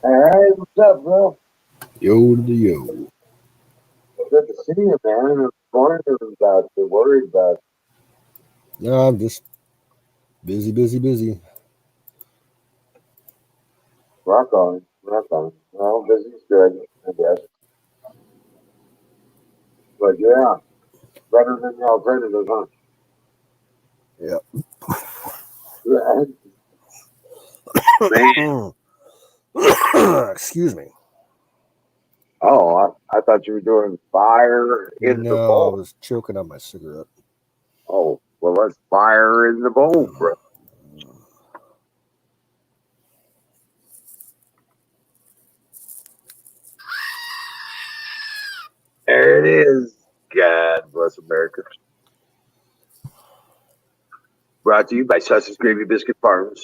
All right, what's up, bro? Yo to the yo. Good to see you, man. I'm wondering about you, worried about No, I'm just busy, busy, busy. rock on, rock on. Well, busy's good, I guess. But yeah, better than the alternative, huh? Yeah. Yeah, man. Excuse me. Oh, I thought you were doing fire in the No, I bowl. was choking on my cigarette. Oh, well, let's fire in the bowl, bro. There it is. God bless America. Brought to you by Sussex Gravy Biscuit Farms.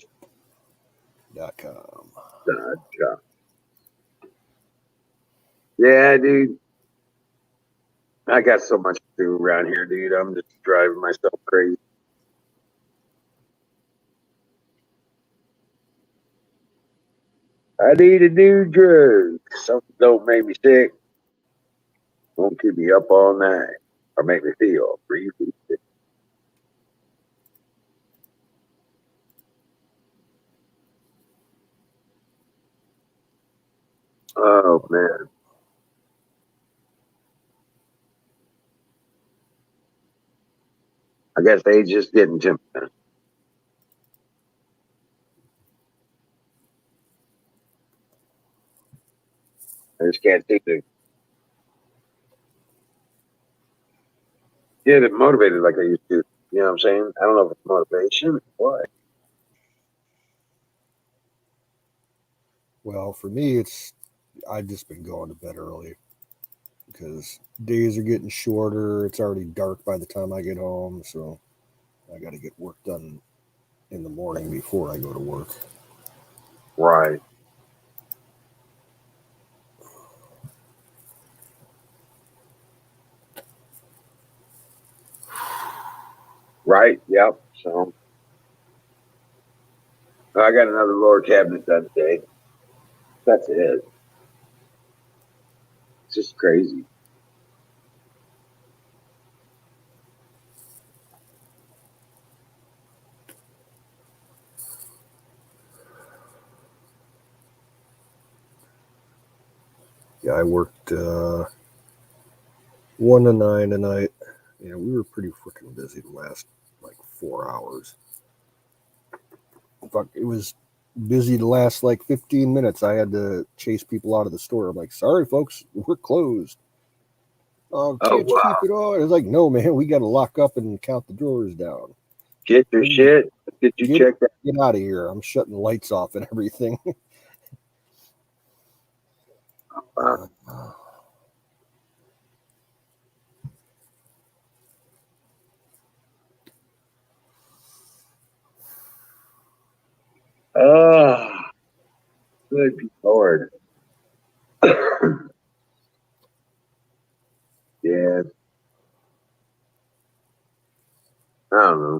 .com. God. Yeah, dude. I got so much to do around here, dude. I'm just driving myself crazy. I need a new drug. Something don't make me sick. Won't keep me up all night or make me feel really sick. Oh man. I guess they just getting to me. I just can't seem to get it motivated like I used to. You know what I'm saying? I don't know if it's motivation or what. Well, for me, I've just been going to bed early because days are getting shorter. It's already dark by the time I get home, so I got to get work done in the morning before I go to work. Right. Right. Yep. So I got another lower cabinet done today. That's it. It's just crazy. Yeah, I worked 1 to 9 tonight. Yeah, we were pretty freaking busy the last like 4 hours. In fact, it was busy the last like 15 minutes. I had to chase people out of the store. I'm like, sorry, folks, we're closed. Oh, Oh can't you keep wow. it on? It's like, no, man, we got to lock up and count the drawers down. Get your Please shit. Get you get checked get out of here. I'm shutting the lights off and everything. out. Oh, good Lord. Yeah, I don't know.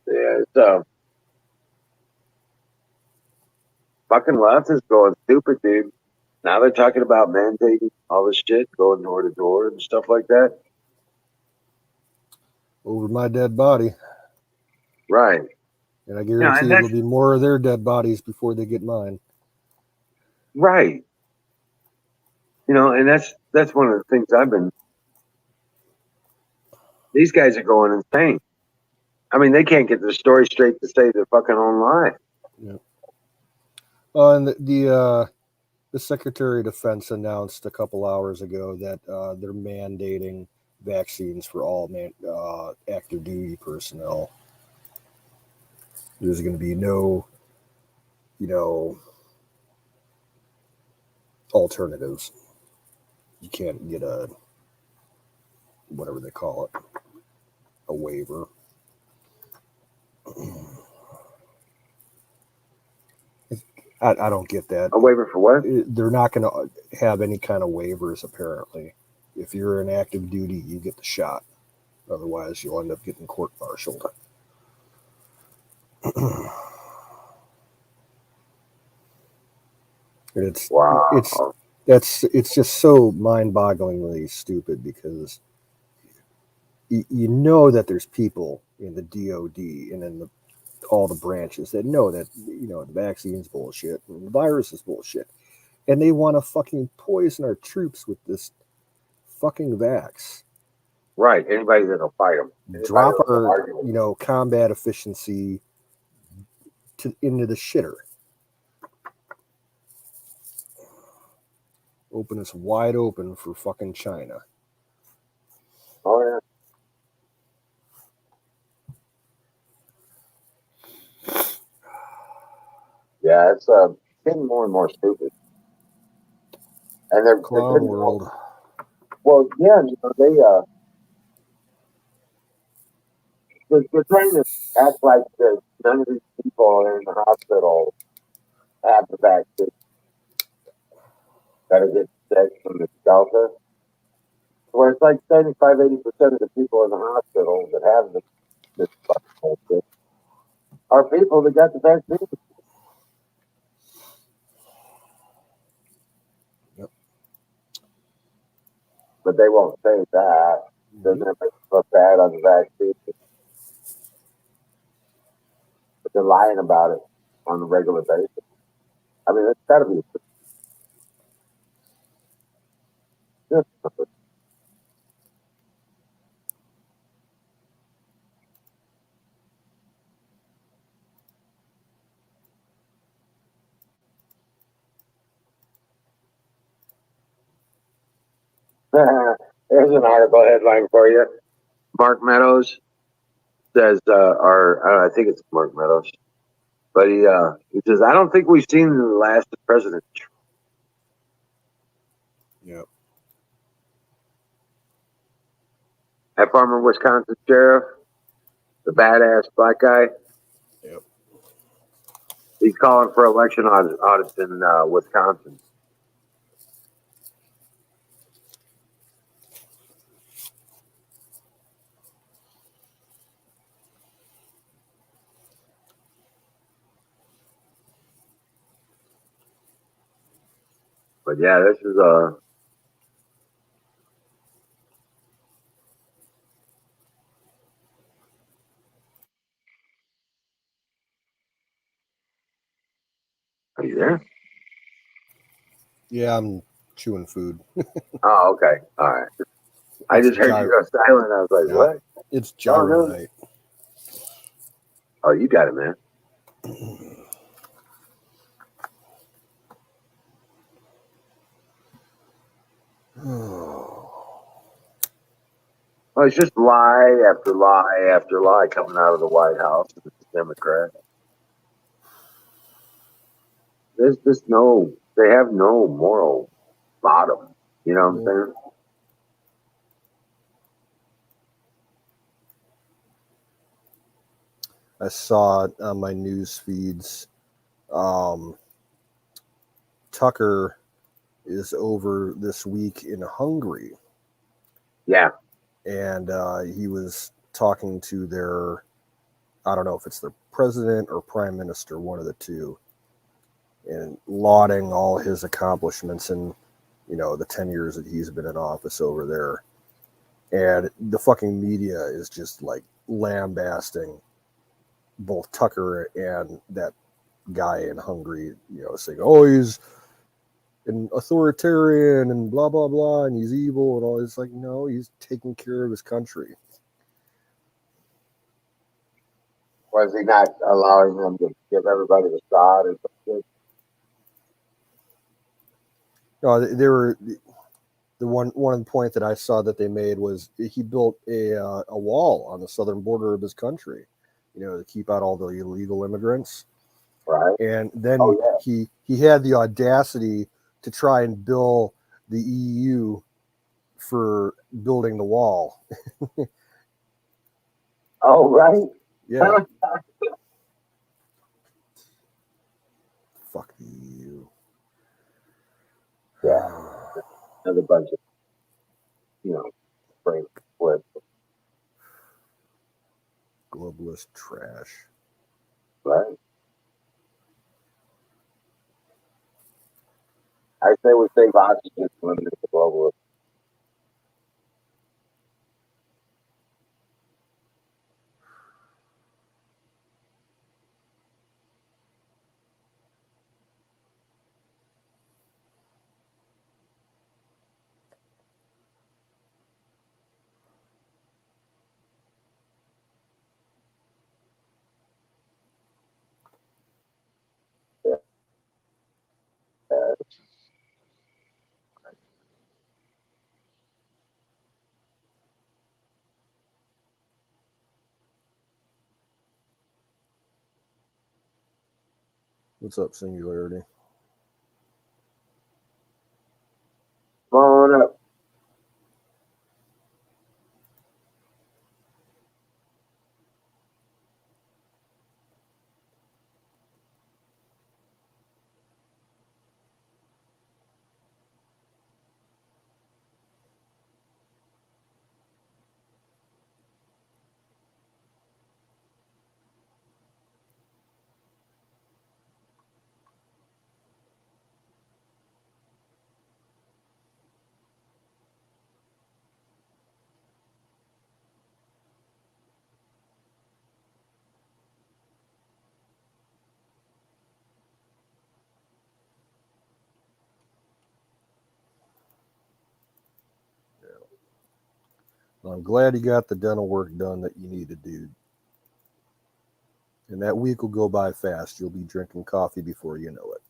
Yeah, it's fucking left is going stupid, dude. Now they're talking about mandating all this shit, going door to door and stuff like that. Over my dead body. Right. And I Yeah, guarantee and it'll that's be more of their dead bodies before they get mine. right. And that's one of the things I've been. These guys are going insane. I mean, they can't get their story straight to say they're fucking online. Yeah. And the Secretary of Defense announced a couple hours ago that they're mandating vaccines for all active duty personnel. There's going to be no, you know, alternatives. You can't get a whatever they call it, a waiver. I don't get that. A waiver for what? They're not going to have any kind of waivers apparently. If you're in active duty, you get the shot. Otherwise, you'll end up getting court-martialed. It's Wow. it's just so mind-bogglingly stupid because you know that there's people in the DOD and in all the branches that know that the vaccine's bullshit and the virus is bullshit, and they want to fucking poison our troops with this fucking vax. Right. Anybody that'll fight them. Drop our combat efficiency into the shitter. Open us wide open for fucking China. Oh yeah. Yeah, it's getting more and more stupid. And they're Clown world. Well, yeah, they're trying to act like none of these people in the hospital have the vaccine that are getting sick from the Delta. Where it's like 75-80% of the people in the hospital that have this fucking bullshit are people that got the vaccine. Yep. But they won't say that. Doesn't it make you look bad on the vaccine? But they're lying about it on a regular basis. I mean, it's got to be. There's an article headline for you. Mark Meadows says, I think it's Mark Meadows, but he says, I don't think we've seen the last president. Yep. That former Wisconsin sheriff, the badass black guy. Yep. He's calling for election audits in Wisconsin. But yeah, this is Are you there? Yeah, I'm chewing food. Oh, okay. All right. I just heard you go silent. I was like, Yeah. what? It's gyro night. Oh, you got it, man. Well, it's just lie after lie after lie coming out of the White House. It's Democrat. There's just they have no moral bottom. You know what I'm saying? I saw it on my news feeds. Tucker is over this week in Hungary. Yeah. And he was talking to I don't know if it's their president or prime minister, one of the two, and lauding all his accomplishments in, the 10 years that he's been in office over there. And the fucking media is just like lambasting both Tucker and that guy in Hungary, saying, oh, he's an authoritarian and blah, blah, blah, and he's evil and all. It's like, no, he's taking care of his country. Was he not allowing them to give everybody the shot or something? No, they were the one of the point that I saw that they made was he built a wall on the southern border of his country, to keep out all the illegal immigrants. Right. And then he had the audacity to try and bill the EU for building the wall. Oh, right. Yeah. Fuck the EU. Yeah. Another bunch of, brain flip. Globalist trash. Right. I say we save oxygen to limit the global. What's up, Singularity? Come on up. I'm glad you got the dental work done that you needed, dude. And that week will go by fast. You'll be drinking coffee before you know it.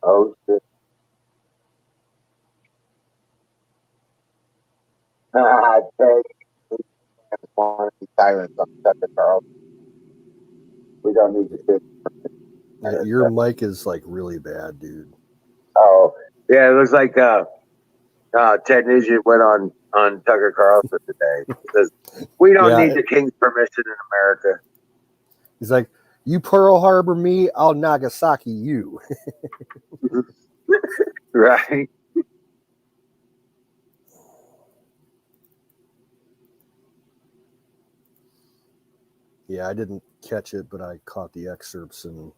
Oh shit. Ted, tyrants on Tucker Carlson. We don't need to sit. Yeah, your mic is like really bad, dude. Oh, yeah. It looks like Ted Nugent went on Tucker Carlson today. He says, "We don't need the king's permission in America." He's like, "You Pearl Harbor me, I'll Nagasaki you." Right. Yeah, I didn't catch it, but I caught the excerpts in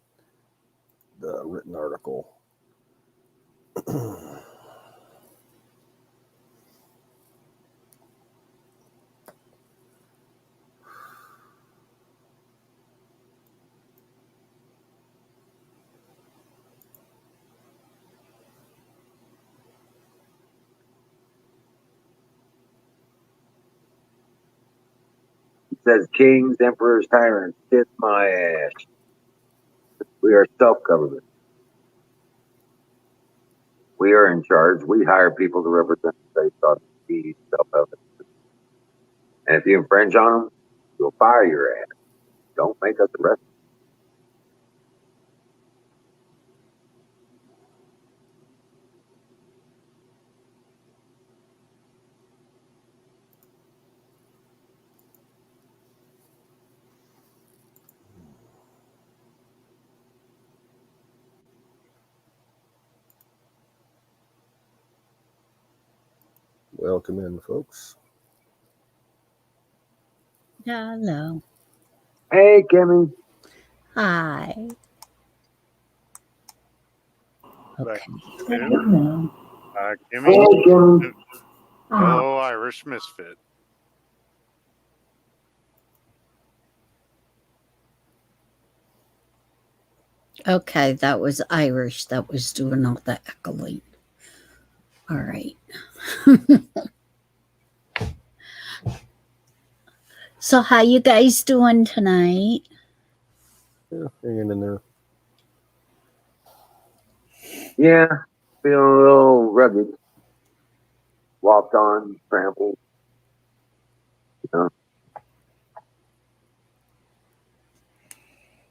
the written article. He says, "Kings, emperors, tyrants, kiss my ass. We are self-government. We are in charge. We hire people to represent the states on the self-evident. And if you infringe on them, we'll fire your ass. Don't make us arrest." Welcome in, folks. Hello. Hey, Kimmy. Hi. Okay. Kimmy. Hey, Kimmy. Hello, Irish Misfit. Okay, that was Irish that was doing all the echoing. All right. So how you guys doing tonight? Yeah, hanging in there. Yeah, feeling a little rugged. Walked on, trampled. You know.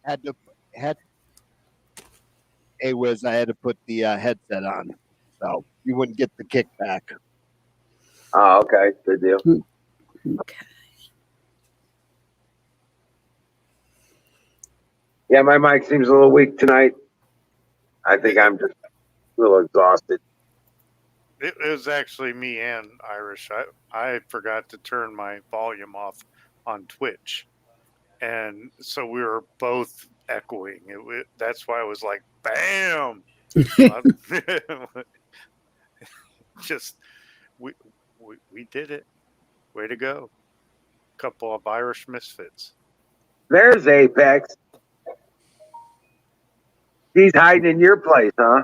I had to put the headset on, so you wouldn't get the kickback. Oh, okay, good deal. Okay. Yeah, my mic seems a little weak tonight. I think I'm just a little exhausted. It was actually me and Irish. I forgot to turn my volume off on Twitch, and so we were both echoing. That's why I was like, "Bam!" Just we did it. Way to go, couple of Irish misfits. There's Apex. He's hiding in your place, huh?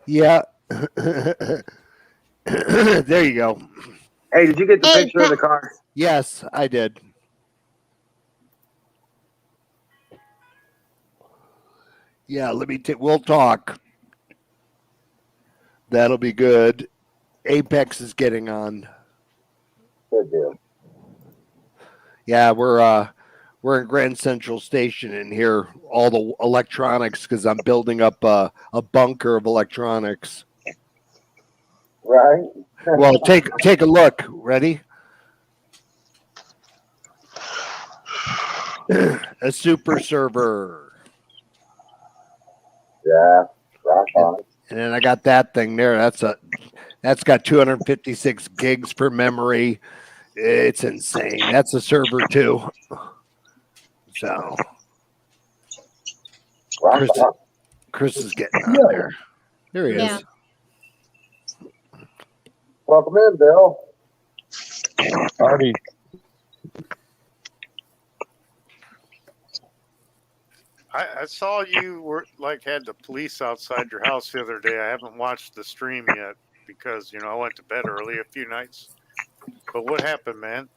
Yeah. There you go. Hey, did you get the Hey, picture of the car? Yes, I did. Yeah, we'll talk. That'll be good. Apex is getting on. Good deal. Yeah, we're in Grand Central Station in here, all the electronics, because I'm building up a bunker of electronics. Right? Well, take a look. Ready? A super server. Yeah. Rock on. And then I got that thing there. That's got 256 gigs per memory. It's insane. That's a server too. So Rock on. Chris is getting on there. There he Yeah. is. Welcome in, Bill. Howdy. I saw you were had the police outside your house the other day. I haven't watched the stream yet because I went to bed early a few nights. But what happened, man?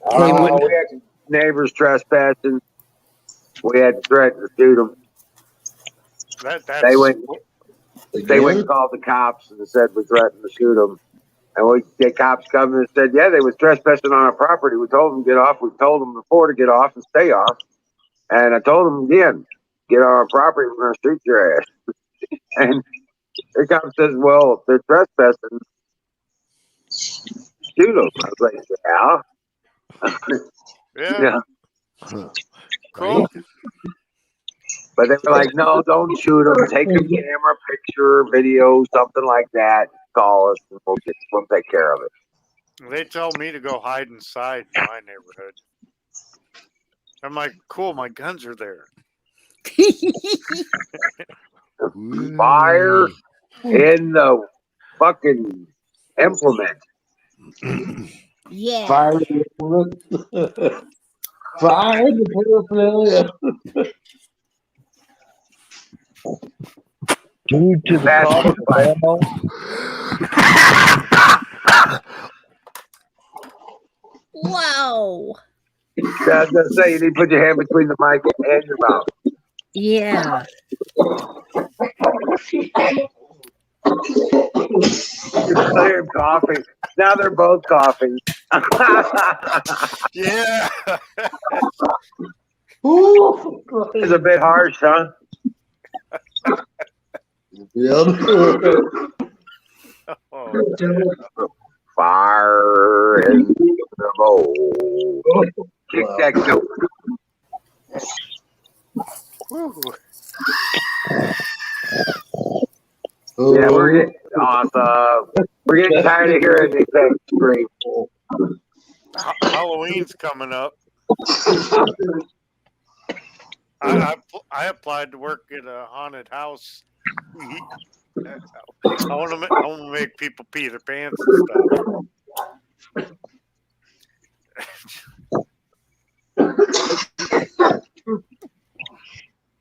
Hey, We had neighbors trespassing. We had to threaten to shoot them. That's They went and called the cops and said we threatened to shoot them. And the cops come and said, yeah, they was trespassing on our property. We told them to get off. We told them before to get off and stay off. And I told them again, get on our property, we're going to shoot your ass. And the cop says, well, if they're trespassing, shoot them. I was like, yeah. Yeah. Cool. But they were like, no, don't shoot them. Take a camera, picture, video, something like that. Call us and we'll take care of it. They tell me to go hide inside my neighborhood. I'm like, cool, my guns are there. Fire in the fucking implement. Yeah. Fire the implement. Fire the paraphernalia. Due to the cost of ammo, Wow. I was going to say, you need to put your hand between the mic and your mouth. Yeah. They're coughing. Now they're both coughing. Yeah. It's a bit harsh, huh? Oh, Fire in the bowl. Kick that goat. whew. Yeah, we're getting awesome. We're getting tired of hearing these things scream. Halloween's coming up. I applied to work at a haunted house. I want to make people pee their pants and stuff.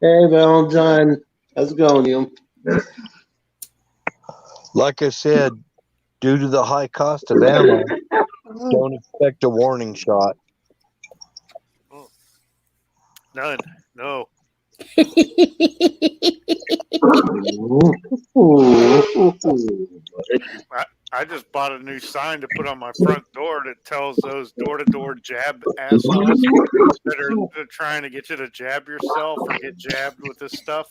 Hey, Valentine. How's it going, you? like I said, due to the high cost of ammo, don't expect a warning shot. None. No. I just bought a new sign to put on my front door that tells those door-to-door jab assholes that are trying to get you to jab yourself or get jabbed with this stuff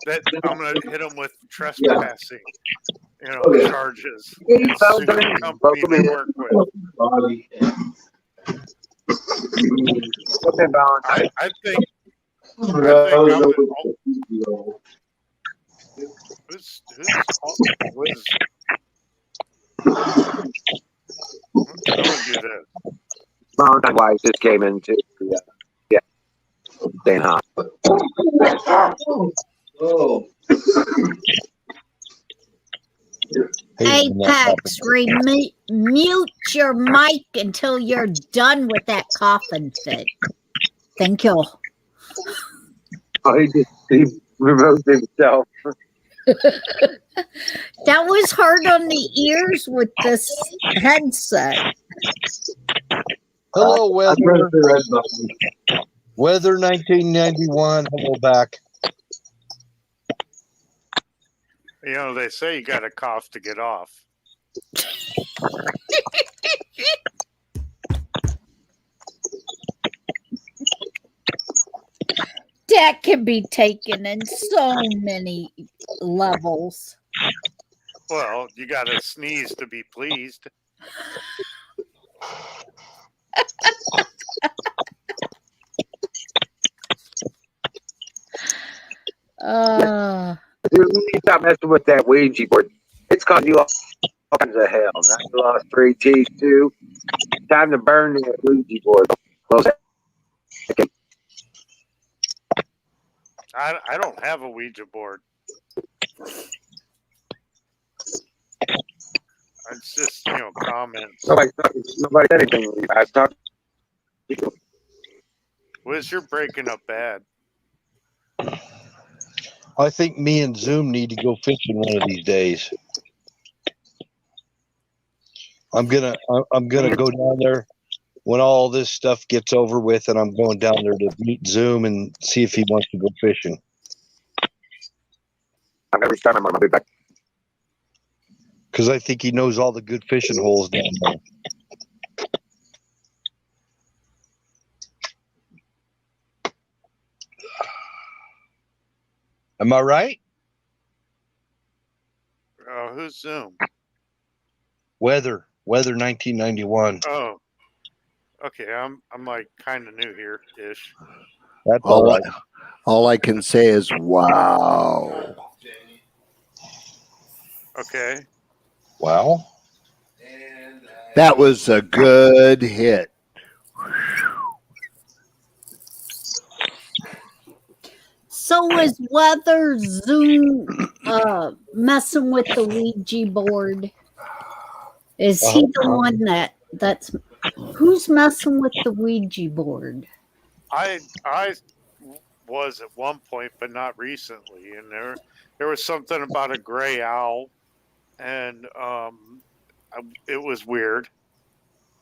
that I'm going to hit them with trespassing, charges. And sue the company they work with. Okay, Valentine. I think No, I'm no, gonna- who's was I'm gonna do this. Valentine wife just came into yeah, saying hi. Oh, Apex, mute your mic until you're done with that coughing fit. Thank you. Oh, he removed himself. That was hard on the ears with this headset. Hello, I weather. pressed the red button. Weather 1991. Hello back. You know, they say you got to cough to get off. That can be taken in so many levels. Well, you got to sneeze to be pleased. Dude, you need to stop messing with that Ouija board. It's causing you all kinds of hell. Now you lost 3 teeth too. Time to burn that Ouija board. Close it. I don't have a Ouija board. It's just, you know, comments. Nobody said anything. I talked. Wiz, you're breaking up bad. I think me and Zoom need to go fishing one of these days. I'm gonna go down there when all this stuff gets over with, and I'm going down there to meet Zoom and see if he wants to go fishing. I'm gonna restart my mobile back. Because I think he knows all the good fishing holes down there. Am I right? Who's Zoom? Weather 1991. Oh, okay. I'm like kind of new here ish. That's all right. All I can say is wow. Okay. Wow. That was a good hit. So is Weather Zoom messing with the Ouija board? Is he the one that's who's messing with the Ouija board? I was at one point, but not recently. And there was something about a gray owl, and it was weird.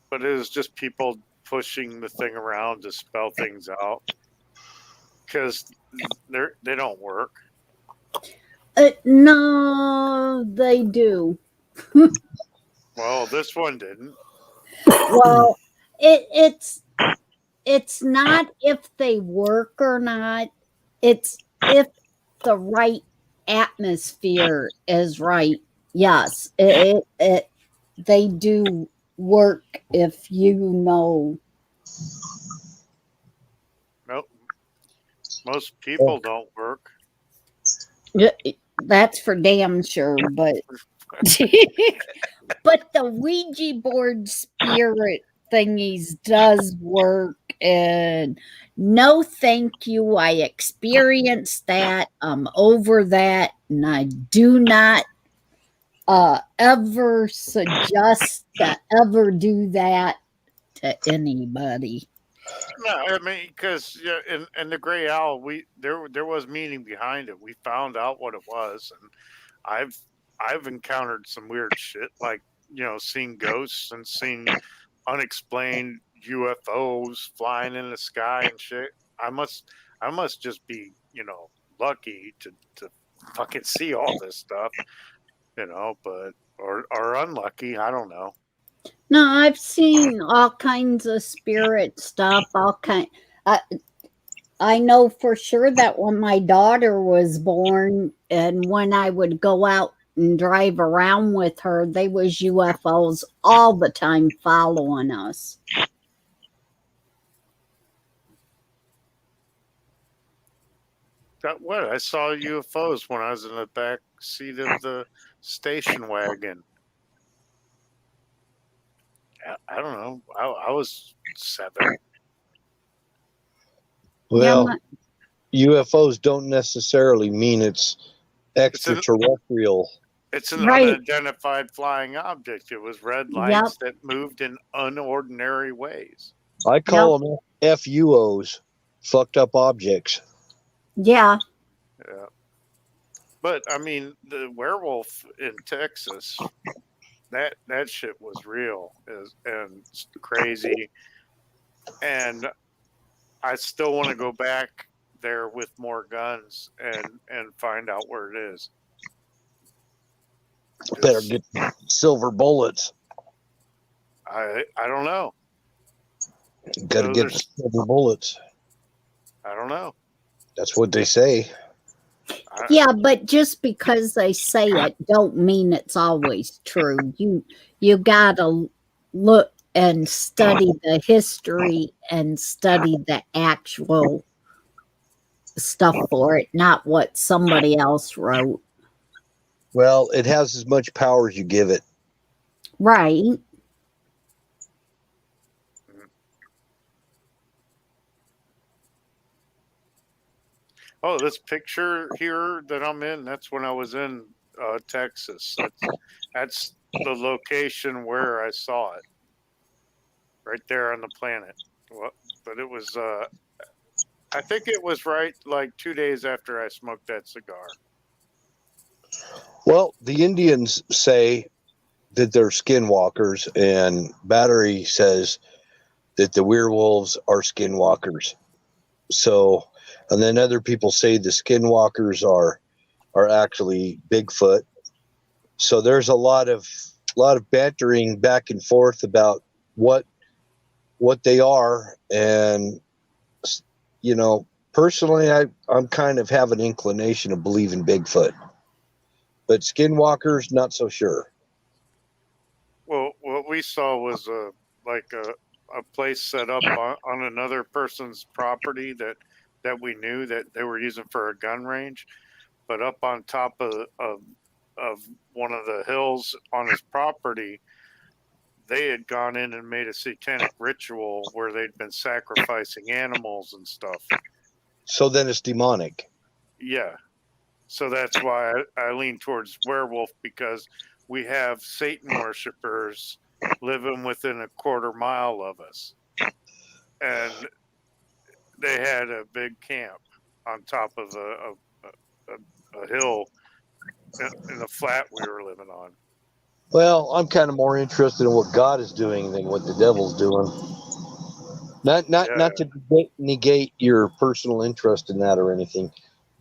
But it was just people pushing the thing around to spell things out because they don't work. No, they do. Well, this one didn't. Well, it's not if they work or not. It's if the right atmosphere is right. Yes, they do work if you know. Nope. Most people don't work. That's for damn sure, but but the Ouija board spirit thingies does work, and no thank you. I experienced that. I'm over that, and I do not ever suggest to ever do that to anybody. No, I mean, because in the gray owl, there was meaning behind it. We found out what it was, and I've encountered some weird shit, like seeing ghosts and seeing unexplained UFOs flying in the sky and shit. I must just be lucky to fucking see all this stuff, but or unlucky. I don't know. No, I've seen all kinds of spirit stuff. I know for sure that when my daughter was born, and when I would go out and drive around with her, they was UFOs all the time following us. What? I saw UFOs when I was in the back seat of the station wagon. I don't know. I was 7. Well, Yeah, UFOs don't necessarily mean it's It's an extraterrestrial. it's an Right. unidentified flying object. It was red lights that moved in unordinary ways. I call them FUOs, fucked up objects. yeah. Yeah. But I mean, the werewolf in Texas, that shit was real and crazy. And I still want to go back there with more guns and find out where it is. Better get silver bullets. I don't know. Got to No, get the silver bullets. I don't know. That's what they say. Yeah, but just because they say it don't mean it's always true. You gotta look and study the history and study the actual stuff for it, not what somebody else wrote. Well, it has as much power as you give it. Right. Oh, this picture here that I'm in, that's when I was in Texas. That's the location where I saw it. Right there on the planet. Well, but it was, I think it was right like 2 days after I smoked that cigar. Well, the Indians say that they're skinwalkers, and Battery says that the werewolves are skinwalkers. So, and then other people say the skinwalkers are actually Bigfoot. So there's a lot of bantering back and forth about what they are, and you know, personally, I'm kind of have an inclination to believe in Bigfoot, but skinwalkers not so sure. Well, what we saw was a place set up on another person's property that we knew that they were using for a gun range, but up on top of one of the hills on his property, they had gone in and made a satanic ritual where they'd been sacrificing animals and stuff. So then it's demonic. Yeah. So that's why I lean towards werewolf, because we have Satan worshipers living within a quarter mile of us. And they had a big camp on top of a hill in the flat we were living on. Well, I'm kind of more interested in what God is doing than what the devil's doing. Not to negate your personal interest in that or anything.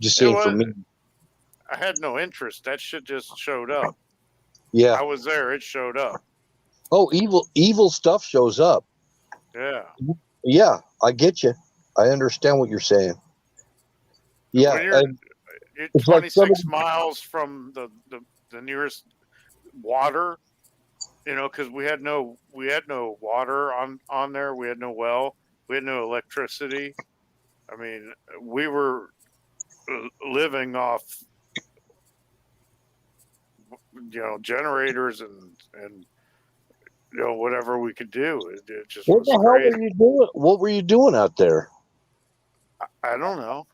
Just saying for me. I had no interest. That shit just showed up. Yeah. I was there. It showed up. Oh, evil stuff shows up. Yeah. Yeah, I get you. I understand what you're saying. Yeah. When you're 26 miles from the nearest water, you know, because we had no water on there. We had no well. We had no electricity. I mean, we were living off, you know, generators and you know, whatever we could do. It just what was the crazy. hell were you doing? What were you doing out there? I don't know.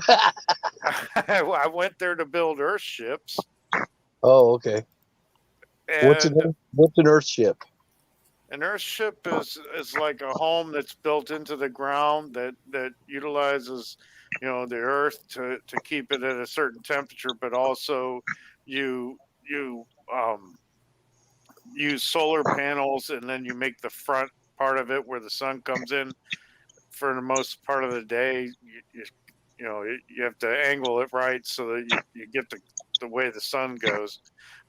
I went there to build Earth ships. Oh, okay. What's an Earth ship? An Earth ship is like a home that's built into the ground that utilizes, you know, the Earth to keep it at a certain temperature, but also you use solar panels, and then you make the front part of it where the sun comes in for the most part of the day. You know, you have to angle it right so that you get the way the sun goes.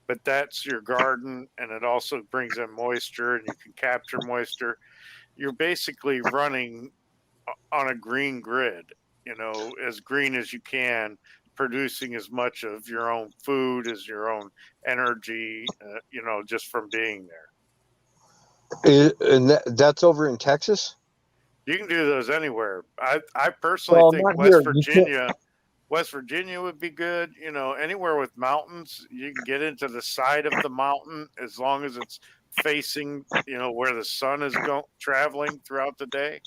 But that's your garden, and it also brings in moisture, and you can capture moisture. You're basically running on a green grid, you know, as green as you can, producing as much of your own food as your own energy, you know, just from being there. And that's over in Texas? You can do those anywhere. I personally think West Virginia West Virginia would be good. You know, anywhere with mountains, you can get into the side of the mountain as long as it's facing, you know, where the sun is traveling throughout the day.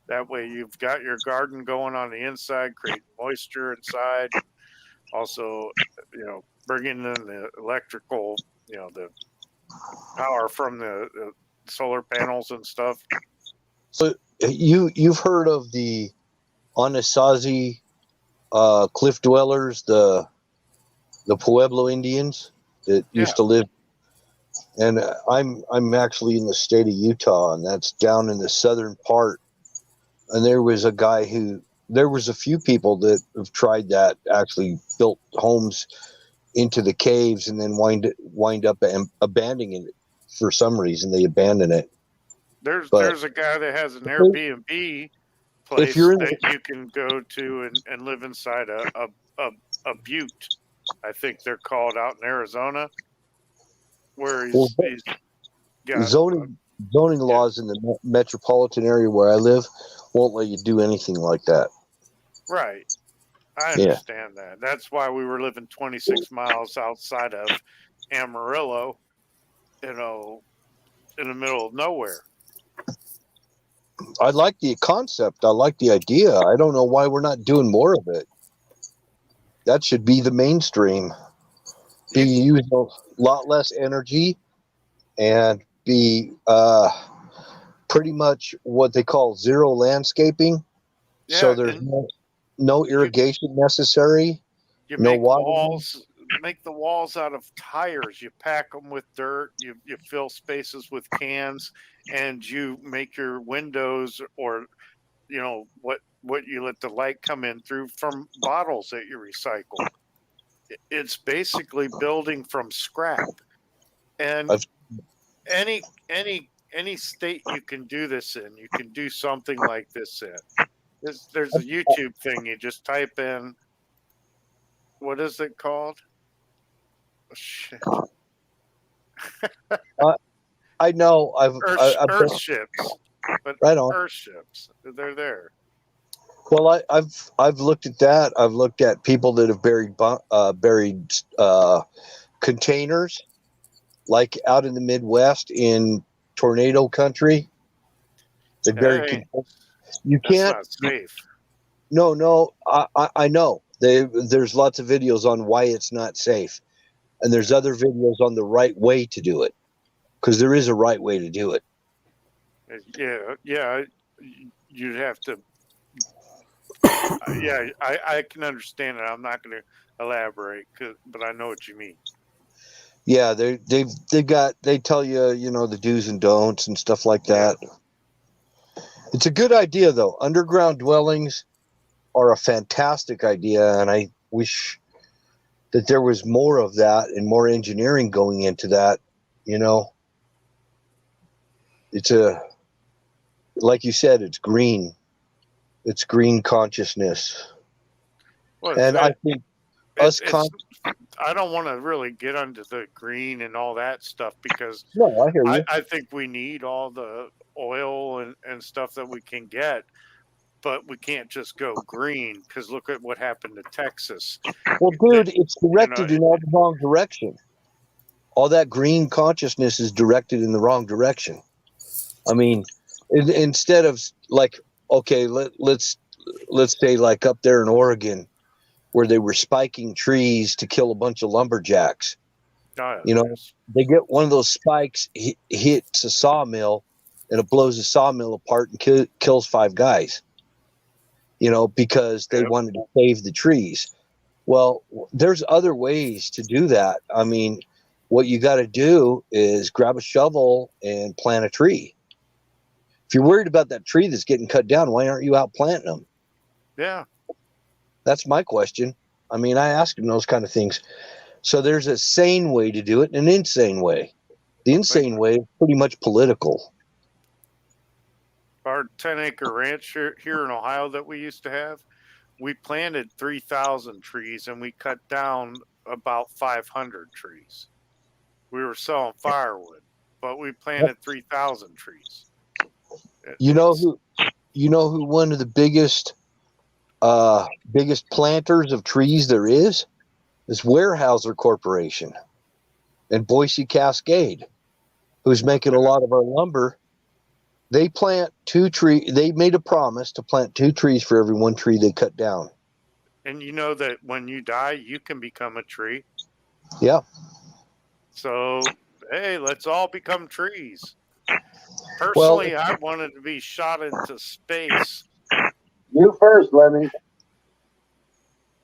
That way, you've got your garden going on the inside, create moisture inside. Also, you know, bringing in the electrical, you know, the power from the solar panels and stuff. So you've heard of the Anasazi cliff dwellers, the Pueblo Indians that used to live, and I'm actually in the state of Utah, and that's down in the southern part. And there was a few people that have tried that, actually built homes into the caves and then wind up abandoning it for some reason. They abandon it. There's a guy that has an Airbnb place that you can go to and live inside a butte. I think they're called out in Arizona, where he's got zoning laws in the metropolitan area where I live won't let you do anything like that. Right. I understand that. That's why we were living 26 miles outside of Amarillo, you know, in the middle of nowhere. I like the concept. I like the idea. I don't know why we're not doing more of it. That should be the mainstream. You use a lot less energy and be pretty much what they call zero landscaping. Yeah, so there's no irrigation necessary. You no make water. walls. Make the walls out of tires. You pack them with dirt. You fill spaces with cans, and you make your windows, or you know what you let the light come in through, from bottles that you recycle. It's basically building from scrap. And any state you can do this in, you can do something like this in. There's a YouTube thing. You just type in, what is it called? Oh, shit. I know. Earth ships. But right on. Earth ships. They're there. Well, I've looked at that. I've looked at people that have buried containers, like out in the Midwest in tornado country. They buried containers. You can't. That's not safe. No. I know. There's lots of videos on why it's not safe, and there's other videos on the right way to do it, because there is a right way to do it. Yeah. You'd have to. I can understand it. I'm not going to elaborate, but I know what you mean. Yeah, they tell you, you know, the do's and don'ts and stuff like that. It's a good idea, though. Underground dwellings are a fantastic idea, and I wish that there was more of that and more engineering going into that. You know, it's like you said, it's green. It's green consciousness. Well, and I think I don't want to really get into the green and all that stuff, because no, I hear you. I think we need all the oil and stuff that we can get, but we can't just go green, because look at what happened to Texas. Well, dude, it's directed in all the wrong direction. All that green consciousness is directed in the wrong direction. I mean, instead of like, okay, let's say like up there in Oregon, where they were spiking trees to kill a bunch of lumberjacks. You know, they get one of those spikes, hits a sawmill, and it blows the sawmill apart and kills 5 guys. You know, because they wanted to save the trees. Well, there's other ways to do that. I mean, what you got to do is grab a shovel and plant a tree. If you're worried about that tree that's getting cut down, why aren't you out planting them? Yeah. That's my question. I mean, I ask them those kind of things. So there's a sane way to do it and an insane way. The insane way is pretty much political. Our 10-acre ranch here in Ohio that we used to have, we planted 3,000 trees and we cut down about 500 trees. We were selling firewood, but we planted 3,000 trees. You know who one of the biggest biggest planters of trees there is Weyerhaeuser Corporation and Boise Cascade, who's making a lot of our lumber. They plant 2 trees. They made a promise to plant 2 trees for every 1 tree they cut down. And you know that when you die, you can become a tree. Yeah. So, hey, let's all become trees. Personally, I wanted to be shot into space. You first, Lemmy.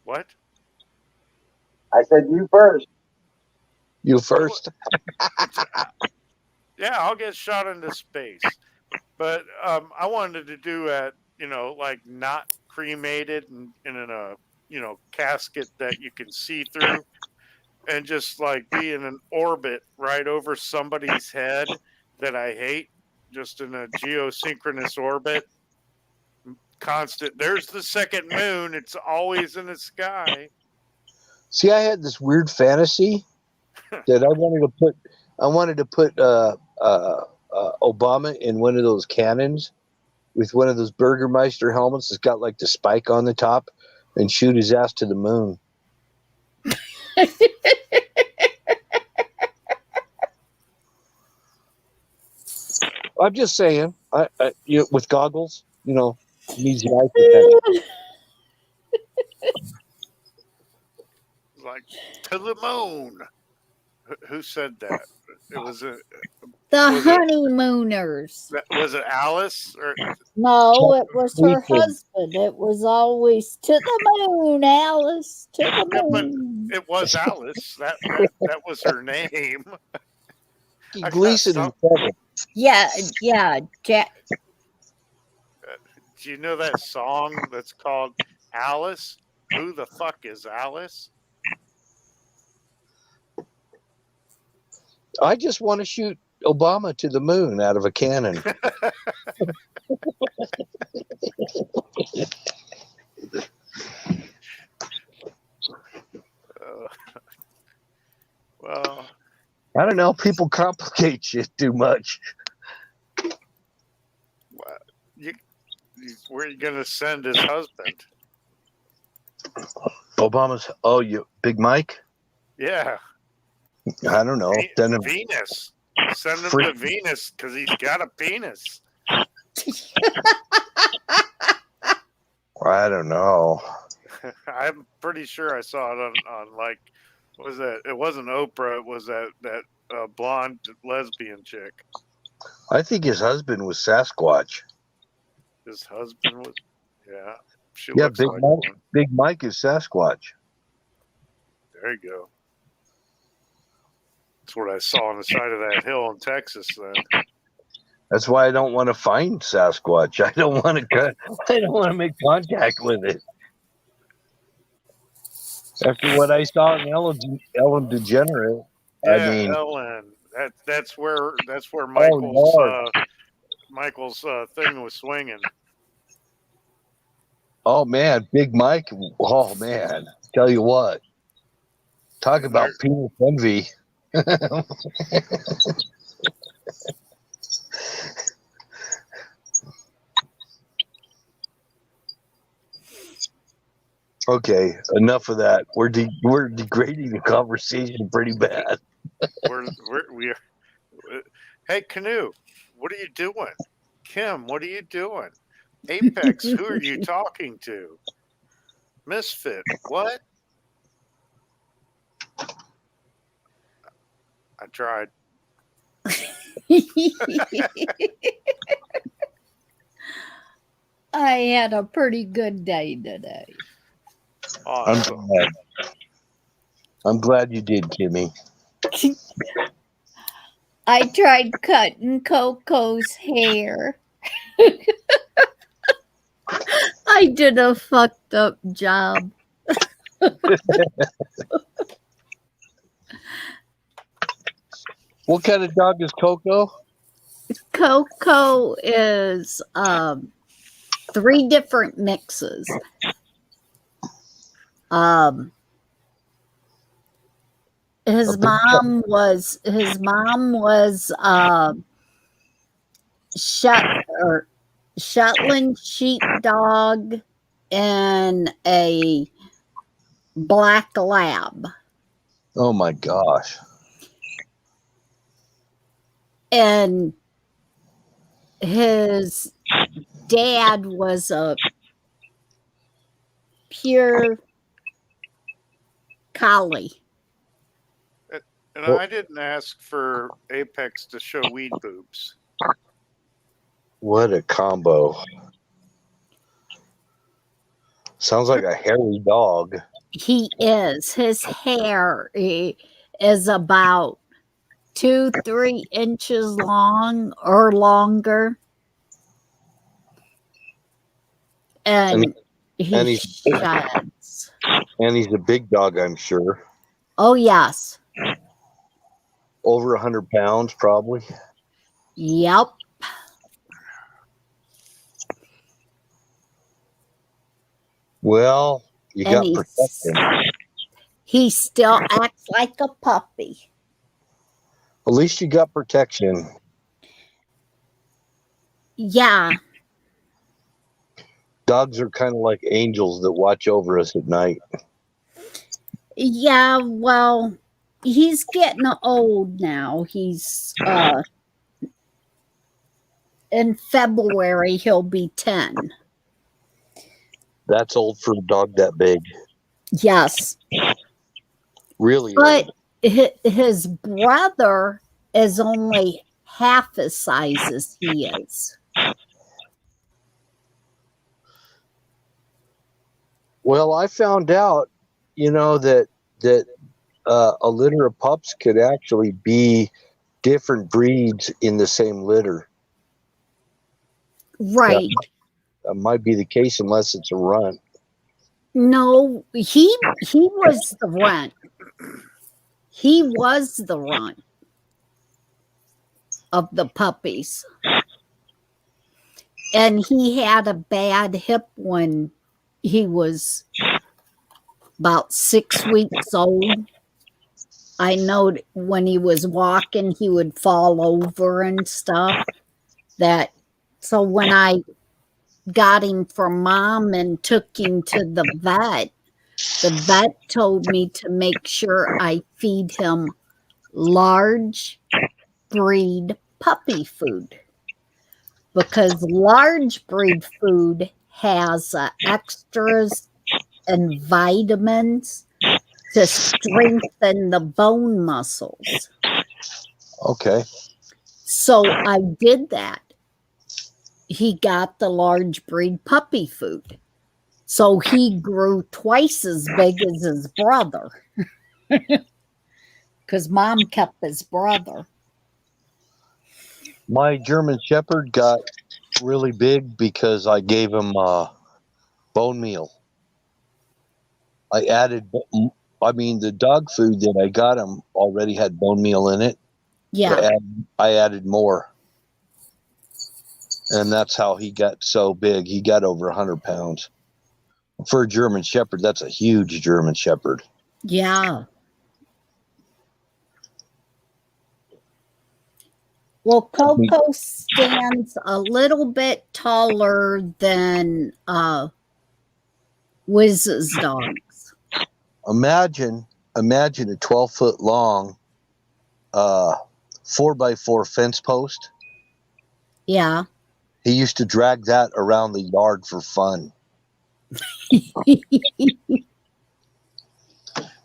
What? I said you first. You first. Yeah, I'll get shot into space. But I wanted to do it, like not cremated and in a, casket that you can see through, and just like be in an orbit right over somebody's head that I hate, just in a geosynchronous orbit. Constant. There's the second moon. It's always in the sky. See, I had this weird fantasy that I wanted to put Obama in one of those cannons with one of those Burgermeister helmets that's got like the spike on the top and shoot his ass to the moon. I'm just saying, with goggles, needs the eye protection. Like, to the moon. Who said that? It was the honeymooners. Was it Alice? Or no, it was her husband. It was always to the moon, Alice. To the moon. It was Alice. That was her name. Gleason. Yeah. Do you know that song that's called Alice? Who the fuck is Alice? I just want to shoot Obama to the moon out of a cannon. Well, I don't know. People complicate shit too much. Where are you going to send his husband? Obama's, Big Mike? Yeah. I don't know. Venus. Send him to Venus because he's got a penis. I don't know. I'm pretty sure I saw it on like, what was that? It wasn't Oprah. It was that blonde lesbian chick. I think his husband was Sasquatch. His husband was, yeah. Yeah, Big Mike is Sasquatch. There you go. That's what I saw on the side of that hill in Texas. Then that's why I don't want to find Sasquatch. I don't want to make contact with it. After what I saw in Ellen DeGeneres, Ellen. That's where Michael's thing was swinging. Oh man, Big Mike. Oh man, tell you what. Talk about penis envy. Okay, enough of that. We're degrading the conversation pretty bad. we are. Hey, Canoe, what are you doing? Kim, what are you doing? Apex, who are you talking to? Misfit, what? I tried. I had a pretty good day today. Awesome. I'm glad you did, Kimmy. I tried cutting Coco's hair. I did a fucked up job. What kind of dog is Coco? Coco is 3 different mixes. His mom was Shetland sheepdog and a black lab. Oh my gosh. And his dad was a pure collie. And I didn't ask for Apex to show weed boobs. What a combo. Sounds like a hairy dog. He is. His hair is about 2-3 inches long or longer. And and he he's- sheds. And he's a big dog, I'm sure. Oh, yes. Over 100 pounds, probably. Yep. Well, you And got protection. he still acts like a puppy. At least you got protection. Yeah. Dogs are kind of like angels that watch over us at night. Yeah, well, he's getting old now. He's in February he'll be 10. That's old for a dog that big. Yes. Really But old. his brother is only half as size as he is. Well, I found out, that a litter of pups could actually be different breeds in the same litter. Right. That might be the case unless it's a runt. No, he was the runt. He was the runt of the puppies. And he had a bad hip when he was about 6 weeks old. I know when he was walking, he would fall over and stuff. So when I got him from Mom and took him to the vet told me to make sure I feed him large breed puppy food, because large breed food has extras and vitamins to strengthen the bone muscles. Okay. So I did that. He got the large breed puppy food. So he grew twice as big as his brother. Because Mom kept his brother. My German Shepherd got really big because I gave him bone meal. The dog food that I got him already had bone meal in it. Yeah. I added more. And that's how he got so big. He got over 100 pounds. For a German Shepherd, that's a huge German Shepherd. Yeah. Well, Coco stands a little bit taller than Wiz's dogs. Imagine a 12-foot long 4x4 fence post. Yeah. He used to drag that around the yard for fun.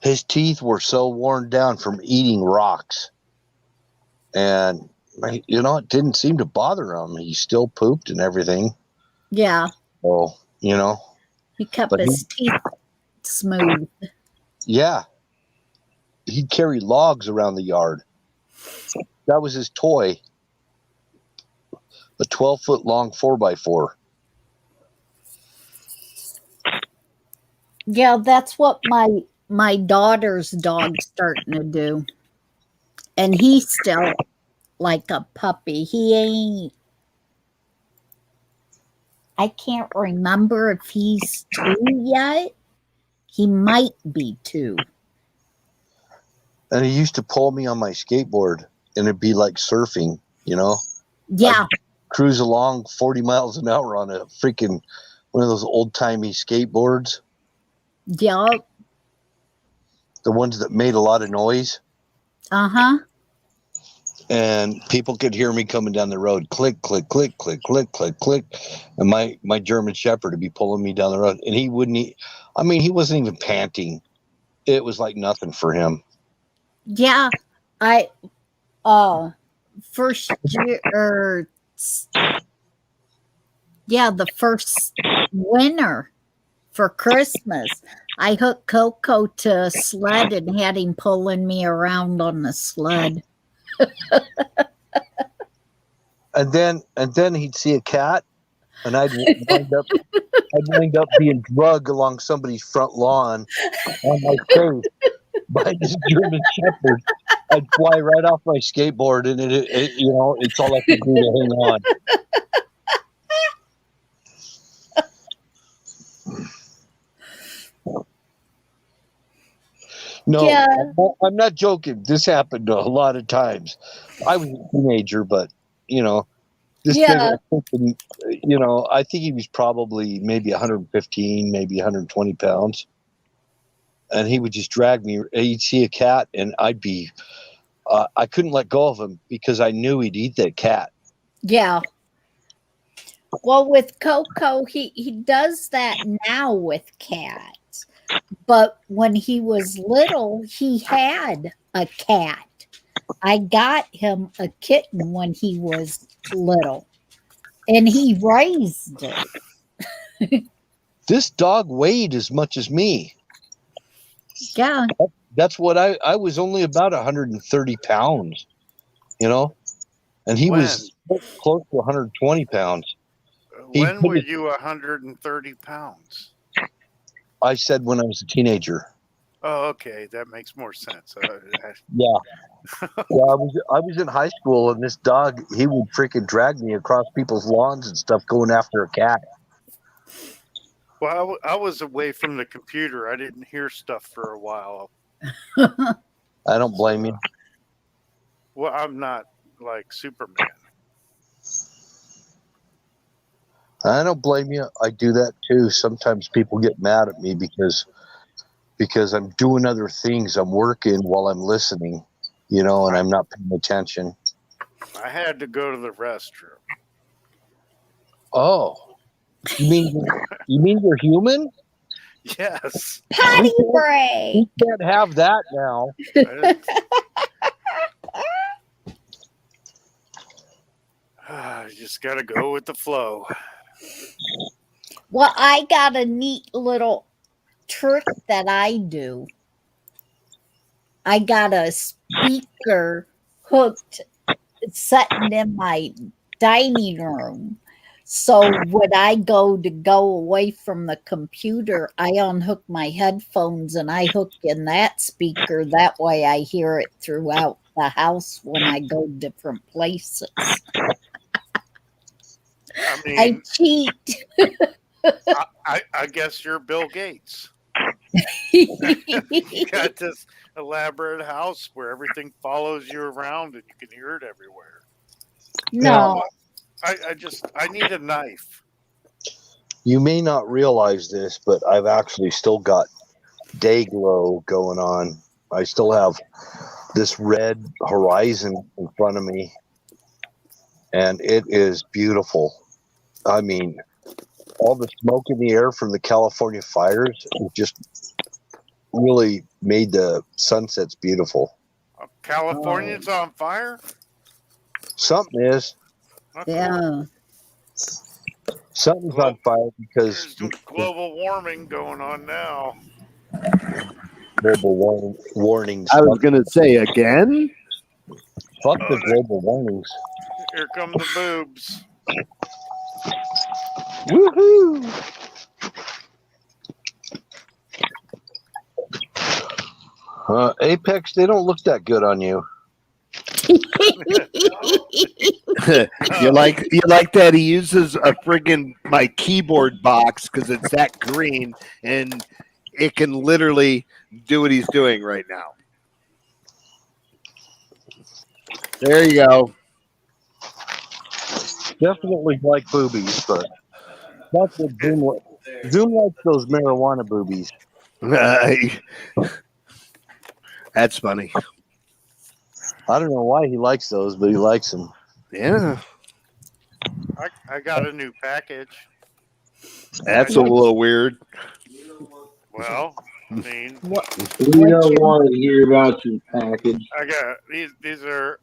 His teeth were so worn down from eating rocks. And, it didn't seem to bother him. He still pooped and everything. Yeah. So, He kept his teeth smooth. Yeah. He'd carry logs around the yard. That was his toy. A 12-foot long 4x4. Yeah, that's what my daughter's dog's starting to do. And he's still like a puppy. He ain't. I can't remember if he's 2 yet. He might be 2. And he used to pull me on my skateboard, and it'd be like surfing, Yeah. I'd cruise along 40 miles an hour on a freaking one of those old timey skateboards, Yup. the ones that made a lot of noise. Uh-huh. And people could hear me coming down the road, click, click, click, click, click, click, click. And my German Shepherd would be pulling me down the road. And he wasn't even panting. It was like nothing for him. Yeah. I first year the first winter for Christmas, I hooked Coco to a sled and had him pulling me around on the sled. And then he'd see a cat, and I'd wind up being drugged along somebody's front lawn on my face by this German Shepherd. I'd fly right off my skateboard, and it's all I could do to hang on. No, Yeah. I'm not joking. This happened a lot of times. I was a teenager, but this Yeah. thing, I think he was probably maybe 115, maybe 120 pounds. And he would just drag me. He'd see a cat, and I'd be, I couldn't let go of him because I knew he'd eat that cat. Yeah. Well, with Coco, he does that now with cats. But when he was little, he had a cat. I got him a kitten when he was little, and he raised it. This dog weighed as much as me. Yeah. That's what I was only about 130 pounds, and he was close to 120 pounds. When were you 130 pounds? I said when I was a teenager. Oh, okay, that makes more sense. Yeah. Well, I was in high school, and this dog, he would freaking drag me across people's lawns and stuff going after a cat. Well, I was away from the computer. I didn't hear stuff for a while. I don't blame you. Well, I'm not like Superman. I don't blame you. I do that too. Sometimes people get mad at me because I'm doing other things. I'm working while I'm listening, and I'm not paying attention. I had to go to the restroom. Oh, you mean you're human? Yes. Potty break. We can't have that now. You just got to go with the flow. Well, I got a neat little trick that I do. I got a speaker hooked, sitting in my dining room. So when I go away from the computer, I unhook my headphones and I hook in that speaker. That way I hear it throughout the house when I go different places. I mean, I cheat. I guess you're Bill Gates. You got this elaborate house where everything follows you around and you can hear it everywhere. No. I need a knife. You may not realize this, but I've actually still got day glow going on. I still have this red horizon in front of me, and it is beautiful. I mean, all the smoke in the air from the California fires just really made the sunsets beautiful. California's on fire? Something is. Okay. Yeah. Something's on fire because There's global warming going on now. global warnings. I was going to say again. Fuck the global warnings. Here come the boobs. Woohoo! Apex, they don't look that good on you. You like that he uses a friggin' my keyboard box because it's that green and it can literally do what he's doing right now. There you go. Definitely like boobies, but That's what Zoom. Zoom likes those marijuana boobies. That's funny. I don't know why he likes those, but he likes them. Yeah, I got a new package. that's a little weird. Well, I mean, What? We don't want to hear about your package. I got these are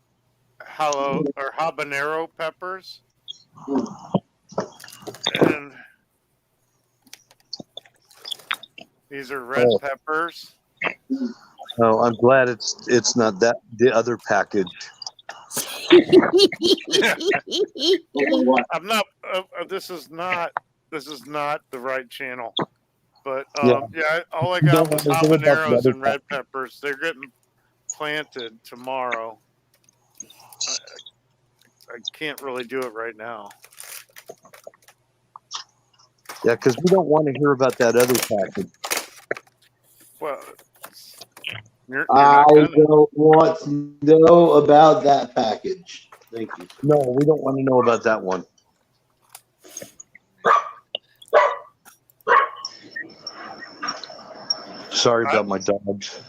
habanero peppers, and these are red peppers. Oh, I'm glad it's not that the other package. I'm not. This is not the right channel. But Yeah. all I You got don't was want to hear about the habaneros other and red peppers. They're getting planted tomorrow. I can't really do it right now. Yeah, because we don't want to hear about that other package. Well, you're I not gonna. don't want to know about that package. Thank you. No, we don't want to know about that one. Sorry about my dogs.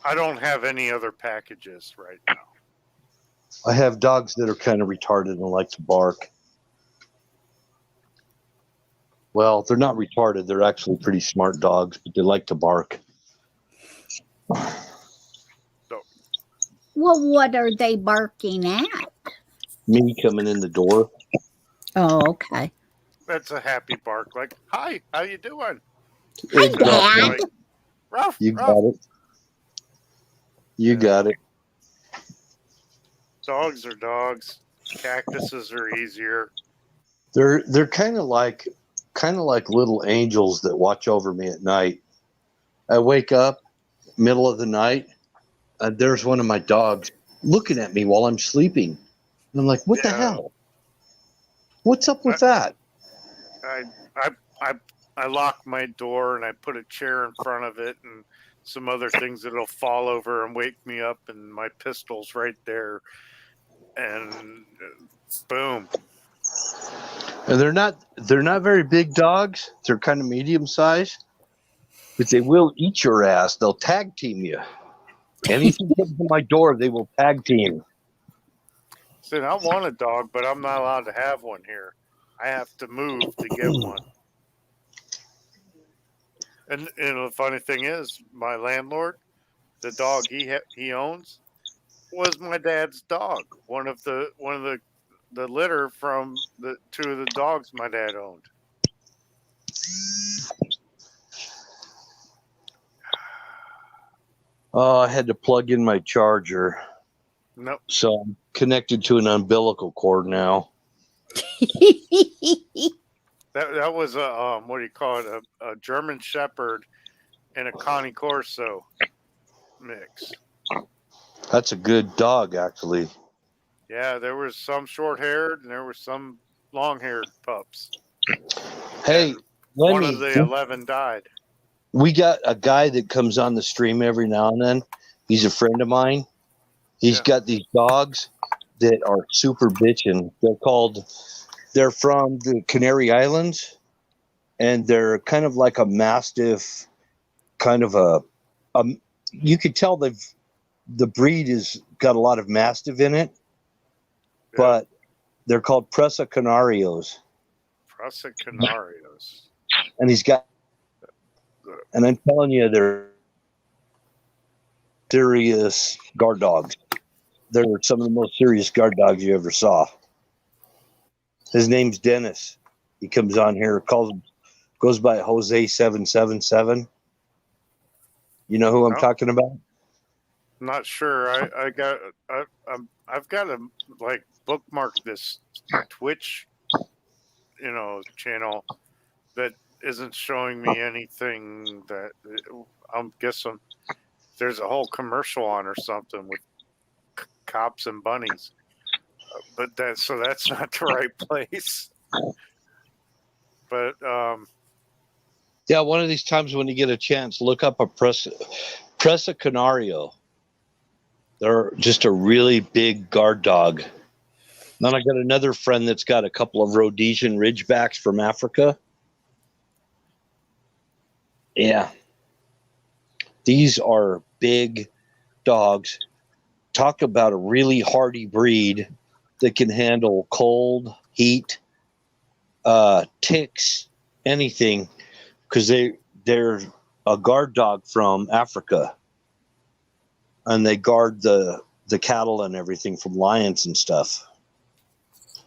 I don't have any other packages right now. I have dogs that are kind of retarded and like to bark. Well, they're not retarded. They're actually pretty smart dogs, but they like to bark. Well, what are they barking at? Me coming in the door. Oh, okay. That's a happy bark. Like, hi, how you doing? Hi, Exactly. Dad. Like, ruff, You ruff. got it. You got it. Dogs are dogs. Cactuses are easier. They're kind of like little angels that watch over me at night. I wake up middle of the night, and there's one of my dogs looking at me while I'm sleeping. And I'm like, what the Yeah. hell? What's up with that? I lock my door and I put a chair in front of it and some other things that'll fall over and wake me up, and my pistol's right there, and boom. And they're not very big dogs. They're kind of medium size, but they will eat your ass. They'll tag team you. Anything comes to my door, they will tag team. See, I want a dog, but I'm not allowed to have one here. I have to move to get one. And the funny thing is, my landlord, the dog he owns, was my dad's dog. One of the litter from the two of the dogs my dad owned. Oh, I had to plug in my charger. Nope. So I'm connected to an umbilical cord now. That was a what do you call it? A German Shepherd and a Connie Corso mix. That's a good dog, actually. Yeah, there was some short-haired and there were some long-haired pups. Hey, And one of Lenny, the 11 died. we got a guy that comes on the stream every now and then. He's a friend of mine. He's got these dogs that are super bitchin'. They're from the Canary Islands, and they're kind of like a mastiff, kind of you could tell the breed has got a lot of mastiff in it, but they're called Presa Canarios. Presa Canarios. And and I'm telling you, they're serious guard dogs. They're some of the most serious guard dogs you ever saw. His name's Dennis. He comes on here, goes by Jose 777. You know who I'm talking about? Not sure. I've got to like bookmark this Twitch, channel that isn't showing me anything that I'm guessing there's a whole commercial on or something with cops and bunnies. But that's not the right place. But yeah, one of these times when you get a chance, look up a Presa Canario. They're just a really big guard dog. Then I got another friend that's got a couple of Rhodesian Ridgebacks from Africa. Yeah. These are big dogs. Talk about a really hardy breed that can handle cold, heat, ticks, anything, because they're a guard dog from Africa, and they guard the cattle and everything from lions and stuff.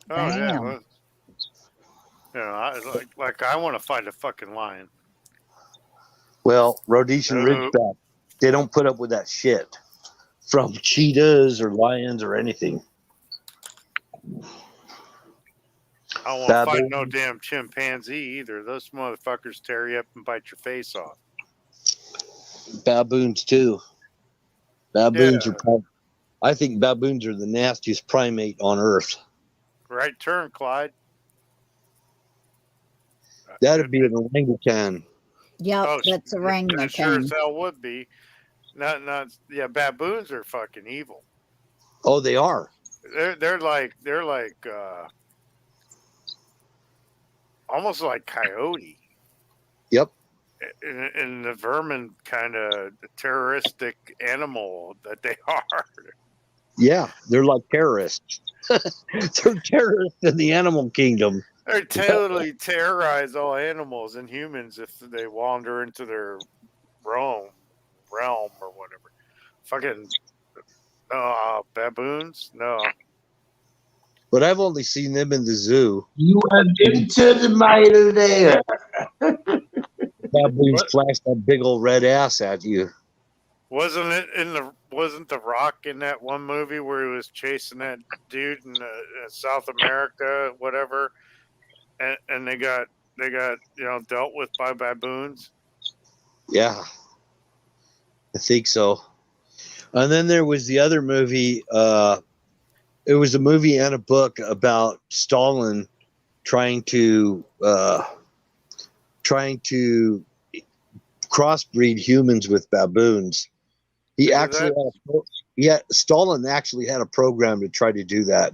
Oh yeah, Damn. well, I want to fight a fucking lion. Well, Rhodesian Nope. Ridgeback, they don't put up with that shit from cheetahs or lions or anything. I don't want to fight Baboon. no damn chimpanzee either. Those motherfuckers tear you up and bite your face off. Baboons too. Baboons Yeah. are. I think baboons are the nastiest primate on earth. Right turn, Clyde. That'd be an orangutan. Yep, Oh, that's That sure orangutan. as hell would be. Yeah. Baboons are fucking evil. Oh, they are. They're like almost like coyote. Yep. In the vermin kind of terroristic animal that they are. Yeah, they're like terrorists. They're terrorists in the animal kingdom. They totally terrorize all animals and humans if they wander into their realm or whatever. Fucking baboons? No. But I've only seen them in the zoo. You have been to the middle there. Baboons flash that big old red ass at you. Wasn't the Rock in that one movie where he was chasing that dude in South America, whatever, and they got dealt with by baboons? Yeah, I think so. And then there was the other movie. It was a movie and a book about Stalin trying to crossbreed humans with baboons. Stalin actually had a program to try to do that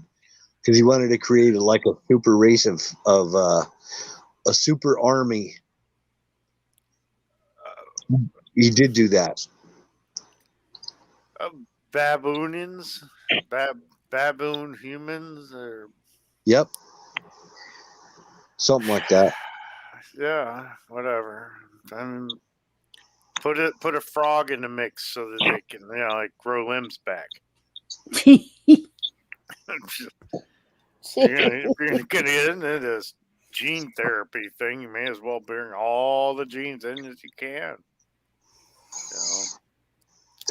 because he wanted to create a super race of a super army. He did do that. Baboonians, baboon humans, or Yep, something like that. yeah, whatever. I mean, put a frog in the mix so that they can grow limbs back. If you're gonna get into this gene therapy thing, you may as well bring all the genes in as you can.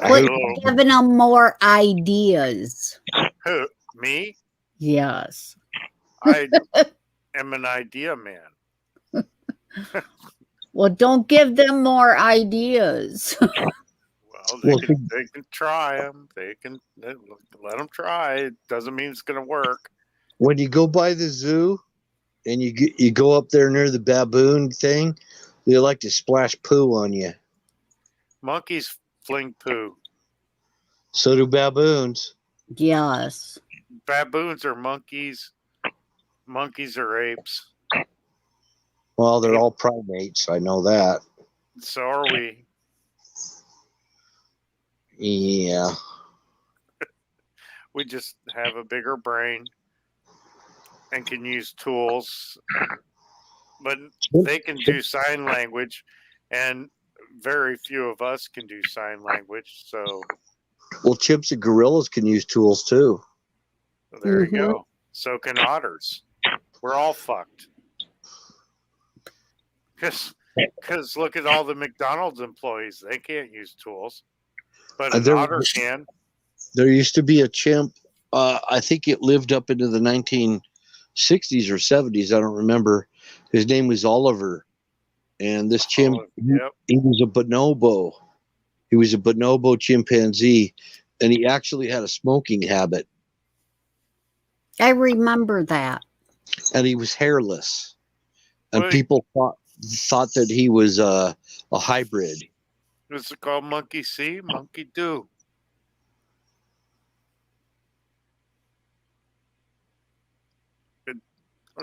Quit giving them more ideas. Who, me? Yes. I am an idea man. Well, don't give them more ideas. Well, they can try them. They can let them try. It doesn't mean it's going to work. When you go by the zoo and you go up there near the baboon thing, they like to splash poo on you. Monkeys fling poo. So do baboons. Yes. Baboons are monkeys. Monkeys are apes. Well, they're all primates. I know that. So are we. Yeah. We just have a bigger brain and can use tools. But they can do sign language, and very few of us can do sign language. So, well, chimps and gorillas can use tools too. There you go. So can otters. We're all fucked. Because look at all the McDonald's employees. They can't use tools. But an otter can. There used to be a chimp. I think it lived up into the 1960s or 70s. I don't remember. His name was Oliver. And this chimp, he was a bonobo. He was a bonobo chimpanzee. And he actually had a smoking habit. I remember that. And he was hairless. And people thought that he was a hybrid. Is it called monkey see, monkey do?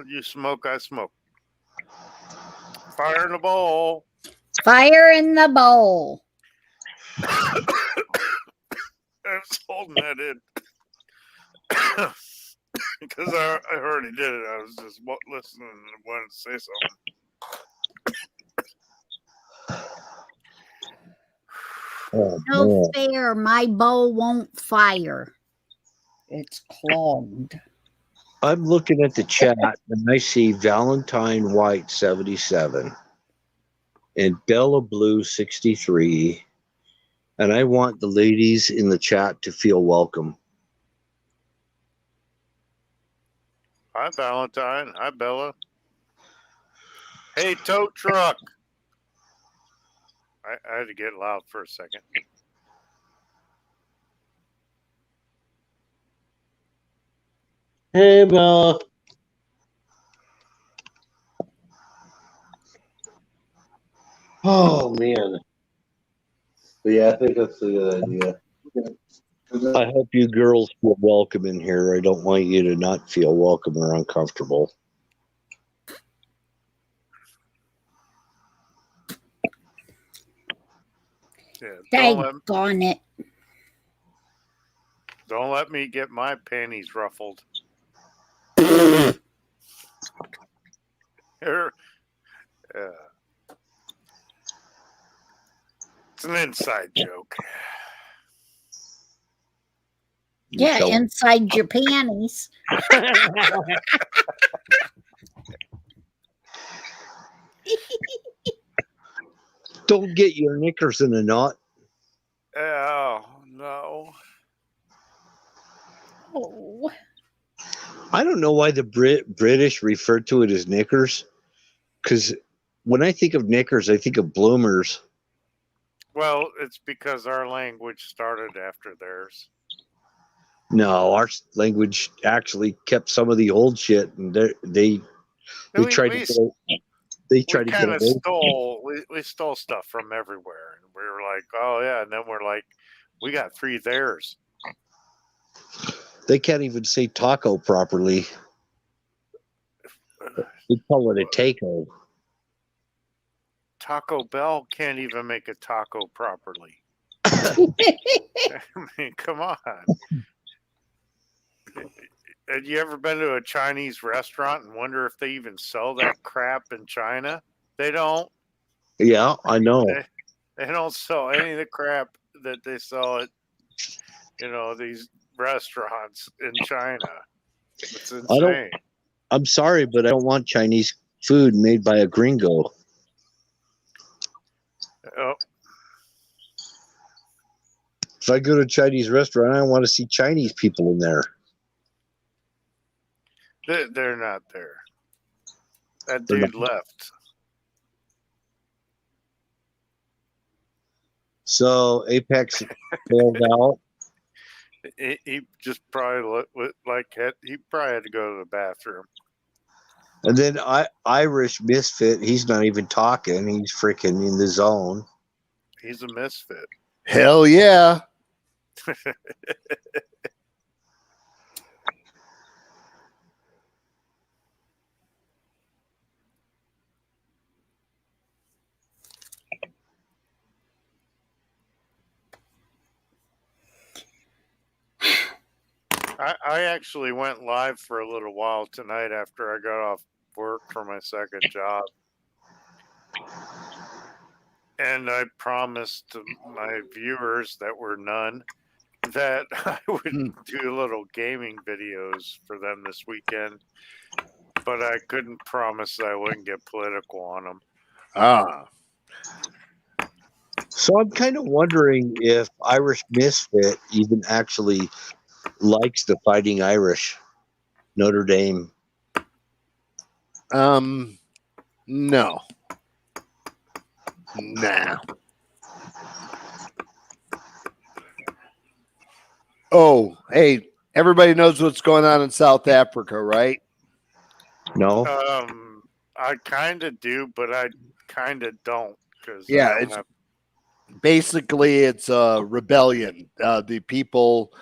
You smoke, I smoke. Fire in the bowl. Fire in the bowl. I was holding that in because I already did it. I was just listening and wanted to say something. Oh, No man. fair. My bowl won't fire. It's clogged. I'm looking at the chat and I see Valentine White 77 and Bella Blue 63. And I want the ladies in the chat to feel welcome. Hi, Valentine. Hi, Bella. Hey, tow truck. I had to get loud for a second. Hey, Bella. Oh, man. But yeah, I think that's a good idea. I hope you girls feel welcome in here. I don't want you to not feel welcome or uncomfortable. Yeah, Daggone it. don't let me get my panties ruffled. It's an inside joke. Yeah, inside your panties. Don't get your knickers in a knot. Oh, no. Oh. I don't know why the British refer to it as knickers, because when I think of knickers, I think of bloomers. Well, it's because our language started after theirs. No, our language actually kept some of the old shit, and they tried to get away. We stole stuff from everywhere, and we were like, oh yeah, and then we're like, we got 3 theirs. They can't even say taco properly. They call it a taco. Taco Bell can't even make a taco properly. I mean, come on. Have you ever been to a Chinese restaurant and wonder if they even sell that crap in China? They don't. Yeah, I know. They don't sell any of the crap that they sell at, these restaurants in China. It's insane. I'm sorry, but I don't want Chinese food made by a gringo. Oh, If I go to a Chinese restaurant, I want to see Chinese people in there. they're not there. That dude left. So Apex bailed out. He just probably he probably had to go to the bathroom. And then Irish Misfit, he's not even talking. He's freaking in the zone. He's a misfit. Hell yeah. I actually went live for a little while tonight after I got off work for my second job. And I promised my viewers that were none that I would do little gaming videos for them this weekend. But I couldn't promise that I wouldn't get political on them. Ah. So I'm kind of wondering if Irish Misfit even actually likes the Fighting Irish, Notre Dame. No. Nah. Oh, hey, everybody knows what's going on in South Africa, right? No. I kind of do, but I kind of don't. Basically it's a rebellion. The people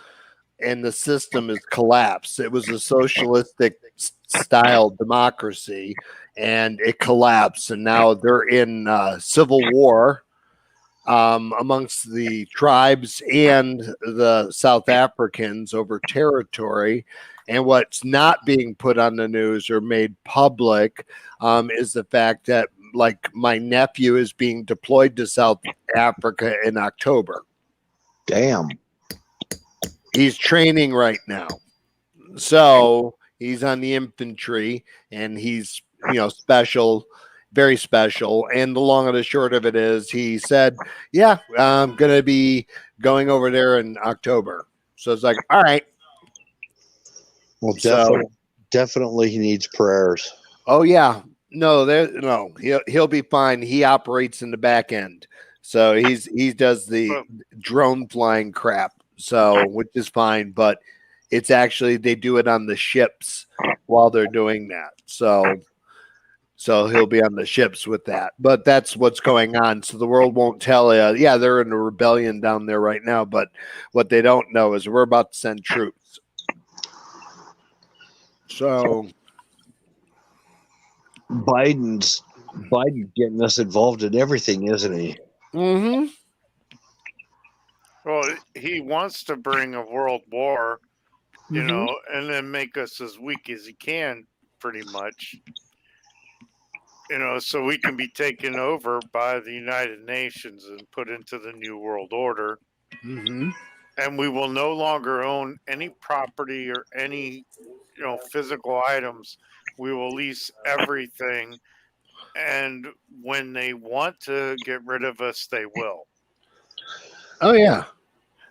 and the system has collapsed. It was a socialistic style democracy, and it collapsed, and now they're in civil war amongst the tribes and the South Africans over territory. And what's not being put on the news or made public is the fact that, like, my nephew is being deployed to South Africa in October. Damn. He's training right now. So he's on the infantry, and he's, special, very special. And the long and the short of it is, he said, yeah, I'm going to be going over there in October. So it's like, all right. Well, So- definitely he needs prayers. Oh yeah, no, he'll be fine. He operates in the back end, so he does the drone flying crap, so which is fine. But it's actually they do it on the ships while they're doing that. So he'll be on the ships with that. But that's what's going on. So the world won't tell you. Yeah, they're in a rebellion down there right now, but what they don't know is we're about to send troops. So Biden's getting us involved in everything, isn't he? mm-hmm. Well, he wants to bring a world war, you Mhm. know, and then make us as weak as he can, pretty much. You know, so we can be taken over by the United Nations and put into the New World Order. Mm-hmm. And we will no longer own any property or any, physical items. We will lease everything. And when they want to get rid of us, they will. Oh yeah.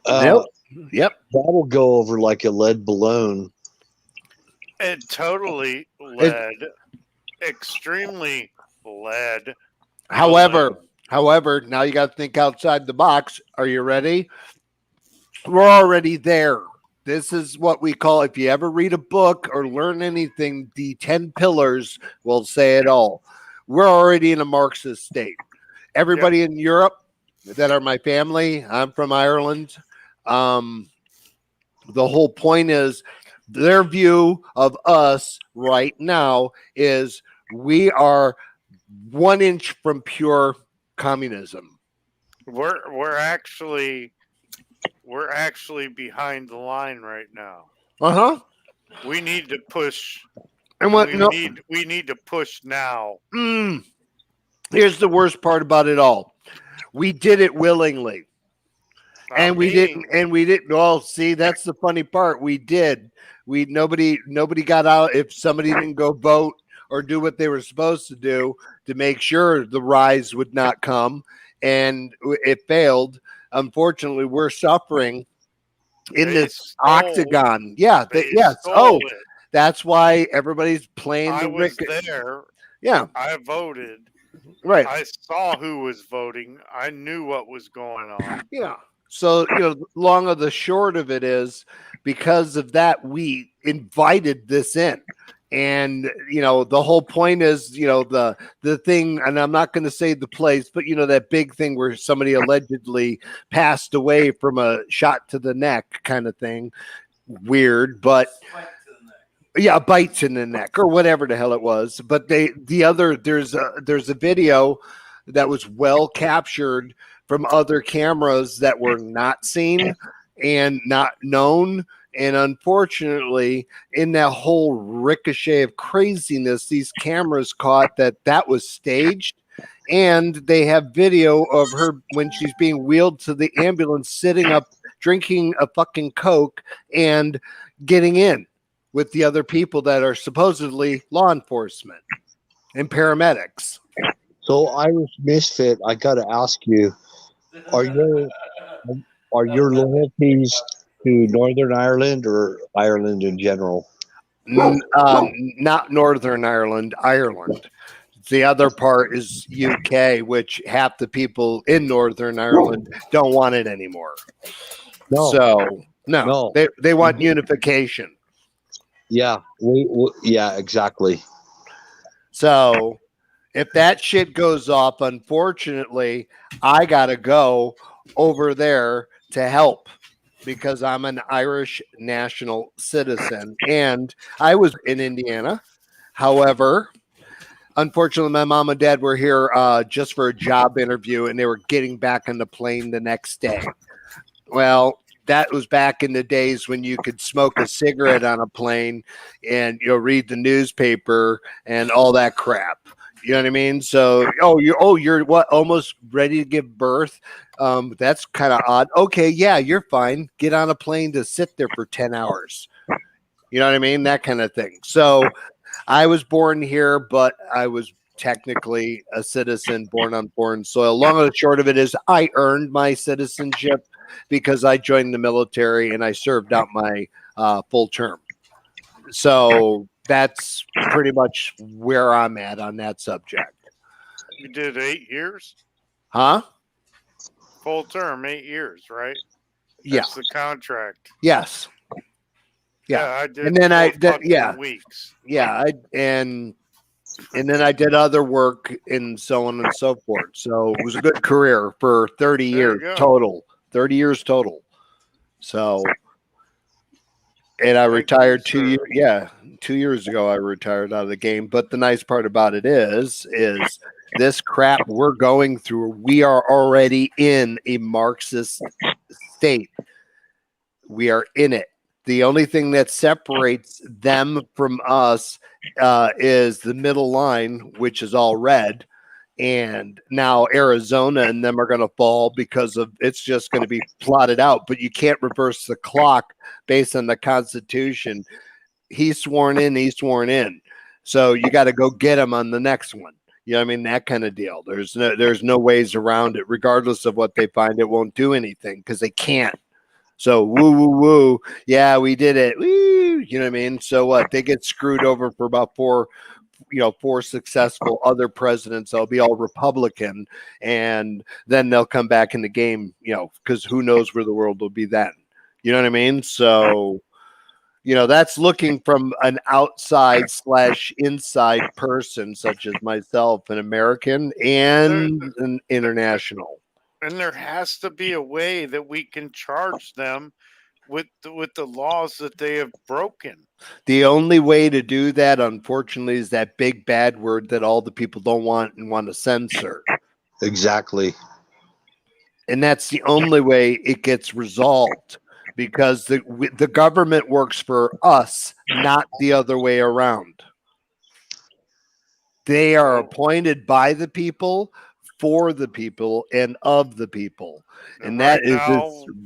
Yep. That'll go over like a lead balloon. And totally lead, extremely lead. However, now you got to think outside the box. Are you ready? We're already there. This is what we call, if you ever read a book or learn anything, the 10 pillars will say it all. We're already in a Marxist state. Everybody in Europe that are my family, I'm from Ireland. The whole point is their view of us right now is we are 1 inch from pure communism. We're actually behind the line right now. Uh-huh. We need to push. And what we need to push now. Here's the worst part about it all. We did it willingly. We didn't. Well, see, that's the funny part. We did. Nobody got out. If somebody didn't go vote or do what they were supposed to do to make sure the rise would not come, and it failed. Unfortunately, we're suffering in this octagon. Yeah. Yes. Oh, that's why everybody's playing. I was there. Yeah. I voted. Right. I saw who was voting. I knew what was going on. Yeah. So, long of the short of it is, because of that, we invited this in. And, the whole point is, the thing, and I'm not going to say the place, but, that big thing where somebody allegedly passed away from a shot to the neck kind of thing. Weird, but yeah, bites in the neck or whatever the hell it was. But there's a video that was well captured from other cameras that were not seen and not known. And unfortunately, in that whole ricochet of craziness, these cameras caught that was staged. And they have video of her when she's being wheeled to the ambulance, sitting up, drinking a fucking Coke and getting in with the other people that are supposedly law enforcement and paramedics. So, Irish Misfit, I got to ask you, are your loyalties to Northern Ireland or Ireland in general? Not Northern Ireland, Ireland. The other part is UK, which half the people in Northern Ireland don't want it anymore. No. So, no. They want unification. Yeah, yeah, exactly. So, if that shit goes off, unfortunately, I got to go over there to help because I'm an Irish national citizen, and I was in Indiana. However, unfortunately, my mom and dad were here just for a job interview, and they were getting back on the plane the next day. Well, that was back in the days when you could smoke a cigarette on a plane and read the newspaper and all that crap. You know what I mean? So, you're what, almost ready to give birth? That's kind of odd. Okay, yeah, you're fine. Get on a plane to sit there for 10 hours. You know what I mean? That kind of thing. So, I was born here, but I was technically a citizen born on foreign soil. Long and short of it is I earned my citizenship because I joined the military and I served out my full term. So that's pretty much where I'm at on that subject. You did 8 years? Huh? Full term, 8 years, right? Yeah. That's the contract. Yes. Yeah. I did. And then weeks. Yeah. And then I did other work and so on and so forth. So it was a good career for 30 years total. 30 years total. So, and I retired 2 years. Yeah, 2 years ago I retired out of the game. But the nice part about it is this crap we're going through. We are already in a Marxist state. We are in it. The only thing that separates them from us is the middle line, which is all red. And now Arizona and them are going to fall because of it's just going to be plotted out. But you can't reverse the clock based on the Constitution. He's sworn in. So you got to go get him on the next one. You know what I mean? That kind of deal. There's no ways around it. Regardless of what they find, it won't do anything because they can't. So woo. Yeah, we did it. Woo, you know what I mean? So what? They get screwed over for about four successful other presidents. They'll be all Republican, and then they'll come back in the game, because who knows where the world will be then. You know what I mean? So, that's looking from an outside / inside person such as myself, an American and an international. And there has to be a way that we can charge them with the laws that they have broken. The only way to do that, unfortunately, is that big bad word that all the people don't want and want to censor. Exactly. And that's the only way it gets resolved, because the government works for us, not the other way around. They are appointed by the people, for the people, and of the people. And that is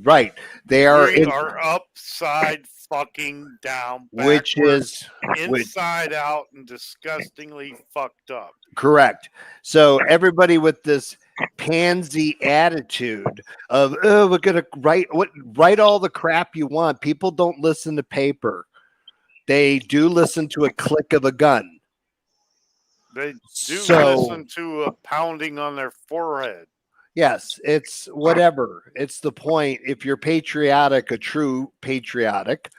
right. They are upside fucking down, which is inside out and disgustingly fucked up. Correct. So everybody with this pansy attitude of we're gonna write all the crap you want. People don't listen to paper. They do listen to a click of a gun. They do listen to a pounding on their forehead. Yes, it's whatever. It's the point. If you're patriotic, a true patriotic,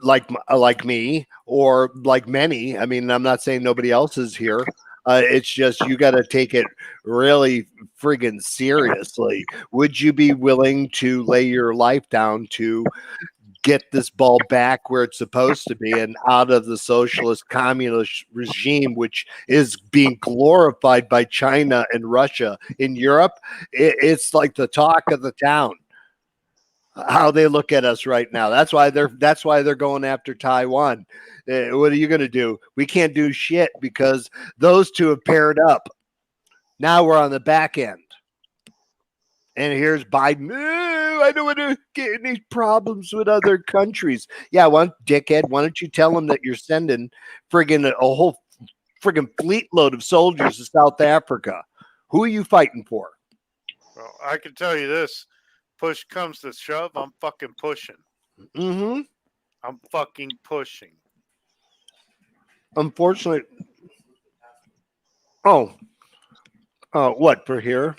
like me or like many, I mean, I'm not saying nobody else is here. It's just you got to take it really friggin' seriously. Would you be willing to lay your life down to get this ball back where it's supposed to be and out of the socialist communist regime, which is being glorified by China and Russia? In Europe, it's like the talk of the town, how they look at us right now. That's why they're going after Taiwan. What are you going to do? We can't do shit because those two have paired up. Now we're on the back end. And here's Biden. I don't want to get any problems with other countries. Yeah, dickhead, why don't you tell them that you're sending friggin' a whole friggin' fleet load of soldiers to South Africa? Who are you fighting for? Well, I can tell you this. Push comes to shove, I'm fucking pushing. Mm-hmm. I'm fucking pushing. Unfortunately. What, for here?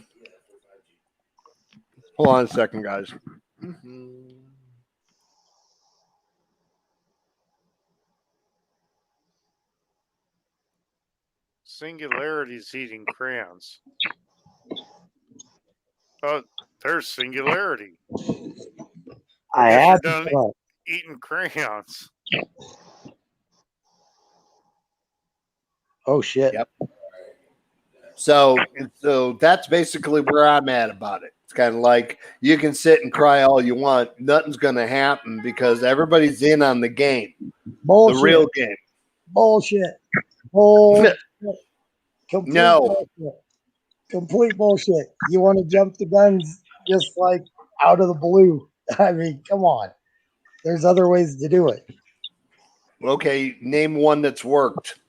Hold on a second, guys. Mm-hmm. Singularity's eating crayons. Oh, there's Singularity. I guess have you're done to. eating crayons. Oh shit. Yep. So that's basically where I'm at about it. It's kind of like you can sit and cry all you want. Nothing's going to happen because everybody's in on the game, Bullshit. the real game. Bullshit. Bullshit. Complete No. bullshit. Complete bullshit. You want to jump the guns just like out of the blue. I mean, come on. There's other ways to do it. Okay, name one that's worked.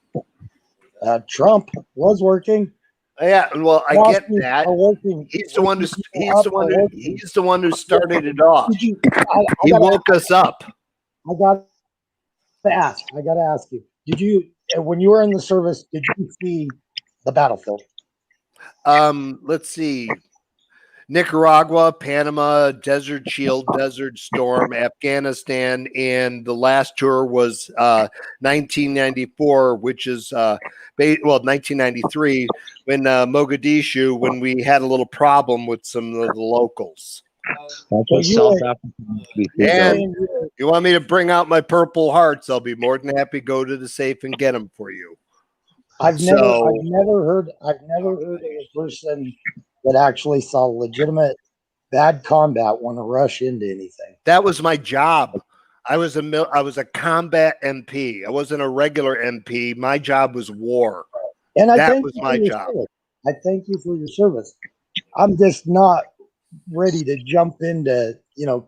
Trump was working. Yeah, well, I get that. Are working. He's the one who started it off. He woke us up. I got to ask you. Did you, when you were in the service, did you see the battlefield? Let's see. Nicaragua, Panama, Desert Shield, Desert Storm, Afghanistan, and the last tour was 1994, which is 1993 when Mogadishu, when we had a little problem with some of the locals. And you want me to bring out my Purple Hearts? I'll be more than happy to go to the safe and get them for you. I've never heard of a person that actually saw legitimate bad combat want to rush into anything. That was my job. I was a combat MP. I wasn't a regular MP. My job was war. And that was my job. Service. I thank you for your service. I'm just not ready to jump into,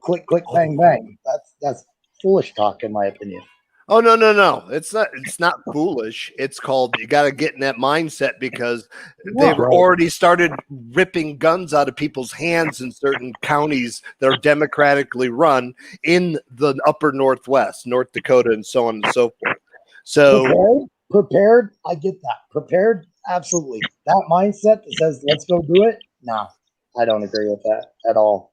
click, click, bang, bang. That's foolish talk, in my opinion. Oh, no. It's not foolish. It's called, you got to get in that mindset because they've already started ripping guns out of people's hands in certain counties that are democratically run in the upper Northwest, North Dakota, and so on and so forth. So prepared. I get that. Prepared. Absolutely. That mindset that says, let's go do it. No, I don't agree with that at all.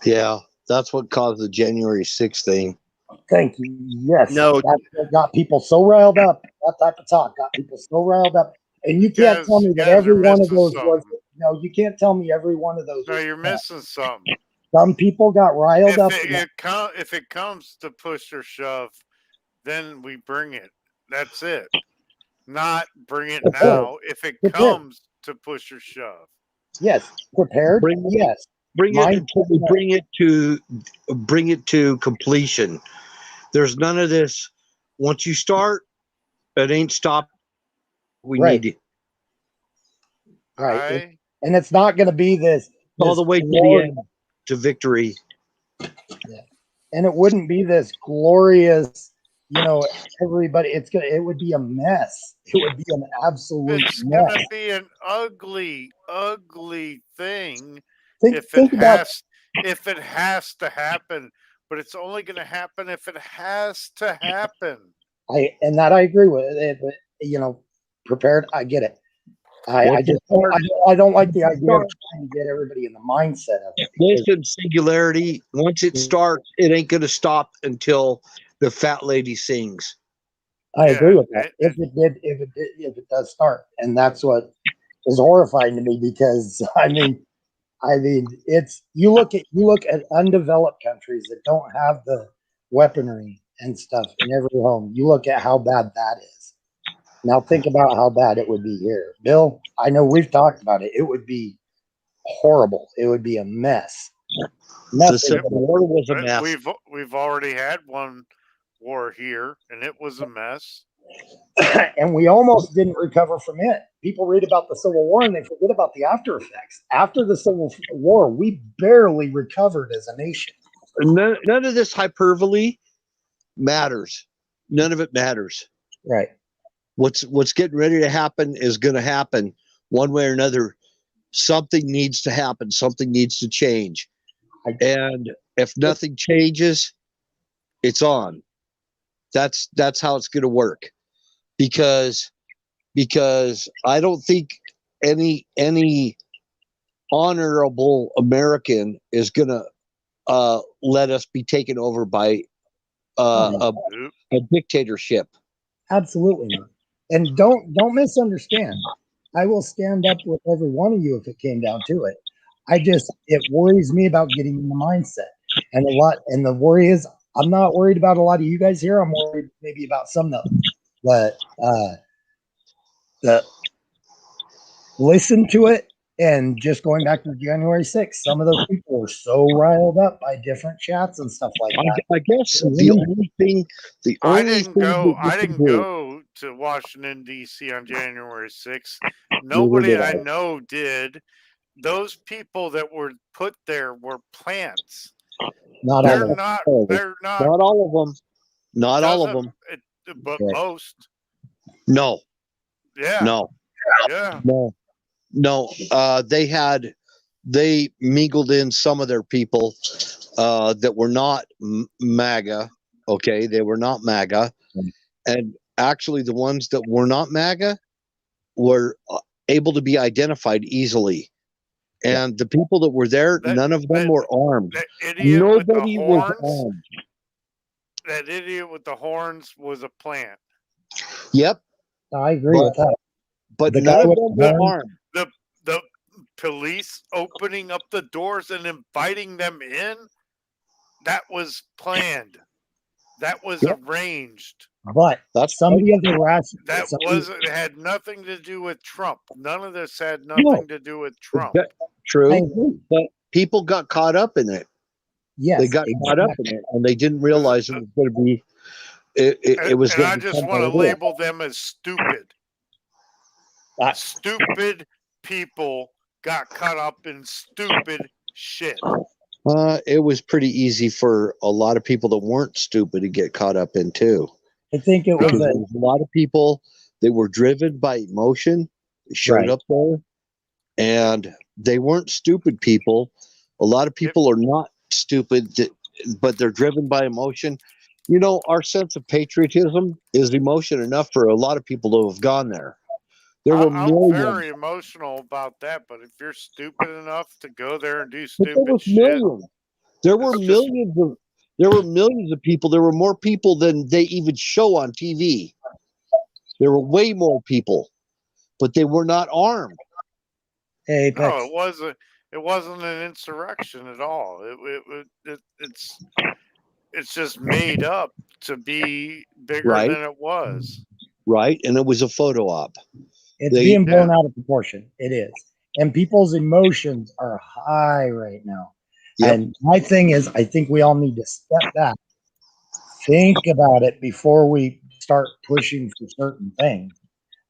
Yeah. That's what caused the January 6th thing. Thank you. Yes. No. That got people so riled up. That type of talk got people so riled up. And you can't tell me that every one of those was. No, you can't tell me every one of those. No, you're missing something. Some people got riled up. If it comes to push or shove, then we bring it. That's it. Not bring it now. If it comes to push or shove. Yes. Prepared. Yes. Bring it to completion. There's none of this. Once you start, it ain't stopped. We need it. Right. And it's not going to be this all the way to the end, to victory. Yeah. And it wouldn't be this glorious, everybody. It would be a mess. It would be an absolute mess. It's going to be an ugly, ugly thing. If it has to happen, but it's only going to happen if it has to happen. I agree with it, but prepared. I get it. I don't like the idea of trying to get everybody in the mindset of it. Listen, singularity. Once it starts, it ain't going to stop until the fat lady sings. I agree with that. If it does start, and that's what is horrifying to me because I mean, it's you look at undeveloped countries that don't have the weaponry and stuff in every home. You look at how bad that is. Now think about how bad it would be here. Bill, I know we've talked about it. It would be horrible. It would be a mess. The Civil War was a mess. We've already had one war here, and it was a mess. And we almost didn't recover from it. People read about the Civil War and they forget about the after effects. After the Civil War, we barely recovered as a nation. None of this hyperbole matters. None of it matters. Right. What's getting ready to happen is going to happen one way or another. Something needs to happen. Something needs to change. And if nothing changes, it's on. That's how it's going to work. Because I don't think any honorable American is going to let us be taken over by a dictatorship. Absolutely not. And don't misunderstand. I will stand up with every one of you if it came down to it. It worries me about getting in the mindset. And the worry is, I'm not worried about a lot of you guys here. I'm worried maybe about some of them. But the listen to it, and just going back to January 6th, some of those people were so riled up by different chats and stuff like that. I guess the only thing I didn't go. that I you didn't can do- go to Washington D.C. on January 6th. Nobody I know did. Those people that were put there were plants. Not They're all of them. not. They're not. Not all of them. Not all of doesn't- them. But Okay. most. No, Yeah. no, Yeah. no. They mingled in some of their people that were not MAGA. Okay, they were not MAGA, and actually, the ones that were not MAGA were able to be identified easily. And the people that were there, none of them were armed. That idiot with the Nobody was horns. armed. That idiot with the horns was a plant. Yep, I agree with that. but The none guy of with them the were horns, armed. The police opening up the doors and inviting them in, that was planned. That was arranged. but somebody of the rest. That it had nothing to do with Trump. None of this had nothing to do with Trump. True, but people got caught up in it. Yes, They got caught up in it, and they didn't realize it was going to be. It was. And I going to just become want to a war. label them as stupid. Stupid people got caught up in stupid shit. It was pretty easy for a lot of people that weren't stupid to get caught up in too. I think it was Because there was a lot of people that were driven by emotion, showed up there, and they weren't stupid people. A lot of people are not stupid, but they're driven by emotion. You know, our sense of patriotism is emotion enough for a lot of people to have gone there. There were I'm millions. very emotional about that, but if you're stupid enough to go there and do But there stupid was shit, millions. There were it's just- millions of. There were millions of people. There were more people than they even show on TV. There were way more people, but they were not armed. Apex. no, it wasn't an insurrection at all. It's just made up to be bigger Right. than it was. Right, and it was a photo op. It's being blown out of proportion. It is. And people's emotions are high right now. Yep. And my thing is, I think we all need to step back, think about it before we start pushing for certain things.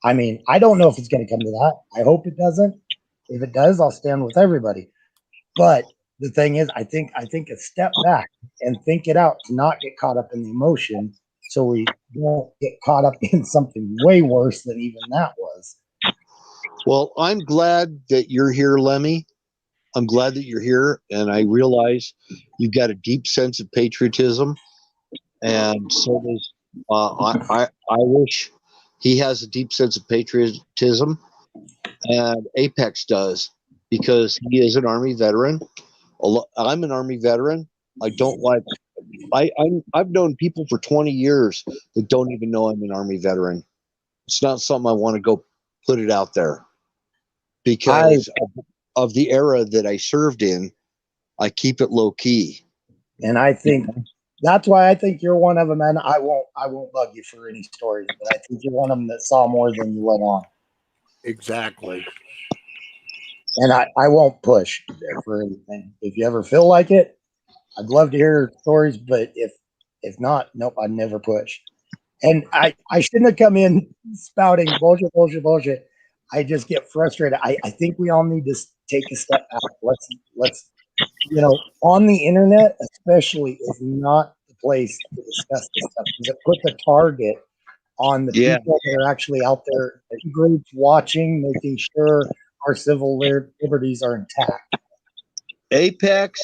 I mean, I don't know if it's going to come to that. I hope it doesn't. If it does, I'll stand with everybody. But the thing is, I think a step back and think it out to not get caught up in the emotion, so we don't get caught up in something way worse than even that was. Well, I'm glad that you're here, Lemmy. I'm glad that you're here, and I realize you've got a deep sense of patriotism, and so does I wish he has a deep sense of patriotism, and Apex does, because he is an Army veteran. I'm an Army veteran. I've known people for 20 years that don't even know I'm an Army veteran. It's not something I want to go put it out there, because of the era that I served in. I keep it low key. And I think that's why I think you're one of them, and I won't bug you for any stories, but I think you're one of them that saw more than you let on. Exactly. And I won't push for anything. If you ever feel like it, I'd love to hear stories, but if not, nope, I'd never push. And I shouldn't have come in spouting bullshit. I just get frustrated. I think we all need to take a step back. Let's on the internet especially is not the place to discuss this stuff, because it puts a target on the people that are actually out there, groups watching, making sure our civil liberties are intact. Apex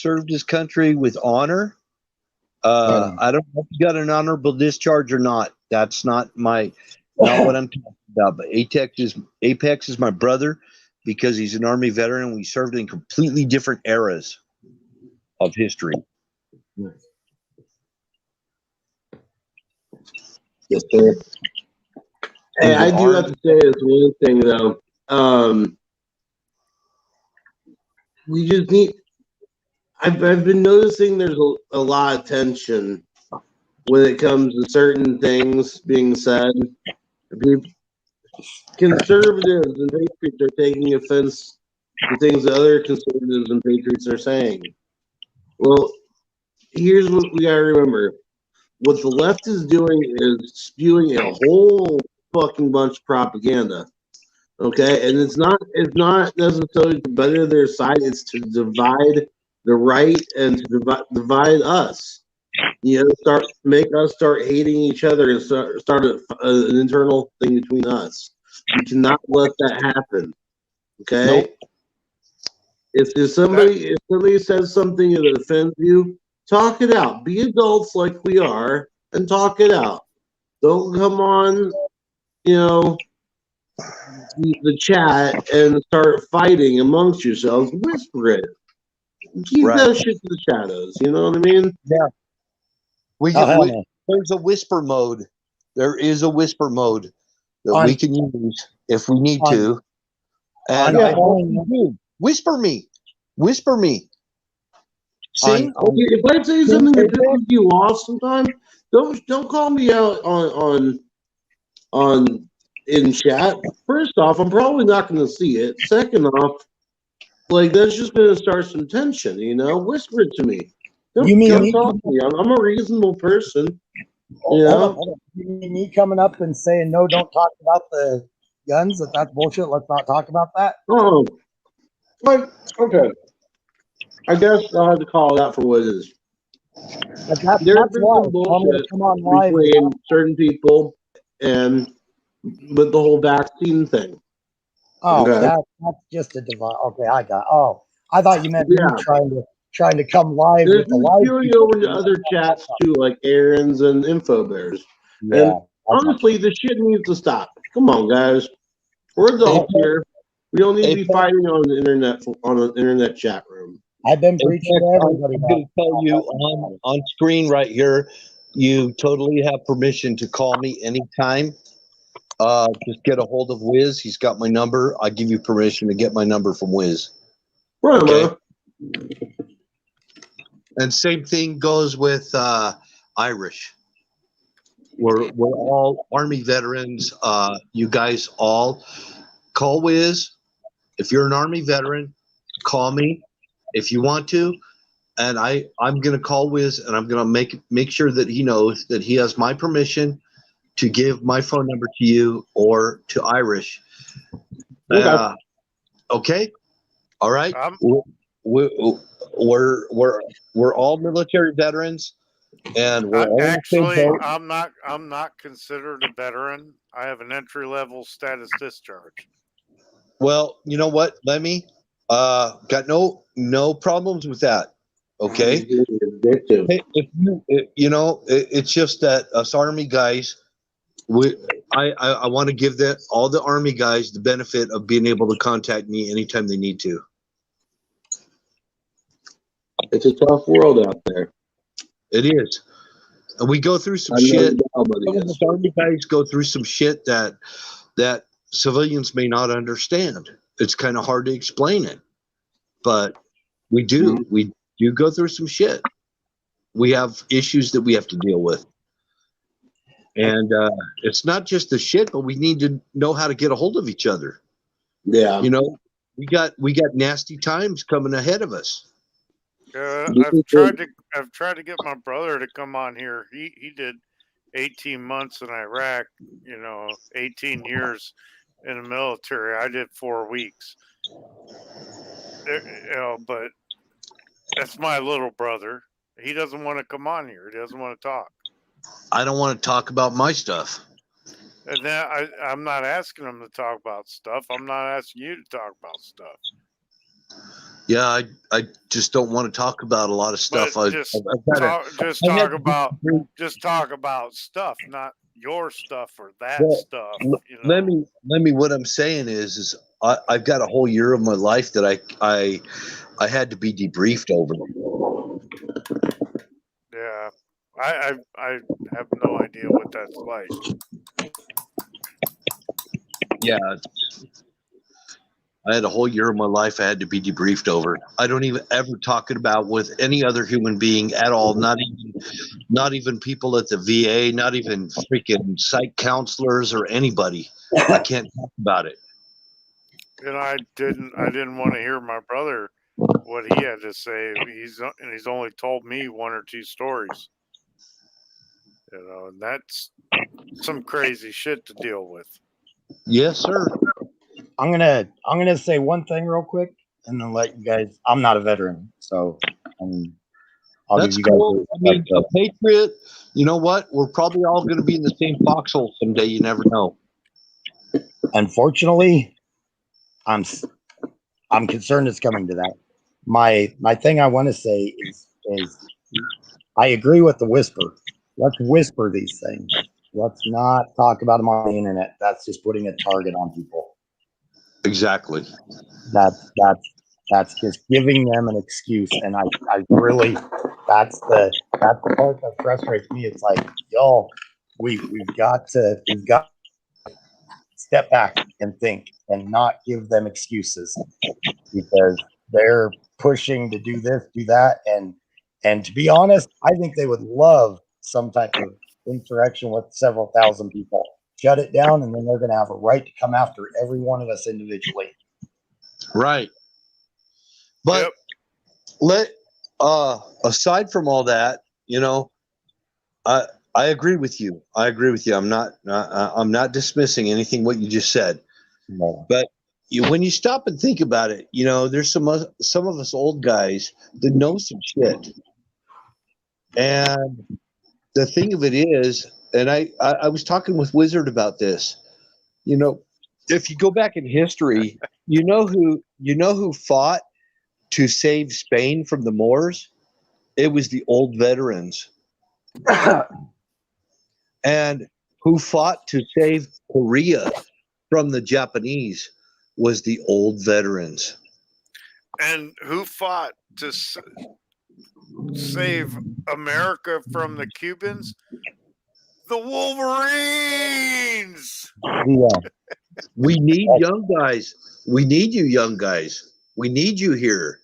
served his country with honor. I don't know if he got an honorable discharge or not. That's not what I'm talking about. But Apex is my brother, because he's an Army veteran, and we served in completely different eras of history. Yes, sir. Hey, I do have to say this one thing though. We just need I've been noticing there's a lot of tension when it comes to certain things being said. Conservatives and patriots are taking offense to things that other conservatives and patriots are saying. Well, here's what we gotta remember. What the left is doing is spewing a whole fucking bunch of propaganda. Okay, and it's not necessarily to better their side, it's to divide the right and to divide us. You know, make us start hating each other and start an internal thing between us. We cannot let that happen. Okay. Nope. If somebody says something that offends you, talk it out. Be adults like we are and talk it out. Don't come on, you know, the chat and start fighting amongst yourselves. Whisper it. Keep that shit to the shadows. You know what I mean? Yeah. There's a whisper mode. There is a whisper mode that we can use if we need to. And whisper me. Whisper me. See? If I say something that pisses you off sometimes, don't call me out on in chat. First off, I'm probably not going to see it. Second off, like that's just going to start some tension. You know, whisper it to me. Don't talk to me. I'm a reasonable person. You know, you mean me coming up and saying no, don't talk about the guns? That's bullshit. Let's not talk about that. Oh, like okay. I guess I'll have to call it out for what it is. There's been some bullshit between certain people and with the whole vaccine thing. Oh, okay. That's just a divide. Okay, I got. Oh, I thought you meant me trying to come live with the live. There's over to other chats too, like Aaron's and Info Bears. Yeah, and honestly, the shit needs to stop. Come on, guys. We're adults here. We don't need to be fighting on the internet on an internet chat room. I've been preaching to everybody. I'm going to tell you on screen right here, you totally have permission to call me anytime. Just get a hold of Wiz. He's got my number. I give you permission to get my number from Wiz. Okay. And same thing goes with Irish. We're all Army veterans. You guys all call Wiz. If you're an Army veteran, call me if you want to. And I'm going to call Wiz, and I'm going to make sure that he knows that he has my permission to give my phone number to you or to Irish. Okay. All right. We're all military veterans, and we're all actually I'm not considered a veteran. I have an entry level status discharge. Well, you know what, Lemmy? Got no problems with that. Okay. It's just that us Army guys, I want to give all the Army guys the benefit of being able to contact me anytime they need to. It's a tough world out there. It is. And we go through some shit. The Army guys go through some shit that civilians may not understand. It's kind of hard to explain it, but we do. Mm-hmm. We do go through some shit. We have issues that we have to deal with. And it's not just the shit, but we need to know how to get a hold of each other. Yeah. You know, we got nasty times coming ahead of us. I've tried to get my brother to come on here. He did 18 months in Iraq, 18 years in the military. I did 4 weeks. But that's my little brother. He doesn't want to come on here. He doesn't want to talk. I don't want to talk about my stuff. And then I'm not asking him to talk about stuff. I'm not asking you to talk about stuff. Yeah, I just don't want to talk about a lot of stuff. Just talk about stuff, not your stuff or that stuff. Let me. What I'm saying is I've got a whole year of my life that I had to be debriefed over. Yeah, I have no idea what that's like. Yeah. I had a whole year of my life I had to be debriefed over. I don't even ever talk it about with any other human being at all. Not even people at the VA, not even freaking psych counselors or anybody. I can't talk about it. And I didn't want to hear my brother what he had to say. He's only told me one or two stories. And that's some crazy shit to deal with. Yes, sir. I'm gonna say one thing real quick, and then let you guys. I'm not a veteran, so I'll That's give you cool. guys. I mean, a patriot. You know what? We're probably all going to be in the same foxhole someday. You never know. Unfortunately, I'm concerned it's coming to that. My thing I want to say is I agree with the whisper. Let's whisper these things. Let's not talk about them on the internet. That's just putting a target on people. Exactly. That's just giving them an excuse. And I really, that's the part that frustrates me. It's like, y'all, we've got to step back and think and not give them excuses, because they're pushing to do this, do that. And to be honest, I think they would love some type of insurrection with several thousand people. Shut it down, and then they're going to have a right to come after every one of us individually. Right. But aside from all that, I agree with you. I'm not dismissing anything what you just said. No. But when you stop and think about it, there's some of us old guys that know some shit. And the thing of it is, and I was talking with Wizard about this. If you go back in history, you know who fought to save Spain from the Moors? It was the old veterans. And who fought to save Korea from the Japanese was the old veterans. And who fought to save America from the Cubans? The Wolverines! Yeah. We need young guys. We need you, young guys. We need you here.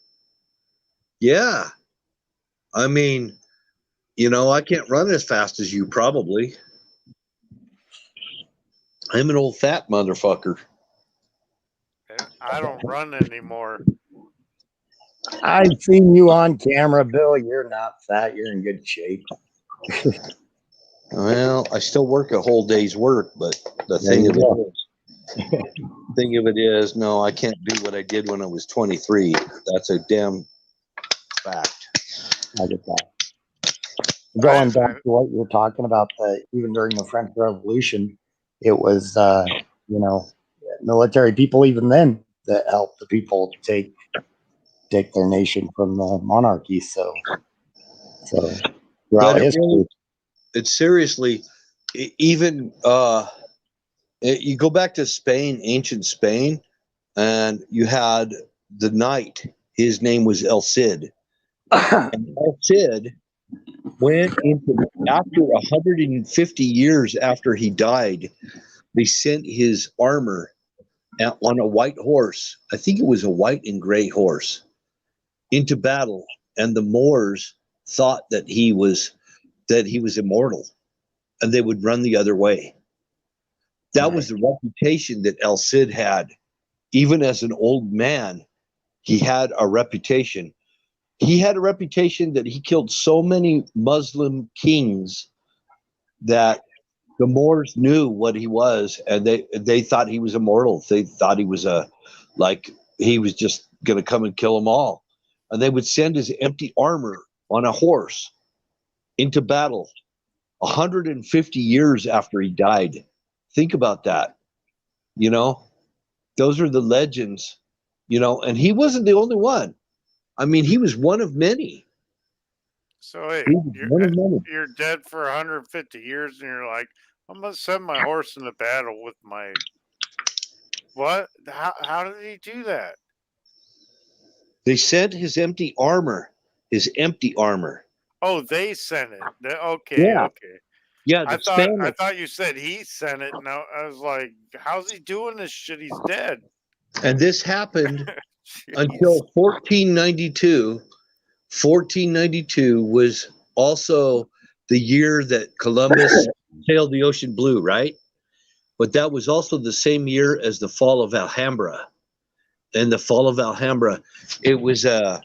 Yeah. I mean, I can't run as fast as you probably. I'm an old fat motherfucker. I don't run anymore. I've seen you on camera, Bill. You're not fat. You're in good shape. Well, I still work a whole day's work, but the thing of it is, no, I can't do what I did when I was 23. That's a damn fact. I get that. Going back to what you were talking about, even during the French Revolution, it was, military people even then that helped the people take their nation from the monarchy. So throughout history, it's seriously, even you go back to Spain, ancient Spain, and you had the knight. His name was El Cid. And El Cid went into, after 150 years after he died, they sent his armor on a white horse. I think it was a white and gray horse into battle. And the Moors thought that he was immortal, and they would run the other way. That was the reputation that El Cid had. Even as an old man, he had a reputation. He had a reputation that he killed so many Muslim kings that the Moors knew what he was, and they thought he was immortal. They thought he was he was just going to come and kill them all. And they would send his empty armor on a horse into battle 150 years after he died. Think about that. Those are the legends, and he wasn't the only one. I mean, he was one of many. So, hey, You're you're dead for 150 years, and you're like, I'm going to send my horse into battle with my... What? How did he do that? They sent his empty armor. Oh, they sent it. Okay, Yeah. okay. Yeah, I thought you said he sent it. Now I was like, how's he doing this shit? He's dead. And this happened until 1492. 1492 was also the year that Columbus sailed the ocean blue, right? But that was also the same year as the fall of Alhambra. And the fall of Alhambra, it was a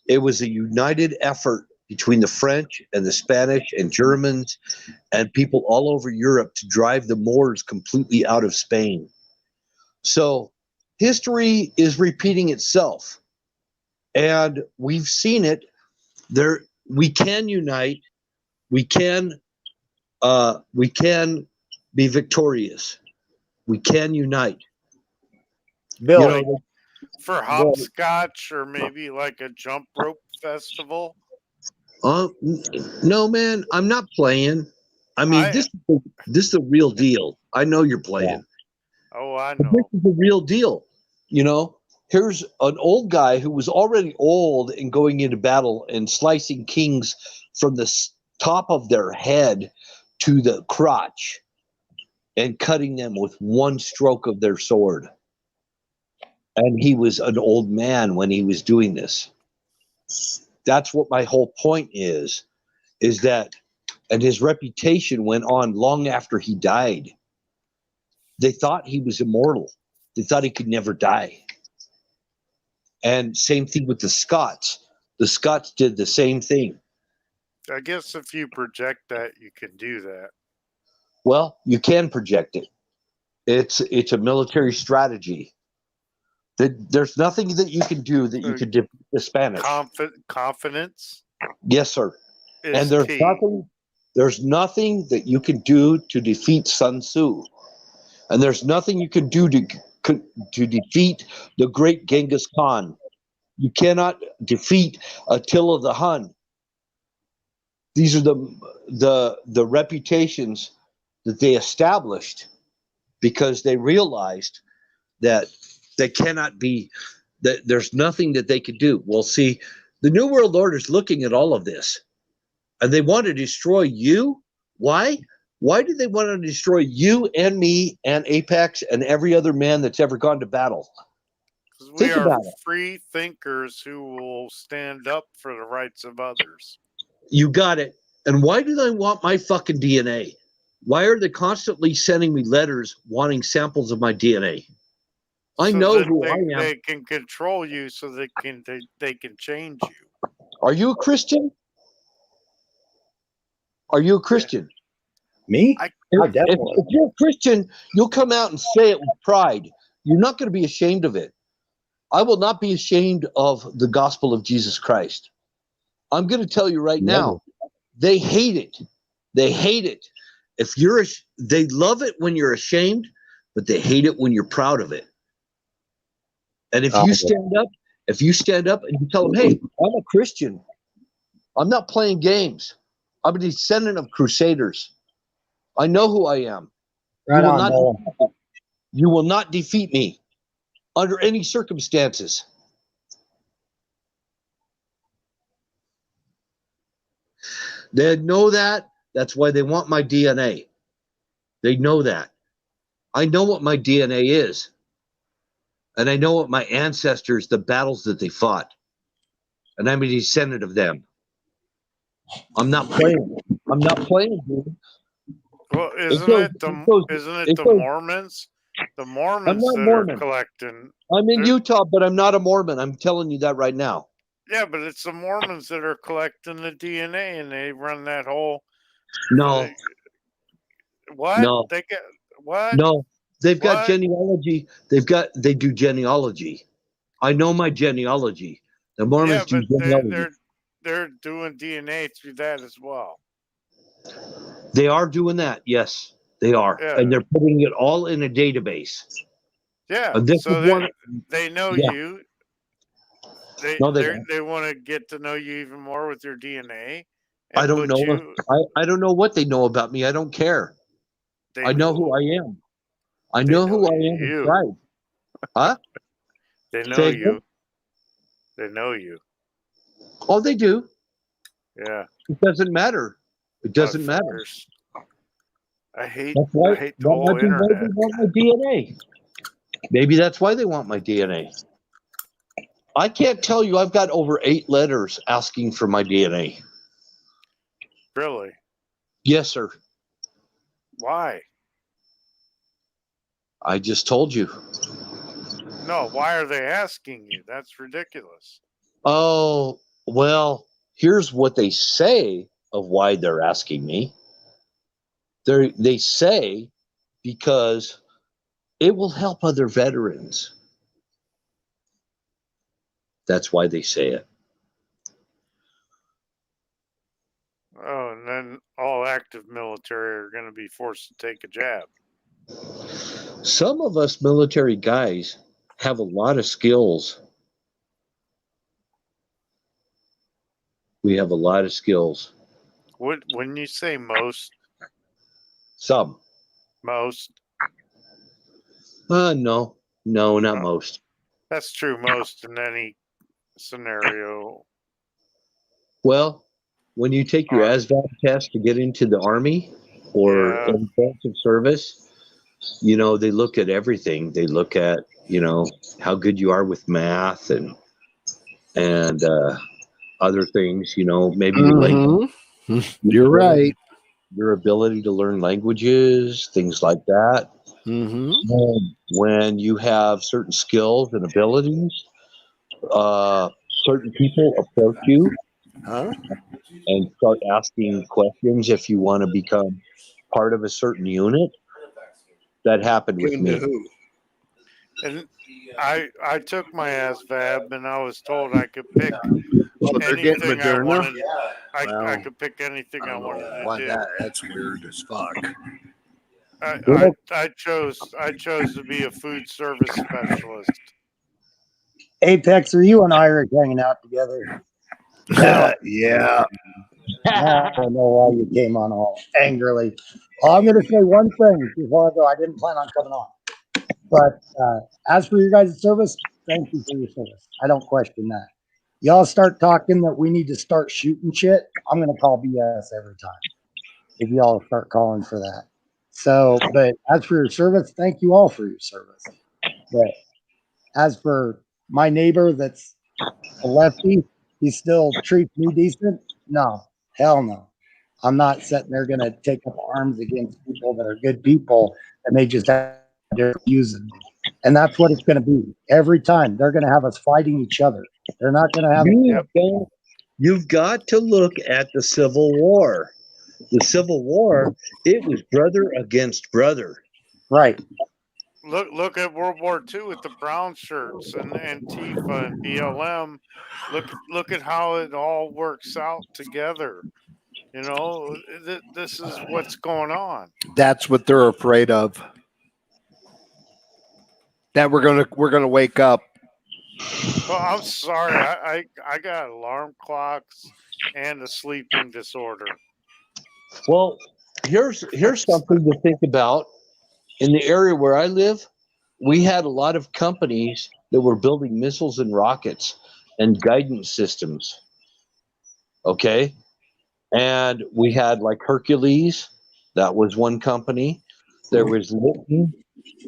united effort between the French and the Spanish and Germans and people all over Europe to drive the Moors completely out of Spain. So history is repeating itself, and we've seen it. There, we can unite. We can be victorious. We can unite. Bill, You know, For hopscotch or maybe like a jump rope festival. No, man, I'm not playing. I mean, this is the real deal. I know you're playing. Oh, I But know. this is the real deal. You know, here's an old guy who was already old and going into battle and slicing kings from the top of their head to the crotch and cutting them with one stroke of their sword. And he was an old man when he was doing this. That's what my whole point is that, and his reputation went on long after he died. They thought he was immortal. They thought he could never die. And same thing with the Scots. The Scots did the same thing. I guess if you project that, you can do that. Well, you can project it. It's a military strategy. There's nothing that you can do that you can defeat the Spanish. Confidence. Yes, sir. And Key. there's nothing that you can do to defeat Sun Tzu. And there's nothing you can do to defeat the great Genghis Khan. You cannot defeat Attila the Hun. These are the reputations that they established because they realized that they cannot be, that there's nothing that they could do. Well, see, the New World Order is looking at all of this, and they want to destroy you. Why? Why do they want to destroy you and me and Apex and every other man that's ever gone to battle? Because we are free thinkers who will stand up for the rights of others. You got it. And why do they want my fucking DNA? Why are they constantly sending me letters wanting samples of my DNA? I know who I am. They can control you, so they can change you. Are you a Christian? Are you a Christian? Me? Definitely. If you're a Christian, you'll come out and say it with pride. You're not going to be ashamed of it. I will not be ashamed of the gospel of Jesus Christ. I'm going to tell you right now, they hate it. They hate it. They love it when you're ashamed, but they hate it when you're proud of it. And if you stand up and you tell them, hey, I'm a Christian. I'm not playing games. I'm a descendant of crusaders. I know who I am. Right you will not defeat me under any circumstances. They know that. That's why they want my DNA. They know that. I know what my DNA is. And I know what my ancestors, the battles that they fought. And I'm a descendant of them. I'm not playing. I'm not playing, dude. Well, isn't it the Mormons? The Mormons are collecting. I'm in Utah, but I'm not a Mormon. I'm telling you that right now. Yeah, but it's the Mormons that are collecting the DNA, and they run that whole. No. What? No. They get what? No. They've got genealogy. They do genealogy. I know my genealogy. The Mormons do genealogy. They're doing DNA through that as well. They are doing that. Yes, they are. Yeah. And they're putting it all in a database. Yeah. So they know you. They want to get to know you even more with your DNA. I don't know. I don't know what they know about me. I don't care. I know who I am. I know who I am inside. Huh? They know you. They know you. Oh, they do. Yeah. It doesn't matter. It doesn't matter. I hate the whole internet. My DNA. Maybe that's why they want my DNA. I can't tell you. I've got over 8 letters asking for my DNA. Really? Yes, sir. Why? I just told you. No, why are they asking you? That's ridiculous. Oh, well, here's what they say of why they're asking me. They say because it will help other veterans. That's why they say it. Oh, and then all active military are going to be forced to take a jab. Some of us military guys have a lot of skills. We have a lot of skills. When you say most, Some. most, No, not Oh. most. That's true. Most in any scenario. Well, when you take your ASVAB test to get into the Army or Yeah. intensive service, you know, they look at everything. They look at, you know, how good you are with math and other things, you know, maybe You're right. your ability to learn languages, things like that. Mm-hmm. When you have certain skills and abilities, certain people approach you Huh? and start asking questions if you want to become part of a certain unit. That happened with me. And I took my ASVAB and I was told I could pick They're getting anything I Moderna? wanted. I Well, could pick anything I wanted to why do. that's weird as fuck. I chose to be a food service specialist. Apex, are you and Irish hanging out together? Yeah. I don't know why you came on all angrily. I'm going to say one thing before I go. I didn't plan on coming on. But as for your guys' service, thank you for your service. I don't question that. Y'all start talking that we need to start shooting shit, I'm going to call BS every time if y'all start calling for that. So, but as for your service, thank you all for your service. But as for my neighbor that's a lefty, he still treats me decent. No, hell no. I'm not sitting there going to take up arms against people that are good people and they just have different views than me. And that's what it's going to be every time. They're going to have us fighting each other. They're not going to have. You've got to look at the Civil War. The Civil War, it was brother against brother. Right. Look at World War II with the brown shirts and Antifa and BLM. Look at how it all works out together. You know, this is what's going on. That's what they're afraid of. That we're gonna wake up. Well, I'm sorry. I got alarm clocks and a sleeping disorder. Well, here's something to think about. In the area where I live, we had a lot of companies that were building missiles and rockets and guidance systems. Okay. And we had like Hercules, that was one company. There was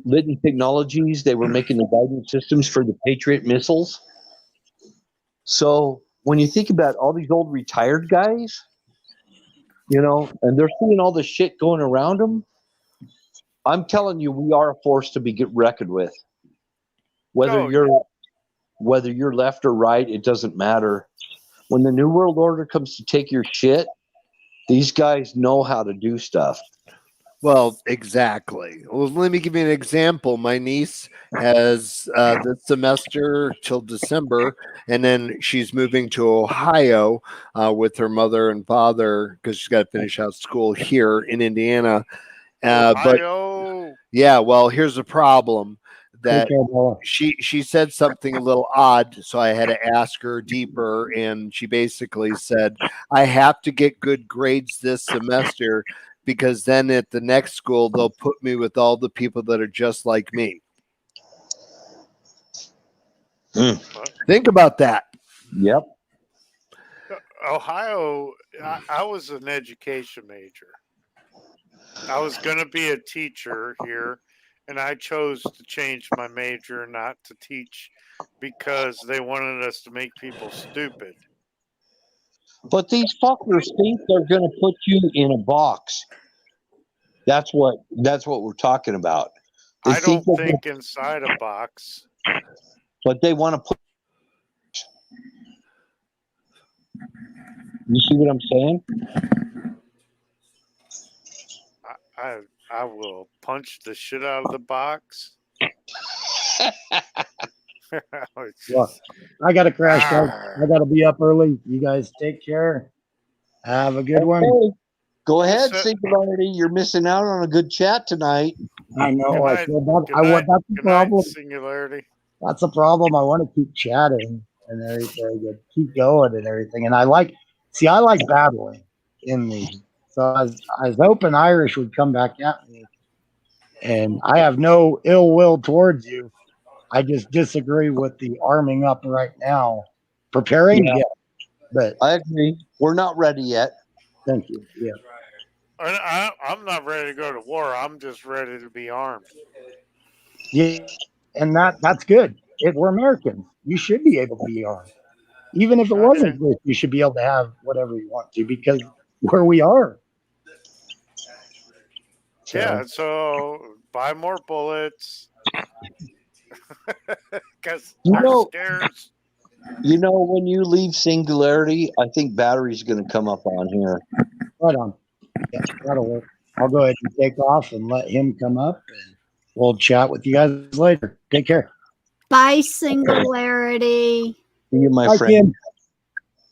Litton Technologies, they were making the guidance systems for the Patriot missiles. So when you think about all these old retired guys, you know, and they're seeing all the shit going around them, I'm telling you, we are a force to be reckoned with. Whether you're left or right, it doesn't matter. When the New World Order comes to take your shit, these guys know how to do stuff. Well, exactly. Well, let me give you an example. My niece has this semester till December, and then she's moving to Ohio with her mother and father because she's got to finish out school here in Indiana. But yeah, well, here's the problem that she said something a little odd, so I had to ask her deeper, and she basically said, I have to get good grades this semester because then at the next school they'll put me with all the people that are just like me. Think about that. Yep. Ohio, I was an education major. I was going to be a teacher here, and I chose to change my major not to teach because they wanted us to make people stupid. But these fuckers think they're going to put you in a box. That's what we're talking about. They I don't they're think inside a box. but they want to put. You see what I'm saying? I will punch the shit out of the box. It's Look, just, I got to crash, guys. Arr. I got to be up early. You guys take care. Have a good one. Okay. Go ahead, So- Singularity. You're missing out on a good chat tonight. I know. Good I night. feel that. Good I night. want. That's the Good night, problem. Singularity. That's the problem. I want to keep chatting and everything, and keep going and everything. And I like battling in these. So I was hoping Irish would come back at me. And I have no ill will towards you. I just disagree with the arming up right now. Preparing, Yeah. yeah. But I agree. We're not ready yet. thank you. Yeah. I'm not ready to go to war. I'm just ready to be armed. Yeah. And that's good. If we're Americans, you should be able to be armed. Even if it Okay. wasn't good, you should be able to have whatever you want to because where we are. So, Yeah, so buy more bullets. Because You our know- scares. You know, when you leave Singularity, I think Battery's going to come up on here. right on. Yeah, that'll work. I'll go ahead and take off and let him come up and we'll chat with you guys later. Take care. Bye, Singularity. See you, my Bye, friend.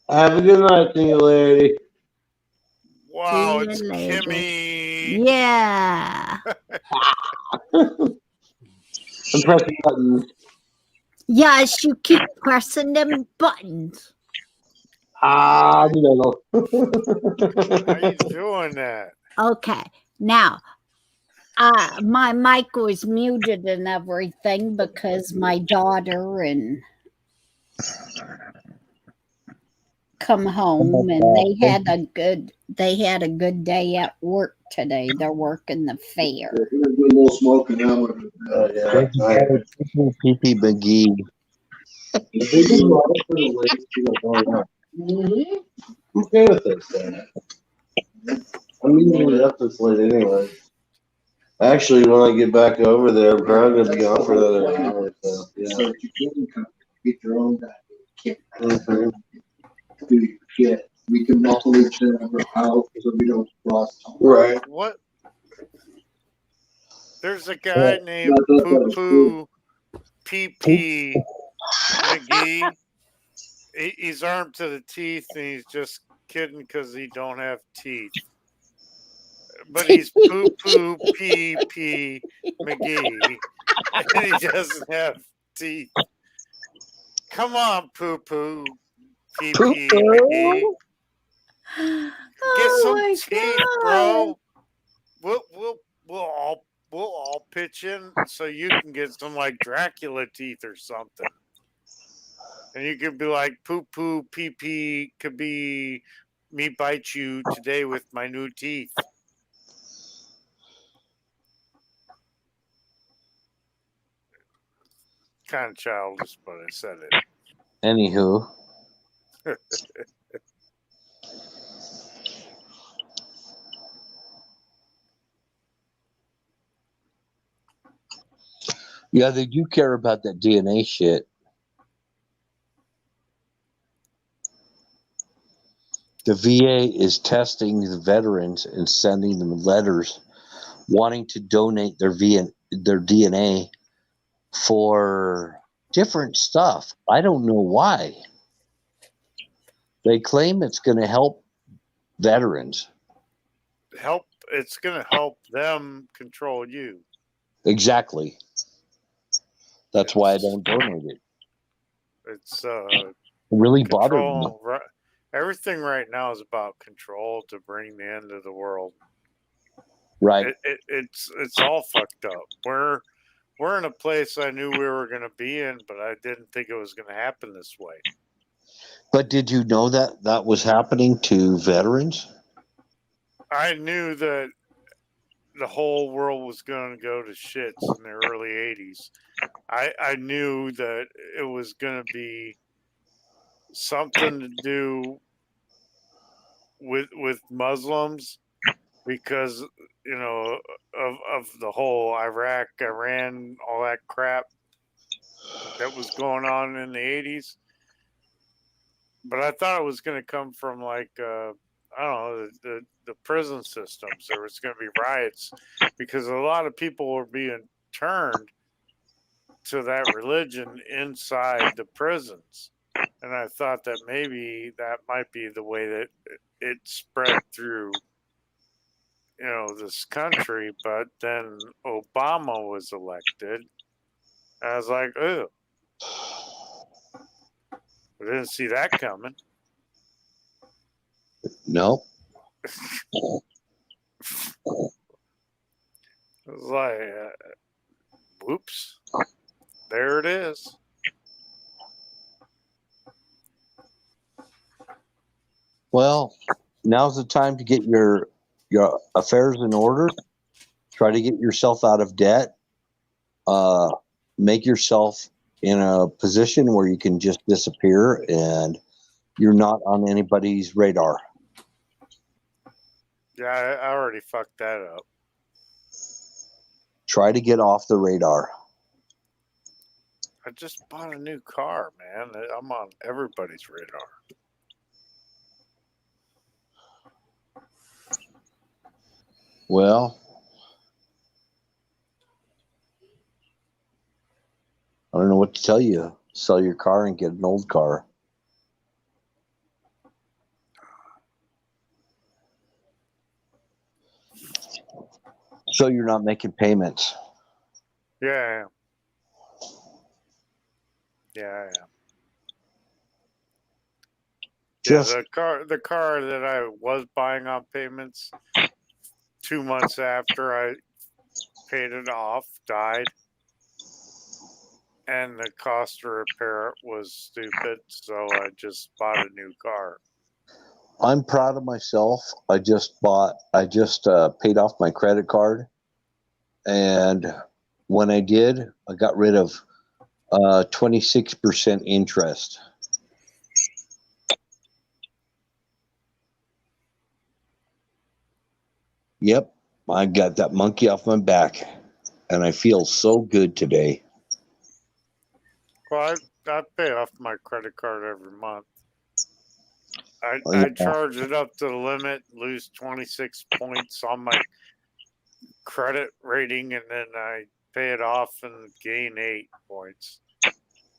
Kim. Have a good night, Singularity. Wow, See you it's later. Kimmy. Yeah. I'm pressing buttons. Yes, you keep pressing them buttons. No. How you doing that? Okay. Now, my mic was muted and everything because my daughter and come home and they had a good day at work today. They're working the fair. A little smoking now. Pee McGee. I'm okay with this. Then. I'm usually up this late anyway. Actually, when I get back over there, I'm probably gonna be on for another hour. So, yeah. So you can get your own kit. Kit. We can muscle each other out so we don't cross. Right. What? There's a guy named Poo Poo PP McGee. He's armed to the teeth, and he's just kidding because he don't have teeth. But he's Poo Poo PP McGee, and he doesn't have teeth. Come on, Poo Poo PP McGee. Get some my teeth, bro. We'll all pitch in so you can get some like Dracula teeth or something. And you could be like, poo poo pee pee could be me bite you today with my new teeth. Kind of childish, but I said it. Anywho. Yeah, they do care about that DNA shit. The VA is testing the veterans and sending them letters wanting to donate their DNA for different stuff. I don't know why. They claim it's going to help veterans. It's going to help them control you. Exactly. That's why I don't donate it. It's It really bothered me. control. Everything right now is about control to bring the end of the world. Right. It's all fucked up. We're in a place I knew we were going to be in, but I didn't think it was going to happen this way. But did you know that was happening to veterans? I knew that the whole world was going to go to shits in the early 80s. I knew that it was going to be something to do with Muslims because, you know, of the whole Iraq, Iran, all that crap that was going on in the 80s. But I thought it was going to come from like I don't know, the prison systems. There was going to be riots because a lot of people were being turned to that religion inside the prisons. And I thought that maybe that might be the way that it spread through, you know, this country. But then Obama was elected. And I was like, oh, I didn't see that coming. No. It was like, whoops, there it is. Well, now's the time to get your affairs in order. Try to get yourself out of debt. Make yourself in a position where you can just disappear and you're not on anybody's radar. Yeah, I already fucked that up. Try to get off the radar. I just bought a new car, man. I'm on everybody's radar. Well, I don't know what to tell you. Sell your car and get an old car. So you're not making payments. Yeah, I am. Yeah, I am. Just the car that I was buying on payments 2 months after I paid it off died. And the cost to repair it was stupid, so I just bought a new car. I'm proud of myself. I just paid off my credit card. And when I did, I got rid of 26% interest. Yep, I got that monkey off my back, and I feel so good today. Well, I pay off my credit card every month. I charge it up to the limit, lose 26 points on my credit rating, and then I pay it off and gain 8 points.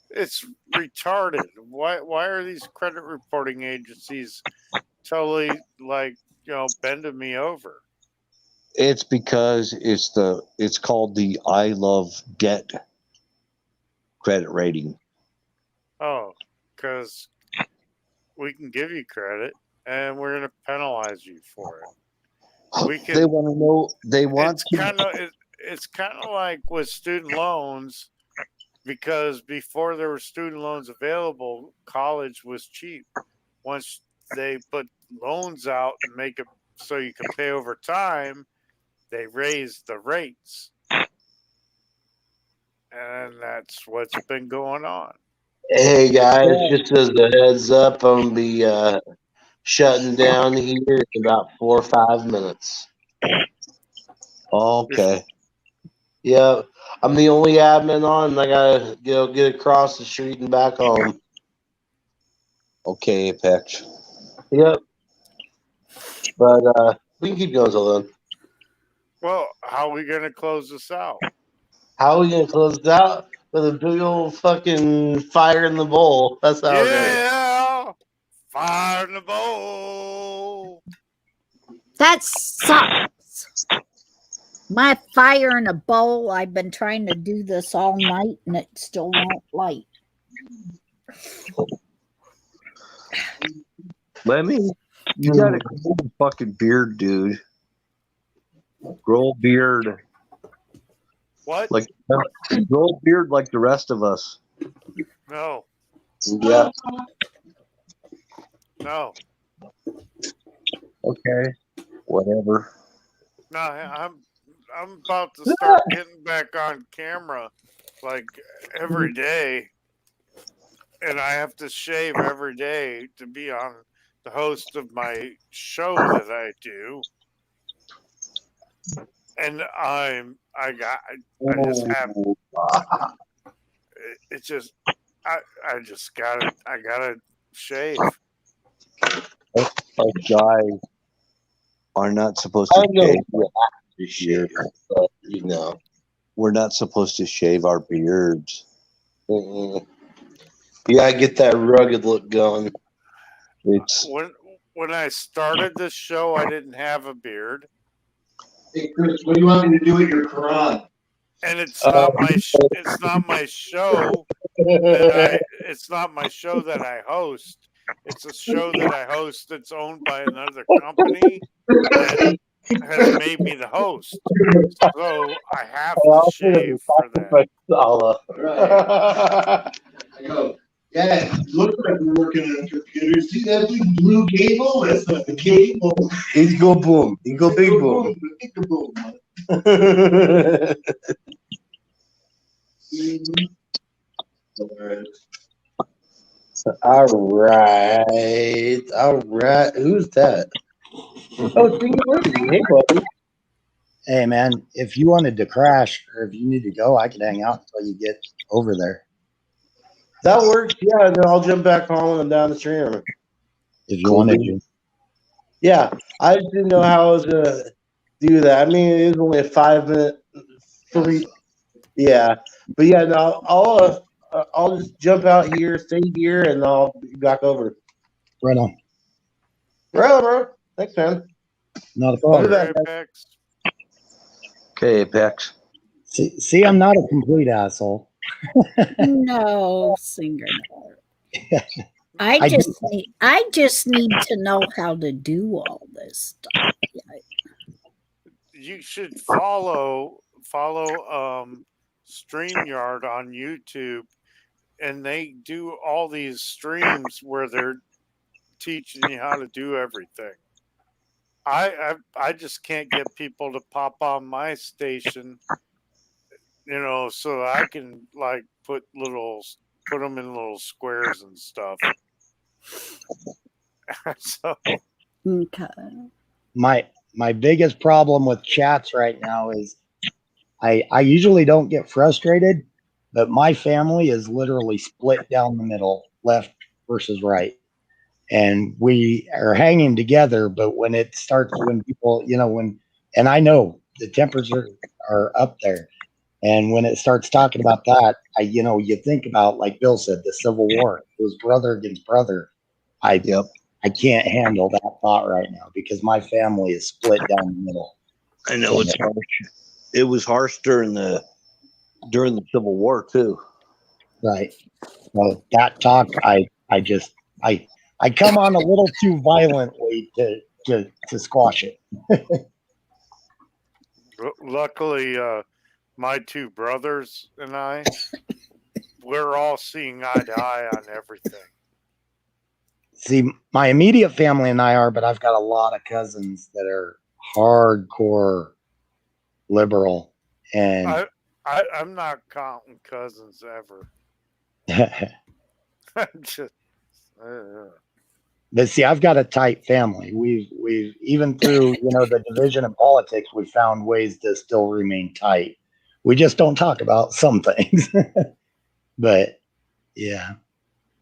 It's retarded. Why are these credit reporting agencies totally like, you know, bending me over? It's because it's called the I Love Debt credit rating. Oh, because we can give you credit and we're going to penalize you for it. We can. They want to know. They want. It's kind of like with student loans, because before there were student loans available, college was cheap. Once they put loans out and make it so you can pay over time, they raised the rates. And that's what's been going on. Hey guys, just as a heads up, I'm gonna be shutting down here in about 4 or 5 minutes. Okay. Yeah, I'm the only admin on, and I gotta get across the street and back home. Okay, Apex. Yep. But we can keep going till then. Well, how are we going to close this out? How are we gonna close it out? With a big old fucking fire in the bowl. That's how we're gonna. Yeah, fire in the bowl. That sucks. My fire in a bowl. I've been trying to do this all night and it still won't light. Lemmy, you got a cool fucking beard, dude. Grow a beard. What? Like grow a beard like the rest of us. No. Yeah. No. Okay. Whatever. No, I'm about to start getting back on camera like every day, and I have to shave every day to be on the host of my show that I do. And I just have it's just I just gotta shave. Us guys are not supposed I to know shave this year, but you know. We're not supposed to shave our beards. You gotta get that rugged look going. It's When I started this show, I didn't have a beard, Hey, Chris, what do you want me to do with your Quran? and it's not my show. It's not my show that I host. It's a show that I host that's owned by another company that has made me the host. So I have to shave for that. I go, yeah, it looks like we're working on a computer. See that big blue cable? That's not the cable. It's go boom. It go big boom. Big boom. All right. Who's that? Oh, hey, buddy. Hey, man, if you wanted to crash or if you need to go, I can hang out until you get over there. That works. Yeah, and then I'll jump back on when I'm down the stream. If you wanted to. Yeah, I just didn't know how I was gonna do that. I mean, it was only a 5-minute free. Yeah, but yeah, no, I'll just jump out here, stay here, and I'll be back over. Right on. Right, bro. Thanks, man. Not a I'll be problem. back. Apex. okay, Apex. See, I'm not a complete asshole. No, singer. I I just need to know how to do all this stuff. You should follow StreamYard on YouTube, and they do all these streams where they're teaching you how to do everything. I just can't get people to pop on my station, so I can like put them in little squares and stuff. So Okay. My biggest problem with chats right now is I usually don't get frustrated, but my family is literally split down the middle, left versus right. And we are hanging together, but when it starts, when people, and I know the tempers are up there. And when it starts talking about that, you think about, like Bill said, the Civil War. It was brother against brother. I can't handle that thought right now because my family is split down the middle. I know it's harsh. It was harsh during the Civil War too. Right. Well, that talk, I come on a little too violently to squash it. luckily, my two brothers and we're all seeing eye to eye on everything. See, my immediate family and I are, but I've got a lot of cousins that are hardcore liberal, and I'm not counting cousins ever. I'm just. But see, I've got a tight family. We've even through the division in politics, we found ways to still remain tight. We just don't talk about some things. But yeah.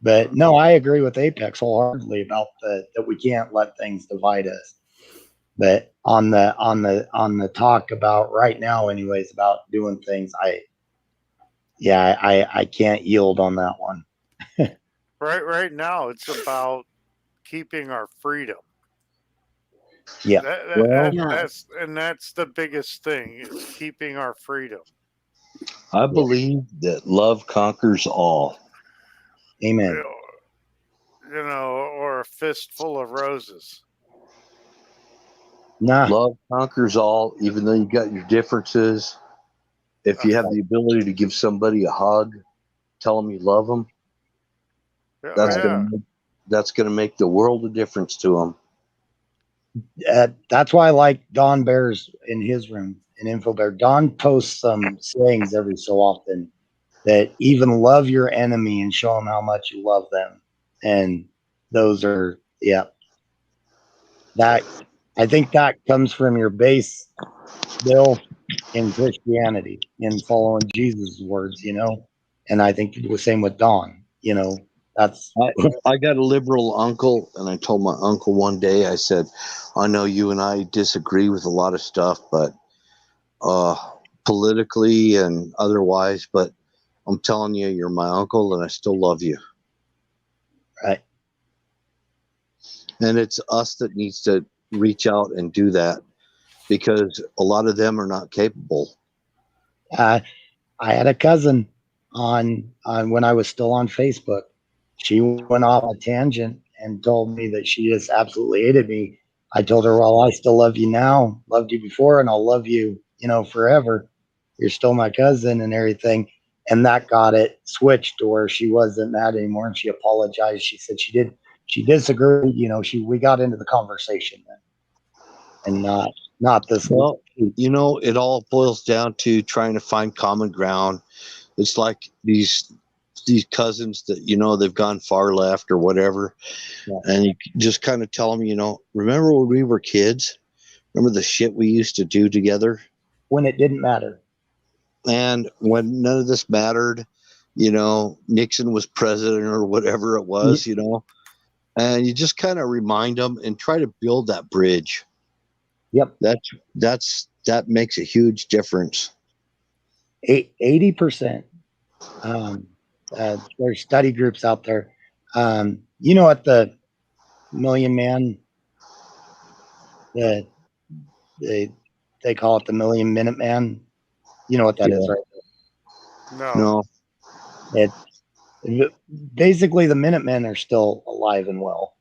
But no, I agree with Apex wholeheartedly about that we can't let things divide us. But on the talk about right now, anyways, about doing things, I can't yield on that one. Right now, it's about keeping our freedom. Yeah. That's the biggest thing is keeping our freedom. I believe that love conquers all. Amen. Or a fistful of roses. Nah. Love conquers all, even though you got your differences. If you have the ability to give somebody a hug, tell them you love them, that's going to make the world of difference to them. That's why I like Don Bears in his room an info bear. Don posts some sayings every so often that even love your enemy and show them how much you love them. And those are, yeah, that I think that comes from your base, Bill, in Christianity, in following Jesus' words, And I think the same with Don, that's I got a liberal uncle, and I told my uncle one day, I said, I know you and I disagree with a lot of stuff, but politically and otherwise, but I'm telling you, you're my uncle, and I still love you. right. And it's us that needs to reach out and do that, because a lot of them are not capable. I had a cousin on when I was still on Facebook. She went off a tangent and told me that she just absolutely hated me. I told her, well, I still love you now, loved you before, and I'll love you, forever. You're still my cousin and everything. And that got it switched to where she wasn't mad anymore. And she apologized. She said she disagreed. We got into the conversation then, and not this. Well, it all boils down to trying to find common ground. It's like these cousins that they've gone far left or whatever, and you just kind of tell them, remember when we were kids? Remember the shit we used to do together when it didn't matter, and when none of this mattered. Nixon was president or whatever it was, and you just kind of remind them and try to build that bridge. Yep, that makes a huge difference. 80%. There's study groups out there. At the Million Man, they call it the Million Minute Man. You know what that is, right? No. Basically the Minutemen are still alive and well.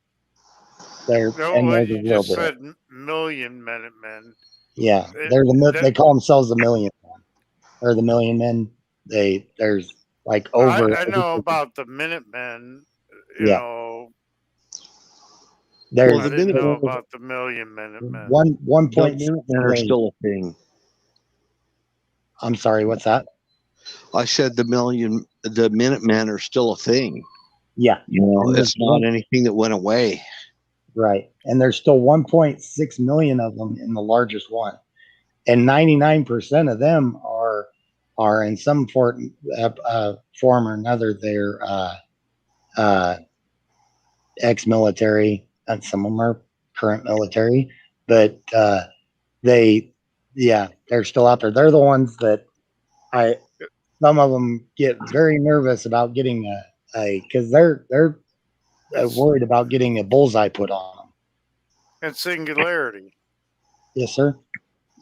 You just said Million Minutemen. Yeah, they call themselves the Million Men or the Million Men. There's like over. I know about the Minutemen. You know. There's I didn't know about the Million Minutemen. 1 point. Minutemen are still a thing. I'm sorry, what's that? I said the Minutemen are still a thing. Yeah, it's not anything that went away. Right, and there's still 1.6 million of them in the largest one, and 99% of them are in some form or another. They're ex-military, and some of them are current military, but they're still out there. They're the ones that some of them get very nervous about getting because they're worried about getting a bullseye put on them. And Singularity. Yes, sir.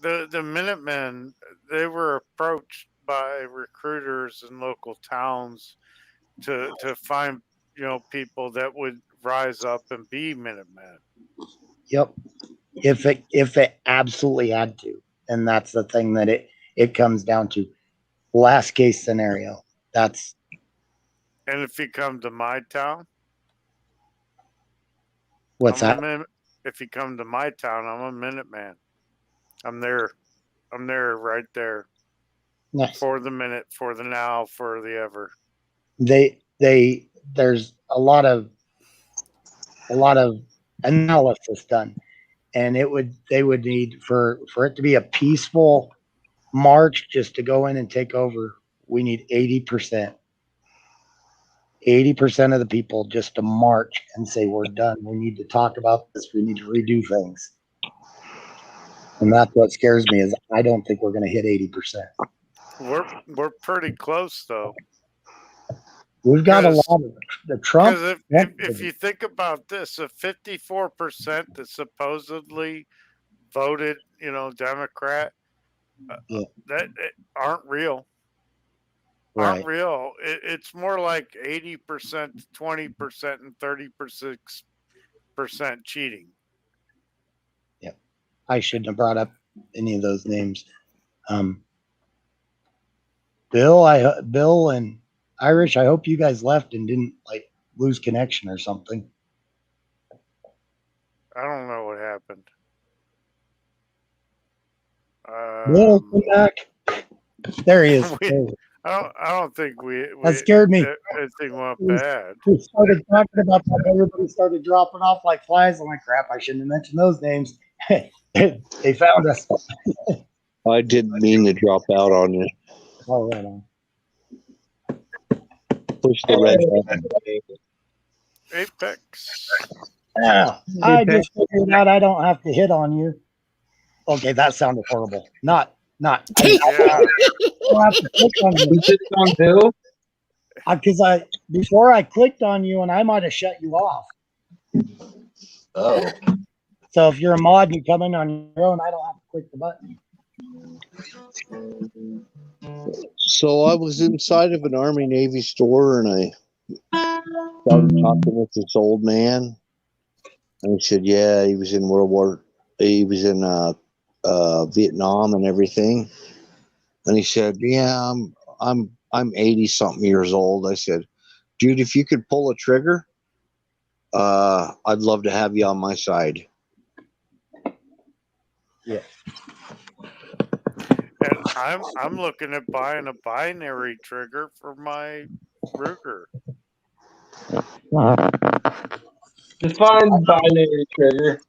The Minutemen, they were approached by recruiters in local towns to find people that would rise up and be Minutemen. Yep. If it absolutely had to, and that's the thing that it comes down to. Last case scenario. And if you come to my town, what's that? If you come to my town, I'm a Minuteman. I'm there right there. Nice. For the minute, for the now, for the ever. There's a lot of analysis done, and they would need for it to be a peaceful march, just to go in and take over. We need 80%. 80% of the people just to march and say we're done. We need to talk about this. We need to redo things. And that's what scares me, is I don't think we're going to hit 80%. We're pretty close though. We've got a lot of the Trump. If you think about this, a 54% that supposedly voted, Democrat, that aren't real. Right. Aren't real. It's more like 80%, 20%, and 36% cheating. Yep. I shouldn't have brought up any of those names. Bill and Irish, I hope you guys left and didn't lose connection or something. I don't know what happened. Bill, come back. There he is. We- There he is. I don't think we That scared me. anything went bad. We started talking about that. Everybody started dropping off like flies. I'm like, crap, I shouldn't have mentioned those names. They found us. I didn't mean to drop out on you. Oh, right on. Push the red button. Apex. Yeah, I just figured out I don't have to hit on you. Okay, that sounded horrible. Not. I Yeah. don't have to click on you. You did it on Bill? Because before I clicked on you and I might have shut you off. Oh. So if you're a mod and you come in on your own, I don't have to click the button. So I was inside of an Army Navy store and I started talking with this old man. And he said, yeah, he was in Vietnam and everything. And he said, yeah, I'm 80 something years old. I said, dude, if you could pull a trigger, I'd love to have you on my side. Yeah. And I'm looking at buying a binary trigger for my Ruger. Define binary trigger.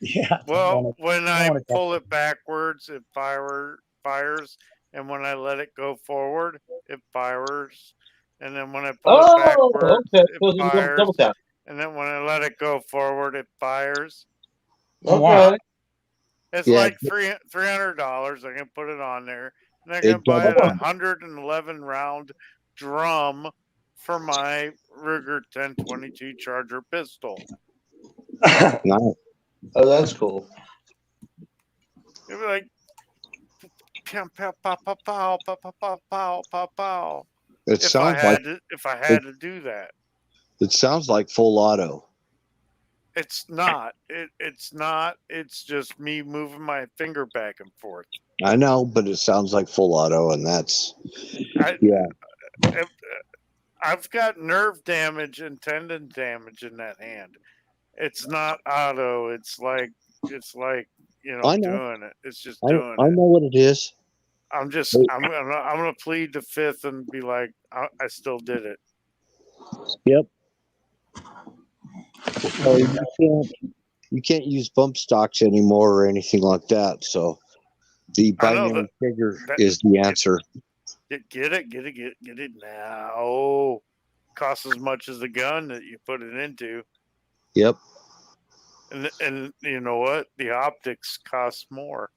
Yeah. Well, when I wanna pull it backwards, it fires, and when I let it go forward, it fires, and then when I pull it backwards, okay. it fires, and then when I let it go forward, it fires. Oh, wow. Okay. It's Yeah. like $300. I can put it on there, and I can buy a 111 round drum for my Ruger 1022 Charger pistol. Nice. Oh, that's cool. It'd be like pow pow pow pow pow pow pow pow pow pow pow. It If I sounds had to do that, it sounds like full auto. it's not. It's not. It's just me moving my finger back and forth. I know, but it sounds like full auto, and that's Yeah. I've got nerve damage and tendon damage in that hand. It's not auto. It's like you know, I know. doing it. It's just I doing know it. what it is. I'm gonna plead the fifth and be like, I still did it. Yep. So you can't use bump stocks anymore or anything like that. So the binary trigger is the answer. Get it now. Oh, costs as much as the gun that you put it into. Yep. And you know what? The optics cost more.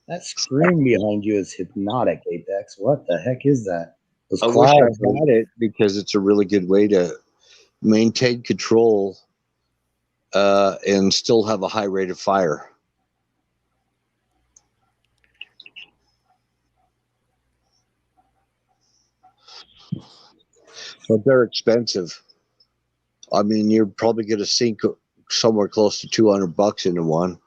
That screen behind you is hypnotic, Apex. What the heck is that? Those I wish I clouds. had it because it's a really good way to maintain control and still have a high rate of fire. But they're expensive. I mean, you're probably going to sink somewhere close to $200 into one.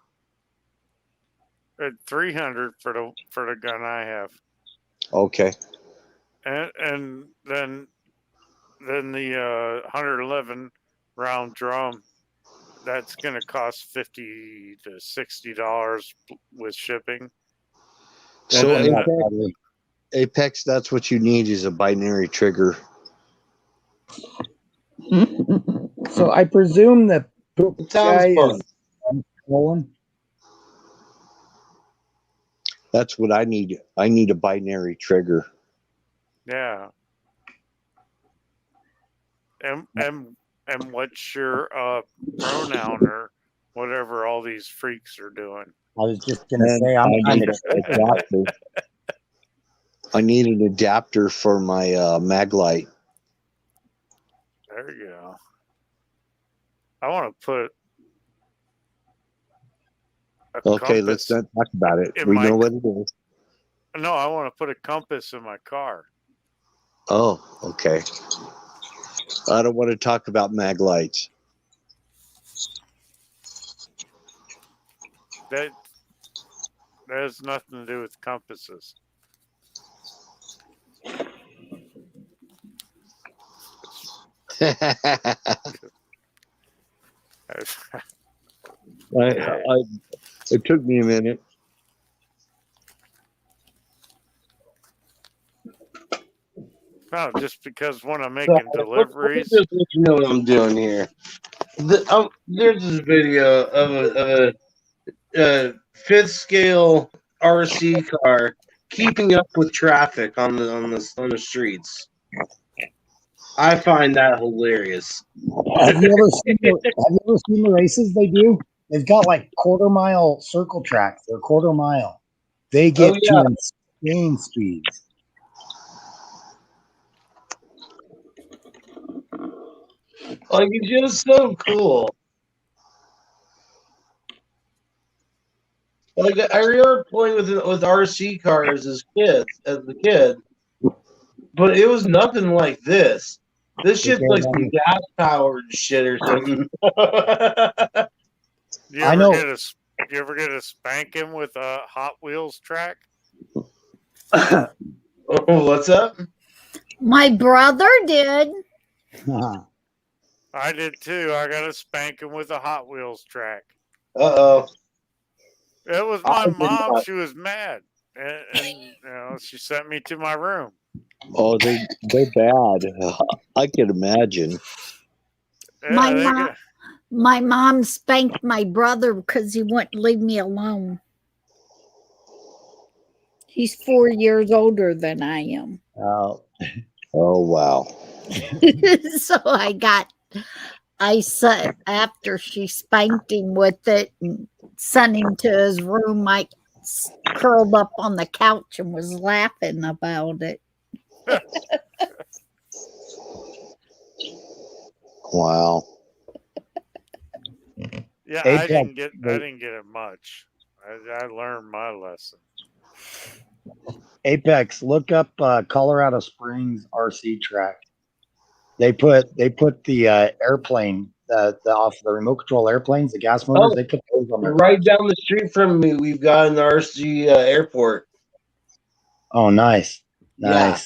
At $300 for the gun I have. Okay. And then the 111 round drum, that's going to cost $50 to $60 with shipping. So Apex, that's what you need is a binary trigger. So I presume that poop guy fun. is stolen. That's what I need. I need a binary trigger. Yeah. And what's your pronoun or whatever all these freaks are doing? I was just gonna say I'm kind of adapter. I need an adapter for my mag light. There you go. I want to put Okay, let's not talk about it. We know what it is. No, I want to put a compass in my car. Oh, okay. I don't want to talk about mag lights. That has nothing to do with compasses. It took me a minute. No, just because when I'm making deliveries. Just let you know what I'm doing here. There's this video of a fifth scale RC car keeping up with traffic on the streets. I find that hilarious. Have you ever seen the races they do? They've got like quarter-mile circle tracks. They're quarter-mile. They get to insane speeds. Like, it's just so cool. Like, I remember playing with RC cars as a kid, but it was nothing like this. This shit's like some gas powered shit or something. You ever get a spanking with a Hot Wheels track? Oh, what's up? My brother did. I did too. I got a spanking with a Hot Wheels track. Uh-oh. It was my mom. She was mad, and she sent me to my room. Oh, they're bad. I can imagine. Yeah, my mom spanked my brother because he wouldn't leave me alone. He's 4 years older than I am. Oh wow. So I said after she spanked him with it and sent him to his room, I curled up on the couch and was laughing about it. Wow. Yeah, I didn't get it much. I learned my lesson. Apex, look up Colorado Springs RC track. They put the airplane off the remote control airplanes, the gas motors. They put those on there. Right down the street from me, we've got an RC airport. Oh, nice. Yeah.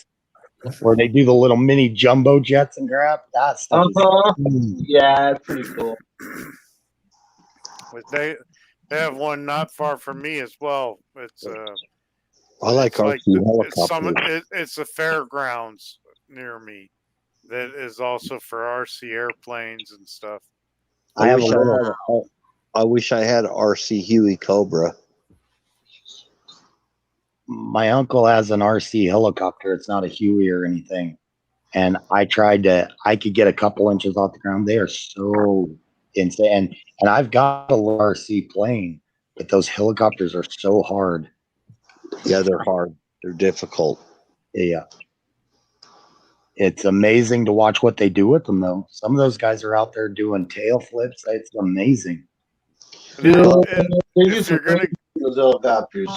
Where they do the little mini jumbo jets and crap. That stuff. Yeah, it's pretty cool. But they have one not far from me as well. It's I like RC helicopters. It's a fairgrounds near me that is also for RC airplanes and stuff. I wish I had RC Huey Cobra. My uncle has an RC helicopter. It's not a Huey or anything. And I could get a couple inches off the ground. They are so insane. And I've got a little RC plane, but those helicopters are so hard. Yeah, they're hard. They're difficult. Yeah. It's amazing to watch what they do with them, though. Some of those guys are out there doing tail flips. It's amazing. If you're gonna those helicopters.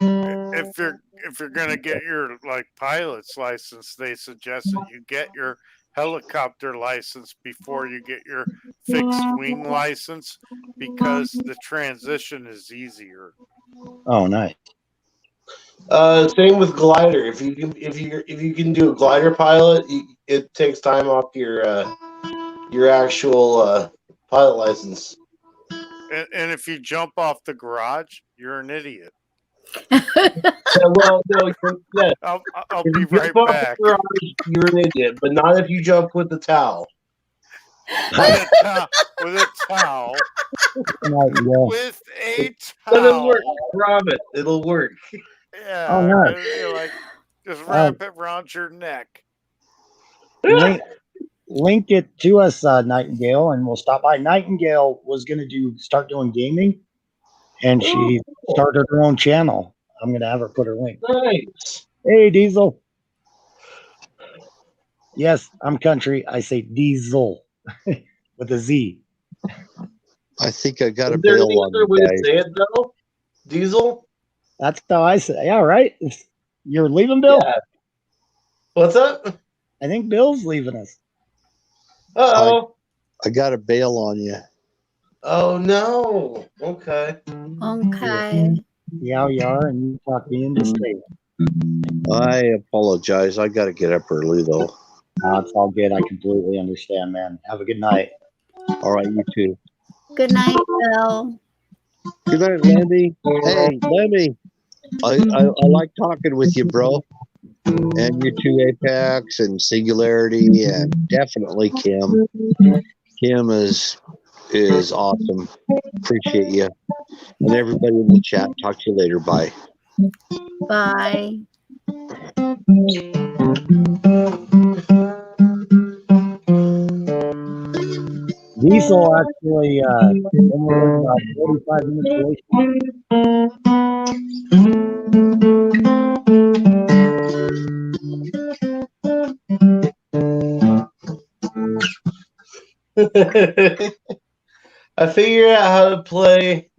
If you're gonna get your pilot's license, they suggest that you get your helicopter license before you get your fixed wing license because the transition is easier. Oh, nice. Same with glider. If you can do a glider pilot, it takes time off your actual pilot license. And if you jump off the garage, you're an idiot. Well, no, yeah. I'll be right back. Garage, you're an idiot, but not if you jump with the towel. With a towel. With a towel. It'll work. Promise. It'll work. Yeah. Oh, nice. Just wrap it around your neck. Link it to us, Nightingale, and we'll stop by. Nightingale was going to start doing gaming, and she started her own channel. I'm going to have her put her link. Nice. Hey, Diesel. Yes, I'm country. I say Diesel with a Z. I think I got a bail on you guys. To say it though? Diesel? That's how I say. Yeah, right. You're leaving, Bill? Yeah. What's up? I think Bill's leaving us. Uh-oh. I got a bail on you. Oh, no. Okay. Okay. Yeah, you are, and you talk me into straight. I apologize. I got to get up early, though. It's all good. I completely understand, man. Have a good night. All right, you too. Good night, Bill. Good night, Lenny. Hey, Lenny. I like talking with you, bro. and you too, Apex and Singularity, and definitely Kim. Kim is awesome. Appreciate you, and everybody in the chat. Talk to you later. Bye. Bye. Diesel actually only went about 45 minutes late. I figured out how to play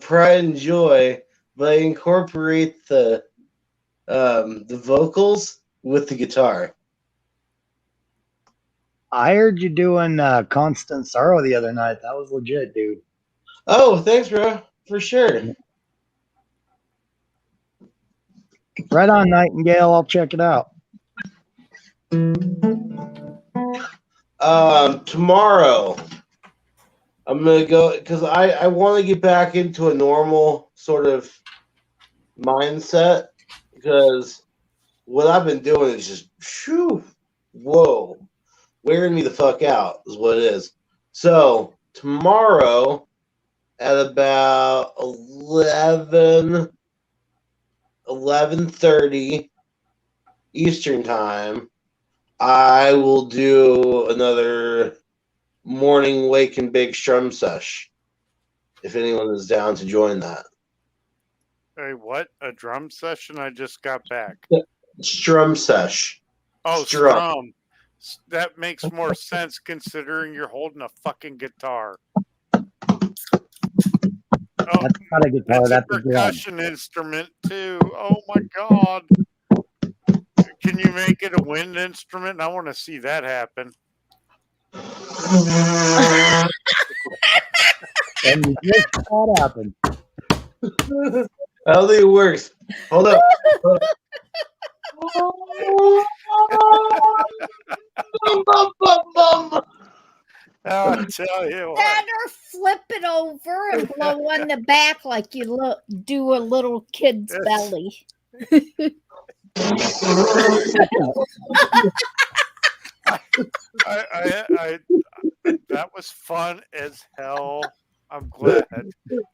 Pride and Joy, but I incorporate the vocals with the guitar. I heard you doing Constant Sorrow the other night. That was legit, dude. Oh, thanks, bro. For sure. Right on, Nightingale. I'll check it out. Tomorrow, I'm gonna go because I want to get back into a normal sort of mindset, because what I've been doing is just wearing me the fuck out is what it is. So tomorrow at about 11:30 Eastern time, I will do another morning wake and bake strum sesh, if anyone is down to join that. Hey, what? A drum session? I just got back. Strum sesh. Oh, strum. That makes more sense considering you're holding a fucking guitar. Oh, that's not a guitar. That's a percussion instrument too. Oh my god! Can you make it a wind instrument? I want to see that happen. And you just saw that happen. I don't think it works. Hold up. I tell you what. That or flip it over and blow on the back like you do a little kid's belly. That was fun as hell. I'm glad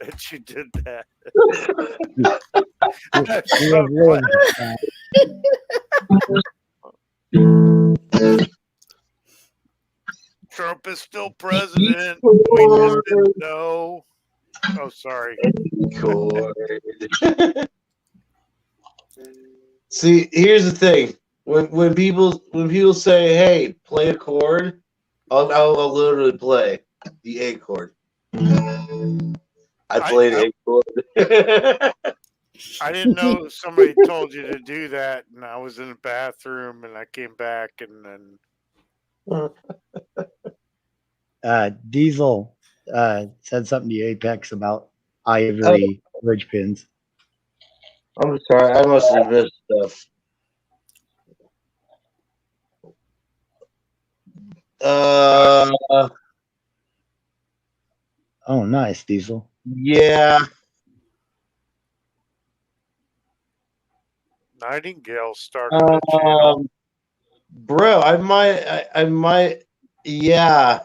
that you did that. Trump is still president. We just didn't know. Oh, sorry. See, here's the thing. When people say, "Hey, play a chord," I'll literally play the A chord. I played A chord. I didn't know somebody told you to do that, and I was in the bathroom, and I came back, and then Diesel said something to Apex about ivory bridge pins. I'm sorry, I must have missed stuff. Oh, nice, Diesel. Yeah. Nightingale started the channel. Bro, I might, yeah.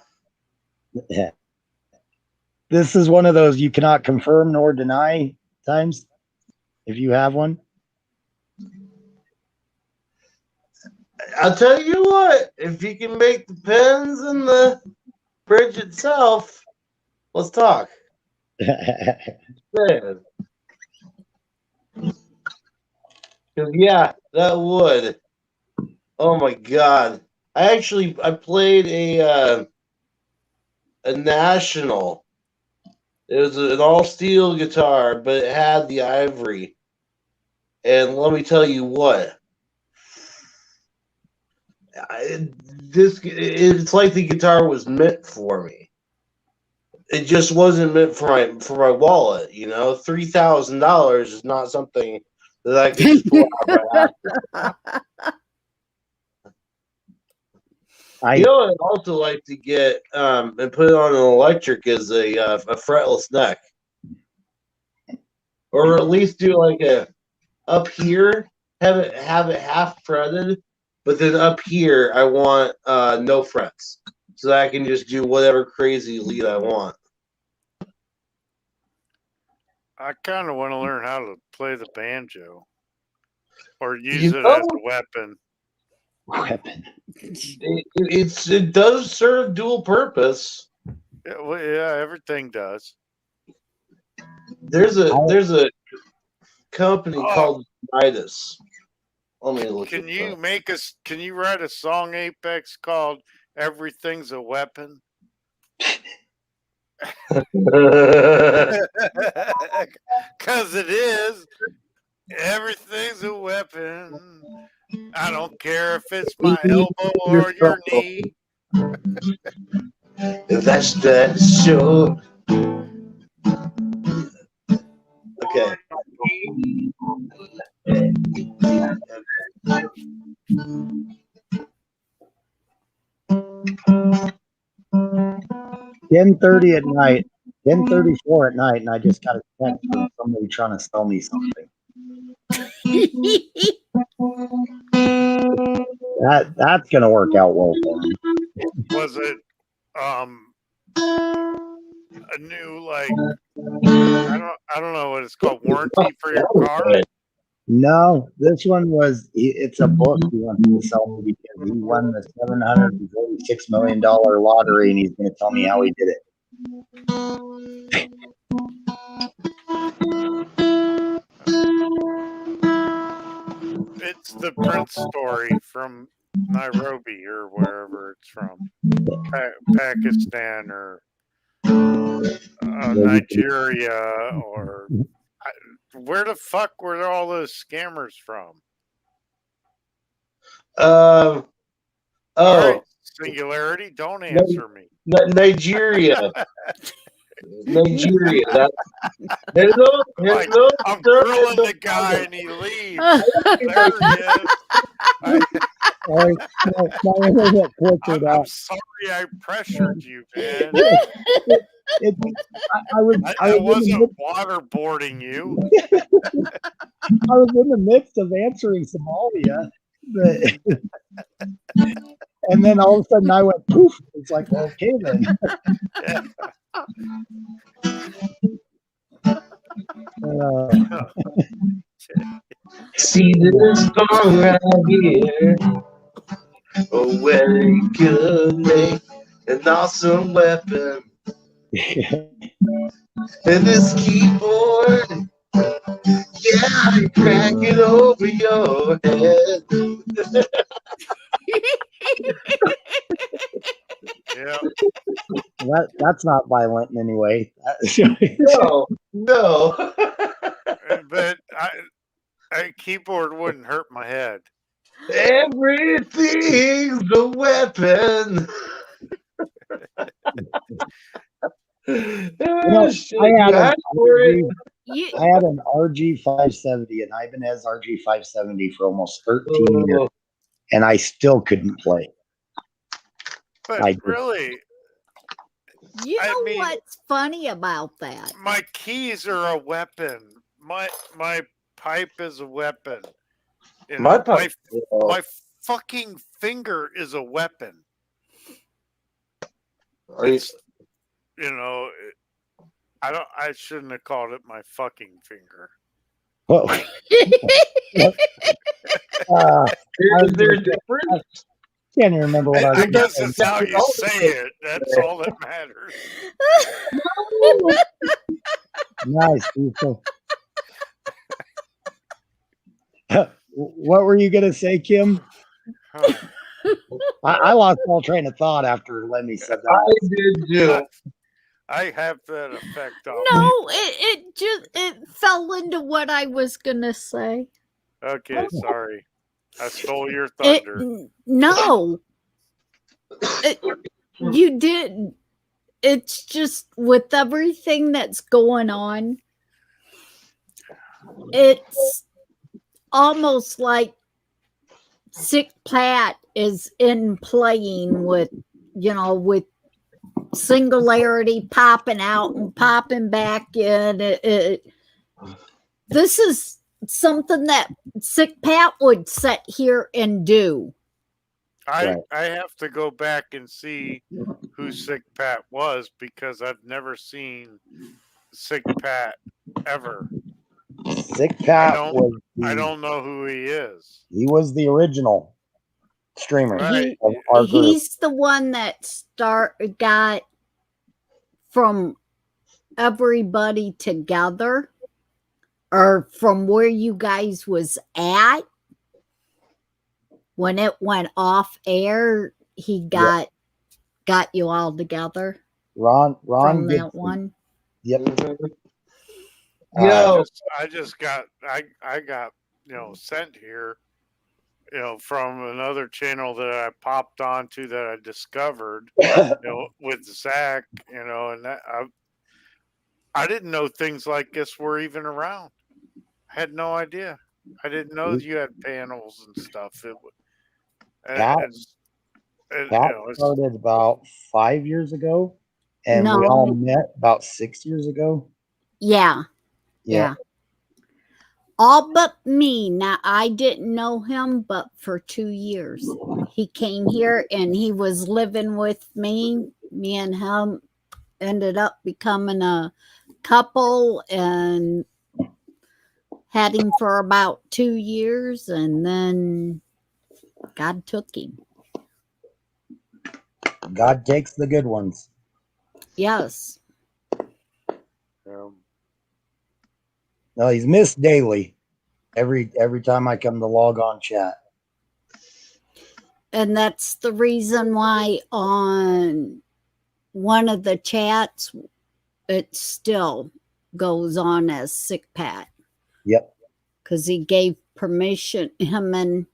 This is one of those you cannot confirm nor deny times, if you have one. I'll tell you what, if you can make the pins and the bridge itself, let's talk. Man. Yeah, that would. Oh my god. I played a National. It was an all steel guitar, but it had the ivory. And let me tell you what. It's like the guitar was meant for me. It just wasn't meant for my wallet, you know. $3,000 is not something that I can just pull out right after. I'd also like to get and put it on an electric is a fretless neck. or at least do like a up here, have it half fretted, but then up here I want no frets, so that I can just do whatever crazy lead I want. I kind of want to learn how to play the banjo or use You it know, as a weapon. Weapon. it does serve dual purpose. Yeah, well, yeah, everything does. There's a company Oh. called Midas. Let me look Can it you up. make us? Can you write a song, Apex, called "Everything's a Weapon"? Because it is. Everything's a weapon. I don't care if it's my elbow or your knee. That's that show. Okay. 10:30 at night, 10:34 at night, and I just got a text from somebody trying to sell me something. That's gonna work out well for me. Was it a new like I don't know what it's called, warranty for your car? No, this one was. It's a book he wants to sell me because he won the $746 million lottery, and he's going to tell me how he did it. It's the Prince story from Nairobi or wherever it's from, Pakistan or Nigeria or where the fuck were all those scammers from? Oh, right, Singularity, don't answer me. Nigeria. Nigeria. Hello, I'm grilling the guy and he leaves. There he is. I'm sorry I pressured you, man. I wasn't waterboarding you. I was in the midst of answering Somalia, and then all of a sudden I went poof. It's like, okay then. See this song right here. Oh, well, it could make an awesome weapon. And this keyboard, yeah, you crack it over your head. Yeah. That's not violent in any way. No. But a keyboard wouldn't hurt my head. Everything's a weapon. I had an RG 570, and I've been as RG 570 for almost 13 years, and I still couldn't play. But really, you know what's funny about that? My keys are a weapon. My pipe is a weapon. You know, my fucking finger is a weapon. I shouldn't have called it my fucking finger. Well, is there a difference? Can't even remember what I guess it's how you say it. That's all that matters. Nice. What were you gonna say, Kim? I lost all train of thought after Lemmy said that. I did too. I have that effect on No, it fell into what I was gonna say. Okay, sorry. I stole your thunder. No. You didn't. It's just with everything that's going on, it's almost like Sick Pat is in playing with Singularity popping out and popping back in. This is something that Sick Pat would sit here and do. I have to go back and see who Sick Pat was because I've never seen Sick Pat ever. Sick Pat I don't know who he is. He was the original streamer Right. of our group. He's the one that got from everybody together, or from where you guys was at when it went off air. He got you all together. Ron from did that one. Yep. I just got I got sent here from another channel that I popped onto that I discovered with Zach, and that I didn't know things like this were even around. I had no idea. I didn't know you had panels and stuff. Pat started about 5 years ago, and we all met about 6 years ago. Yeah. All but me. Now, I didn't know him, but for 2 years. He came here and he was living with me. Me and him ended up becoming a couple and had him for about 2 years, and then God took him. God takes the good ones. Yes. No, he's missed daily. Every time I come to log on chat. And that's the reason why on one of the chats it still goes on as Sick Pat. Yep. Because he gave permission. Him and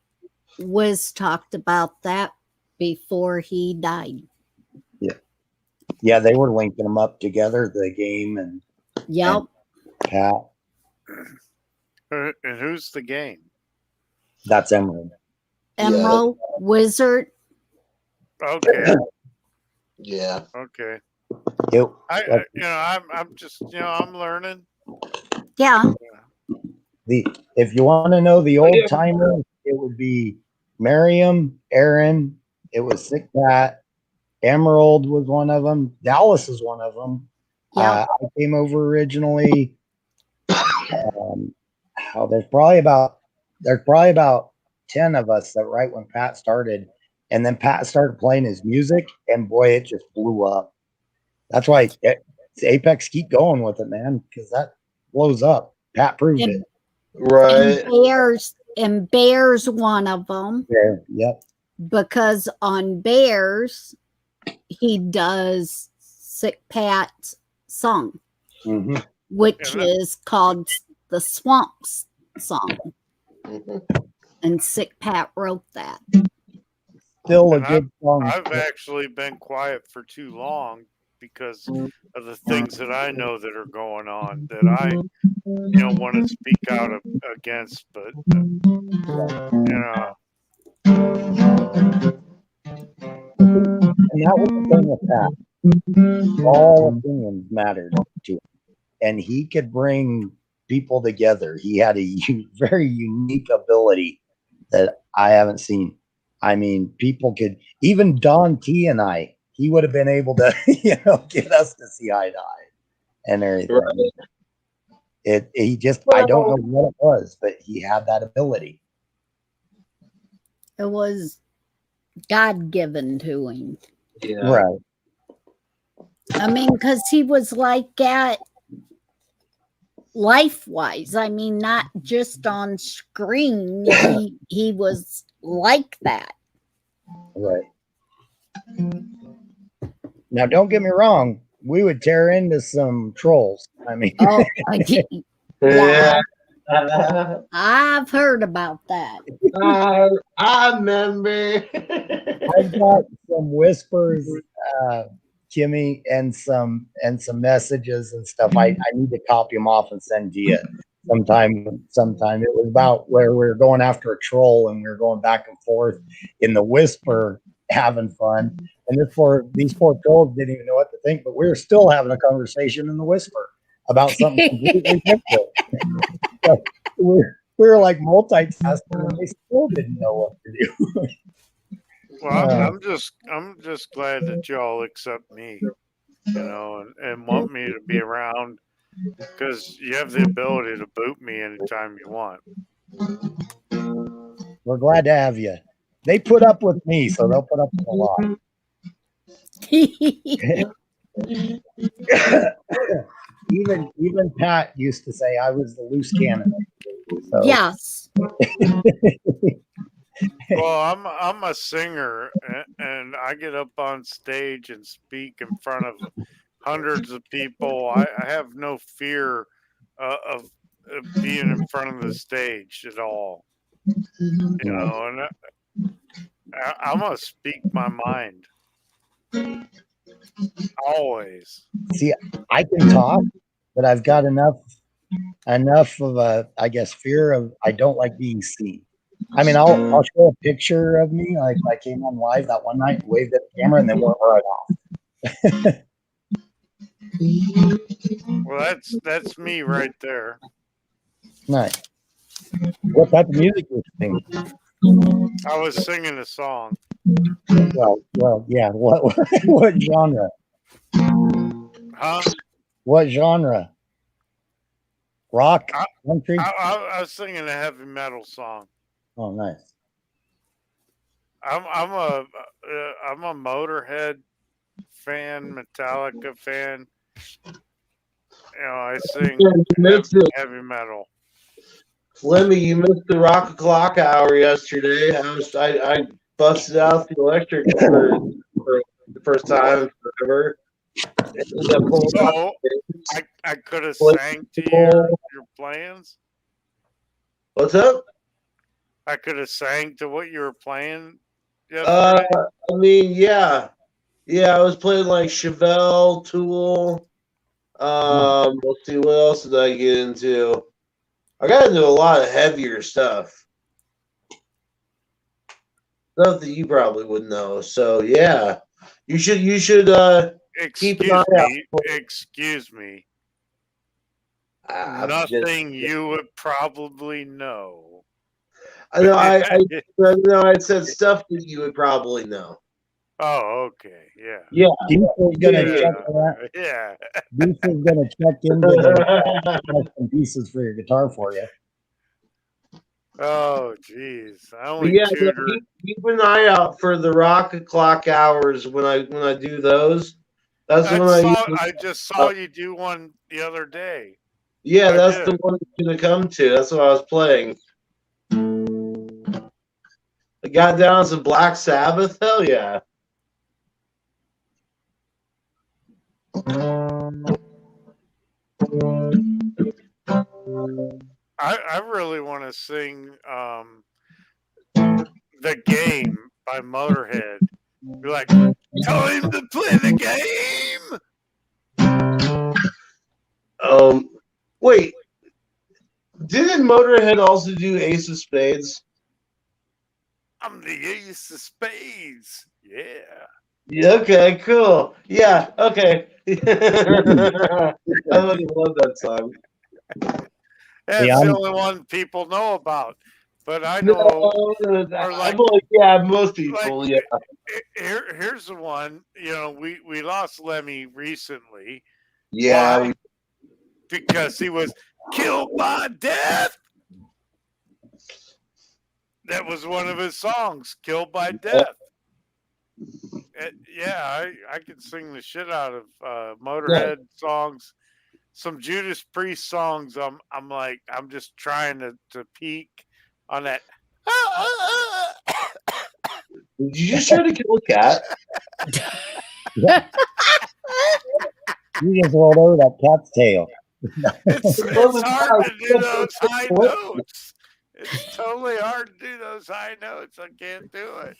Wiz talked about that before he died. Yeah, they were linking them up together, the GAmE and Pat. And who's the GAmE? That's Emerald. Emerald Wizard. Okay. Yeah. Okay. Yep. I'm just I'm learning. Yeah. If you want to know the old timers, it would be Miriam, Aaron. It was Sick Pat. Emerald was one of them. Dallas is one of them. Yeah. I came over originally. There's probably about 10 of us that right when Pat started, and then Pat started playing his music, and boy, it just blew up. That's why Apex keep going with it, man, because that blows up. Pat proved it. Right. And Bear's one of them. Yeah. Yep. Because on Bears, he does Sick Pat's song, which is called the Swamps song. And Sick Pat wrote that. Still a good song. I've actually been quiet for too long because of the things that I know that are going on that I want to speak out against, but And that was the thing with Pat. All opinions mattered to him. And he could bring people together. He had a very unique ability that I haven't seen. I mean, people could, even Don T and I, he would have been able to, get us to see eye to eye and everything. Right. I don't know what it was, but he had that ability. It was God given to him. Yeah. Right. I mean, because he was like that life-wise. I mean, not just on screen. He was like that. Right. Now, don't get me wrong. We would tear into some trolls. I mean, yeah. I've heard about that. I remember. I've got some whispers, Kimmy, and some messages and stuff. I need to copy them off and send to you sometime. It was about where we were going after a troll and we were going back and forth in the whisper, having fun. And these poor trolls didn't even know what to think, but we were still having a conversation in the whisper about something completely different. we were like multitasking, and they still didn't know what to do. Well, I'm just glad that y'all accept me, and want me to be around because you have the ability to boot me anytime you want. We're glad to have you. They put up with me, so they'll put up with a lot. Even Pat used to say I was the loose cannon. So. Yes. Well, I'm a singer, and I get up on stage and speak in front of hundreds of people. I have no fear of being in front of the stage at all. And I'm gonna speak my mind always. See, I can talk, but I've got enough of a, I guess, fear of I don't like being seen. I mean, I'll show a picture of me, like I came on live that one night, waved at the camera, and then went right off. Well, that's me right there. Nice. What type of music was you singing? I was singing a song. Well, yeah. What genre? Huh? What genre? Rock, country? I was singing a heavy metal song. Oh, nice. I'm a Motorhead fan, Metallica fan. I sing heavy metal. Lemmy, you missed the rock o'clock hour yesterday. I busted out the electric for the first time forever. So I could have sang to your plans. What's up? I could have sang to what you were playing yesterday. I mean, yeah. I was playing like Chevelle, Tool. Let's see, what else did I get into? I got into a lot of heavier stuff. Stuff that you probably would know. So yeah, you should keep an eye out. Excuse me. Nothing you would probably know. I know. I said stuff that you would probably know. Oh, okay, yeah. Yeah, Diesel's gonna check that. Yeah. Diesel's gonna check into some pieces for your guitar for you. Oh, jeez. Keep an eye out for the rock o'clock hours when I do those. That's when I just saw you do one the other day. Yeah, that's the one you're gonna come to. That's what I was playing. I got down some Black Sabbath. Hell yeah. I really want to sing The Game by Motorhead. You're like, time to play the game. Wait. Didn't Motorhead also do Ace of Spades? I'm the Ace of Spades. Yeah. Yeah, okay, cool. Yeah, okay. I would love that song. That's the only one people know about. But I know. Most people. Like, yeah. Here's the one. We lost Lemmy recently. Yeah. Why? Because he was killed by death. That was one of his songs, Killed by Death. Yeah, I can sing the shit out of Motorhead songs. Some Judas Priest songs. I'm just trying to peak on that. Did you just try to kill a cat? You just rolled over that cat's tail. It's hard to do those high notes. It's totally hard to do those high notes. I can't do it.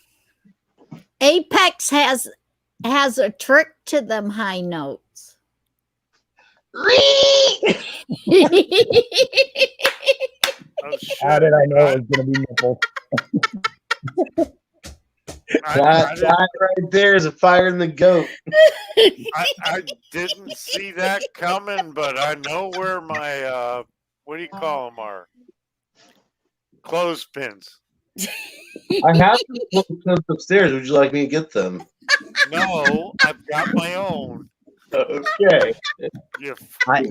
Apex has a trick to them high notes. Oh, How did I know it was going to be nipple? That right there is a fire in the goat. I didn't see that coming, but I know where my what do you call them? Our clothespins. I have some upstairs. Would you like me to get them? No, I've got my own. Okay. You I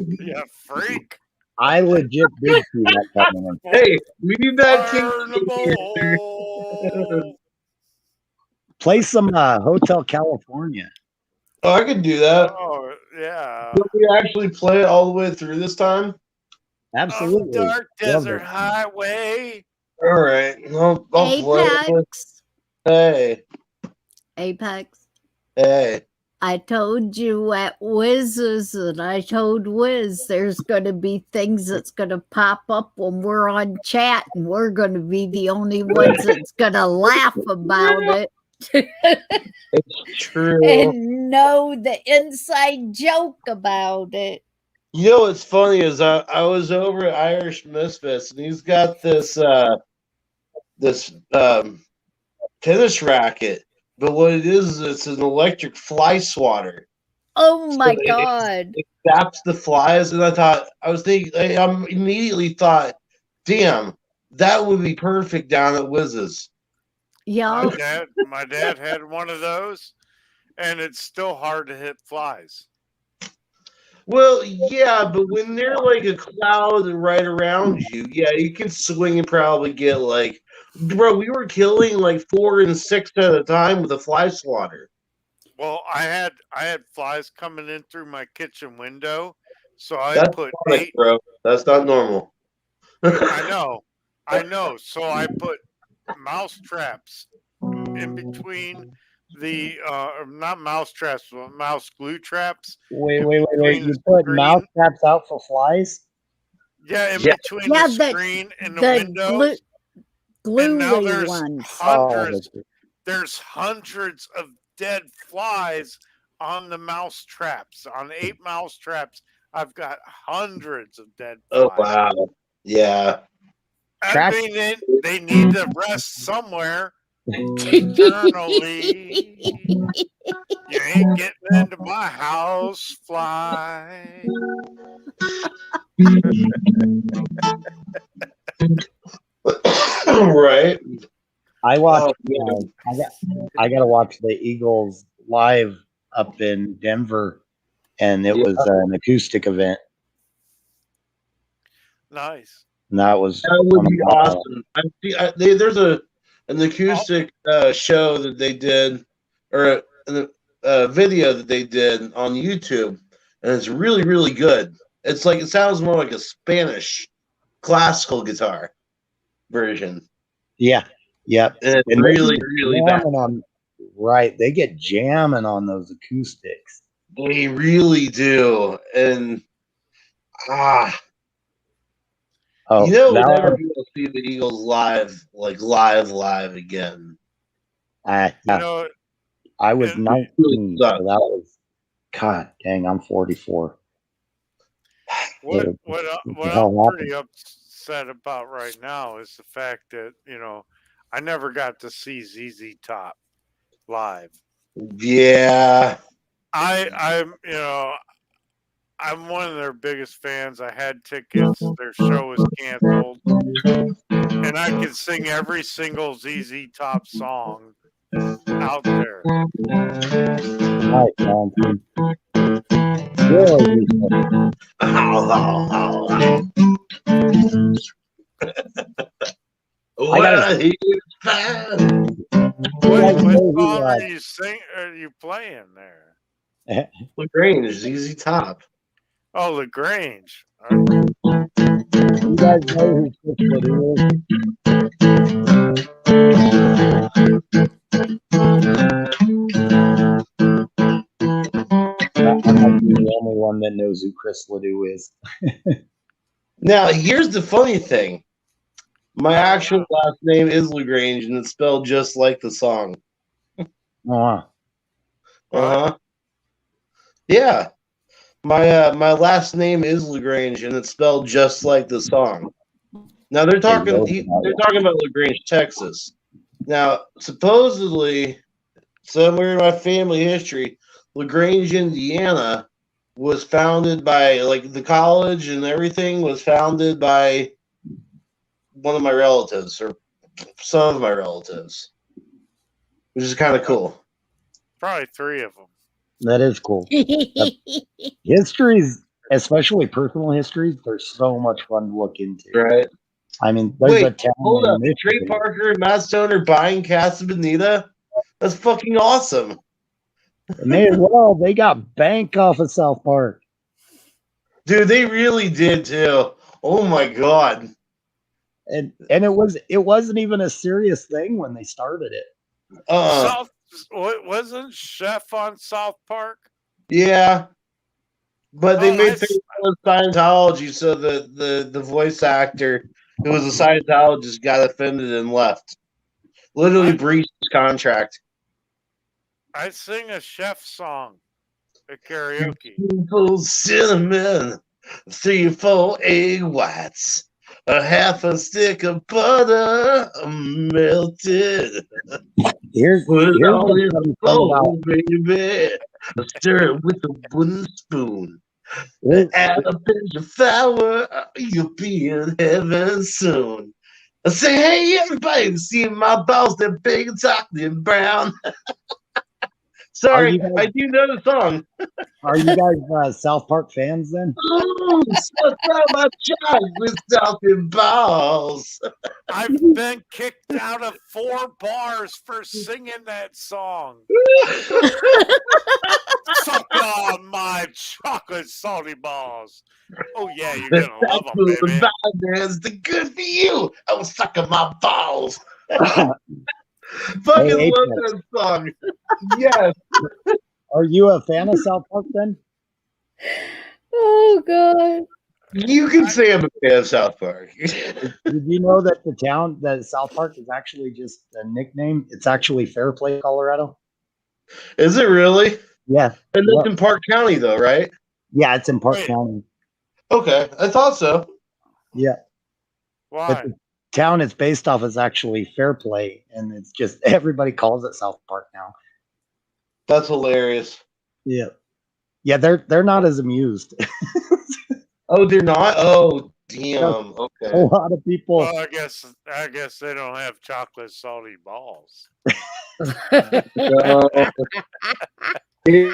freak. I legit did see that coming. Hey, we need that king. Burn them all. Play some Hotel California. Oh, I could do that. Oh, yeah. Will we actually play it all the way through this time? Absolutely. On Dark Love Desert it. Highway. All right. I'll play it. Apex. Hey, Apex. hey. I told you at Wiz's, and I told Wiz there's going to be things that's going to pop up when we're on chat, and we're going to be the only ones that's going to laugh about it. It's true. And know the inside joke about it. You know what's funny is I was over at Irish Misfits, and he's got this tennis racket, but what it is it's an electric fly swatter. Oh my So God. It zaps the flies, and I immediately thought, damn, that would be perfect down at Wiz's. Yeah. My dad had one of those, and it's still hard to hit flies. Well, yeah, but when they're like a cloud right around you, yeah, you can swing and probably get like, bro, we were killing like 4 and 6 at a time with a fly swatter. Well, I had flies coming in through my kitchen window, so I That's put funny, 8. bro. That's not normal. I know. So I put mouse traps in between the not mouse traps, but mouse glue traps. Wait. between You the put screen- mouse traps out for flies? Yeah, in Yeah. between Yeah, the the- screen and the The windows. And now gluey there's ones. hundreds. There's hundreds of dead flies on the mouse traps. On 8 mouse traps, I've got hundreds of dead flies. Oh wow. Yeah. I mean, they need to rest somewhere. Eternally. You ain't getting into my house, fly. Right. I watched. Oh, I got to watch the Eagles live up in Denver, and it was an acoustic event. Nice. And that was That would be awesome. There's an acoustic show that they did, or a video that they did on YouTube, and it's really, really good. It's like it sounds more like a Spanish classical guitar version. Yeah. Yep. And it's And really, they really bad. jamming on, right. They get jamming on those acoustics. They really do. And Oh, you know, we'll now never be able to see the Eagles live again. yeah. You know, I was and- 19, so that was, God dang, I'm 44. what the hell I'm pretty upset about right now is the fact that, I never got to see ZZ Top live. Yeah. I'm one of their biggest fans. I had tickets. Their show was canceled. And I could sing every single ZZ Top song out there. Right, man. Really? What gotta- a huge fan. What know who, song are you playing there? LaGrange, ZZ Top. Oh, LaGrange. You guys know who Chris Ledoux is? I might be the only one that knows who Chris Ledoux is. Now, here's the funny thing. My actual last name is LaGrange, and it's spelled just like the song. Oh, Uh-huh. Yeah. My last name is LaGrange, and it's spelled just like the song. Now they're talking about LaGrange, Texas. Now, supposedly, somewhere in my family history, LaGrange, Indiana was founded by, like, the college and everything was founded by one of my relatives or some of my relatives, which is kind of cool. Probably 3 of them. That is cool. Histories, especially personal histories, they're so much fun to look into. Right. I mean, there's a Wait, town hold in up. Trey Michigan. Parker and Matt Stone are buying Casa Bonita? That's fucking awesome. They may as well. They got bank off of South Park. Dude, they really did too. Oh my god. And it wasn't even a serious thing when they started it. Wasn't Chef on South Park? Yeah. But they made things with Scientology, so the voice actor who was a Scientologist got offended and left. Literally breached his contract. I sing a chef song at karaoke. 2 cinnamon, 3 or 4 egg whites, a half a stick of butter melted. Here's Put it all what's in funny the bowl, about baby. Stir it with a wooden spoon. Add a pinch of flour, you'll be in heaven soon. I say, hey, everybody, see my balls, they're big and chocolate and brown. Sorry, I do know the song. Are you guys South Park fans then? Ooh, suck out my chocolate chocolate balls. I've been kicked out of 4 bars for singing that song. Suck on my chocolate salty balls. Oh yeah, you're gonna love them, baby. The good for you. I was sucking my balls. Fucking Hey, love that song. Yes. Are you a fan of South Park then? Oh god. You can say I'm a fan of South Park. Did you know that that South Park is actually just a nickname? It's actually Fairplay, Colorado. Is it really? Yeah. And that's in Park County, though, right? Yeah, it's in Park County. Okay, I thought so. Yeah. Why? But the town it's based off is actually Fairplay, and it's just everybody calls it South Park now. That's hilarious. Yeah. Yeah, they're not as amused. Oh, they're not? Oh, damn. Okay. A lot of people. Well, I guess they don't have chocolate salty balls. I mean, you're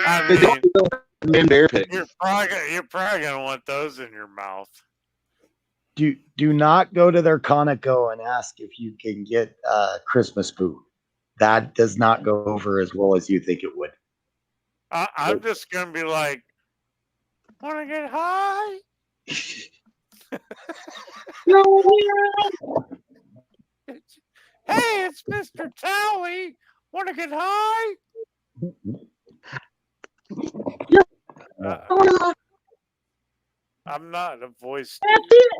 probably gonna want those in your mouth. Do not go to their Conoco and ask if you can get Christmas food. That does not go over as well as you think it would. I'm just gonna be like, wanna get high? Hey, it's Mr. Towie. Wanna get high? I'm not a voice. That's it.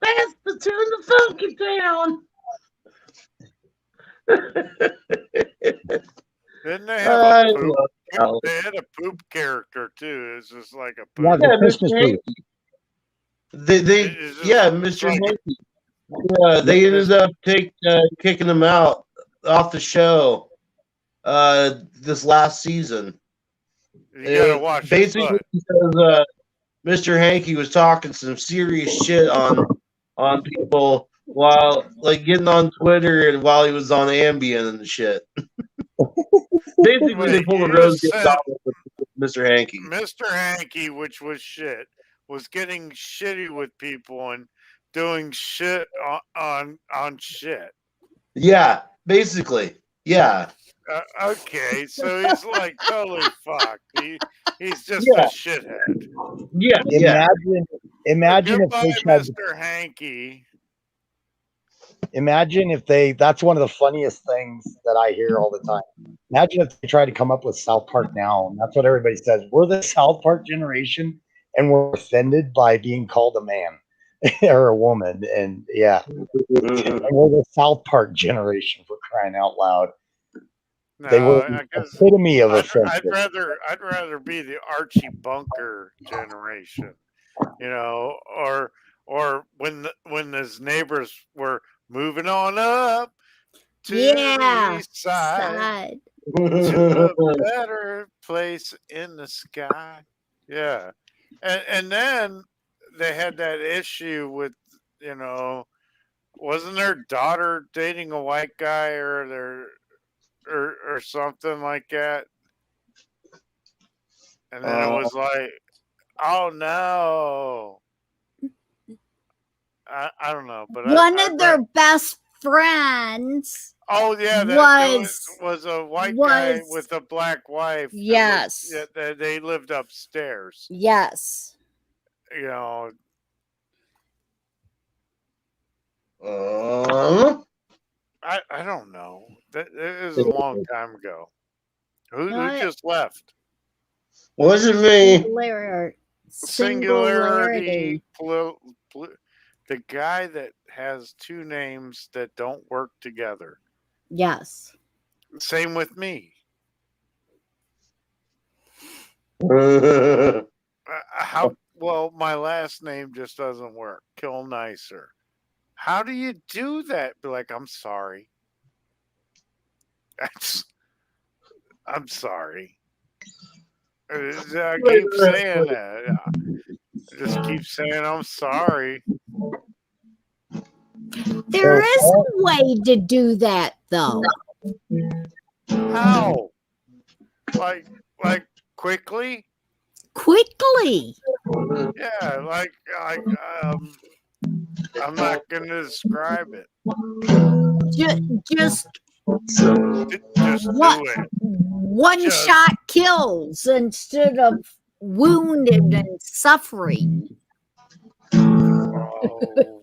That's the turn the funky down. Didn't they have a poop? They had a poop character too. It's just like a poop. Yeah, Christmas food. Mr. Hanky. Yeah, they ended up kicking him out off the show this last season. You gotta watch basically because Mr. Hanky was talking some serious shit on people while getting on Twitter and while he was on Ambien and shit. Basically, they pulled a rose with Mr. Hanky. Mr. Hanky, which was shit, was getting shitty with people and doing shit on shit. Yeah, basically. Yeah. Okay, so he's like totally fucked. He's just a shithead. Yeah. Imagine if they tried, Mr. Hanky. Imagine if that's one of the funniest things that I hear all the time. Imagine if they try to come up with South Park now, and that's what everybody says. We're the South Park generation, and we're offended by being called a man or a woman, and and we're the South Park generation, for crying out loud. No, they were the epitome of offensive. I'd rather be the Archie Bunker generation, or when his neighbors were moving on up to the east side to a better place in the sky. Yeah, And then they had that issue with, wasn't their daughter dating a white guy or something like that? And then it was like, oh no. I don't know, but one of their best friends. Oh yeah, was a white guy with a black wife. Yes, they lived upstairs. Yes. I don't know. It was a long time ago. Who just left? Wasn't me. Singularity. The guy that has two names that don't work together. Yes. Same with me. Well, my last name just doesn't work. Kill Nicer. How do you do that? Be like, I'm sorry. I'm sorry. I keep saying that. I just keep saying I'm sorry. There is a way to do that, though. How? Like quickly? Quickly. Yeah, I'm not going to describe it. Just do it. One shot kills instead of wounded and suffering. Oh.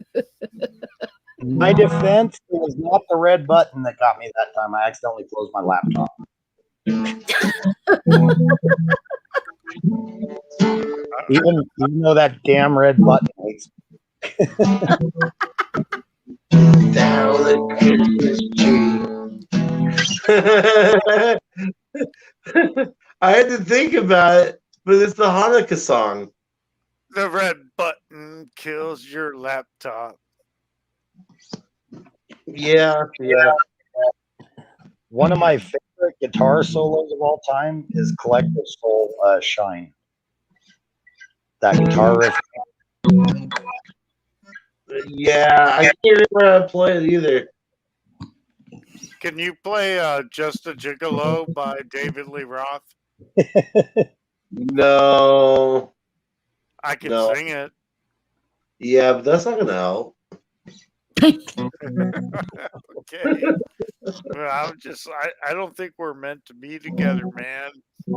My defense, it was not the red button that got me that time. I accidentally closed my laptop. even though that damn red button hates me. Down the Christmas tree. I had to think about it, but it's the Hanukkah song. The red button kills your laptop. Yeah. One of my favorite guitar solos of all time is Collective Soul Shine. That guitar riff. Yeah, I can't remember how to play it either. Can you play Just a Gigolo by David Lee Roth? No. I can sing it. Yeah, but that's not going to help. Okay. Well, I don't think we're meant to be together, man.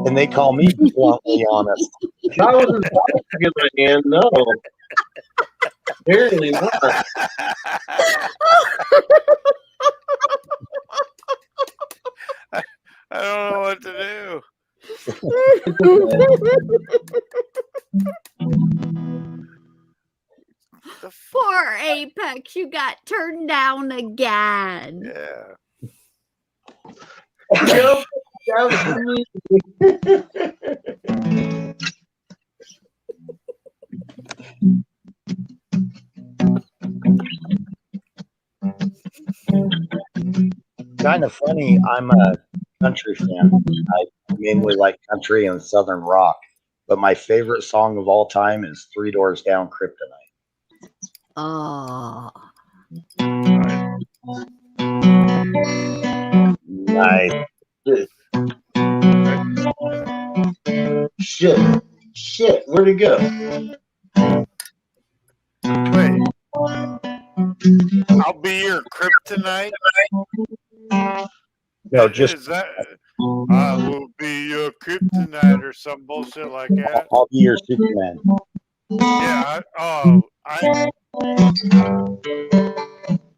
And they call me bluntly honest. I wasn't talking to my hand, no. Apparently not. I don't know what to do. Poor Apex, you got turned down again. Yeah. Kind of funny. I'm a country fan. I mainly like country and southern rock, but my favorite song of all time is Three Doors Down, Kryptonite. Oh. Nice. Shit, where'd it go? Wait. I'll be your kryptonite. No, just is that I will be your kryptonite or some bullshit like that. I'll be your Superman. Yeah.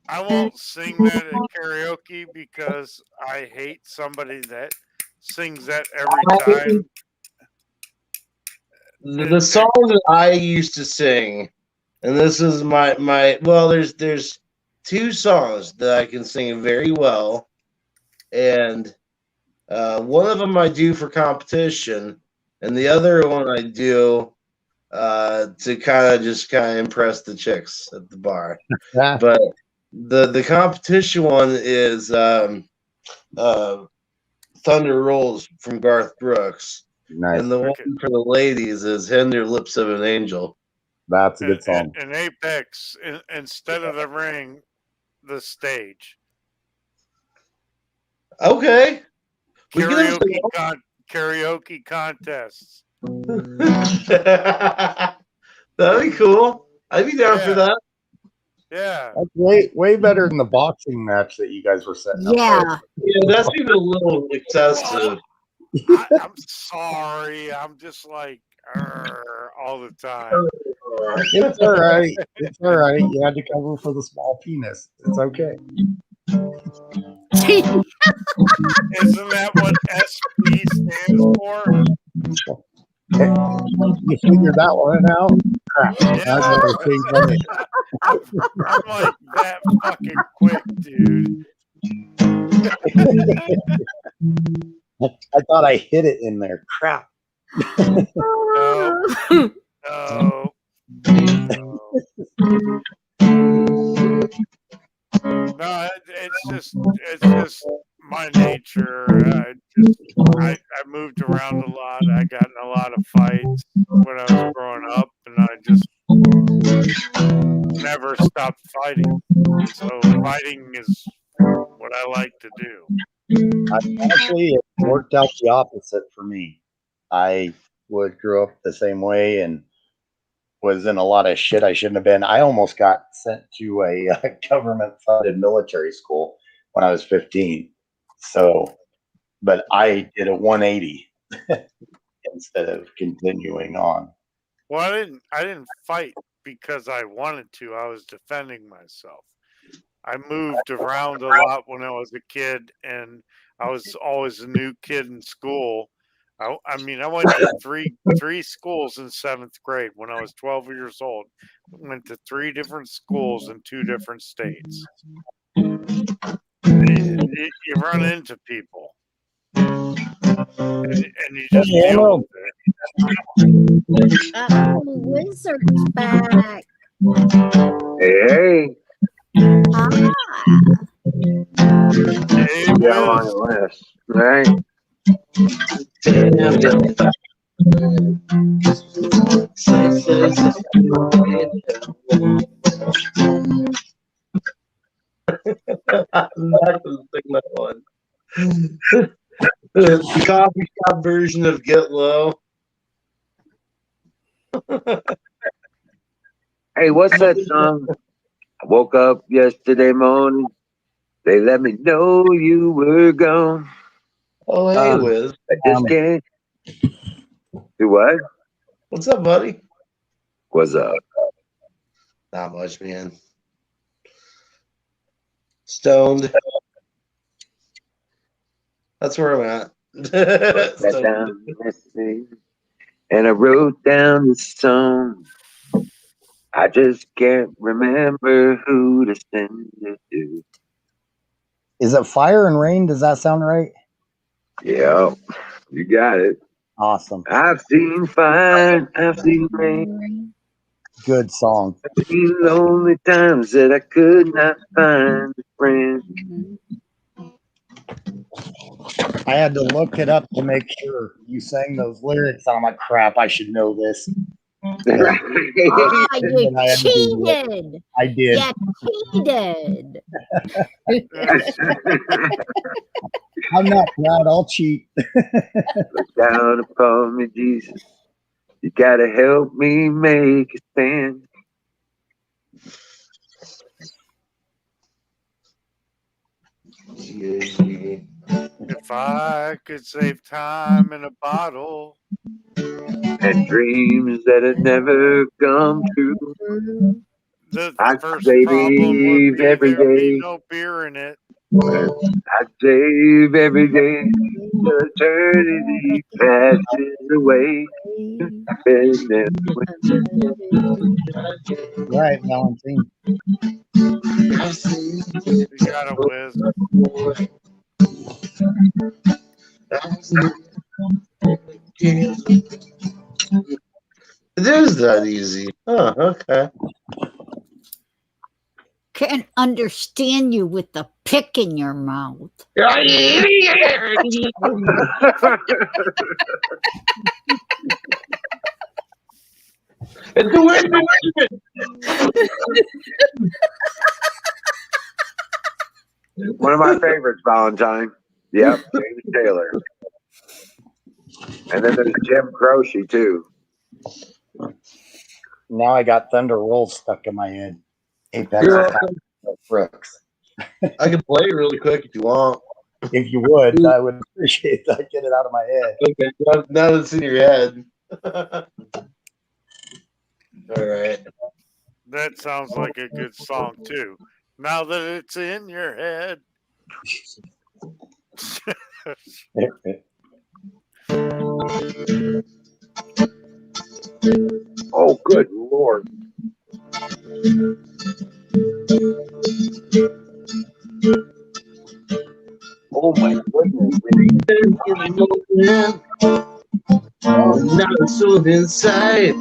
I won't sing that at karaoke because I hate somebody that sings that every time. The song that I used to sing, and this is my well, there's two songs that I can sing very well, and one of them I do for competition, and the other one I do to kind of impress the chicks at the bar. But the competition one is Thunder Rolls from Garth Brooks. Nice. And the one for the ladies is "Hidden Your Lips of an Angel." That's a good song. And Apex, instead of the ring, the stage. Okay. Karaoke contests. That'd be cool. I'd be down for that. Yeah. That's way better than the boxing match that you guys were setting up. Yeah. Yeah, that's even a little excessive. I'm sorry. I'm just like all the time. It's all right. It's all right. You had to cover for the small penis. It's okay. Isn't that what SP stands for? You figured that one out? Crap. Yeah. That's what I was thinking. I'm like that fucking quick, dude. I thought I hit it in there. Crap. No, it's just my nature. I moved around a lot. I got in a lot of fights when I was growing up, and I just never stopped fighting. So fighting is what I like to do. Actually, it worked out the opposite for me. I grew up the same way and was in a lot of shit I shouldn't have been. I almost got sent to a government-funded military school when I was 15. So, but I did a 180 instead of continuing on. Well, I didn't fight because I wanted to. I was defending myself. I moved around a lot when I was a kid, and I was always a new kid in school. I mean, I went to three schools in 7th grade when I was 12 years old. Went to 3 different schools in 2 different states. You run into people, and you just deal with it. Wizard's back. Hey. Hey, Yeah, on the list, right? I'm not going to sing that one. The coffee shop version of "Get Low." Hey, what's that song? I woke up yesterday morning. They let me know you were gone. Oh, hey, Wiz. I just can't. Do what? What's up, buddy? What's up? Not much, man. Stoned. That's where I'm at. Sat down and I wrote down the song. I just can't remember who to send it to. Is it Fire and Rain? Does that sound right? Yeah, you got it. Awesome. I've seen fire, I've seen rain. Good song. I've seen lonely times that I could not find a friend. I had to look it up to make sure you sang those lyrics. I'm like, crap, I should know this. Oh, you cheated. I did. You cheated. I'm not proud. I'll cheat. Look down upon me, Jesus. You gotta help me make a stand. If I could save time in a bottle and dreams that had never come true, the I first save problem would be every there'd be day. no beer in it. I save every day. Eternity passes away. Right, Valentine. You got a whiz. It is that easy. Oh, okay. Can't understand you with the pick in your mouth. One of my favorites, Valentine. Yep, James Taylor. And then there's Jim Croce too. Now I got Thunder Roll stuck in my head. Apex You're Attack welcome. Brooks. I can play it really quick if you want. If you would, I would appreciate that. Get it out of my head. Okay, now that it's in your head. All right. That sounds like a good song too. Now that it's in your head. Oh, good Lord. Oh my goodness. Now it's so inside.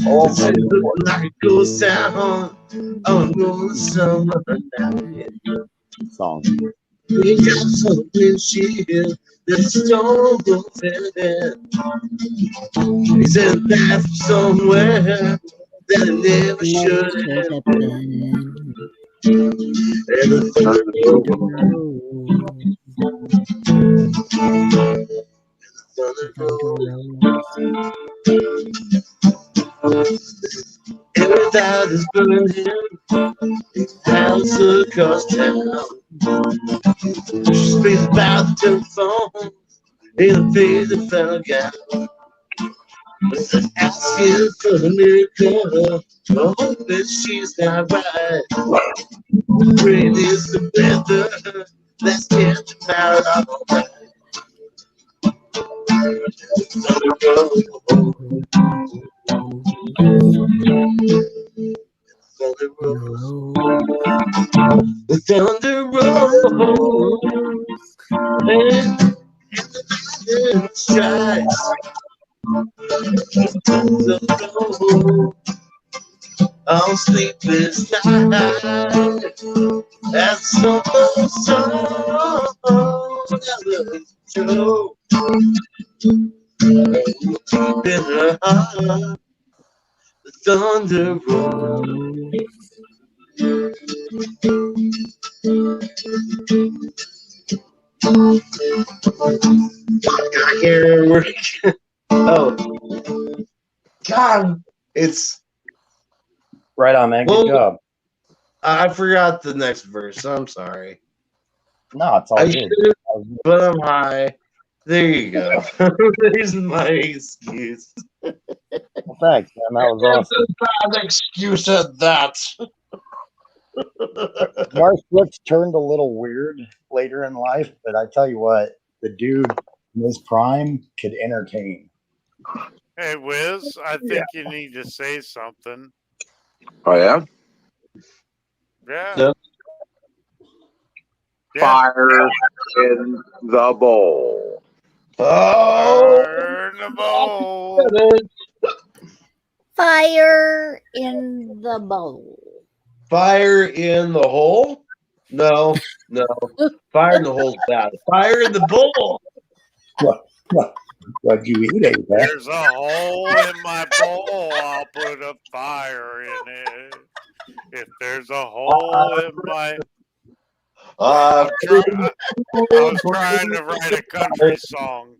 Oh my It Lord. looks like it goes down on the summer night. Song. We got something shield that's don't go further. He said that from somewhere that it never should have. And the thunder everybody's burning house across town. She's been about the telephone in a big fell gown. Asking for a miracle. I hope that she's not right. Rain is the weather. Let's get them out all right. The thunder rolls and the strikes. On sleepless night, that's so true. Deep in her heart, the thunder rolls. I can't remember. Oh, God, it's Right on, man. Good well, job. I forgot the next verse. I'm sorry. No, it's all I good. should have, but I'm high. There you go. There's my excuse. Well, thanks, man. That was awesome. Bad excuse at that. Mark Brooks turned a little weird later in life, but I tell you what, the dude in his prime could entertain. Hey, Wiz, I think you need to say something. Oh yeah? Yeah. Yep. Yeah. Fire in the bowl. Oh, Fire in the bowl. Fire in the bowl. fire in the hole? No. Fire in the hole's bad. Fire in the bowl. What'd you eat, eh? There's a hole in my bowl. I'll put a fire in it. If there's a hole in my... I was trying to write a country song.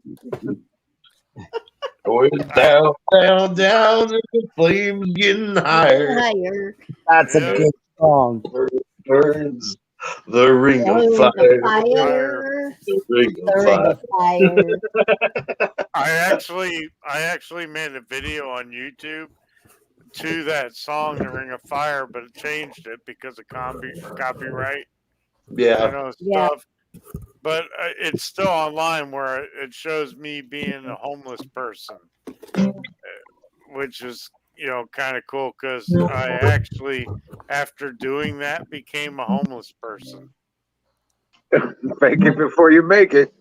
Going down, and the flames getting higher. Higher. That's Yeah. a good song. Burns the ring of The fire. fire. The ring The of ring fire. of fire. I actually made a video on YouTube to that song, "The Ring of Fire," but it changed it because of copyright, Yeah. Yeah. stuff. But it's still online where it shows me being a homeless person, which is kind of cool because I actually, after doing that, became a homeless person. Fake it before you make it.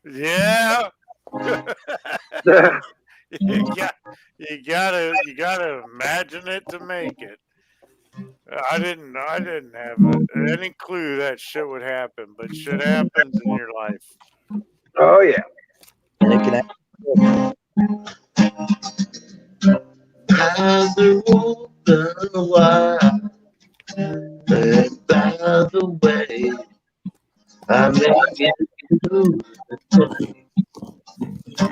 Yeah. you gotta imagine it to make it. I didn't have any clue that shit would happen, but shit happens in your life. Oh yeah. And it can happen. How's the road gonna wild? And by the way, I make it through the day. I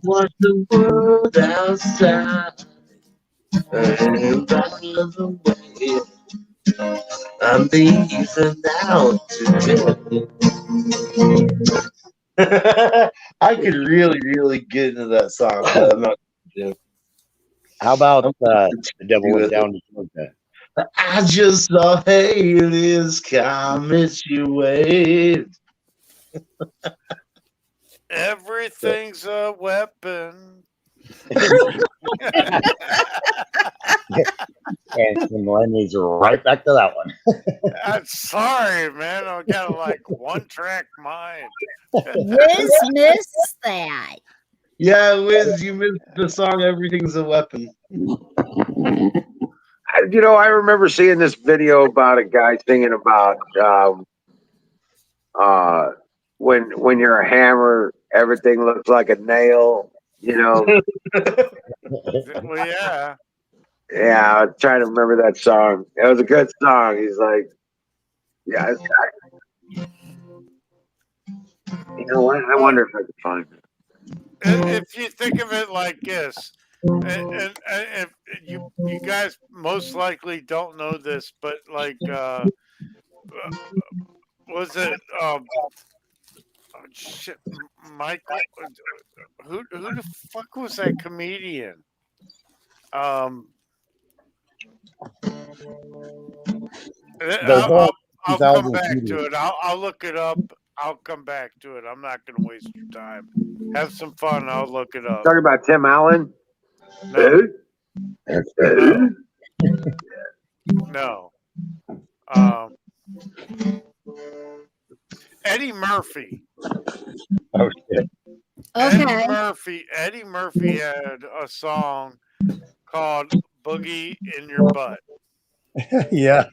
watch the world outside. And by the way, I'm leaving out today. I could really get into that song, but I'm not gonna. How about I'm the devil do went it. down to Georgia? I just saw aliens comet you waved. Everything's a weapon. And Lenny's right back to that one. I'm sorry, man. I got like one track mind. Wiz missed that. Yeah, Wiz, you missed the song "Everything's a Weapon." I remember seeing this video about a guy singing about when you're a hammer, everything looks like a nail. Well, yeah. Yeah, I'm trying to remember that song. It was a good song. He's like, yeah. You know what? I wonder if I could find it. If you think of it like this, and if you guys most likely don't know this, but like, was it oh shit, Michael? Who the fuck was that comedian? I'll come back to it. I'll look it up. I'll come back to it. I'm not going to waste your time. Have some fun. I'll look it up. Talking about Tim Allen? No. No. Eddie Murphy. Oh shit. Okay. Eddie Murphy had a song called "Boogie in Your Butt." Yeah.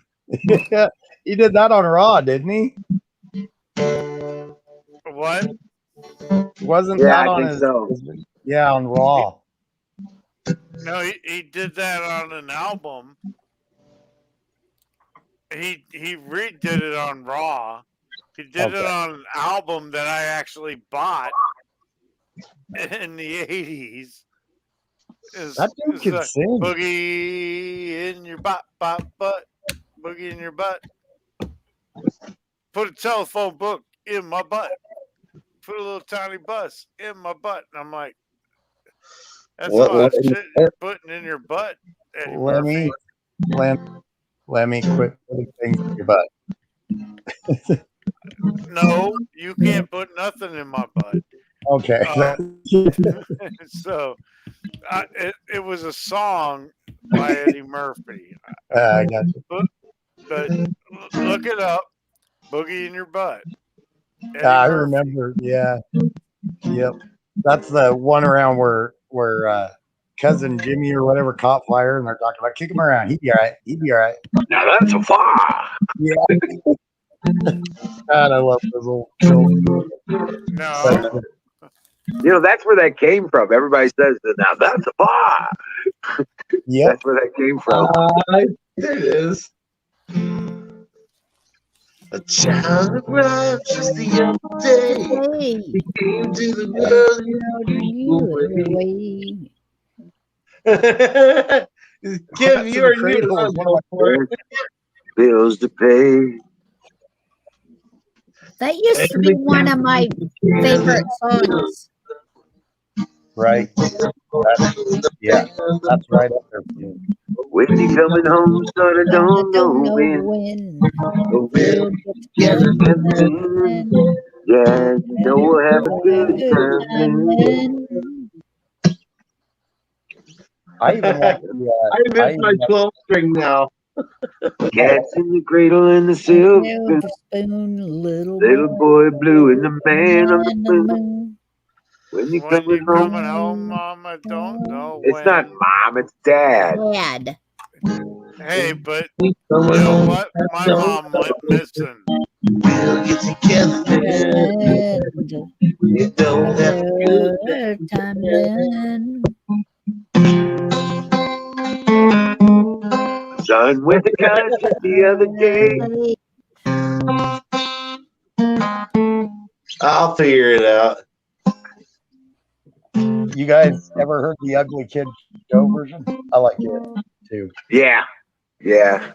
Yeah. He did that on Raw, didn't he? What? Wasn't Yeah, that I on think his, so. yeah, on Raw. No, he did that on an album. He redid it on Raw. He did it on an album that I actually bought in the 80s. That dude could sing. Boogie in your butt, boogie in your butt. Put a telephone book in my butt. Put a little tiny bus in my butt. And I'm like, that's a lot of shit you're putting in your butt, Eddie Murphy. Let me quit putting things in your butt. No, you can't put nothing in my butt. Okay. So it was a song by Eddie Murphy. I got you. But look it up. Boogie in your butt. I remember. Yeah. Yep. That's the one around where cousin Jimmy or whatever caught fire, and they're talking about kick him around. He'd be all right. He'd be all right. Now that's a fire. Yeah. God, I love those old films. No. That's where that came from. Everybody says that now. That's a fire. Yeah. That's where that came from. There it is. A child arrived just the other day. He came to the world. Kim, you are new. Bills to pay. That used to be one of my favorite songs. Right. That's right up there. When you coming home, son, I don't know when. Yeah, we'll have a good time. I miss my 12 string now. Cats in the cradle and the silver spoon, little boy blue and the man on the moon. When you coming home, Mama, don't know it's when. not mom, it's dad. Dad. Hey, but you know what? My mom went missing. We'll get together then. We don't have to Good time then. Son went to concert the other day. I'll figure it out. You guys ever heard the Ugly Kid Joe version? I like it too. Yeah. Yeah.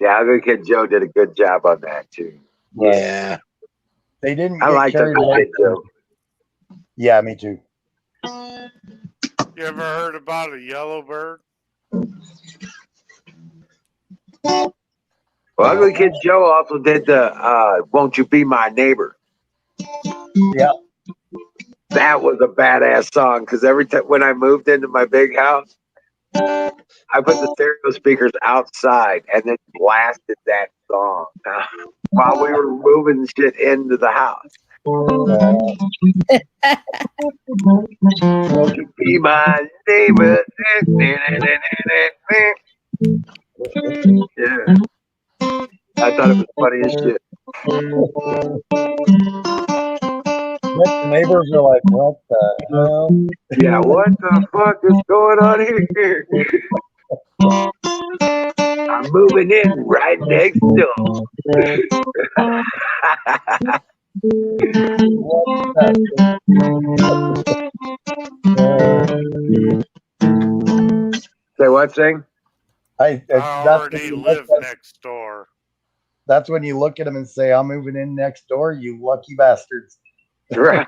Yeah, Ugly Kid Joe did a good job on that too. Yeah. They didn't I get like carried Ugly away. Kid Joe. Yeah, me too. You ever heard about a yellow bird? Well, Ugly Kid Joe also did the Won't You Be My Neighbor? Yeah. That was a badass song because every time when I moved into my big house, I put the stereo speakers outside and then blasted that song while we were moving shit into the house. Won't you be my neighbor? Yeah. I thought it was funny as shit. But the neighbors are like, what the hell? Yeah, what the fuck is going on here? I'm moving in right next door. Say what, Sing? I that's already when you live look next door. that's when you look at them and say, I'm moving in next door, you lucky bastards. Right.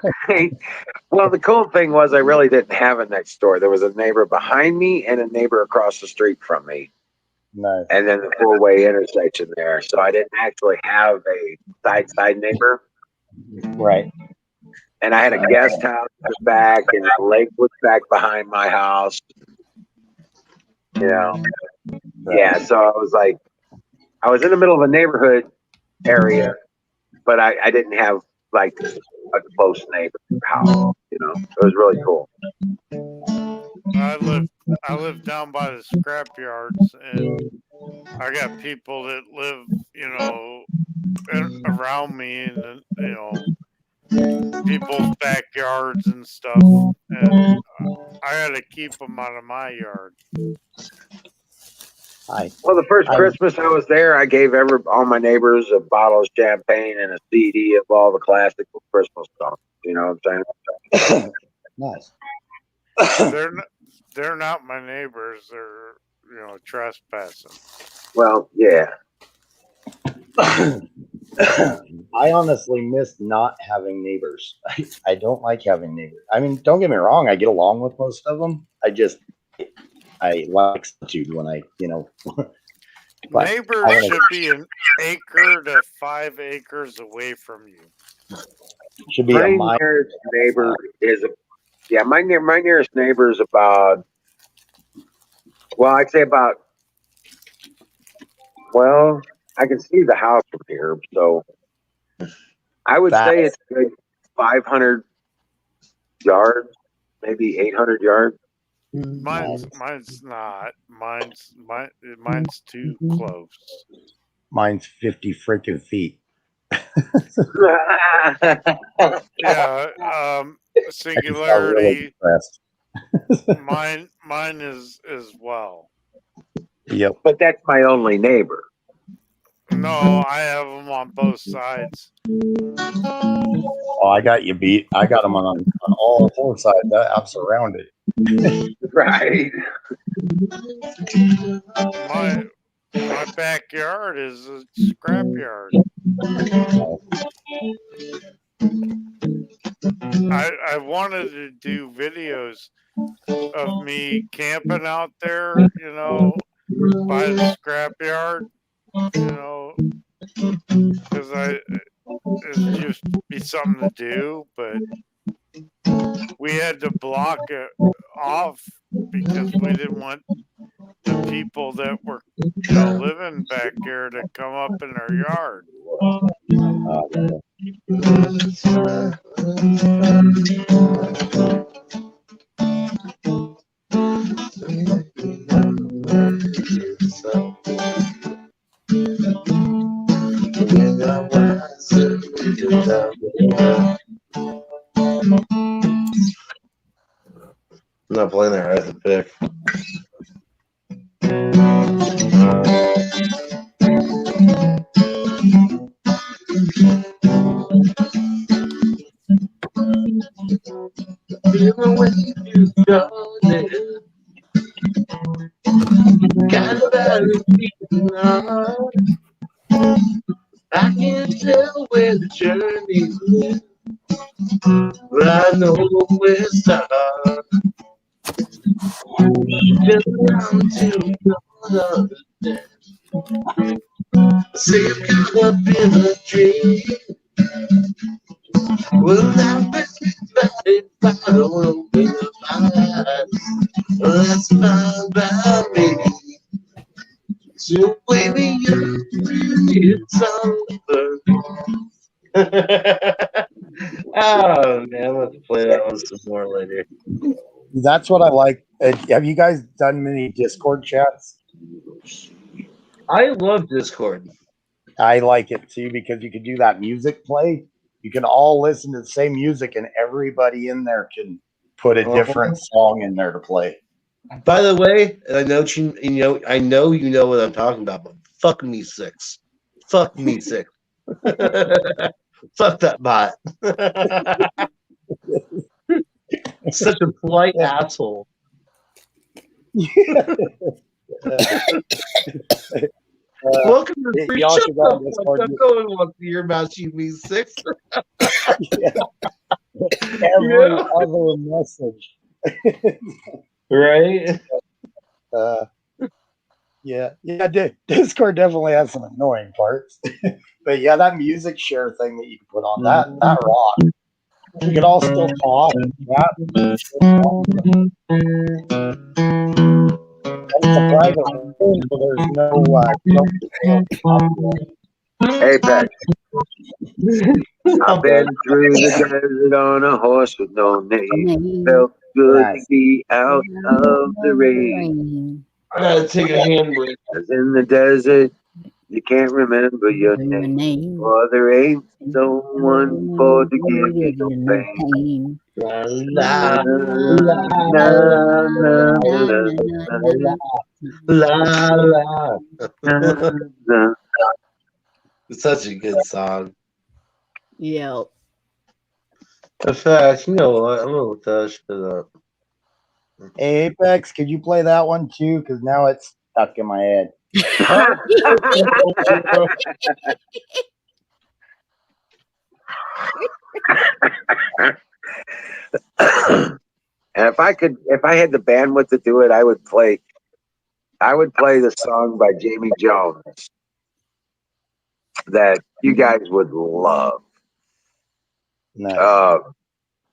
Well, the cool thing was I really didn't have a next door. There was a neighbor behind me and a neighbor across the street from me. Nice. And then the four-way intersection there. So I didn't actually have a side neighbor. Right. And I had a guest house in the back and a lake was back behind my house. You know? Yeah, so I was like, I was in the middle of a neighborhood area, but I didn't have like a close neighbor house. You know, it was really cool. I live down by the scrap yards, and I got people that live, you know, around me, and you know, people's backyards and stuff, and I got to keep them out of my yard. Well, the first Christmas I was there, I gave all my neighbors a bottle of champagne and a CD of all the classic Christmas songs. You know what I'm saying? Nice. They're not my neighbors. They're, you know, trespassing. Well, yeah. I honestly miss not having neighbors. I don't like having neighbors. I mean, don't get me wrong, I get along with most of them. I like solitude when I, you know. Neighbors should be an acre to 5 acres away from you. Should be my a mile. nearest neighbor is my nearest neighbor is about, well, I'd say about, well, I can see the house from here, so I would say it's like 500 yards, maybe 800 yards. Mine's not. Mine's too close. Mine's 50 freaking feet. Yeah, singularity. Mine is as well. Yep. But that's my only neighbor. No, I have them on both sides. Oh, I got you beat. I got them on all four sides. I'm surrounded. Right. My backyard is a scrapyard. I wanted to do videos of me camping out there, you know, by the scrapyard, you know, because it'd just be something to do, but we had to block it off because we didn't want the people that were, you know, living back there to come up in our yard. I'm not playing that right at the pick. I can't tell where the journey's been, but I know where to start. Just down to another day. Say I'm caught up in a dream. Well, I've been about it, but I don't open up my eyes. Well, that's fine by me. So baby, it's over. Oh man, I'm gonna have to play that one some more later. That's what I like. Have you guys done many Discord chats? I love Discord. I like it too because you can do that music play. You can all listen to the same music, and everybody in there can put a different song in there to play. By the way, I know I know you know what I'm talking about, but fuck me six. Fuck me six. Fuck that bot. Such a polite asshole. Welcome to free y'all shut should go on the Discord. fuck up. No one wants to hear about you, me six. Every other message. Right? Yeah. Discord definitely has some annoying parts, but yeah, that music share thing that you can put on that rocks. You can all still talk. It's a private room, so there's no Apex. I've been through the desert on a horse with no name. Felt good to be out of the rain. I gotta take a handbrake. Cause in the desert, you can't remember your name. Or there ain't someone for to give you no pain. La, la, la, la, la, la. It's such a good song. Yeah. In fact, you know what? I'm gonna look that shit up. Apex, could you play that one too? Because now it's stuck in my head. And if I had the bandwidth to do it, I would play the song by Jamie Jones that you guys would love. Nice.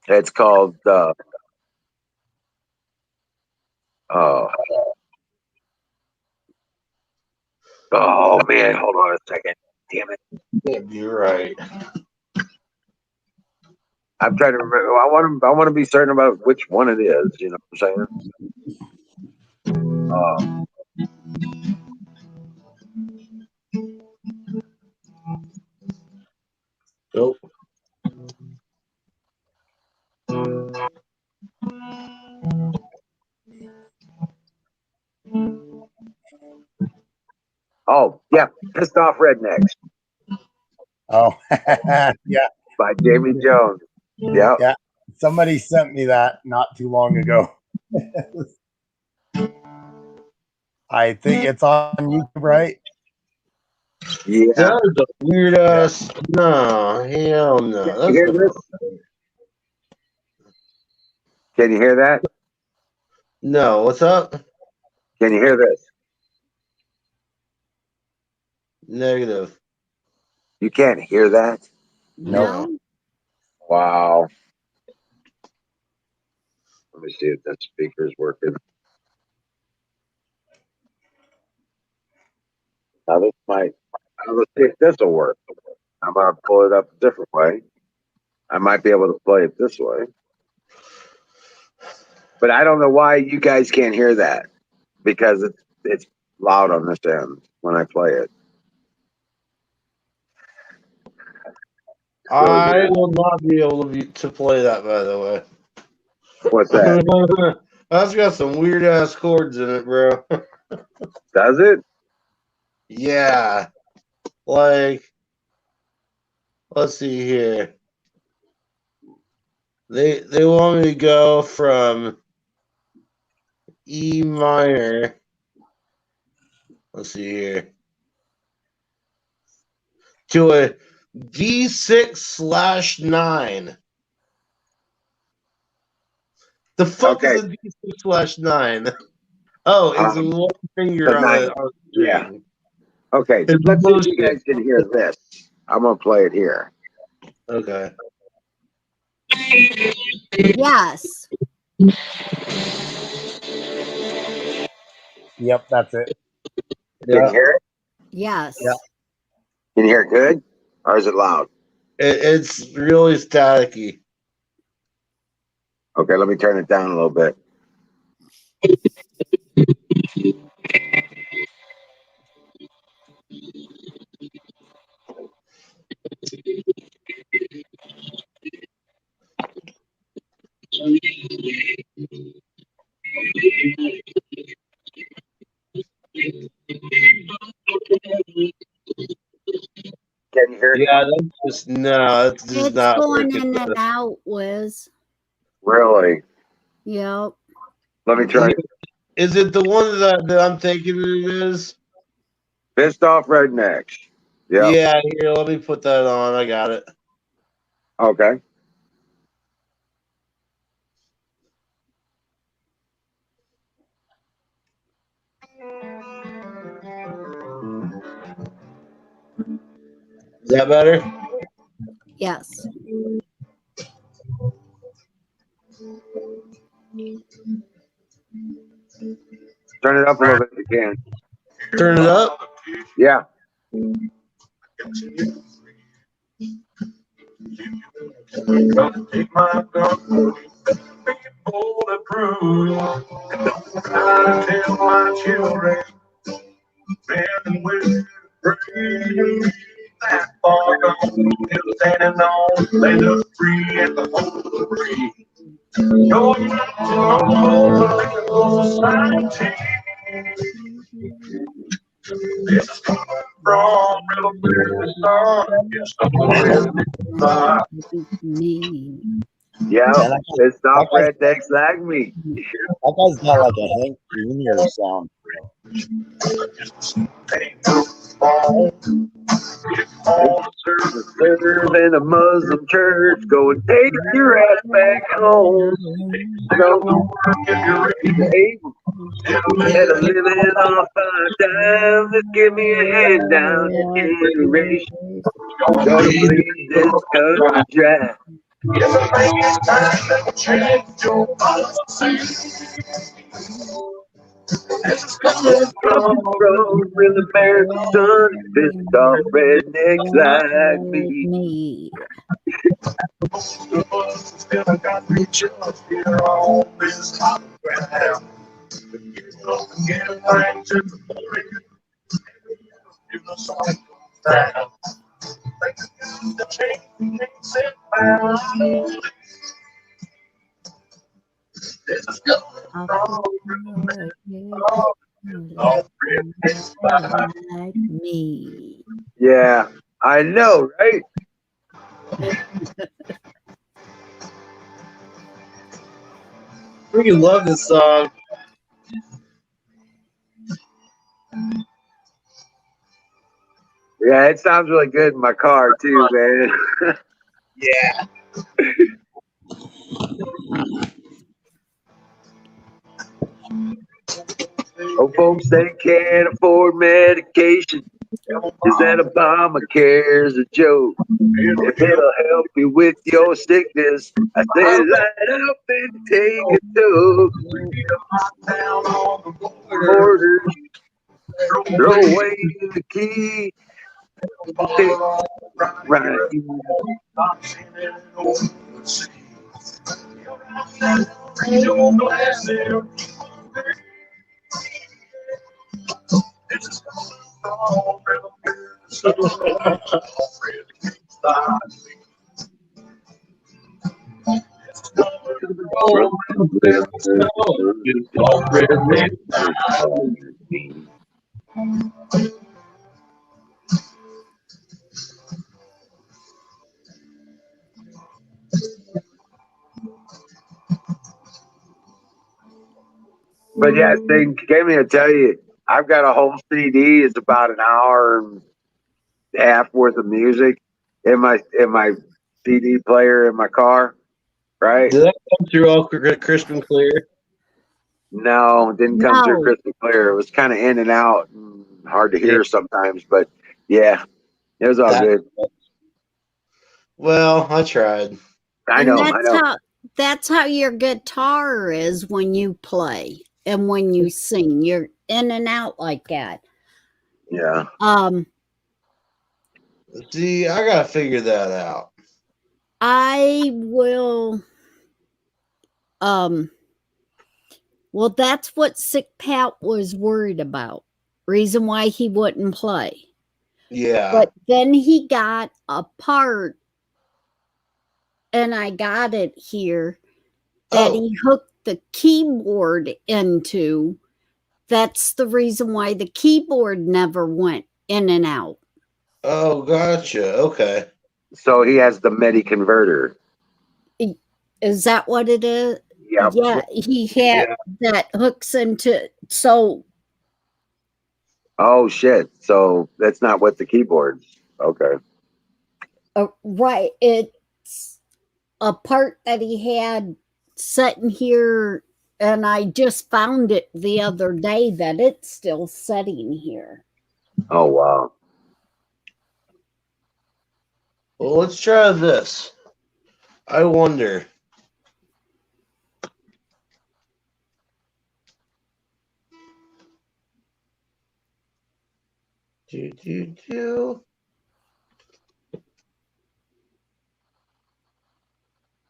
It's called oh man, hold on a second. Damn it. Yeah, you're right. I'm trying to remember. I want to be certain about which one it is. You know what I'm saying? Nope. Oh yeah, Pissed Off Rednecks. Oh yeah, by Jamie Jones. Yeah. Yeah. Somebody sent me that not too long ago. I think it's on YouTube, right? Yeah. That was a weird ass. No, hell no. Can you hear this? Can you hear that? No, what's up? Can you hear this? Negative. You can't hear that? No. Wow. Let me see if that speaker's working. Now this might. Let's see if this will work. I'm gonna pull it up a different way. I might be able to play it this way. But I don't know why you guys can't hear that because it's loud on this end when I play it. I will not be able to play that, by the way. What's that? That's got some weird ass chords in it, bro. Does it? Yeah. Like, let's see here. They want me to go from E minor. Let's see here. To a D6/9. The fuck is a D6/9? Oh, it's a one finger on the yeah. string. Okay, It's let's see if you bullshit. guys can hear this. I'm gonna play it here. Okay. Yes. Yep, that's it. Can you hear it? Yes. Yeah. Can you hear it good? Or is it loud? It's really staticky. Okay, let me turn it down a little bit. Can you hear it? Yeah, that's just no. That's just It's not going working. in and out, Wiz. Really? Yep. Let me try. Is it the one that I'm thinking it is? Pissed off rednecks. Yep. Yeah, here, let me put that on. I got it. Okay. Is that better? Yes. Turn it up a little bit if you can. Turn it up. Yeah. Take my gun, make it bulletproof. I tell my children, man, we're free. That far gone, still standing on, they look free at the whole free. No, no society. This is coming from real start. It's Me. Yeah. Man, Pissed off rednecks like me. that guy's got like a Hank Jr. sound. Serve in a Muslim church, go and take your ass back home. So, able and I'm living off 5 times. Just give me a hand down generation. Gonna bleed this country dry. it's time to change your policy. This is coming From real American son, pissed off rednecks like me. Still I got me just here on this hot ground. Get things in the morning. You know something down. The change set bound. This is coming Like me. Yeah, I know, right? Freaking love this song. Yeah, it sounds really good in my car too, man. Yeah. Oh, folks, they can't afford medication. Is that Obamacare's a joke? If it'll help you with your sickness, I say light up and take a toke. Orders, throw away the key. Right. But yeah, thing gave me to tell you, I've got a whole CD. It's about an hour and a half worth of music in my CD player in my car. Right? Did that come through all crisp and clear? No, it didn't come through No. crystal clear. It was kind of in and out, and hard to hear sometimes. But yeah, it was all good. Well, I tried. I And know. that's how your guitar is when you play and when you sing. You're in and out like that. Yeah. See, I gotta figure that out. I will well, that's what Sick Pat was worried about. Reason why he wouldn't play. Yeah. But then he got a part, and I got it here, that he hooked the keyboard into. That's the reason why the keyboard never went in and out. Oh, gotcha. Okay. So he has the MIDI converter. Is that what it is? Yep. Yeah, he had that hooks into. So Oh shit! So that's not what the keyboard's. Okay. right, it's a part that he had sitting here, and I just found it the other day that it's still sitting here. Oh wow. Well, let's try this. I wonder.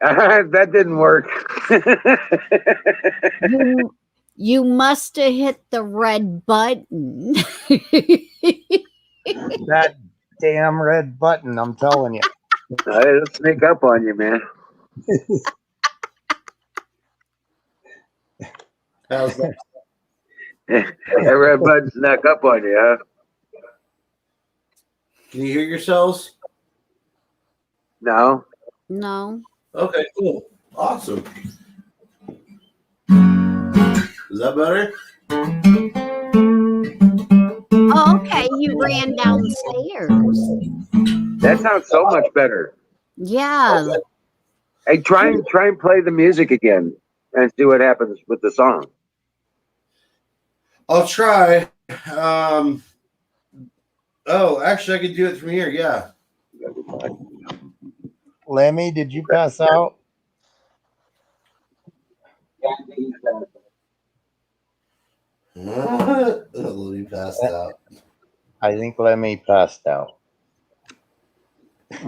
That didn't work. You must have hit the red button. That damn red button, I'm telling you. It'll sneak up on you, man. How's that? That red button snuck up on you, huh? Can you hear yourselves? No. No. Okay, cool. Awesome. Is that better? Oh, okay, you ran downstairs. That sounds so much better. Yeah. Hey, try and play the music again and see what happens with the song. I'll try. Oh, actually, I could do it from here. Yeah. Lemmy, did you pass out? Lemmy passed out. I think Lemmy passed out. Is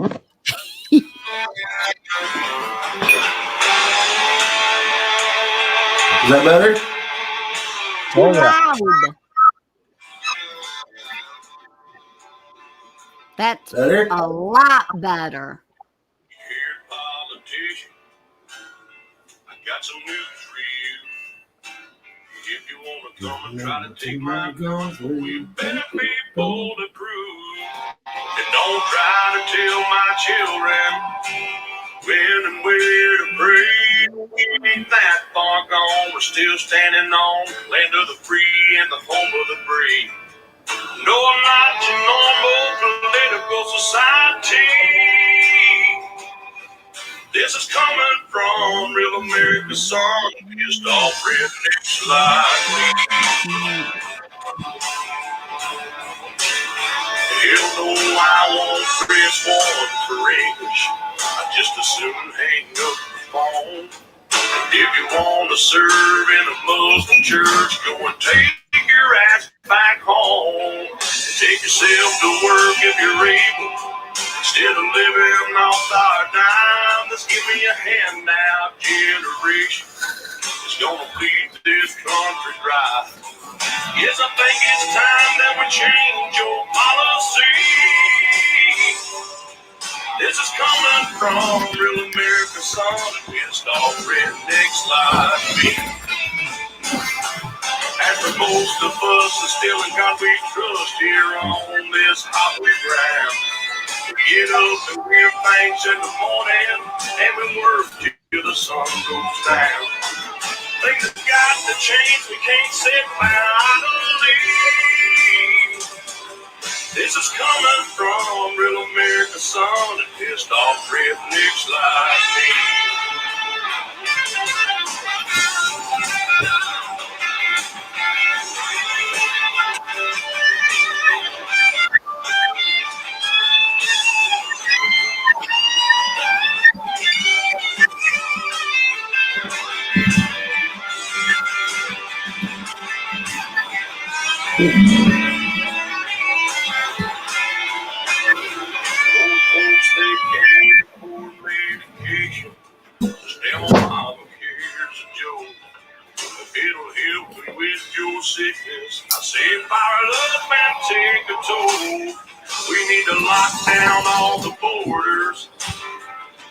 that better? Oh, yeah. Loud. That's Better? a lot better. Here, politician, I got some news for you. If you want to come and try to take my guns, well, you better be bulletproof. And don't try to tell my children when and where to pray. We ain't that far gone, we're still standing on land of the free and the home of the brave. No, I'm not your normal political society. This is coming from real American song, just all rednecks like me. Hell no, I won't press one for English. I just as soon hang up the phone. And if you want to serve in a Muslim church, go and take your ass back home. Take yourself to work if you're able. Instead of living off our dime, let's give me a handout generation. It's gonna be this country dry. Yes, I think it's time that we change your policy. This is coming from real American son and pissed off rednecks like me. And for most of us, it's still in God we trust here on this highway ground. We get up and wear things in the morning, and we work till the sun goes down. Things have got to change, we can't sit idly. This is coming from real American son and pissed off rednecks like me. Old folks, they can't afford medication. Stay on Obamacare's a joke. It'll help you with your sickness. I say fire it up and take a toll. We need to lock down all the borders.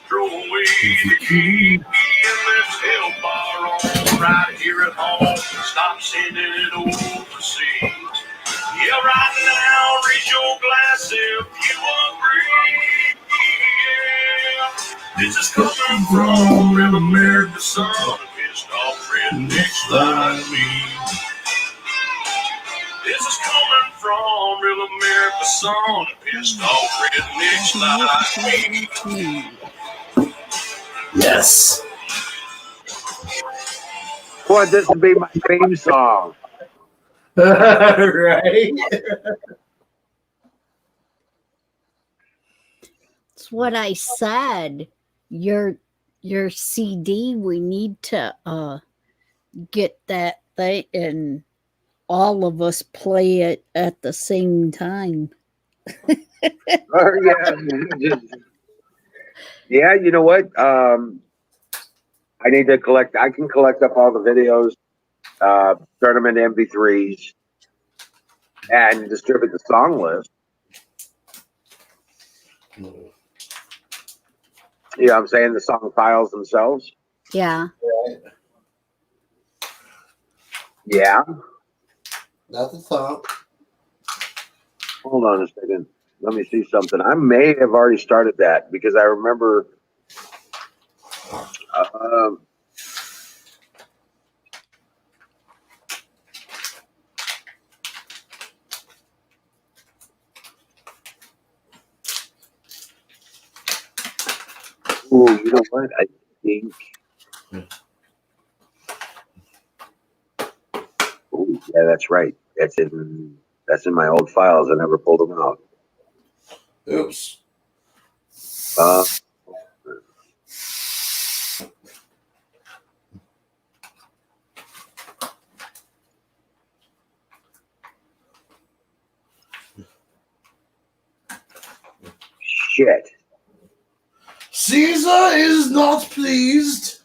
Throw away the key and let's help our own right here at home. Stop sending it overseas. Yeah, right now, raise your glass if you agree. Yeah. This is coming from real American son, pissed off rednecks like me. This is coming from real American son, pissed off rednecks like me. Yes. Boy, this would be my theme song. Right? It's what I said. Your CD, we need to get that thing and all of us play it at the same time. Yeah, you know what? I need to collect. I can collect up all the videos, turn them into MP3s, and distribute the song list. You know what I'm saying? The song files themselves. Yeah. Yeah. That's a thought. Hold on a second. Let me see something. I may have already started that because I remember. Oh, you know what? I think. Oh, yeah, that's right. That's in my old files. I never pulled them out. Oops. Shit. Caesar is not pleased.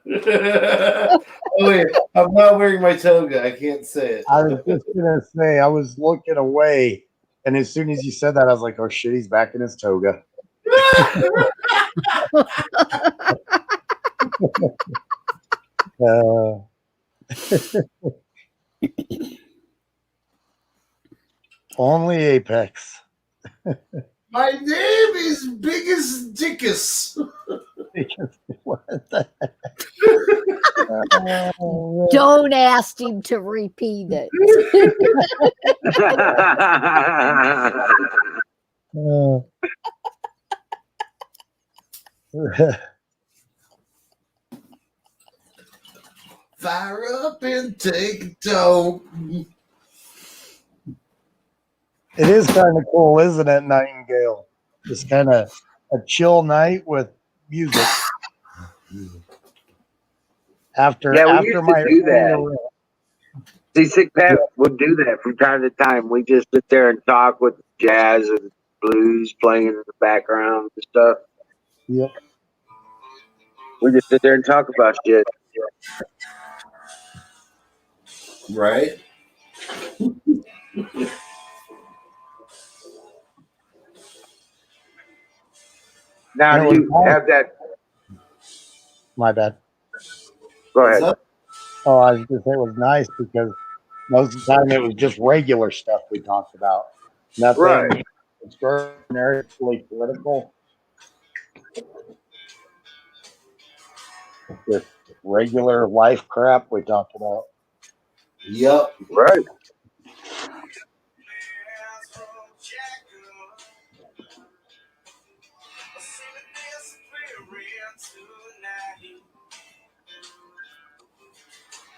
Oh wait, I'm not wearing my toga. I can't say it. I was just gonna say I was looking away, and as soon as you said that, I was like, "Oh shit, he's back in his toga." Only Apex. My name is Biggest Dickus. What the heck? Don't ask him to repeat it. Fire up and take a toke. It is kind of cool, isn't it, Nightingale? Just kind of a chill night with music. After Yeah, we after used my to do that. See, Sick Pat would do that from time to time. We just sit there and talk with jazz and blues playing in the background and stuff. Yep. We just sit there and talk about shit. Right? Now, And it do was you nice. have that? My bad. Go What's ahead. up? Oh, I was just saying it was nice because most of the time it was just regular stuff we talked about. Right. Nothing extraordinarily political. Just regular life crap we talked about. Yep. Right.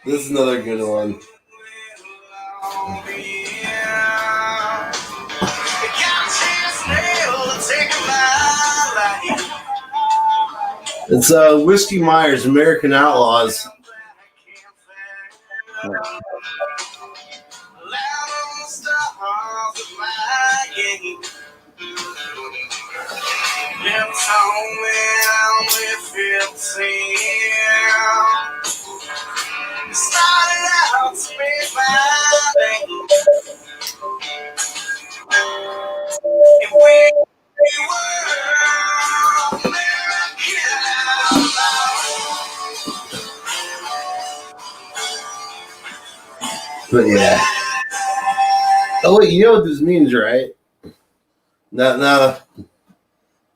This is another good one. It's Whiskey Myers, American Outlaws. But yeah. Oh wait, you know what this means, right? Now that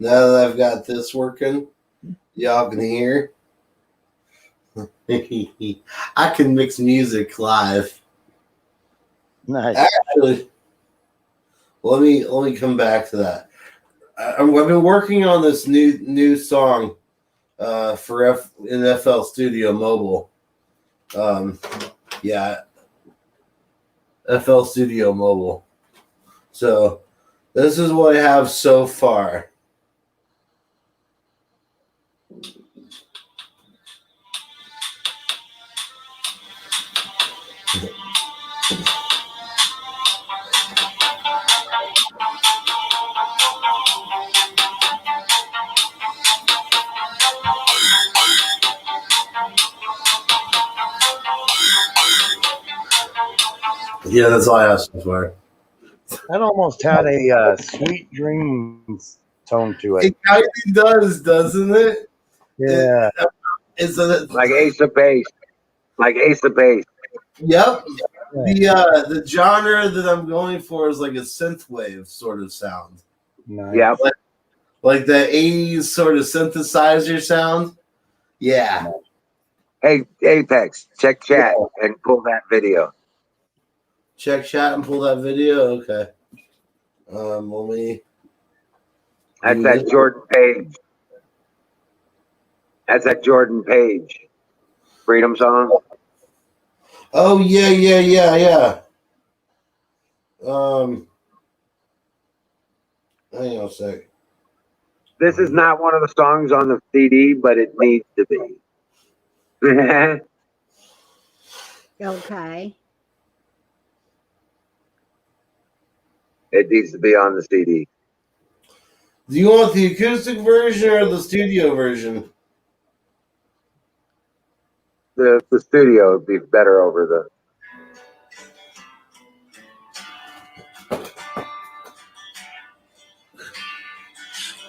I've got this working, y'all can hear. I can mix music live. Nice. Actually, let me come back to that. I've been working on this new song for in FL Studio Mobile. Yeah, FL Studio Mobile. So this is what I have so far. Yeah, that's all I have so far. That almost had a Sweet Dreams tone to it. It kind of does, doesn't it? Yeah. It's like Ace of Base. Like Ace of Base. Yep. The genre that I'm going for is like a synthwave sort of sound. Nice. Yeah. Like the 80s sort of synthesizer sound. Yeah. Hey, Apex, check chat and pull that video. Check chat and pull that video. Okay. Let me. That's that Jordan Page. That's that Jordan Page. Freedom song. Oh yeah. Hang on a sec. This is not one of the songs on the CD, but it needs to be. Okay. It needs to be on the CD. Do you want the acoustic version or the studio version? The studio would be better over the.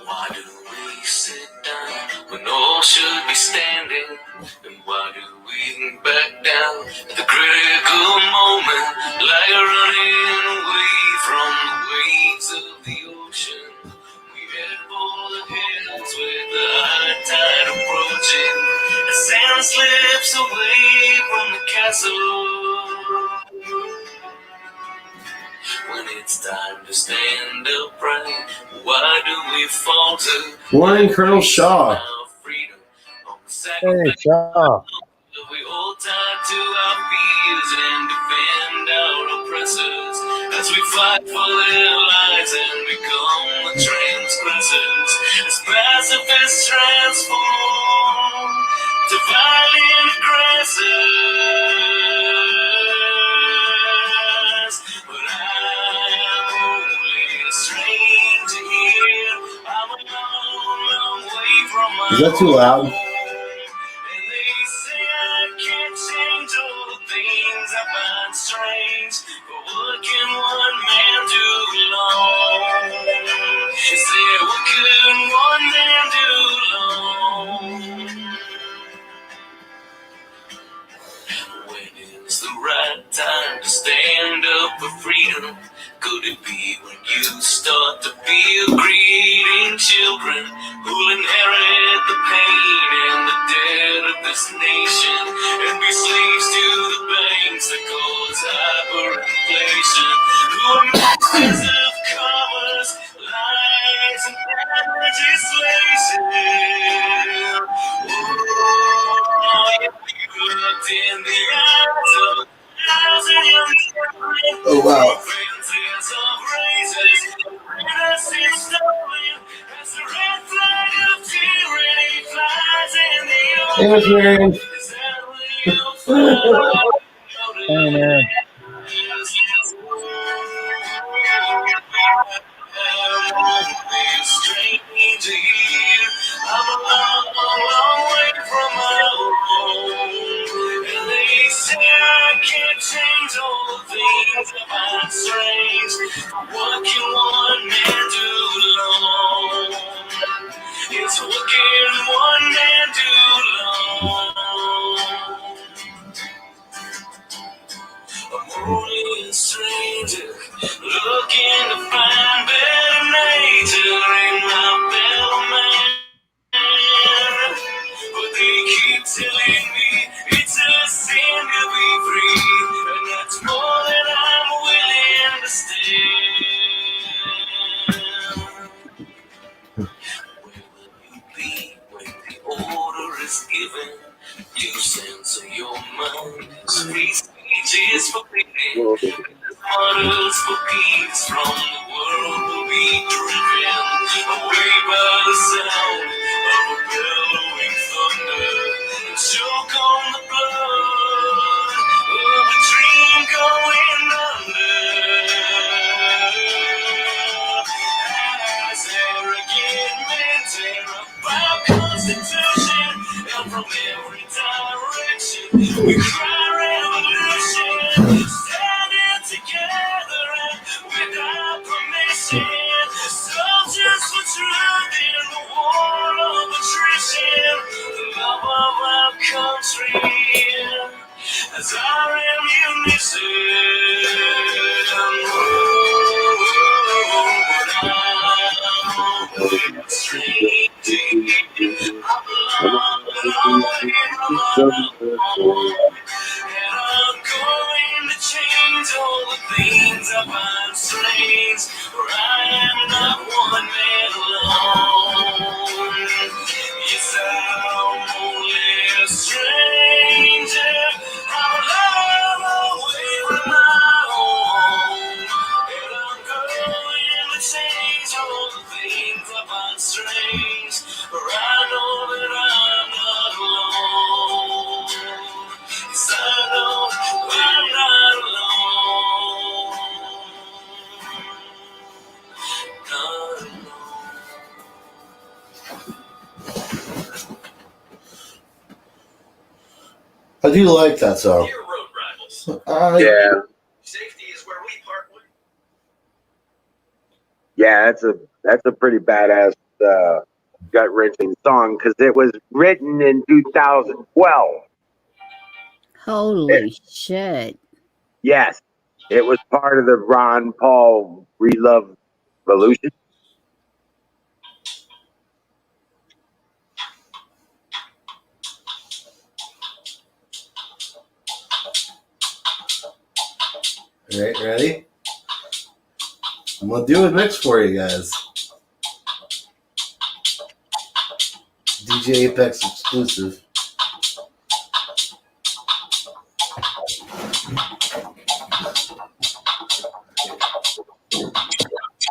Why do we sit down when all should be standing? And why do we back down at the critical moment, like running away from the waves of the ocean? We head for the hills with the high tide approaching. The sand slips away from the castle. When it's time to stand upright, why do we falter? Morning, Colonel Shaw. Hey, Shaw. We hold tight to our fears and defend our oppressors as we fight for their lives and become the transgressors. As pacifists transform to violent aggressors. But I'm only a stranger here. I'm a long way from my Is that too loud? home. And they say I when you start to feel greedy children who'll inherit the pain and the debt of this nation and be slaves to the banks that cause hyperinflation, who are masters of commerce, lies, and legislation. Oh, if you looked in the eyes of Oh, wow. Hey, Miss Marion. Hey, man. I'm a long way from my home, and they say I can't change all the things I find strange. What can one man do alone? It's what can one man do alone? I'm only a stranger looking to find better nature in my fellow man. But they keep telling me it's a sin to be free, and that's more than I'm willing to stand. Where will you be when the order is given? You censor your mind, free speech is forbidden. Models for peace from the world will be driven away by the sound of a bellowing thunder and choke on the blood of a dream going under. As arrogant men tear up our constitution, and from every direction we cry revolution. Standing together and without permission, soldiers for truth in the war of attrition. The love of our country as our ammunition. I'm going to change all the things I find strange, for I am not one man alone. Yes, I'm only a stranger. I'm away from my home, and I'm going to change all the things I find strange, for I know that I'm not alone. Yes, I know I'm not alone. Not alone. I do like that song. Yeah. Safety is where we part with. Yeah, that's a pretty badass gut wrenching song because it was written in 2012. Holy shit. Yes, it was part of the Ron Paul Relove Revolution. All right, ready? I'm gonna do a mix for you guys. DJ Apex exclusive.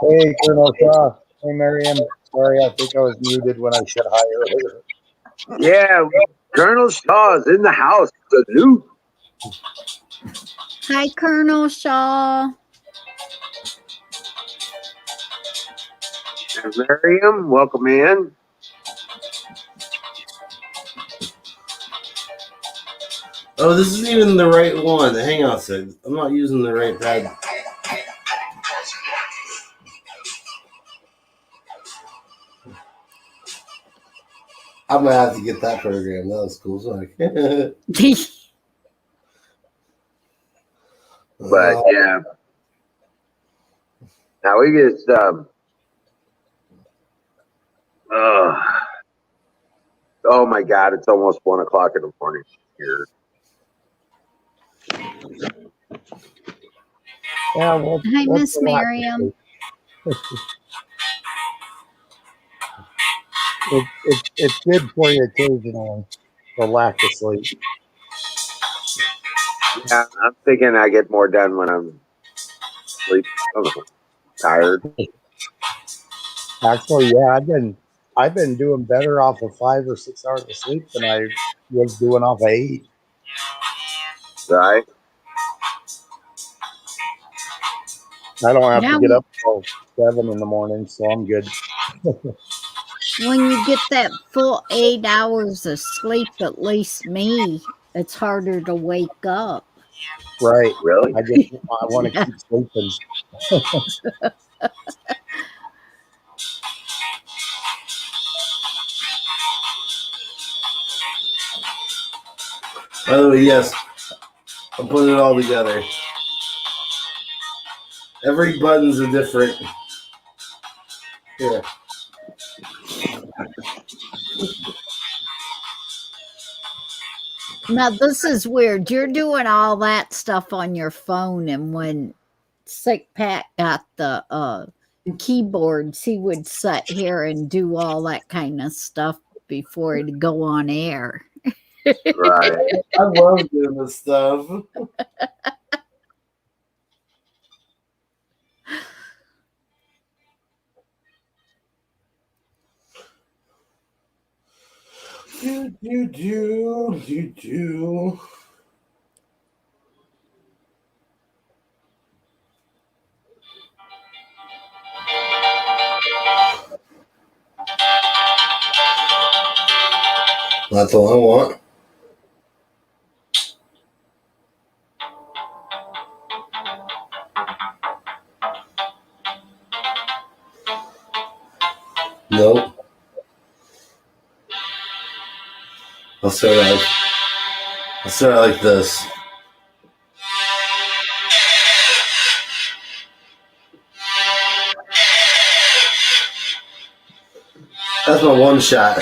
Hey, Colonel Shaw. Hey, Miriam. Sorry, I think I was muted when I said hi earlier. Yeah, Colonel Shaw is in the house. Salute. Hi, Colonel Shaw. And Miriam, welcome in. Oh, this isn't even the right one. Hang on a second. I'm not using the right pad. I'm gonna have to get that program. That was cool. Sorry. But yeah. Now we just oh my God, it's almost 1:00 in the morning here. Yeah, Hi, Miss Miriam. It's good for you occasionally to lack of sleep. Yeah, I'm thinking I get more done when I'm sleep. I don't know, tired. Actually, yeah, I've been doing better off of 5 or 6 hours of sleep than I was doing off of 8. Right? I don't have Yeah, to get up till 7 in the morning, so I'm good. when you get that full 8 hours of sleep, at least me, it's harder to wake up. Right. Really? I want to Yeah. keep sleeping. By the way, yes, I'm putting it all together. Every button's a different. Here. Now, this is weird. You're doing all that stuff on your phone, and when Sick Pat got the keyboards, he would sit here and do all that kind of stuff before he'd go on air. Right. I love doing this stuff. Do. That's all I want. Nope. I'll start out like this. That's my one shot.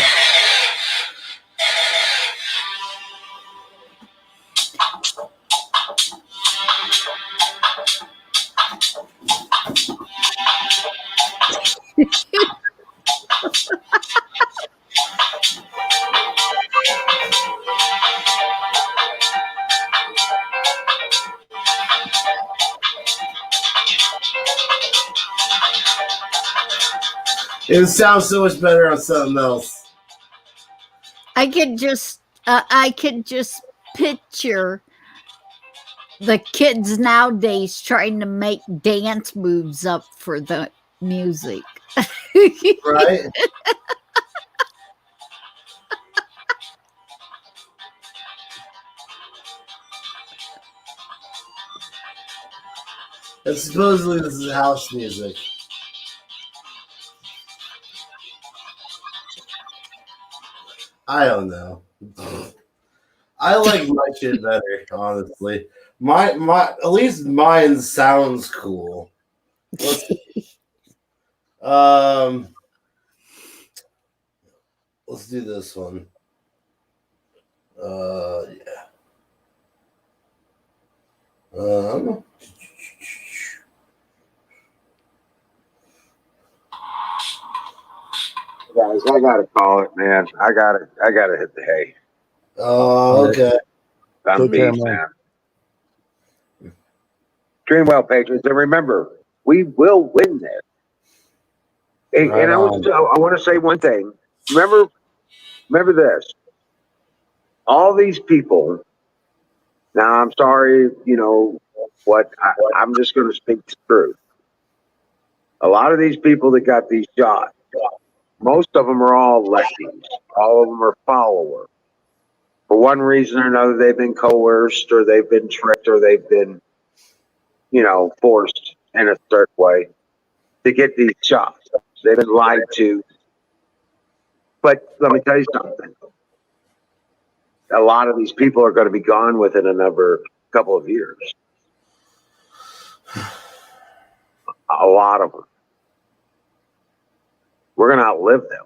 It sounds so much better on something else. I could just picture the kids nowadays trying to make dance moves up for the music. Right? And supposedly this is house music. I don't know. I like my shit better, honestly. My at least mine sounds cool. Let's do this one. Yeah. Guys, I gotta call it, man. I gotta hit the hay. Oh, okay. I'm beat, man. Dream well, patrons, and remember, we will win this. And, Right I want to say one thing. Remember this. All these people. Now, I'm sorry. You know what? I'm just going to speak the truth. A lot of these people that got these jobs, most of them are all lefties. All of them are followers. For one reason or another, they've been coerced, or they've been tricked, or they've been, forced in a certain way to get these jobs. They've been lied to. But let me tell you something. A lot of these people are going to be gone within another couple of years. A lot of them. We're going to outlive them.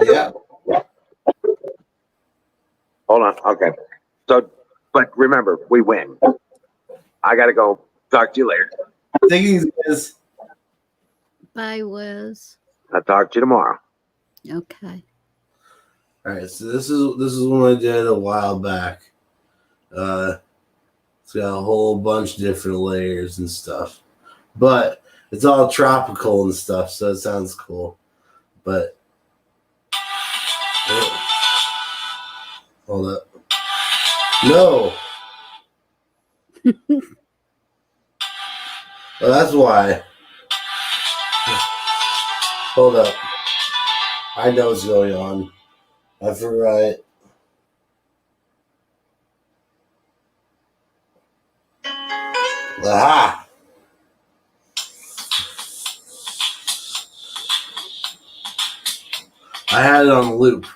Yeah. Hold on. Okay. So, but remember, we win. I got to go. Talk to you later. Thinking is Bye, Wiz. I'll talk to you tomorrow. Okay. all right. So this is one I did a while back. It's got a whole bunch of different layers and stuff, but it's all tropical and stuff, so it sounds cool. But hold up. No. Well, that's why. Hold up. I know what's going on. I forgot. Aha! I had it on loop.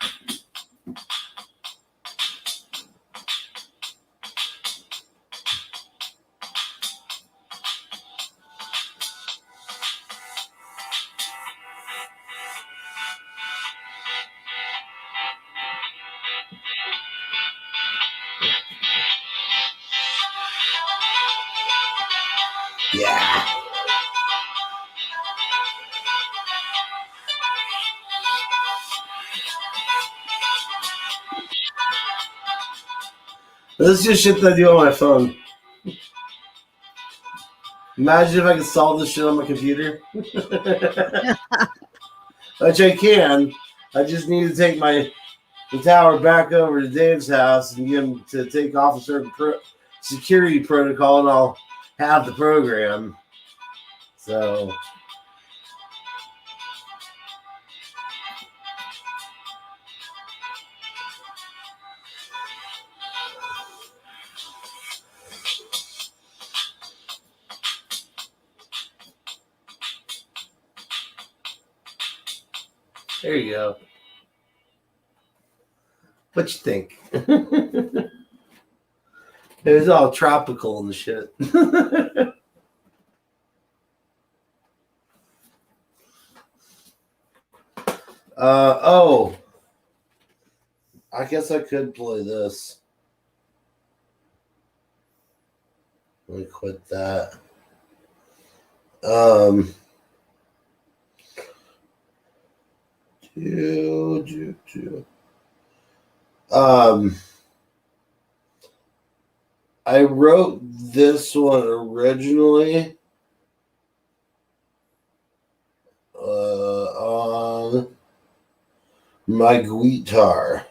Yeah. This is just shit that I do on my phone. Imagine if I could solve this shit on my computer. Which I can. I just need to take the tower back over to Dave's house and get him to take off a certain security protocol, and I'll have the program. So there you go. What you think? It was all tropical and shit. Oh, I guess I could play this. Let me quit that. I wrote this one originally on my guitar.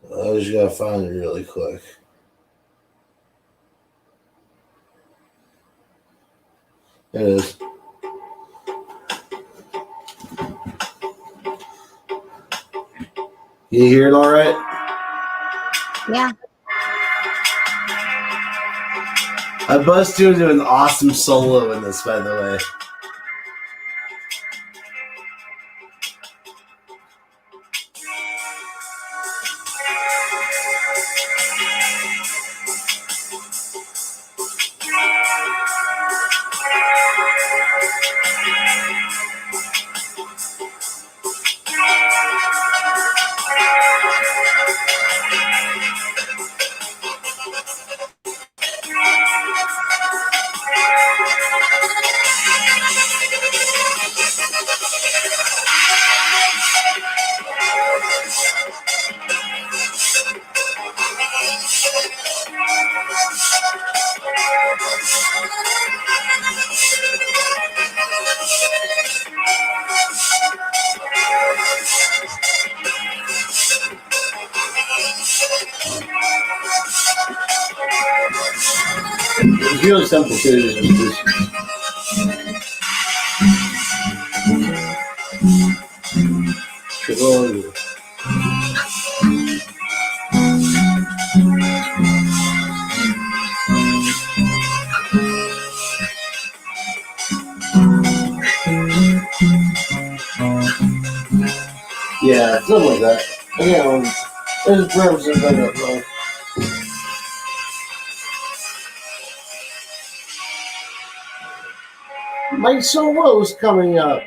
I just gotta find it really quick. There it is. You hear it all right? Yeah. I buzzed into an awesome solo in this, by the way. It's really simple too. Yeah, something like that. Again, there's purposes of it. My solo's coming up.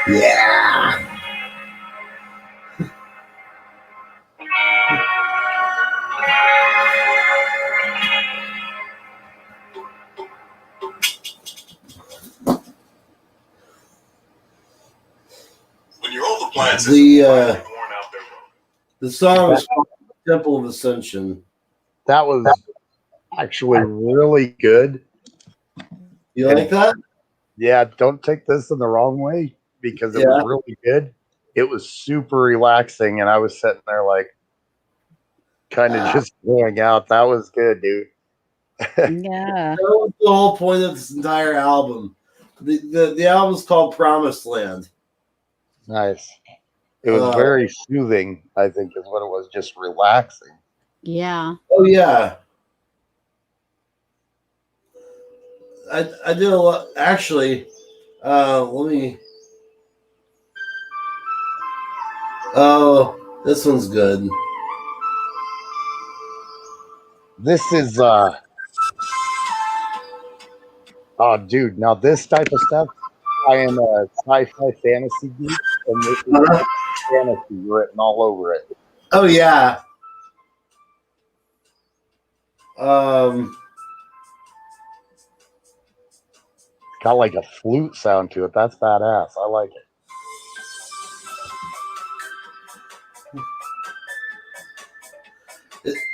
Yeah. When your old appliances The are finally worn out their the song is called Temple of Ascension. That was actually really good. You like that? Yeah, don't take this in the wrong way because it Yeah. was really good. It was super relaxing, and I was sitting there like kind of just going out. That was good, dude. Yeah. That was the whole point of this entire album. The album's called Promised Land. Nice. It was very soothing, I think, is what it was. Just relaxing. Yeah. Oh yeah. I did a lot actually. Let me. Oh, this one's good. This is oh dude, now this type of stuff, I am a sci-fi fantasy geek, and this is like fantasy written all over it. Oh yeah. Um. Got like a flute sound to it. That's badass. I like it.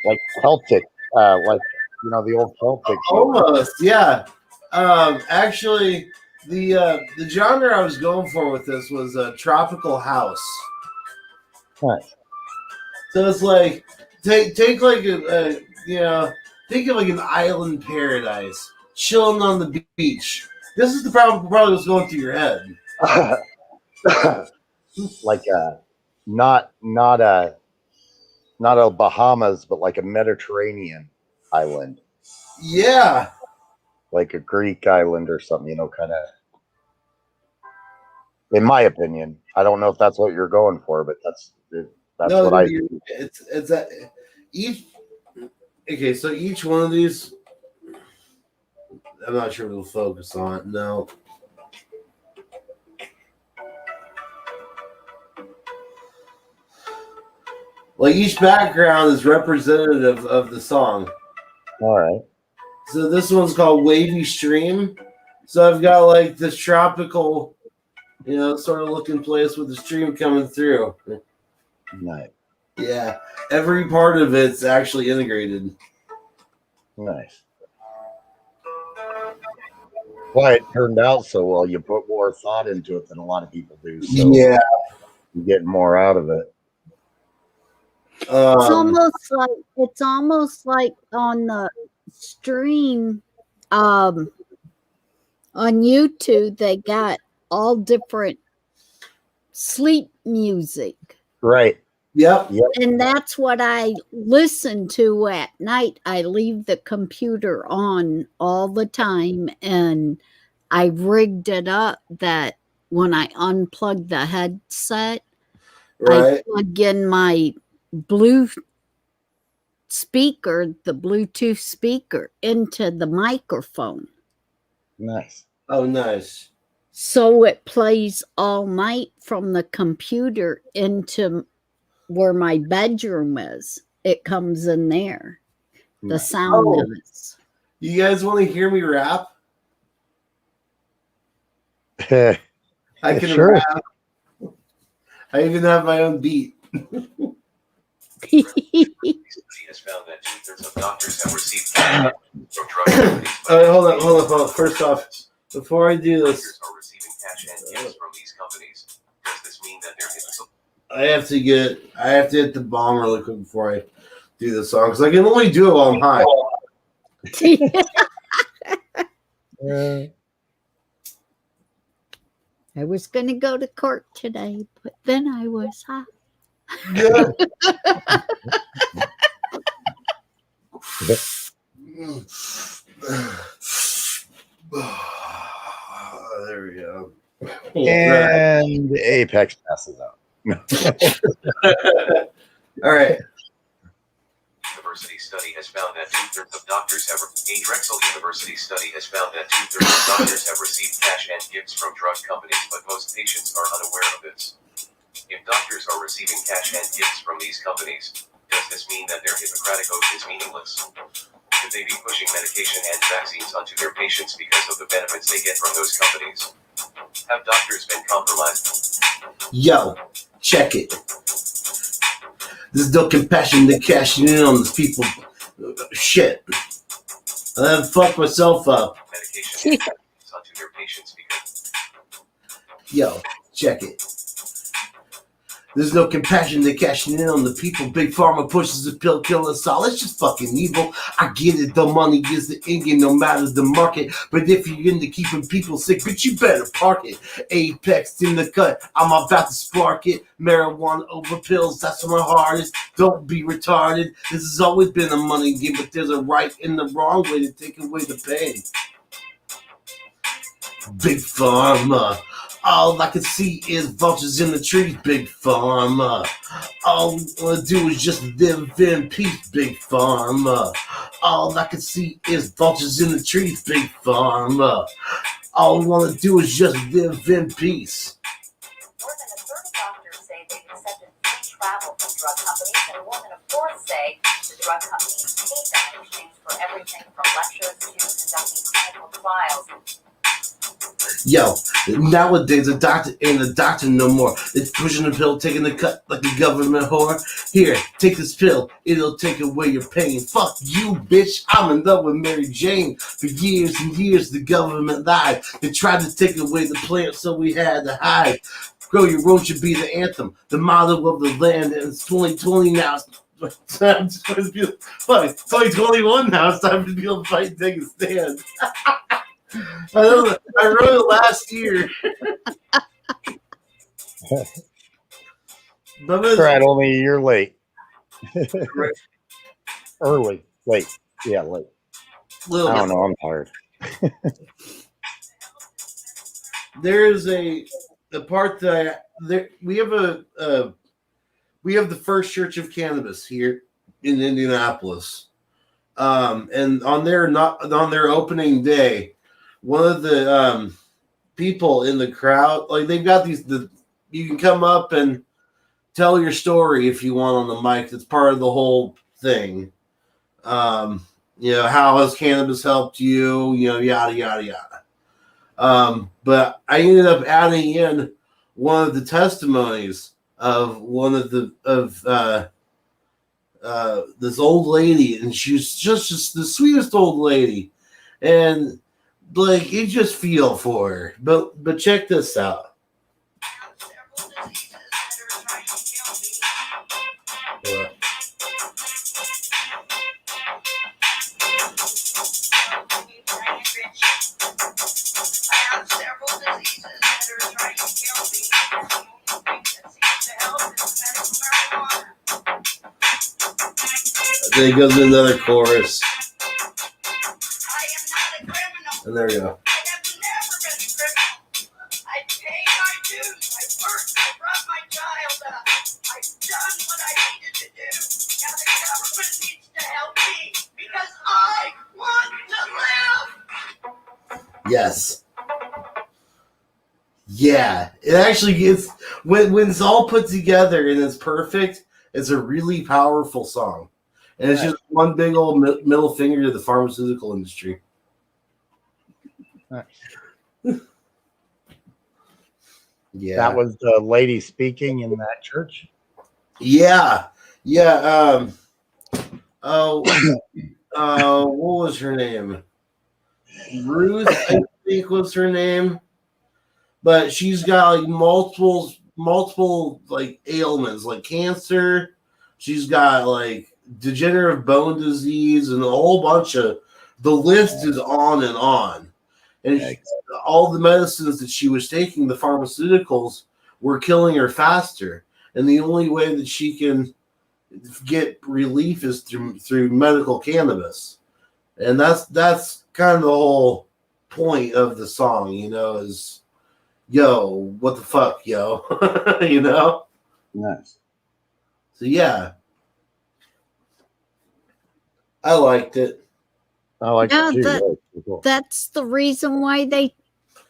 Like Celtic, like the old Celtic. Almost, yeah. Actually, the genre I was going for with this was a tropical house. Nice. So it's like take like think of like an island paradise, chilling on the beach. This is the problem probably was going through your head. Like not a Bahamas, but like a Mediterranean island, Yeah. like a Greek island or something. Kind of. In my opinion, I don't know if that's what you're going for, but that's No, what I. it's that each. Okay, so each one of these, I'm not sure we'll focus on it. No. Like each background is representative of the song. All right. So this one's called Wavy Stream. So I've got like this tropical, sort of looking place with the stream coming through. Nice. Yeah, every part of it's actually integrated. Nice. Why it turned out so well, you put more thought into it than a lot of people do. So yeah, you're getting more out of it. It's almost like on the stream on YouTube they got all different sleep music. Right. Yep. And that's what I listen to at night. I leave the computer on all the time, and I rigged it up that when I unplug the headset, I Right. plug in my blue speaker, the Bluetooth speaker, into the microphone. Nice. Oh, nice. So it plays all night from the computer into where my bedroom is. It comes in there. The sound Oh. does. You guys want to hear me rap? I I can Sure. rap. I even have my own beat. Has found that 2/3 of doctors have received cash from drug companies. All right, hold on. First off, before I do this, Doctors are receiving cash and gifts from these companies. Does this mean that they're hitting I have to hit the bomb really quick before I do this song because I can only do it while I'm high. I was going to go to court today, but then I was high. Yeah. There we go. And Apex passes out. All right. University study has found that 2/3 of doctors have a Drexel University study has found that 2/3 of doctors have received cash and gifts from drug companies, but most patients are unaware of this. If doctors are receiving cash and gifts from these companies, does this mean that their Hippocratic oath is meaningless? Could they be pushing medication and vaccines onto their patients because of the benefits they get from those companies? Have doctors been compromised? Yo, check it. There's no compassion to cashing in on the people. Shit. I then fucked myself up. Medication and vaccines onto their patients because Yo, check it. There's no compassion to cashing in on the people. Big Pharma pushes the pill, kill us all. It's just fucking evil. I get it. The money is the ingredient, no matter the market. But if you're into keeping people sick, bitch, you better park it. Apex in the cut. I'm about to spark it. Marijuana over pills. That's my hardest. Don't be retarded. This has always been a money game, but there's a right and the wrong way to take away the pain. Big Pharma. All I can see is vultures in the trees, Big Pharma. All we wanna do is just live in peace, Big Pharma. All I can see is vultures in the trees, Big Pharma. All we wanna do is just live in peace. More than a third of doctors say they've accepted free travel from drug companies, and more than a fourth say the drug companies pay them in exchange for everything from lectures to conducting clinical trials. Yo, nowadays a doctor ain't a doctor no more. It's pushing the pill, taking the cut like a government whore. Here, take this pill, it'll take away your pain. Fuck you, bitch, I'm in love with Mary Jane. For years and years the government lied. They tried to take away the plant so we had to hide. Grow your own should be the anthem, the motto of the land, and it's 2020 now. It's time to be, fuck, it's 2021 now, it's time to be able to fight and take a stand. I wrote it last year. Right, only a year late. Early, late. Yeah, late. Little I don't know. I'm tired. There's a part that we have the First Church of Cannabis here in Indianapolis, and on their opening day, one of the people in the crowd, like they've got you can come up and tell your story if you want on the mic. It's part of the whole thing. How has cannabis helped you? Yada yada yada. But I ended up adding in one of the testimonies of one of this old lady, and she was just the sweetest old lady, and like you just feel for her. But check this out. Then it goes to another chorus. And there we go. Yes. Yeah. It actually gets when it's all put together and it's perfect, it's a really powerful song. And it's just one big old middle finger to the pharmaceutical industry. Yeah. That was the lady speaking in that church. Yeah. Yeah. What was her name? Ruth, I think was her name. But she's got like multiple like ailments, like cancer. She's got like degenerative bone disease and a whole bunch of, the list is on and on. And all the medicines that she was taking, the pharmaceuticals, were killing her faster. And the only way that she can get relief is through medical cannabis. And that's kind of the whole point of the song, you know, is, yo, what the fuck, yo? You know? Nice. So yeah. I liked it. I like Yeah, it too. that- Yeah, cool. That's the reason why they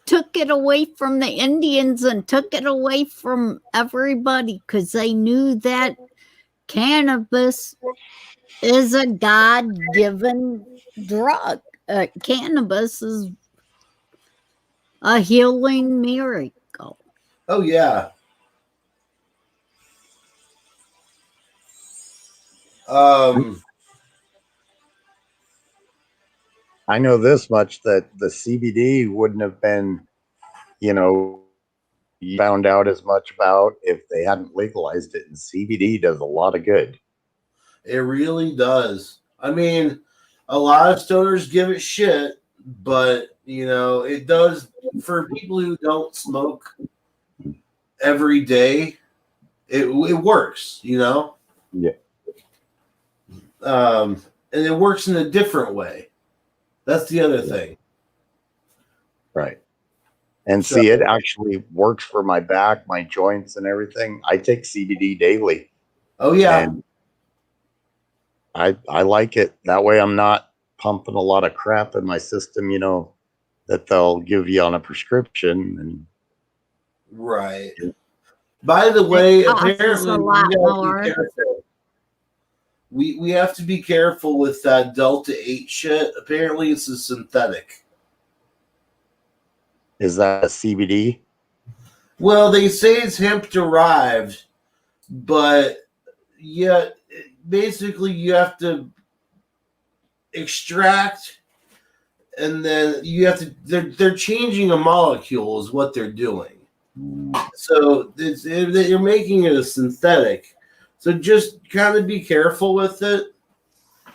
took it away from the Indians and took it away from everybody, because they knew that cannabis is a God-given drug. Cannabis is a healing miracle. Oh yeah. I know this much, that the CBD wouldn't have been, you know, found out as much about if they hadn't legalized it. And CBD does a lot of good. It really does. I mean, a lot of stoners give it shit, but you know, it does for people who don't smoke every day. It works, you know. Yeah. And it works in a different way. That's the other thing. Right. And see, it actually works for my back, my joints, and everything. I take CBD daily. Oh yeah. And I like it. That way I'm not pumping a lot of crap in my system, you know, that they'll give you on a prescription. And right. By the way, It costs apparently a lot we have to more. be careful. We have to be careful with that Delta 8 shit. Apparently it's a synthetic. is that a CBD? Well, they say it's hemp derived, but yeah, basically you have to extract, and then you have to. They're changing a molecule is what they're doing. So you're making it a synthetic. So just kind of be careful with it.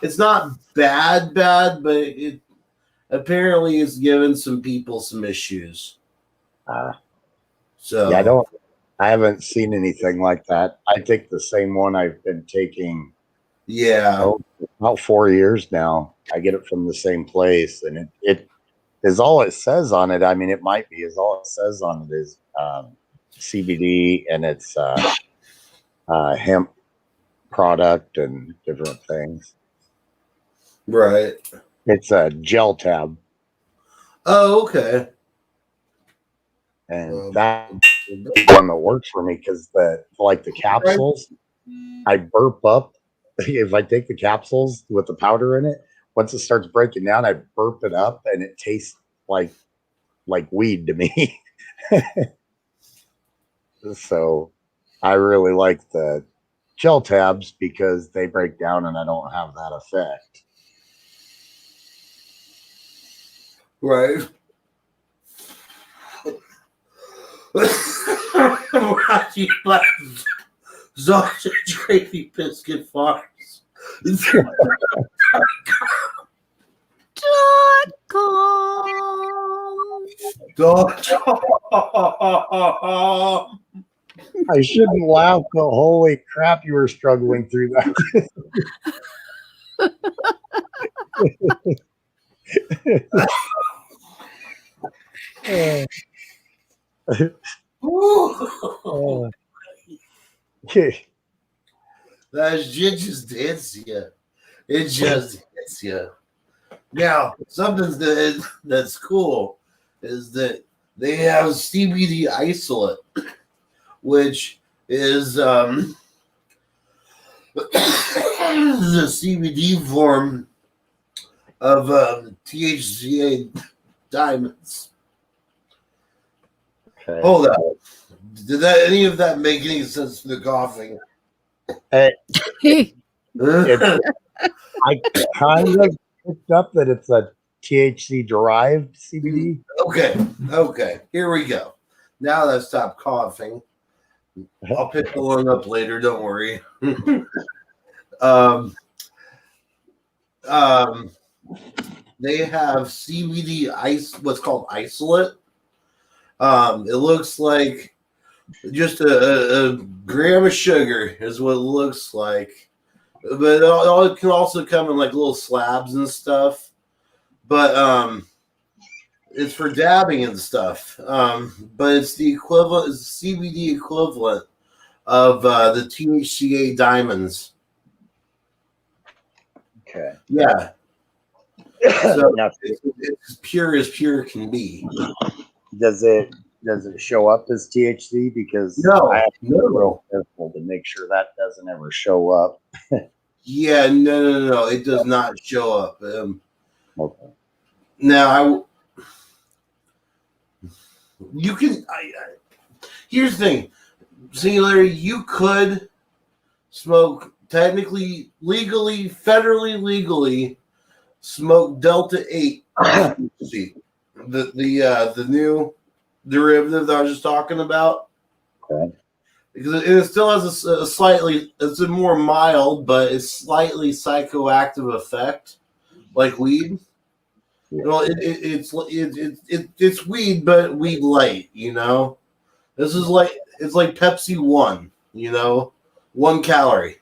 It's not bad, but it apparently is giving some people some issues. So Yeah, I haven't seen anything like that. I take the same one I've been taking. Yeah. About 4 years now. I get it from the same place, and it is all it says on it. I mean, it might be, is all it says on it is CBD, and it's hemp product and different things. Right. It's a gel tab. Oh, okay. And that's the one that works for me, because the capsules, I burp up. If I take the capsules with the powder in it, once it starts breaking down, I burp it up, and it tastes like weed to me. So I really like the gel tabs because they break down and I don't have that effect. Right. Rocky Black Sausage Gravy Biscuit Farms. I shouldn't laugh, but holy crap, you were struggling through that. That shit just hits you. It just hits you. Now, something that's cool is that they have CBD isolate, which is the CBD form of THCA diamonds. Okay. Hold on. Did any of that make any sense to the coughing? I kind of picked up that it's a THC derived CBD. Okay. Here we go. Now that I stop coughing, I'll pick the one up later. Don't worry. They have CBD what's called isolate. It looks like just a gram of sugar is what it looks like, but it can also come in like little slabs and stuff. But it's for dabbing and stuff. But it's the equivalent, it's the CBD equivalent of the THCA diamonds. Okay. Yeah. So it's pure as pure can be. Does it show up as THC? Because No, I have to be real careful to make sure that doesn't ever show up. Yeah, no. It does not show up. Okay. Now, you can. Here's the thing, Singularity. You could smoke technically, legally, federally legally, smoke Delta 8. The new derivative that I was just talking about. Okay. Because it still has a slightly, it's a more mild, but it's slightly psychoactive effect, like weed. Well, it's weed, but weed light. You know, this is like it's like Pepsi 1. You know, 1 calorie,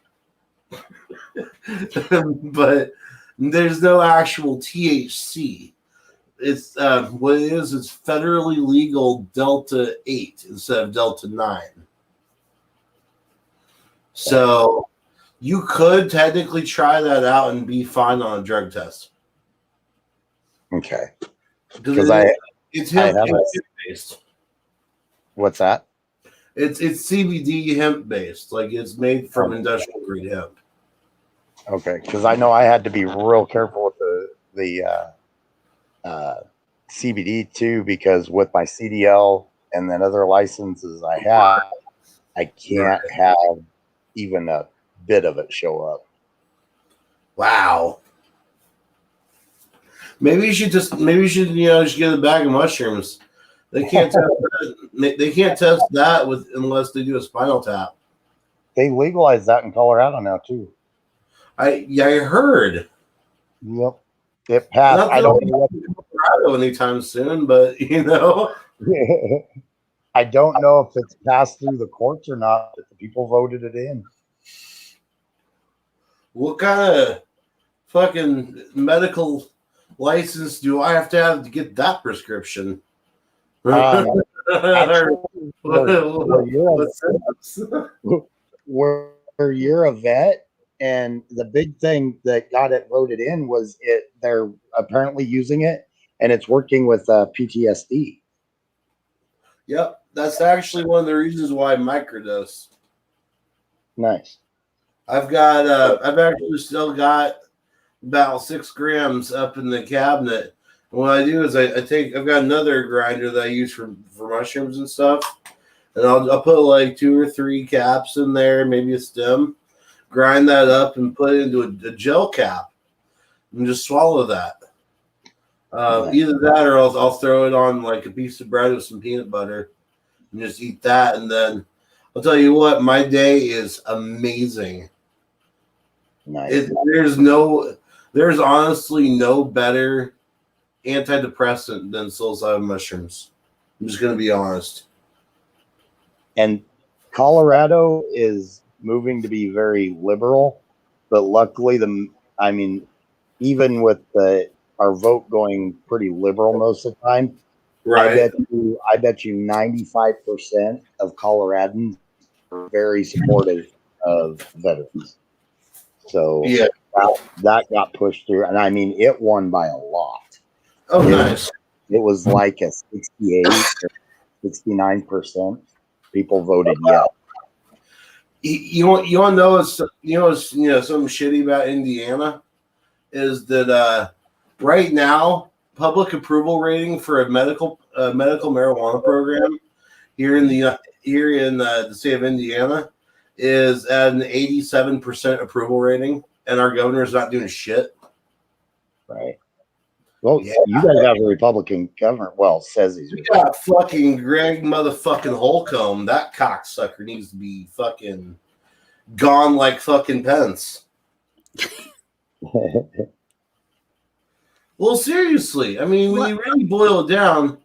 but there's no actual THC. It's what it is. It's federally legal Delta 8 instead of Delta 9. So you could technically try that out and be fine on a drug test. Okay. Because it's hemp based. What's that? It's CBD hemp based. Like it's made from industrial grade hemp. Okay, because I know I had to be real careful with the CBD too, because with my CDL and then other licenses I have, I can't have even a bit of it show up. Wow. Maybe you should just get a bag of mushrooms. They can't test that. They can't test that unless they do a spinal tap. They legalized that in Colorado now too. I heard. Yep. It passed. I don't know Colorado anytime soon, but you know. I don't know if it's passed through the courts or not, but the people voted it in. What kind of fucking medical license do I have to get that prescription? Actually, where you're a vet, and the big thing that got it voted in was they're apparently using it, and it's working with PTSD. Yep, that's actually one of the reasons why I microdose. Nice. I've actually still got about 6 grams up in the cabinet. And what I do is I've got another grinder that I use for mushrooms and stuff, and I'll put like 2 or 3 caps in there, maybe a stem, grind that up and put it into a gel cap, and just swallow that. Either that or I'll throw it on like a piece of bread with some peanut butter and just eat that. And then I'll tell you what, my day is amazing. Nice. There's honestly no better antidepressant than psilocybin mushrooms. I'm just going to be honest. And Colorado is moving to be very liberal, but luckily I mean, even with our vote going pretty liberal most of the time, Right. I bet you 95% of Coloradans are very supportive of veterans. So Yeah. that got pushed through, and I mean, it won by a lot. Oh, nice. It was like a 68 or 69% people voted yes. You want to know something shitty about Indiana is that right now public approval rating for a medical marijuana program here in the state of Indiana is at an 87% approval rating, and our governor's not doing shit. Right. Well, Yeah. you guys have a Republican governor. Well, says he's We got fucking Greg motherfucking Holcomb. That cocksucker needs to be fucking gone like fucking Pence. Well, seriously, I mean, when you really boil it down,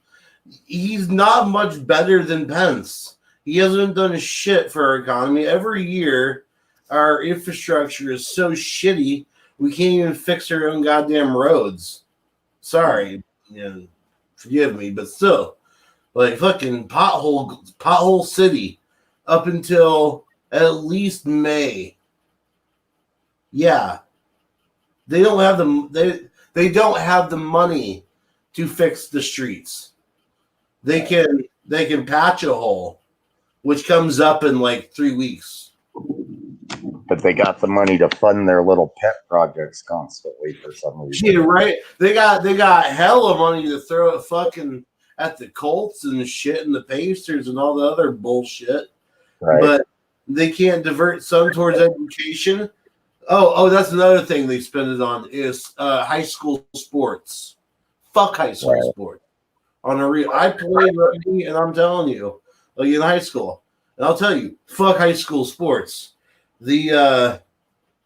he's not much better than Pence. He hasn't done a shit for our economy. Every year, our infrastructure is so shitty, we can't even fix our own goddamn roads. Sorry, forgive me, but still, like fucking pothole city up until at least May. Yeah, they don't have they don't have the money to fix the streets. They can patch a hole, which comes up in like 3 weeks. But they got the money to fund their little pet projects constantly for some reason. Yeah, right. They got hella money to throw at fucking at the Colts and shit and the Pacers and all the other bullshit. Right. But they can't divert some towards education. Oh, that's another thing they spend it on is high school sports. Fuck high school sports. I played rugby, and I'm telling you, like in high school, and I'll tell you, fuck high school sports. There's a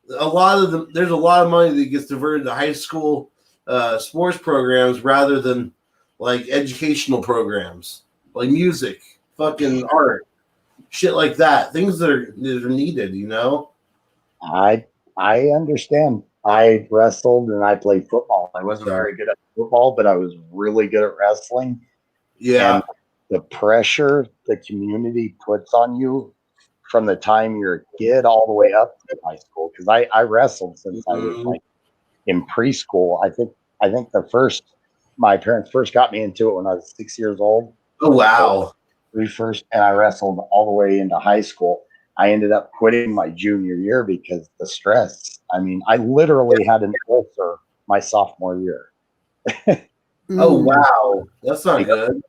lot of money that gets diverted to high school sports programs rather than like educational programs, like music, fucking art, shit like that. Things that are needed, I understand. I wrestled and I played football. I wasn't very good at football, but I was really good at wrestling. Yeah. And the pressure the community puts on you from the time you're a kid all the way up to high school. Because I wrestled since I was like in preschool. I think my parents first got me into it when I was 6 years old. Oh wow. And I wrestled all the way into high school. I ended up quitting my junior year because the stress. I mean, I literally had an ulcer my sophomore year. Oh wow, that's not good.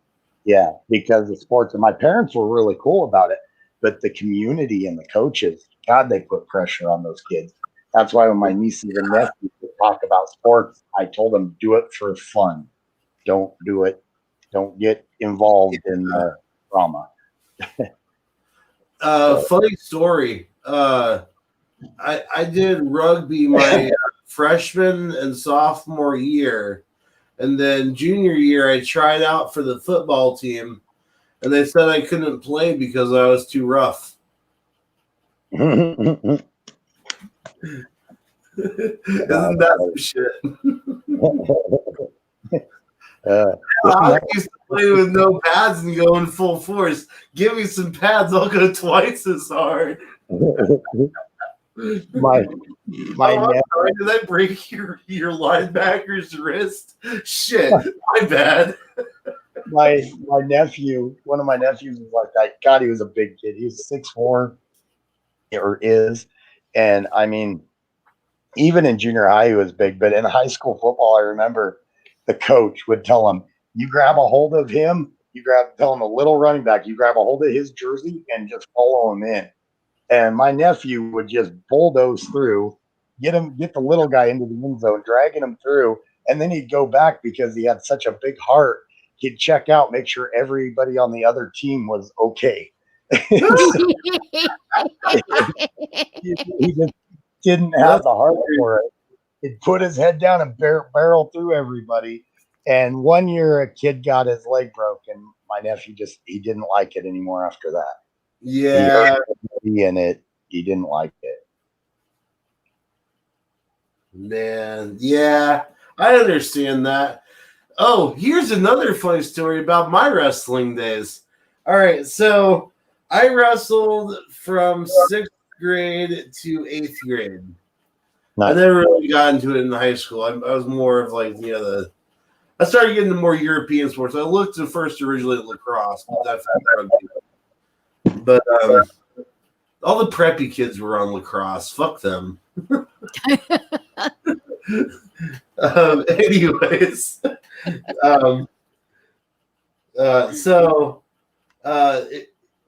Yeah, because the sports, and my parents were really cool about it, but the community and the coaches, God, they put pressure on those kids. That's why when my nieces and nephews talk about sports, I told them do it for fun. Don't do it. Don't get involved in the drama. Funny story. I did rugby my freshman and sophomore year, and then junior year I tried out for the football team, and they said I couldn't play because I was too rough. Isn't that some shit? I used to play with no pads and go in full force. Give me some pads, I'll go twice as hard. my sorry, did I break your linebacker's wrist? Shit, my bad. my nephew, one of my nephews was like that. God, he was a big kid. He was 6'4", or is, and I mean, even in junior high, he was big. But in high school football, I remember the coach would tell him, "You grab a hold of him. Tell him a little running back. You grab a hold of his jersey and just follow him in." And my nephew would just bulldoze through, get the little guy into the end zone, dragging him through, and then he'd go back because he had such a big heart. He'd check out, make sure everybody on the other team was okay. He just didn't have the heart for it. He'd put his head down and barrel through everybody. And one year, a kid got his leg broken. My nephew he didn't like it anymore after that. Yeah, he didn't like it. Man, yeah, I understand that. Oh, here's another funny story about my wrestling days. All right, so I wrestled from 6th grade to 8th grade. I never really got into it in high school. I was more of like, I started getting into more European sports. I looked at first originally at lacrosse, but that's But all the preppy kids were on lacrosse. Fuck them. Anyways,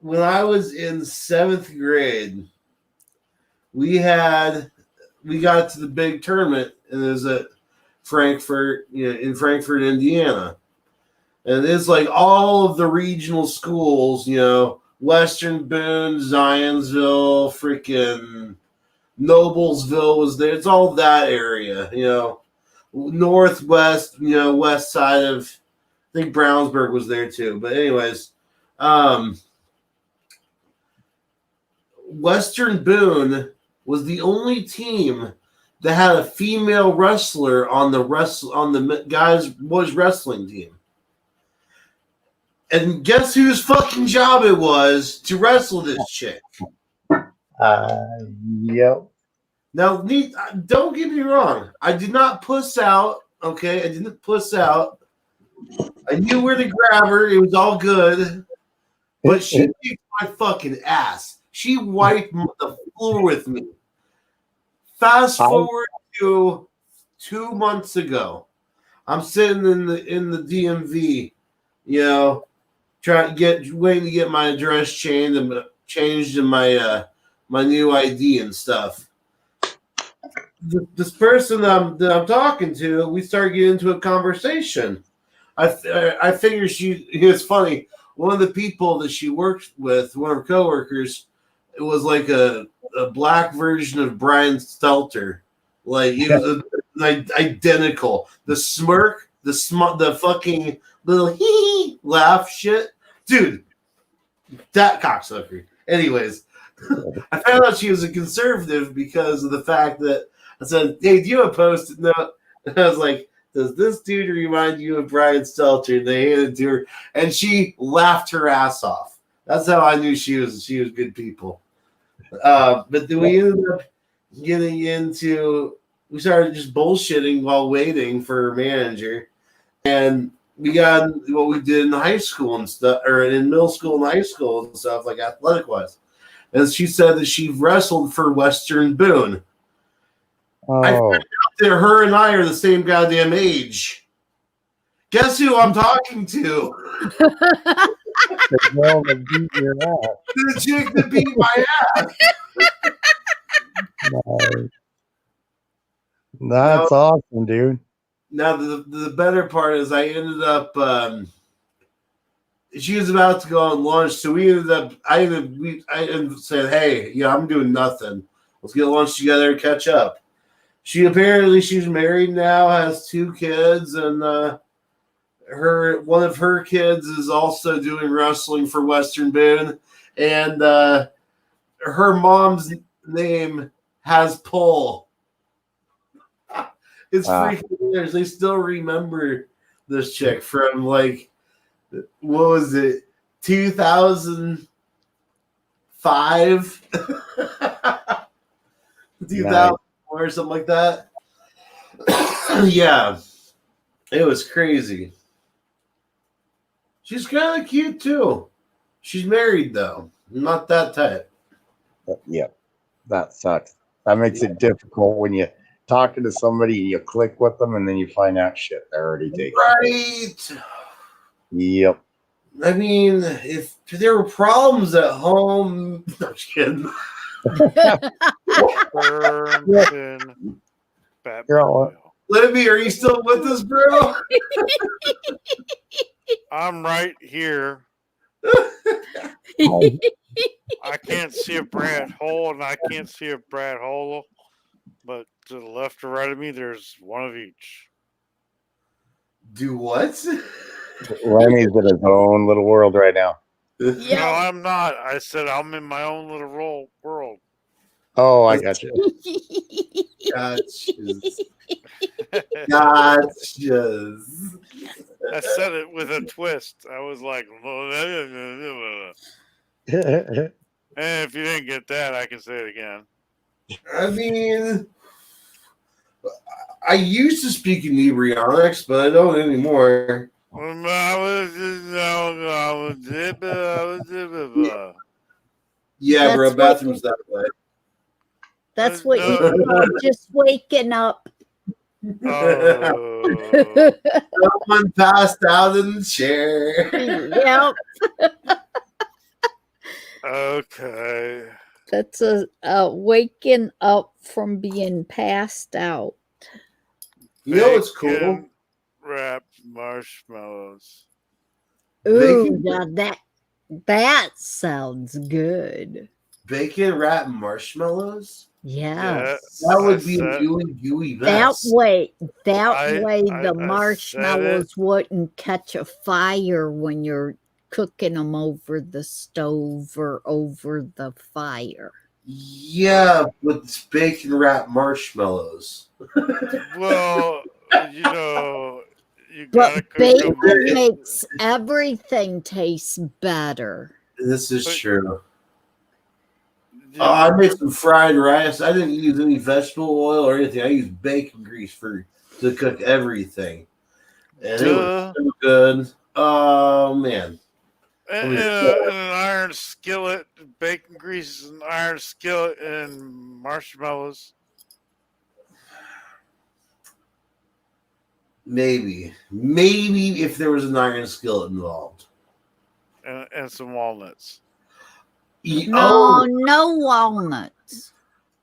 when I was in 7th grade, we got to the big tournament, and it was at Frankfurt, in Frankfurt, Indiana. And it's like all of the regional schools, Western Boone, Zionsville, freaking Noblesville was there. It's all that area, Northwest, west side of, I think Brownsburg was there too. But anyways, Western Boone was the only team that had a female wrestler on the guys' boys wrestling team. And guess whose fucking job it was to wrestle this chick? Yep. Now, don't get me wrong. I did not puss out. Okay, I didn't puss out. I knew where to grab her. It was all good. But she kicked my fucking ass. She wiped the floor with me. Fast forward to 2 months ago. I'm sitting in the DMV, waiting to get my address changed in my my new ID and stuff. This person that I'm talking to, we started getting into a conversation. I figured it's funny. One of the people that she worked with, one of her coworkers, it was like a black version of Brian Stelter. Like he was identical. The smirk, the fucking little hee laugh shit. Dude, that cocksucker. Anyways, I found out she was a conservative because of the fact that I said, "Hey, do you have a Post-it note?" And I was like, "Does this dude remind you of Brian Stelter?" And they handed it to her, and she laughed her ass off. That's how I knew she was good people. But then we ended up getting into. We started just bullshitting while waiting for her manager, and we got what we did in high school and stuff, or in middle school and high school and stuff, like athletic wise. And she said that she wrestled for Western Boone. I found out that her and I are the same goddamn age. Guess who I'm talking to? The girl that beat your ass. The chick that beat my ass. Nice. That's awesome, dude. Now the better part is I ended up. She was about to go on lunch, so we ended up. I ended up saying, "Hey, I'm doing nothing. Let's get lunch together, catch up." She's married now, has 2 kids, and one of her kids is also doing wrestling for Western Boone, and her mom's name has Pull. It's freaking hilarious. They still remember this chick from like, what was it, 2005, 2004 or something like that. Yeah, it was crazy. She's kind of cute too. She's married though, not that type. Yeah, that sucks. That makes it difficult when you talking to somebody, you click with them, and then you find out shit they're already taking. Right. Yep. I mean, if there were problems at home, no, I'm just kidding. Libby, are you still with us, bro? I'm right here. I can't see a Brad Hole, and I can't see a Brad Hole, but to the left or right of me, there's one of each. Do what? Lenny's in his own little world right now. No, I'm not. I said I'm in my own little world. Oh, I got you. Gotchas. Gotchas. I said it with a twist. I was like, and if you didn't get that, I can say it again. I mean, I used to speak in embryonics, but I don't anymore. Yeah, That's bro, what- bathroom's that way. That's what you call just waking up. Oh. Someone passed out in the chair. Yep. Okay. That's a waking up from being passed out. You know what's cool? Bacon wrapped marshmallows. Ooh, Bacon- now that sounds good. Bacon wrapped marshmallows? Yes. That would be a gooey That mess. way, the I marshmallows wouldn't catch a fire when you're cooking them over the stove or over the fire. Yeah, but it's bacon wrapped marshmallows. Well, you know, you But gotta cook bacon them. makes everything taste better. This is true. Oh, I made some fried rice. I didn't use any vegetable oil or anything. I used bacon grease to cook everything. And it was so good. Oh, man. In an iron skillet, bacon grease, an iron skillet, and marshmallows. Maybe if there was an iron skillet involved. And some walnuts. No walnuts.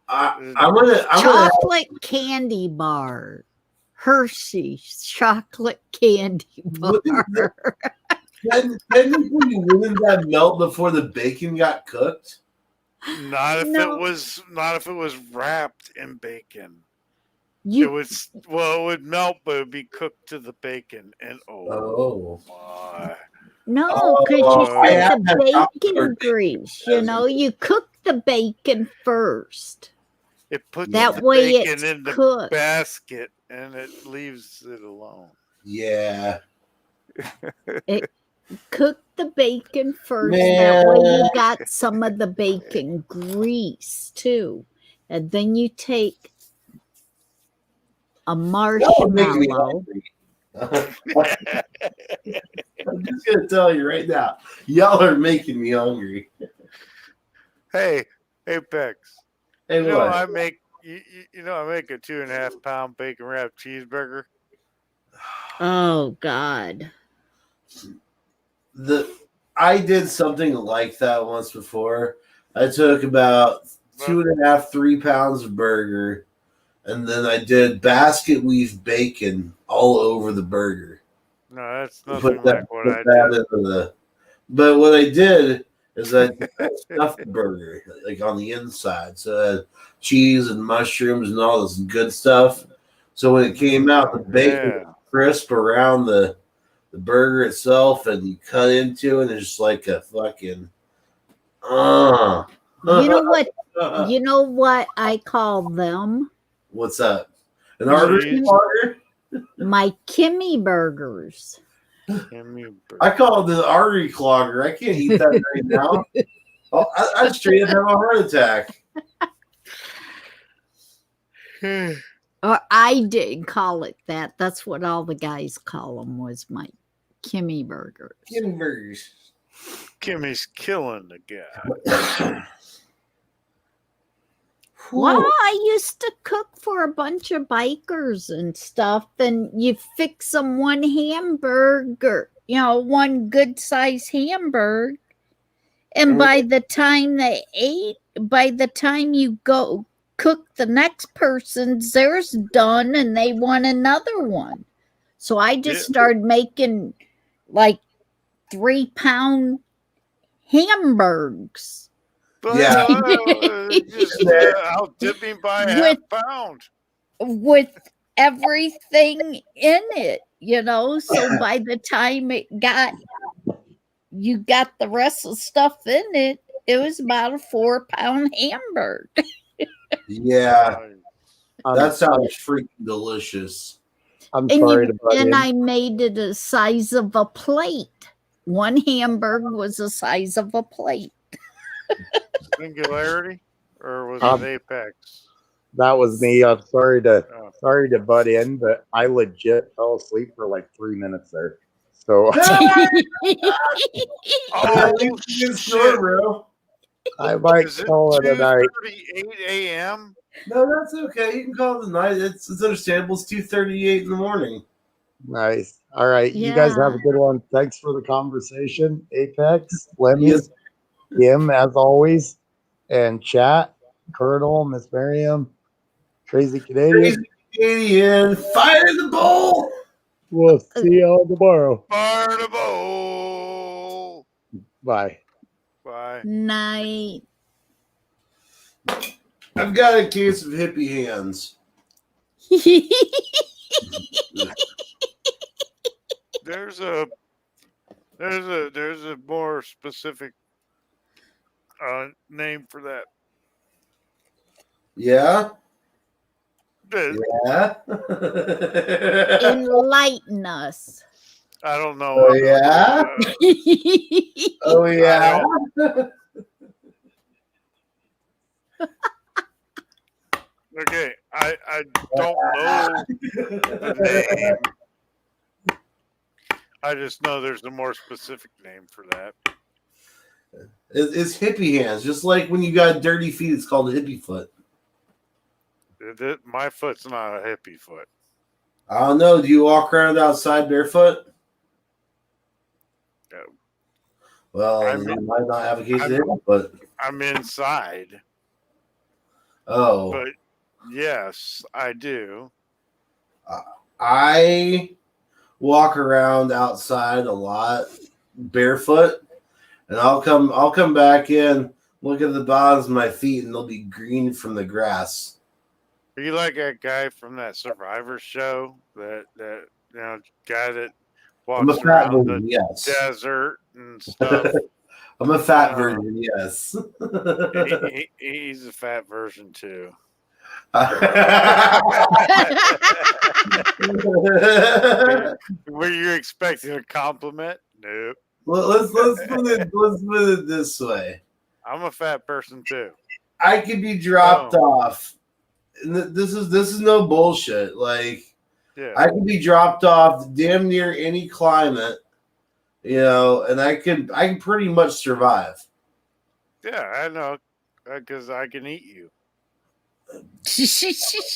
I'm gonna chocolate candy bar. Hershey's chocolate candy bar. Wouldn't that melt before the bacon got cooked? Not if it was wrapped in bacon. It would melt, but it would be cooked to the bacon. And my. No, because you said the bacon grease. You know, you cook the bacon first. It puts that the way bacon it's in the cooked. basket and it leaves it alone. Yeah. Cook the bacon first. Man. That way you got some of the bacon grease too. And then you take a marshmallow. I'm just gonna tell you right now, y'all are making me hungry. Hey, Pex. Hey, you know what? I make a 2.5 pound bacon wrapped cheeseburger. Oh God. I did something like that once before. I took about 2.5, 3 pounds of burger, and then I did basket weave bacon all over the burger. No, that's nothing like what I did. But what I did is I stuffed the burger like on the inside, so it had cheese and mushrooms and all this good stuff. So when it came out, the bacon was crisp around the burger itself, and you cut into it, and it's just like a fucking. You know what? You know what I call them? What's that? An artery clogger? My Kimmy burgers. I call it the artery clogger. I can't eat that right now. I straight up have a heart attack. Or I didn't call it that. That's what all the guys call them, was my Kimmy burgers. Kimmy burgers. Kimmy's killing the guy. Well, I used to cook for a bunch of bikers and stuff, and you fix them one hamburger, one good size hamburger. And by the time they ate, by the time you go cook the next person's, theirs done and they want another one. So I just started making like 3 pound hamburgers. Yeah. I'll dip him by a half pound. With everything in it, So by the time you got the rest of the stuff in it, it was about a 4 pound hamburger. Yeah. That sounds freaking delicious. I'm And sorry you, to butt and in. I made it the size of a plate. One hamburger was the size of a plate. Singularity, or was Um, it Apex? That was me. I'm sorry to Oh. butt in, but I legit fell asleep for like 3 minutes there. So Oh Good shit! snore, bro. I might Is it call it a night. 2:38 a.m.? No, that's okay. You can call it a night. It's understandable. It's 2:38 in the morning. Nice. All right. You guys have Yeah. a good one. Thanks for the conversation. Apex, Lemmy, Yes. Jim, as always, and chat, Colonel, Miss Miriam, Crazy Canadian. Crazy Canadian, fire the bowl. We'll see y'all tomorrow. Fire the bowl. Bye. Bye. Night. I've got a case of hippie hands. There's a more specific name for that. Yeah. Yeah. Enlighten us. I don't know. Oh yeah. Oh yeah. Okay, I don't know the name. I just know there's a more specific name for that. It's hippie hands, just like when you got dirty feet. It's called a hippie foot. My foot's not a hippie foot. I don't know. Do you walk around outside barefoot? No. Well, you might not have a case of hippie foot. I'm inside. Oh. But yes, I do. I walk around outside a lot barefoot, and I'll come back in, look at the bottoms of my feet, and they'll be green from the grass. Are you like that guy from that Survivor show? That guy that I'm a walks fat around version, the yes. desert and stuff. I'm a fat version, yes. He's a fat version too. Were you expecting a compliment? Nope. Let's put it this way. I'm a fat person too. I could be dropped off. This is no bullshit. Like, yeah. I could be dropped off damn near any climate, and I can pretty much survive. Yeah, I know, because I can eat you.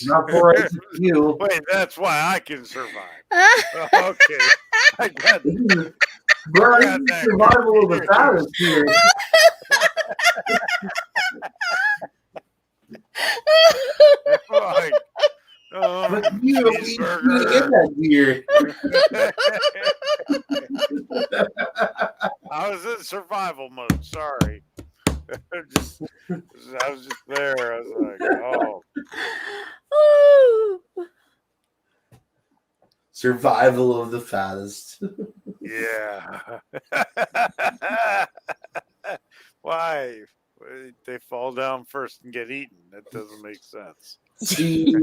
Not for you. Wait, that's why I can survive. Okay, I got Bro, survival of the fattest here. Like, but you eat that deer. I was in survival mode. Sorry. I was just there. I was like, oh. Survival of the fattest. Yeah. Why? They fall down first and get eaten. That doesn't make sense. See,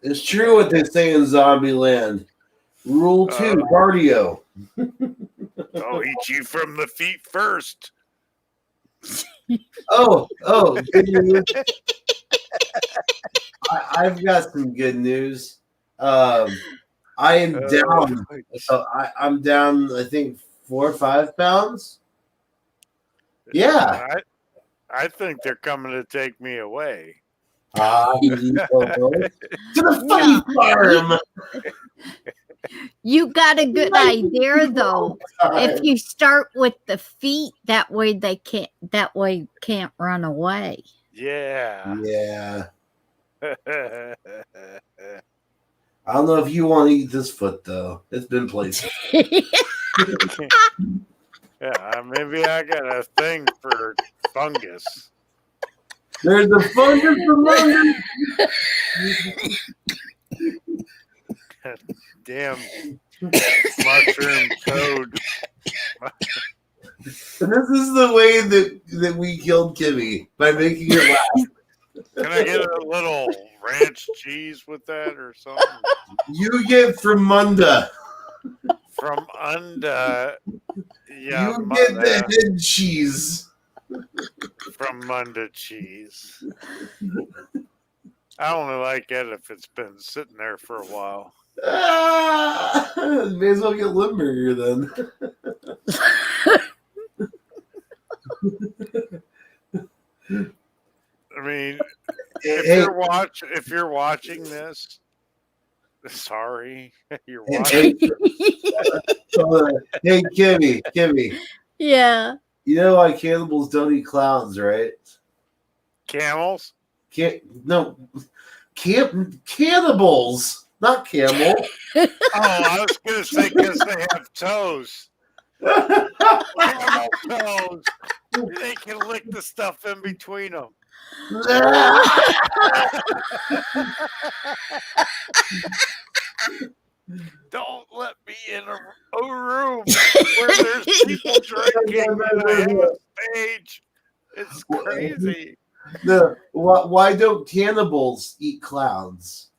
it's true what they say in Zombie Land. Rule 2, cardio. I'll eat you from the feet first. Oh, good news. I've got some good news. I am down. I'm down, I think, 4 or 5 pounds. Yeah. I think they're coming to take me away. To the funny farm. You got a good idea though. If you start with the feet, that way can't run away. Yeah. Yeah. I don't know if you want to eat this foot though. It's been placed. Yeah, maybe I got a thing for fungus. There's a fungus among Damn mushroom toad. And this is the way that we killed Kimmy, by making her laugh. Can I get a little ranch cheese with that or something? You get from Munda. From under, yeah, You get the head cheese. from Munda cheese. I only like it if it's been sitting there for a while. May as well get Limburger then. I mean, if you're watching this, sorry, you're watching. Hey, Kimmy. Yeah. You know why cannibals don't eat clowns, right? Camels? Cannibals, not camel. Oh, I was gonna say because they have toes. Camel toes. They can lick the stuff in between them. Don't let me in a room where there's people drinking and I have a stage. It's crazy. Why don't cannibals eat clowns?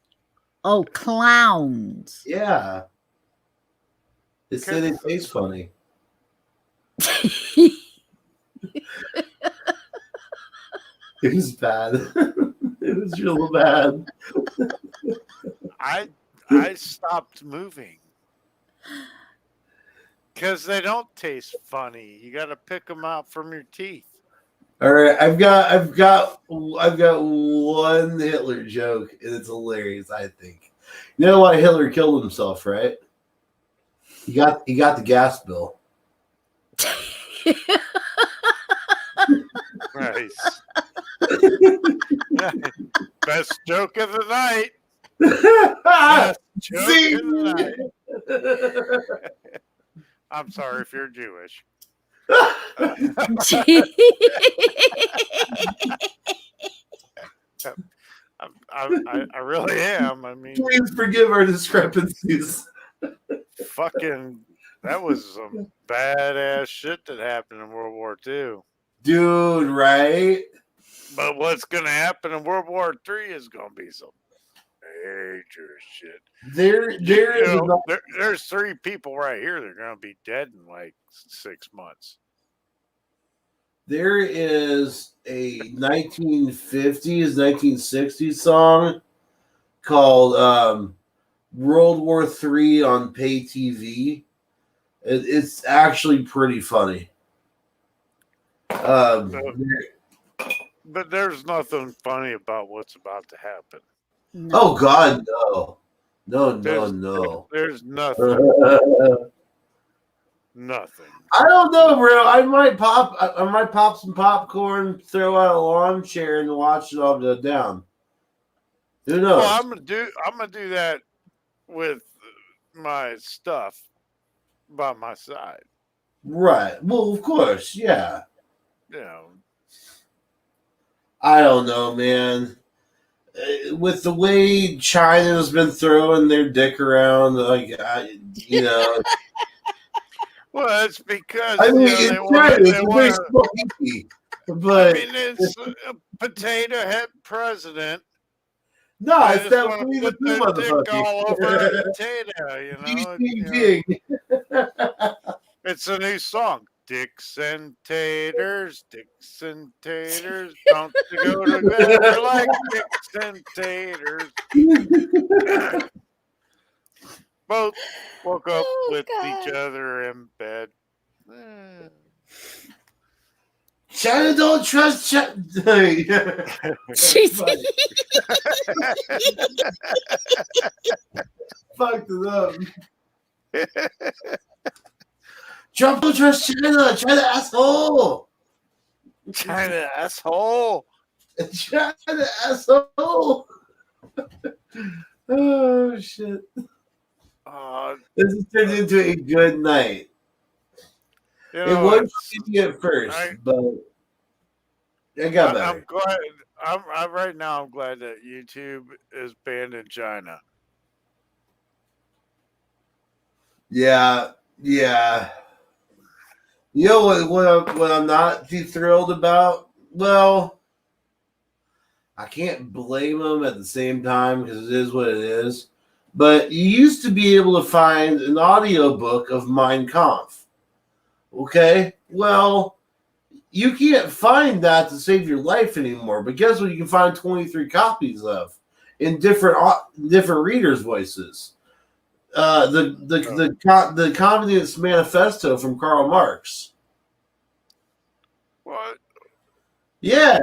Oh, clowns. Yeah. They say they taste funny. It was bad. It was real bad. I stopped moving because they don't taste funny. You got to pick them out from your teeth. All right, I've got one Hitler joke, and it's hilarious. I think. You know why Hitler killed himself, right? He got the gas bill. Nice. Best joke of the night. Best joke of the night. I'm sorry if you're Jewish. I really am. I mean, please forgive our discrepancies. Fucking, that was some badass shit that happened in World War II. Dude, right? But what's going to happen in World War III is going to be some major shit. There's 3 people right here that are going to be dead in like 6 months. There is a 1950s, 1960s song called World War III on Pay TV. It's actually pretty funny. But there's nothing funny about what's about to happen. No. Oh God, no. No. There's nothing. Nothing. I don't know, bro. I might pop some popcorn, throw out a lawn chair, and watch it all go down. Who knows? Well, I'm gonna do that with my stuff by my side. Right. Well, of course, yeah. You know. I don't know, man. With the way China's been throwing their dick around, you know. Well, it's because I mean, they want to. But I mean, it's a potato head president. No, it's that Winnie the Pooh motherfucker. All over a potato, It's a new song. Dicks and taters, don't you go together like dicks and taters. Both woke up with each other in bed. China don't trust China. Fucked it up. Trump don't trust China. China asshole. China asshole. China asshole. Oh shit. This has turned into a good night. It was easy at first, but I got better. I'm glad. Right now. I'm glad that YouTube is banned in China. Yeah. You know what I'm not too thrilled about? Well, I can't blame them at the same time because it is what it is. But you used to be able to find an audiobook of Mein Kampf. Okay? Well, you can't find that to save your life anymore. But guess what? You can find 23 copies of in different readers' voices. The Communist Manifesto from Karl Marx. What? Yeah.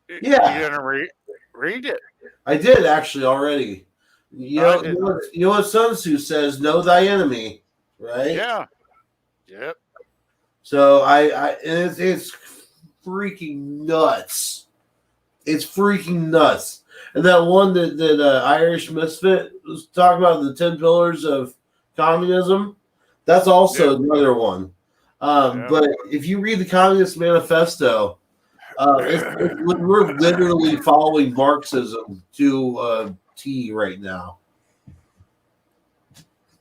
You Yeah. gonna read it? I did actually already. You know what Sun Tzu says, know thy enemy, right? Yeah. Yep. So it's freaking nuts. It's freaking nuts. And that one that Irish Misfit was talking about, the 10 pillars of communism, that's also another one. But if you read the Communist Manifesto, we're literally following Marxism to T right now,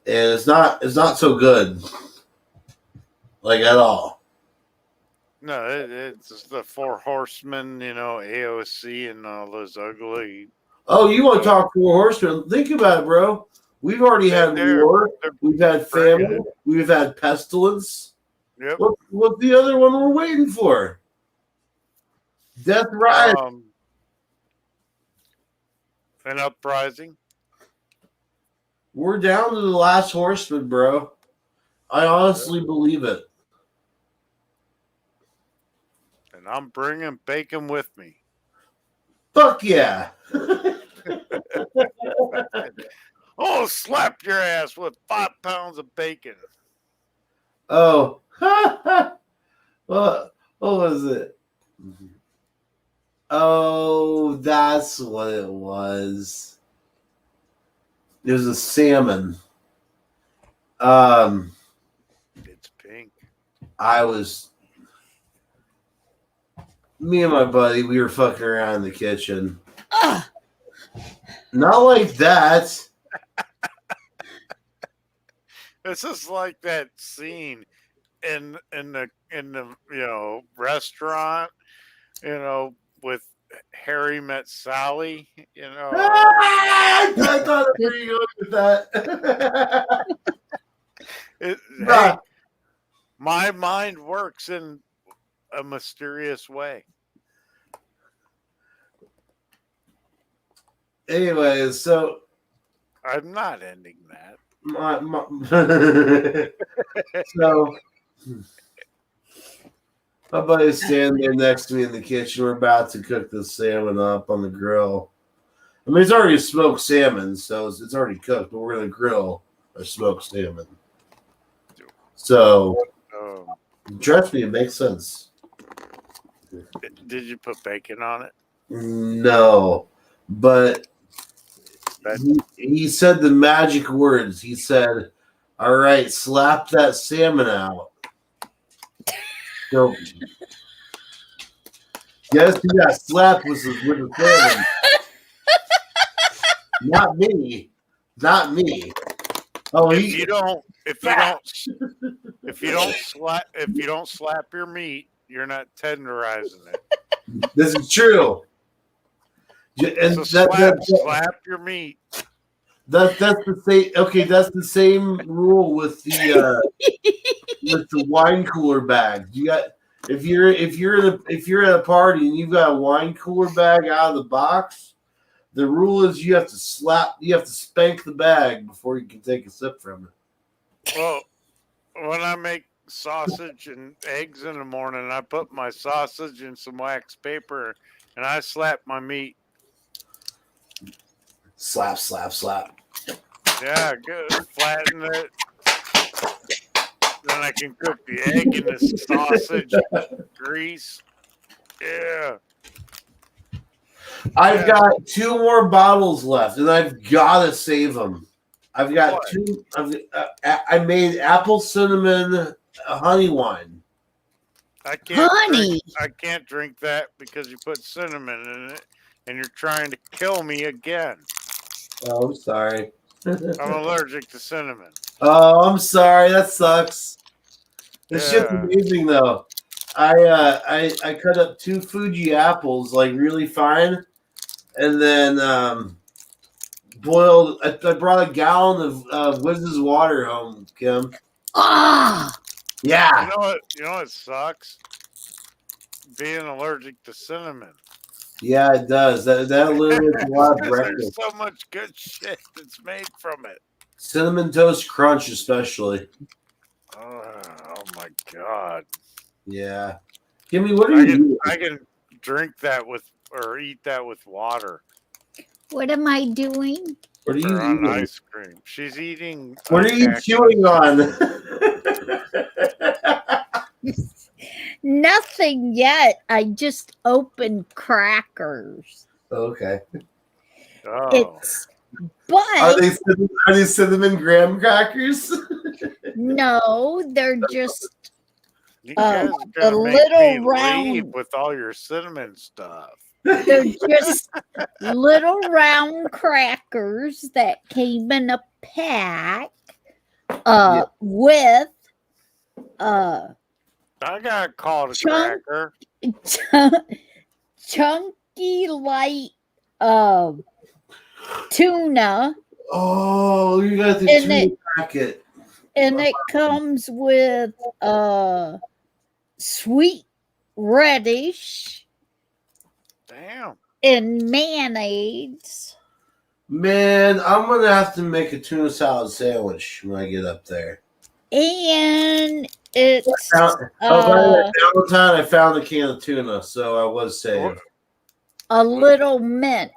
and it's not so good, like at all. No, it's the Four Horsemen, AOC and all those ugly. Oh, you want to talk Four Horsemen? Think about it, bro. We've already had war. We've had famine. We've had pestilence. Yep. What's the other one we're waiting for? Death riot. An uprising. We're down to the last horseman, bro. I honestly believe it. And I'm bringing bacon with me. Fuck yeah. Oh, slap your ass with 5 pounds of bacon. Oh. What was it? Oh, that's what it was. It was a salmon. It's pink. Me and my buddy, we were fucking around in the kitchen. Not like that. This is like that scene in the restaurant, with Harry Met Sally, I thought I was going with that. Hey, my mind works in a mysterious way. Anyways, so I'm not ending that. So my buddy's standing there next to me in the kitchen. We're about to cook the salmon up on the grill. I mean, it's already smoked salmon, so it's already cooked, but we're going to grill a smoked salmon. So, trust me, it makes sense. Did you put bacon on it? No, but he said the magic words. He said, all right, slap that salmon out. So, yes, he got slapped with the salmon. Not me. Oh, if you don't slap your meat, you're not tenderizing it. This is true. And so slap your meat. That's the same. Okay, that's the same rule with the wine cooler bag. You got if you're at a party and you've got a wine cooler bag out of the box, the rule is you have to spank the bag before you can take a sip from it. Well, when I make sausage and eggs in the morning, I put my sausage in some wax paper and I slap my meat. Slap, slap, slap. Yeah, good. Flatten it. Then I can cook the egg in the sausage grease. Yeah. I've got 2 more bottles left, and I've got to save them. I've got 2. I made apple cinnamon honey wine. I can't drink that because you put cinnamon in it, and you're trying to kill me again. Oh, I'm sorry. I'm allergic to cinnamon. Oh, I'm sorry. That sucks. This shit's amazing though. I cut up 2 Fuji apples like really fine, and then boiled. I brought a gallon of Wiz's water home, Kim. Ah, Yeah. You know what sucks? Being allergic to cinnamon. Yeah, it does. That eliminates a lot of There's breakfast. so much good shit that's made from it. Cinnamon Toast Crunch, especially. Oh my god. Yeah. Kimmy, what are you doing? I can drink that with or eat that with water. what am I doing? What are you Or on eating? ice cream. She's eating. What are you cactus. chewing on? Nothing yet. I just opened crackers. Okay. Oh. It's but Are they cinnamon graham crackers? no, they're just You guys are the gonna make little me leave round. with all your cinnamon stuff. They're just little round crackers that came in a pack with I got called a Chunk- cracker. chunky light tuna, Oh, you got the And tuna it- packet. and it comes with sweet radish Damn. and mayonnaise. Man, I'm gonna have to make a tuna salad sandwich when I get up there. And it's Valentine, I found a can of tuna, so I was saved. a little mint.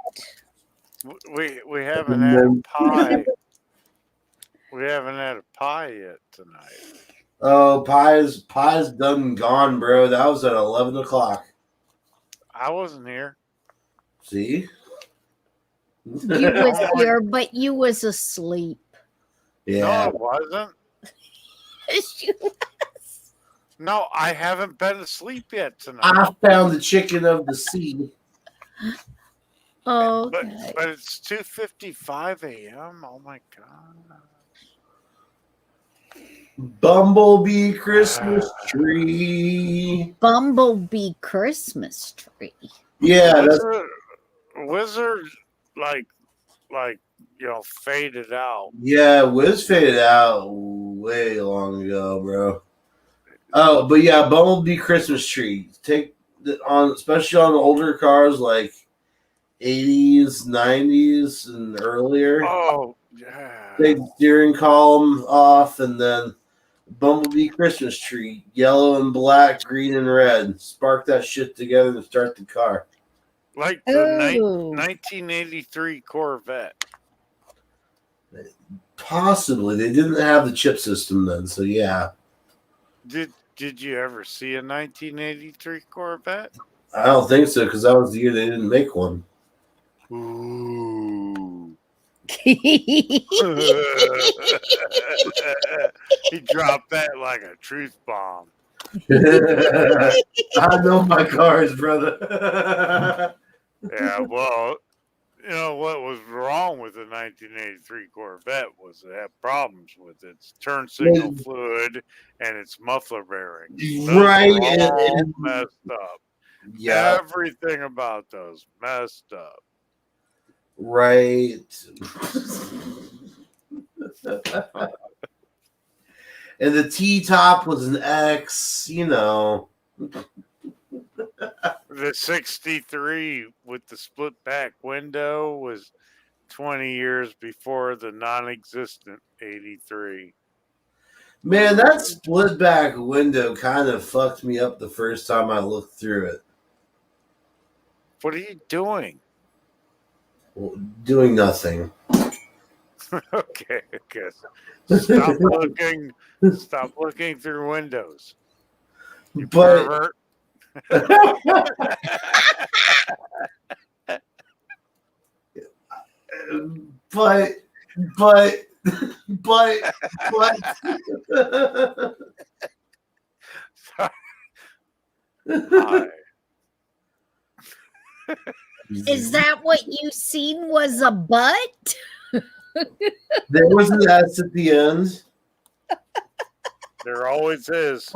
We haven't had a pie. We haven't had a pie yet tonight. Oh, pie's done and gone, bro. That was at 11 o'clock. I wasn't here. See? You was here, but you was asleep. Yeah. No, I wasn't. No, I haven't been asleep yet tonight. I found the chicken of the sea. Oh, But it's 2:55 a.m. Oh my god. Bumblebee Christmas tree. Bumblebee Christmas tree. Yeah, that's Wizard like faded out. yeah. Wiz faded out way long ago, bro. Oh, but yeah, Bumblebee Christmas tree. Take on, especially on older cars like 80s, 90s, and earlier. Oh yeah. Take the steering column off, and then Bumblebee Christmas tree, yellow and black, green and red. Spark that shit together and start the car. Like the Oh. 1983 Corvette. Possibly. They didn't have the chip system then, so yeah. Did you ever see a 1983 Corvette? I don't think so, because that was the year they didn't make one. Ooh. He dropped that like a truth bomb. I know my cars, brother. Yeah, well, you know what was wrong with the 1983 Corvette was it had problems with its turn signal fluid and its muffler bearings. Those Right, were all and- messed up. Yeah, Everything about those messed up. right. And the T-top was an X, you know. The 63 with the split back window was 20 years before the non-existent 83. Man, that split back window kind of fucked me up the first time I looked through it. What are you doing? Well, doing nothing. Okay, I guess. Stop looking. Stop looking through windows. You But pervert. but Hi. Is that what you seen was a butt? there was an S at the end. There always is.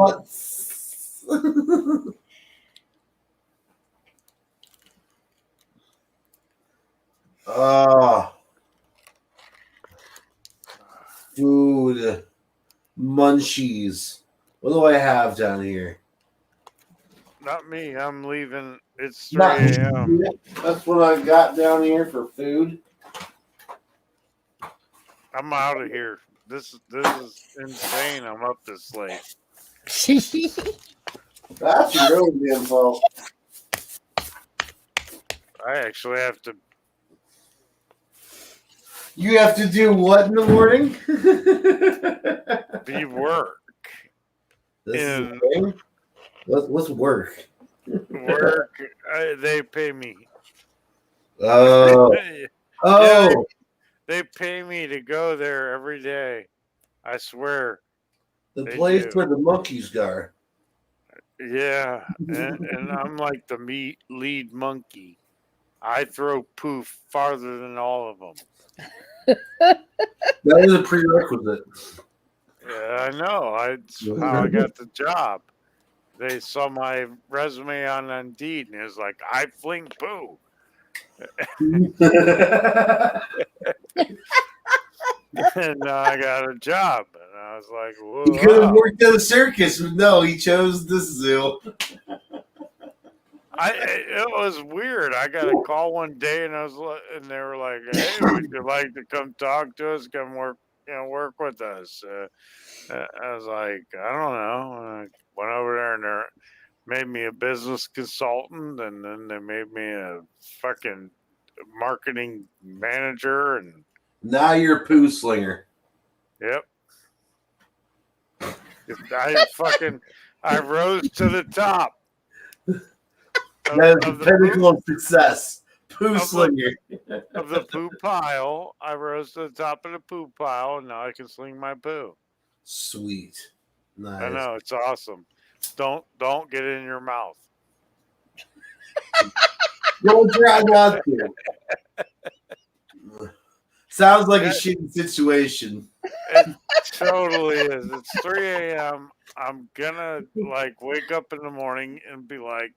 Oh, food, munchies. What do I have down here? Not me. I'm leaving. It's 3 Not- a.m. That's what I got down here for food. I'm out of here. This is insane. I'm up this late. That's your own damn fault. I actually have to. You have to do what in the morning? Be work. This is In the thing? What's work? work. They pay me. Oh. Yeah, they pay me to go there every day. I swear. The They place do. where the monkeys are. Yeah, and I'm like the lead monkey. I throw poof farther than all of them. That is a prerequisite. Yeah, I know. That's how I got the job. They saw my resume on Indeed, and it was like, I fling poo. And I got a job, and I was like, whoa. He could have worked at a circus, but no, he chose this zoo. It was weird. I got a call one day, and and they were like, "Hey, would you like to come talk to us? Come work with us?" I was like, "I don't know." I went over there, and they made me a business consultant, and then they made me a fucking marketing manager, and Now you're a poo slinger. yep. I rose to the top. That is the pinnacle of success. Poo slinger. Of the poo pile, I rose to the top of the poo pile, and now I can sling my poo. Sweet. Nice. I know, it's awesome. Don't get it in your mouth. Don't try not to. Sounds like a shitty situation. It totally is. It's 3 a.m. I'm gonna wake up in the morning and be like,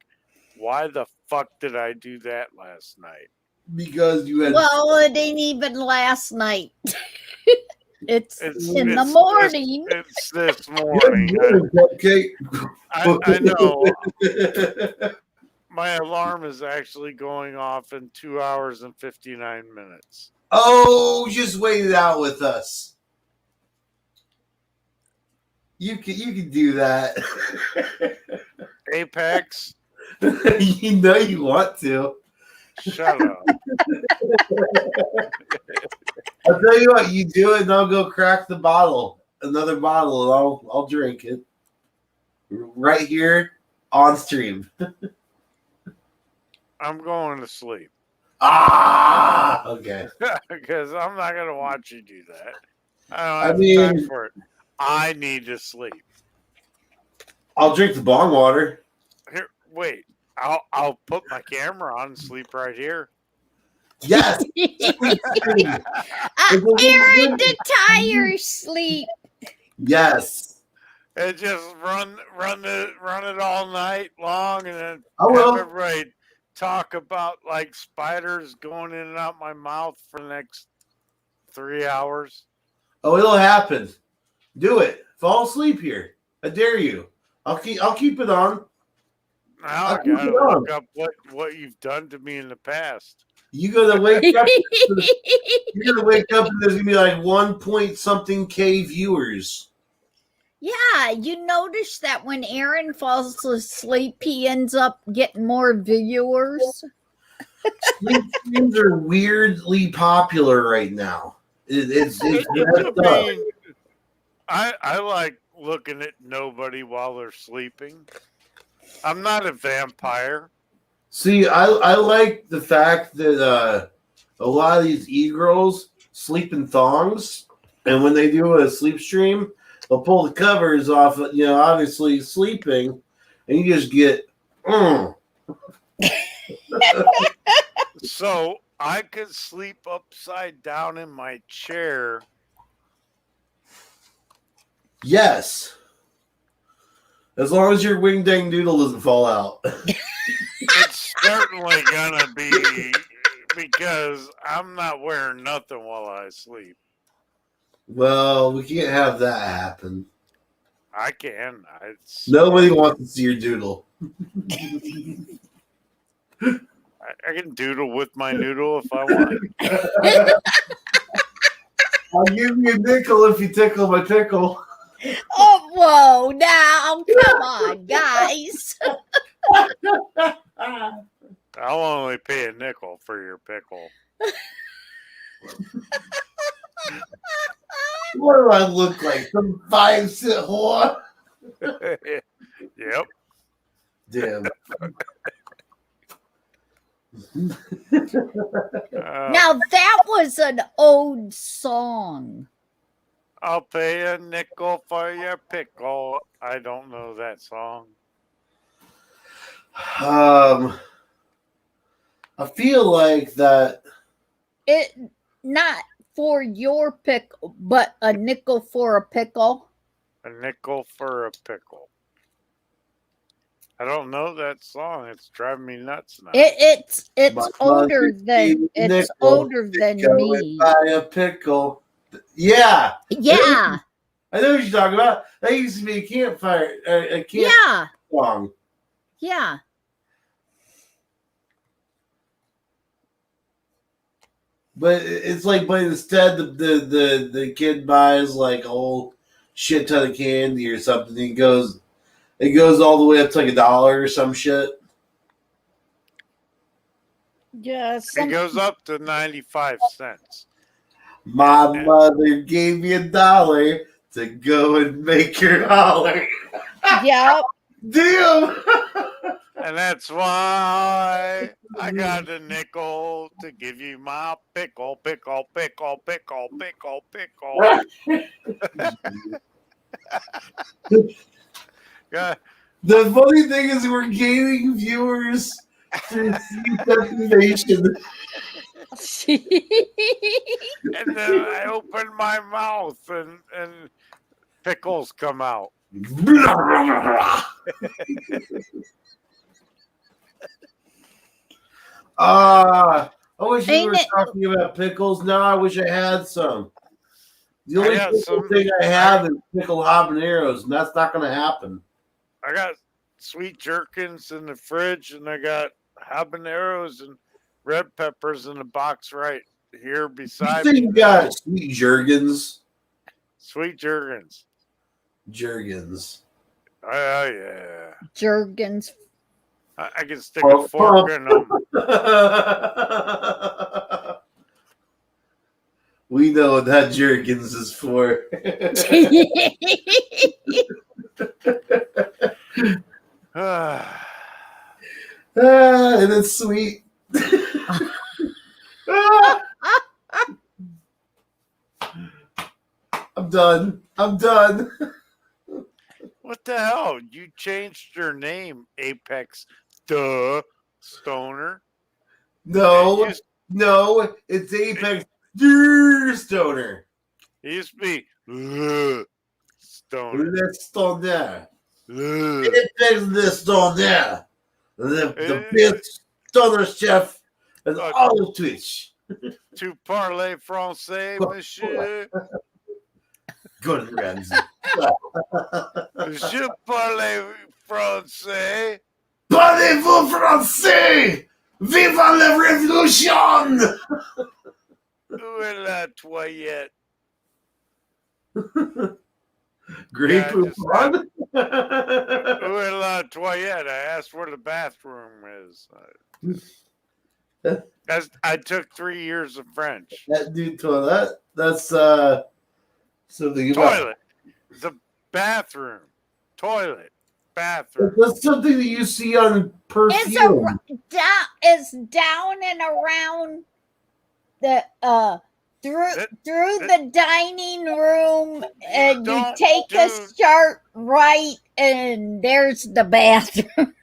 why the fuck did I do that last night? Because you had. Well, it ain't even last night. It's in the morning. It's this morning. I know. My alarm is actually going off in 2 hours and 59 minutes. Oh, just wait it out with us. You can do that. Apex. You know you want to. Shut up. I'll tell you what, you do it and I'll go crack the bottle. Another bottle and I'll drink it. Right here on stream. I'm going to sleep. Ah, okay. Because I'm not going to watch you do that. I don't have time for it. I need to sleep. I'll drink the bong water. Here, wait. I'll put my camera on and sleep right here. Yes. Aaron, the tires sleep. Yes. And just run it all night long, and then have everybody talk about like spiders going in and out my mouth for the next 3 hours. Oh, it'll happen. Do it. Fall asleep here. I dare you. I'll keep it on. Now I gotta look up what you've done to me in the past. You're gonna wake up. You're gonna wake up and there's gonna be like 1 point something K viewers. Yeah, you notice that when Aaron falls asleep, he ends up getting more viewers. Sleep streams are weirdly popular right now. It's I like looking at nobody while they're sleeping. I'm not a vampire. See, I like the fact that a lot of these e-girls sleep in thongs, and when they do a sleep stream, they'll pull the covers off, obviously sleeping, and you just get, So I could sleep upside down in my chair. Yes. As long as your wing dang doodle doesn't fall out. It's certainly gonna be because I'm not wearing nothing while I sleep. Well, we can't have that happen. I can. Nobody wants to see your doodle. I can doodle with my noodle if I want. I'll give you a nickel if you tickle my pickle. Oh, whoa, now, come on, guys. I'll only pay a nickel for your pickle. What do I look like? Some 5-cent whore? Yep. Damn. Now, that was an old song. I'll pay a nickel for your pickle. I don't know that song. I feel like that. It not for your pickle, but a nickel for a pickle. A nickel for a pickle. I don't know that song. It's driving me nuts now. It's My older mother than gave me a it's nickel older than to go me. and buy a pickle. Yeah. Yeah. I know what you're talking about. That used to be a campfire, a camp Yeah. song. Yeah. But it's like, but instead the kid buys like a whole shit ton of candy or something. It goes all the way up to like $1 or some shit. Yeah. It goes up to 95 cents. My mother gave me $1 to go and make her holler. Yep. Damn. And that's why I got a nickel to give you my pickle, pickle, pickle, pickle, pickle, pickle. Yeah. The funny thing is we're gaining viewers through deprivation. And then I open my mouth and pickles come out. I wish we Ain't were it- talking about pickles. Now I wish I had some. The only got pickle some. thing I have is pickled habaneros, and that's not going to happen. I got sweet jerkins in the fridge, and I got habaneros and red peppers in the box right here beside You me. think you got sweet jergens? Sweet jerkins. Jergens. Oh, yeah. Jergens. I can stick a fork in them. We know what that jergens is for. And it's sweet. I'm done. What the hell? You changed your name, Apex Stoner. No, it's Apex Stoner. It used to be Stoner. Let's Stoner. Apex the Stoner. The best stoner chef in all of Twitch. Tu parles français, monsieur? Good Ramsey. Je parle français. Parlez-vous français? Vive la révolution! Où est la toilette? Great Où est la toilette? I asked where the bathroom is. I took 3 years of French. That dude toilet. That's something about Toilet. The bathroom. Toilet. Bathroom. That's something that you see on perfume. It's down and around the through the dining room, and you take a start right, and there's the bathroom.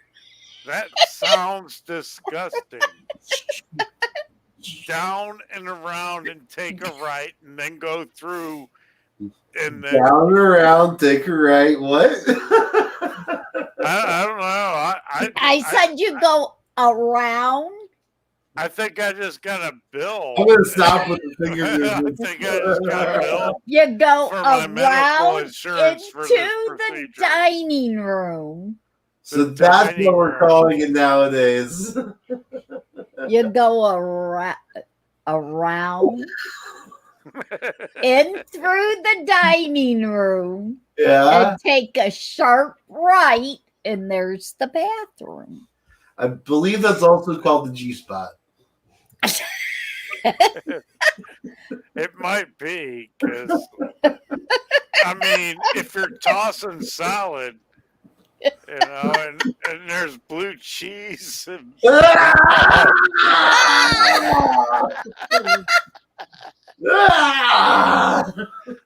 That sounds disgusting. Down and around and take a right, and then go through. And then Down and around, take a right. What? I don't know. I said you go around. I think I just got a bill. I'm gonna stop with the finger I movements. think I just got a bill You go for my medical around insurance for into this the procedure. dining room. So that's what we're calling it nowadays. You go around in through the dining room. Yeah. And take a sharp right, and there's the bathroom. I believe that's also called the G spot. It might be because I mean, if you're tossing salad, and there's blue cheese. And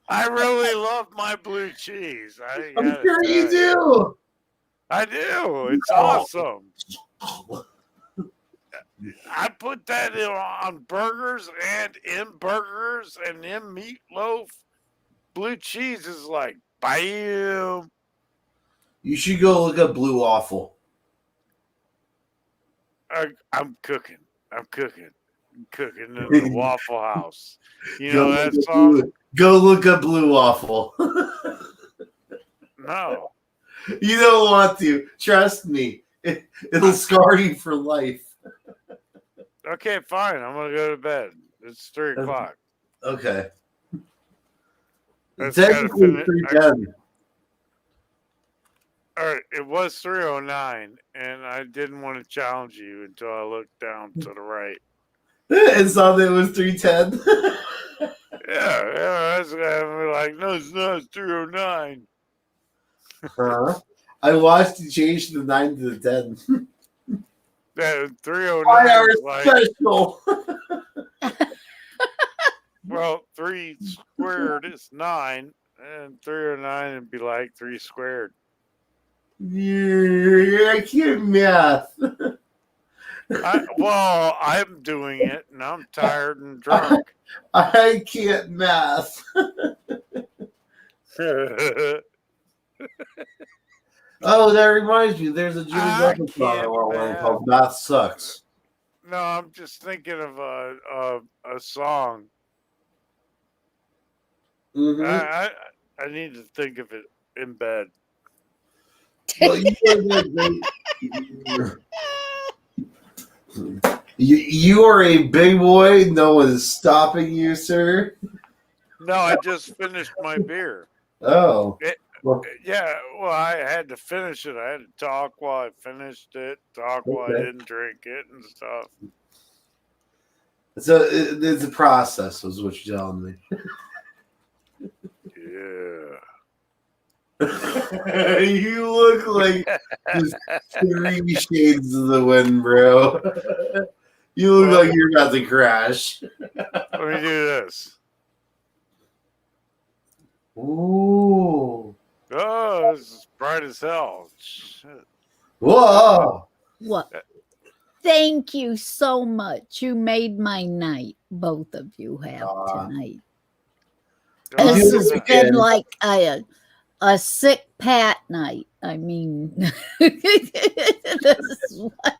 I really love my blue cheese. I'm sure you do. I do. It's awesome. I put that on burgers and in burgers and in meatloaf. Blue cheese is like, bam. You should go look up Blue Waffle. I'm cooking. I'm cooking in the Waffle House. You know that song? Go look up Blue Waffle. No. You don't want to. Trust me. It'll scar you for life. Okay, fine. I'm going to go to bed. It's 3 o'clock. Okay. That's Technically, gotta finish- 3:10. All right, it was 3:09, and I didn't want to challenge you until I looked down to the right. And saw that it was 3:10. Yeah, that's like, no, it's not. It's 3:09. I watched you change the 9 to the 10. Yeah, 3:09. 5 hours Like, special. well, 3 squared is 9, and 3:09 would be like 3 squared. I can't math. Well, I'm doing it, and I'm tired and drunk. I can't math. Oh, that reminds me. There's a Jimmy Buffett song I want one called "Math Sucks." No, I'm just thinking of a song. Mm-hmm. I need to think of it in bed. Well, you are a big boy. No one is stopping you, sir. No, I just finished my beer. Oh. Yeah, well, I had to finish it. I had to talk while I finished it, talk while I didn't drink it and stuff. So it's a process, is what you're telling me. Yeah. You look like just 3 shades of the wind, bro. You look like you're about to crash. Let me do this. Ooh. Oh, this is bright as hell. Shit. Whoa. What? Thank you so much. You made my night. Both of you have tonight. This has been like a sick Pat night. I mean, this is what,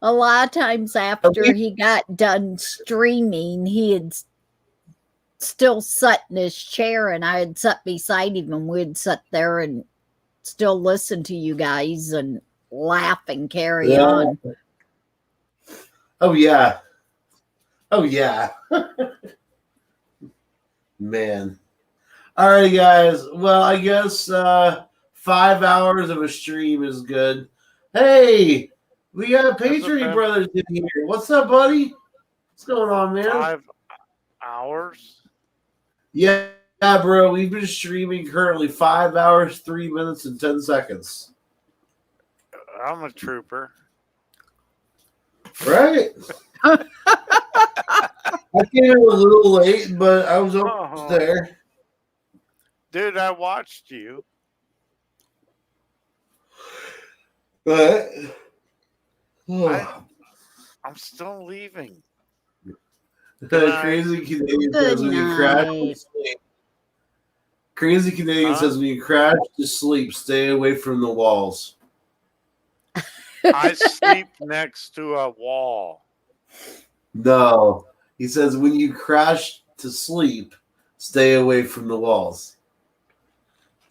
a lot of times after he got done streaming, he had still sat in his chair, and I had sat beside him, and we'd sit there and still listen to you guys and laugh and carry on. Oh yeah. Oh yeah. Man. All right, guys. Well, I guess 5 hours of a stream is good. Hey, we got Patriot Brothers in here. What's up, buddy? What's going on, man? 5 hours? Yeah, bro. We've been streaming currently 5 hours, 3 minutes, and 10 seconds. I'm a trooper. Right? I came in a little late, but I was almost there. Dude, I watched you. But I'm still leaving. Crazy Canadian says when you crash, Crazy Canadian says when you crash to sleep, stay away from the walls. I sleep next to a wall. No. He says when you crash to sleep, stay away from the walls.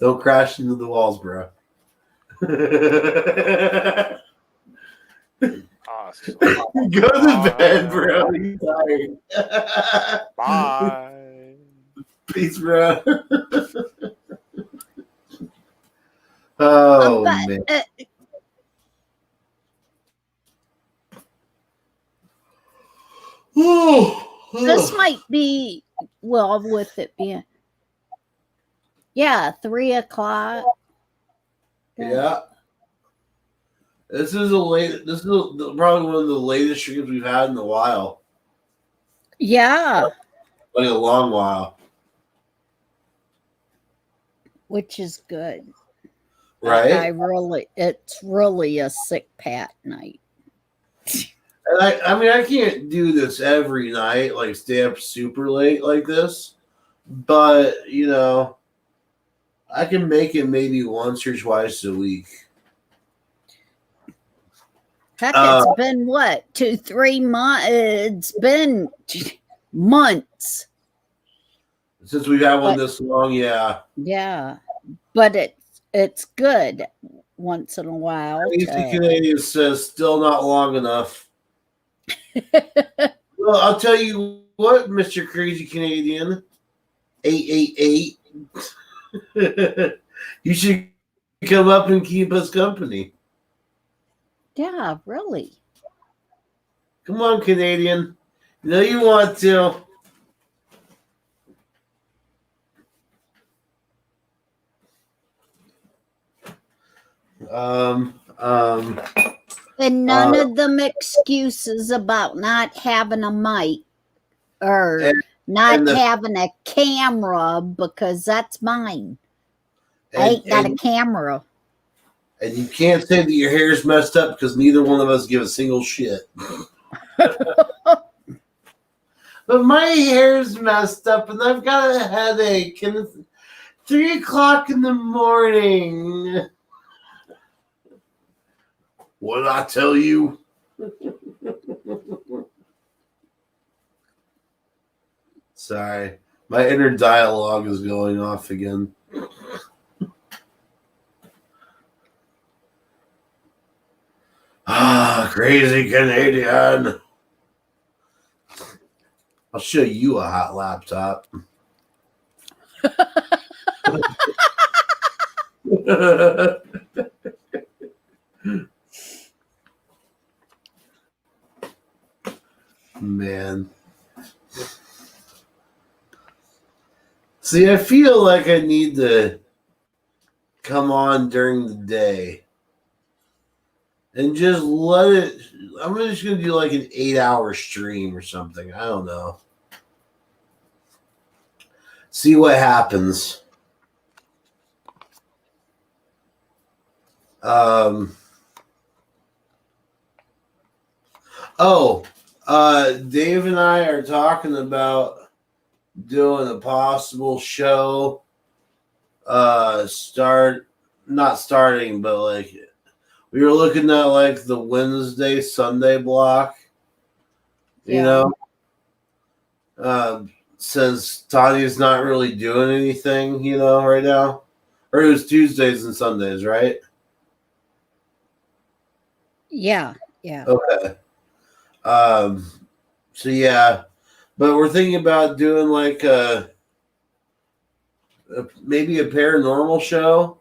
Don't crash into the walls, bro. Awesome. Go to bed, bro. You're tired. Bye. Peace, bro. Oh, man. This might be, well, with it being, 3:00. Yeah. This is probably one of the latest streams we've had in a while. Yeah. Like a long while. Which is good. Right? It's really a sick Pat night. And I can't do this every night, like stay up super late like this. But, I can make it maybe once or twice a week. Heck, it's been what, 2-3 months? It's been months since we've had one this long. Yeah, but it's good once in a while. Crazy Canadian says still not long enough. Well, I'll tell you what, Mr. Crazy Canadian 888. You should come up and keep us company. Yeah, really. Come on, Canadian. You know you want to. And none of them excuses about not having a mic or not having a camera, because that's mine. I ain't got a camera. And you can't say that your hair's messed up because neither one of us give a single shit. But my hair's messed up and I've got a headache and it's 3:00 in the morning. What did I tell you? Sorry. My inner dialogue is going off again. Crazy Canadian. I'll show you a hot laptop. Man. See, I feel like I need to come on during the day and just let it. I'm just going to do like an 8-hour stream or something. I don't know. See what happens. Dave and I are talking about doing a possible show. Not starting, but like we were looking at like the Wednesday, Sunday block. Since Tanya's not really doing anything, right now. Or it was Tuesdays and Sundays, right? Yeah. Okay. So yeah, but we're thinking about doing like maybe a paranormal show,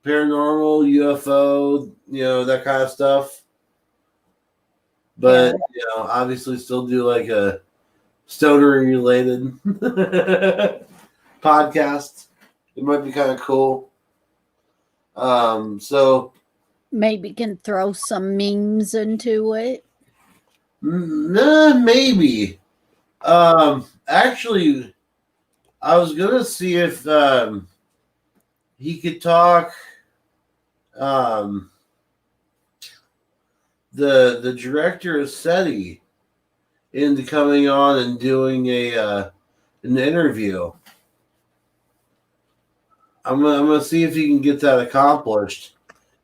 paranormal, UFO, that kind of stuff. But obviously still do like a stoner related podcast. It might be kind of cool. So maybe can throw some memes into it. Maybe. Actually, I was gonna see if he could talk the director of SETI into coming on and doing an interview. I'm gonna see if he can get that accomplished,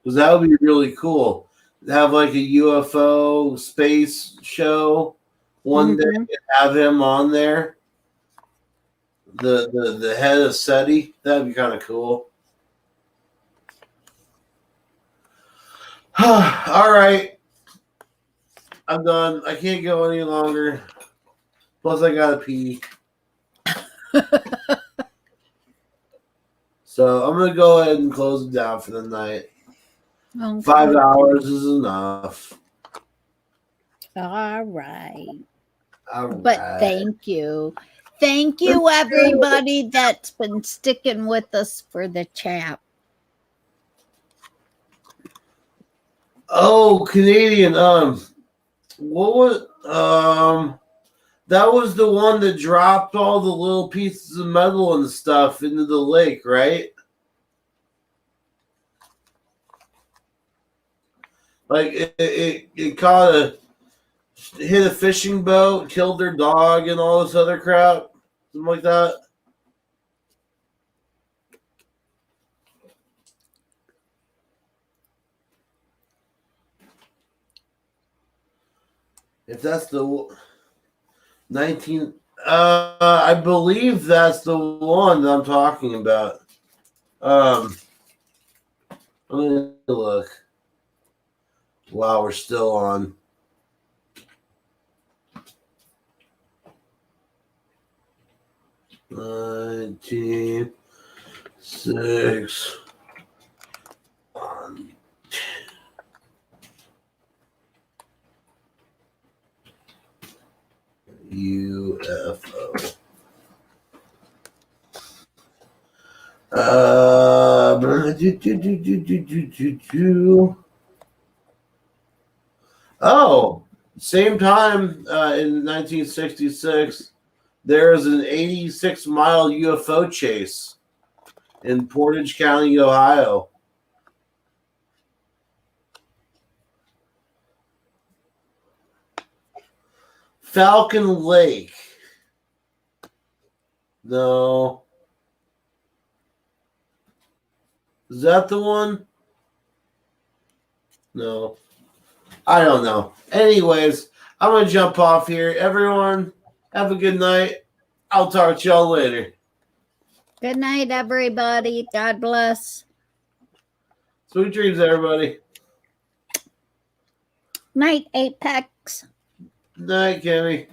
because that would be really cool. Have like a UFO space show one day and have him on there. The head of SETI, that'd be kind of cool. All right, I'm done. I can't go any longer. Plus, I gotta pee. So I'm gonna go ahead and close it down for the night. Okay. 5 hours is enough. All right. All But right. thank you. Thank you, everybody that's been sticking with us for the chat. Oh, Canadian. What was that was the one that dropped all the little pieces of metal and stuff into the lake, right? Like it caught hit a fishing boat, killed their dog, and all this other crap, something like that. If that's the 19, I believe that's the one that I'm talking about. Let me look. Wow, we're still on. $19.6 on UFO. Oh, same time in 1966, there was an 86-mile UFO chase in Portage County, Ohio. Falcon Lake. No. Is that the one? No. I don't know. Anyways, I'm going to jump off here. Everyone, have a good night. I'll talk to y'all later. Good night, everybody. God bless. Sweet dreams, everybody. Night, Apex. Night, Kimmy.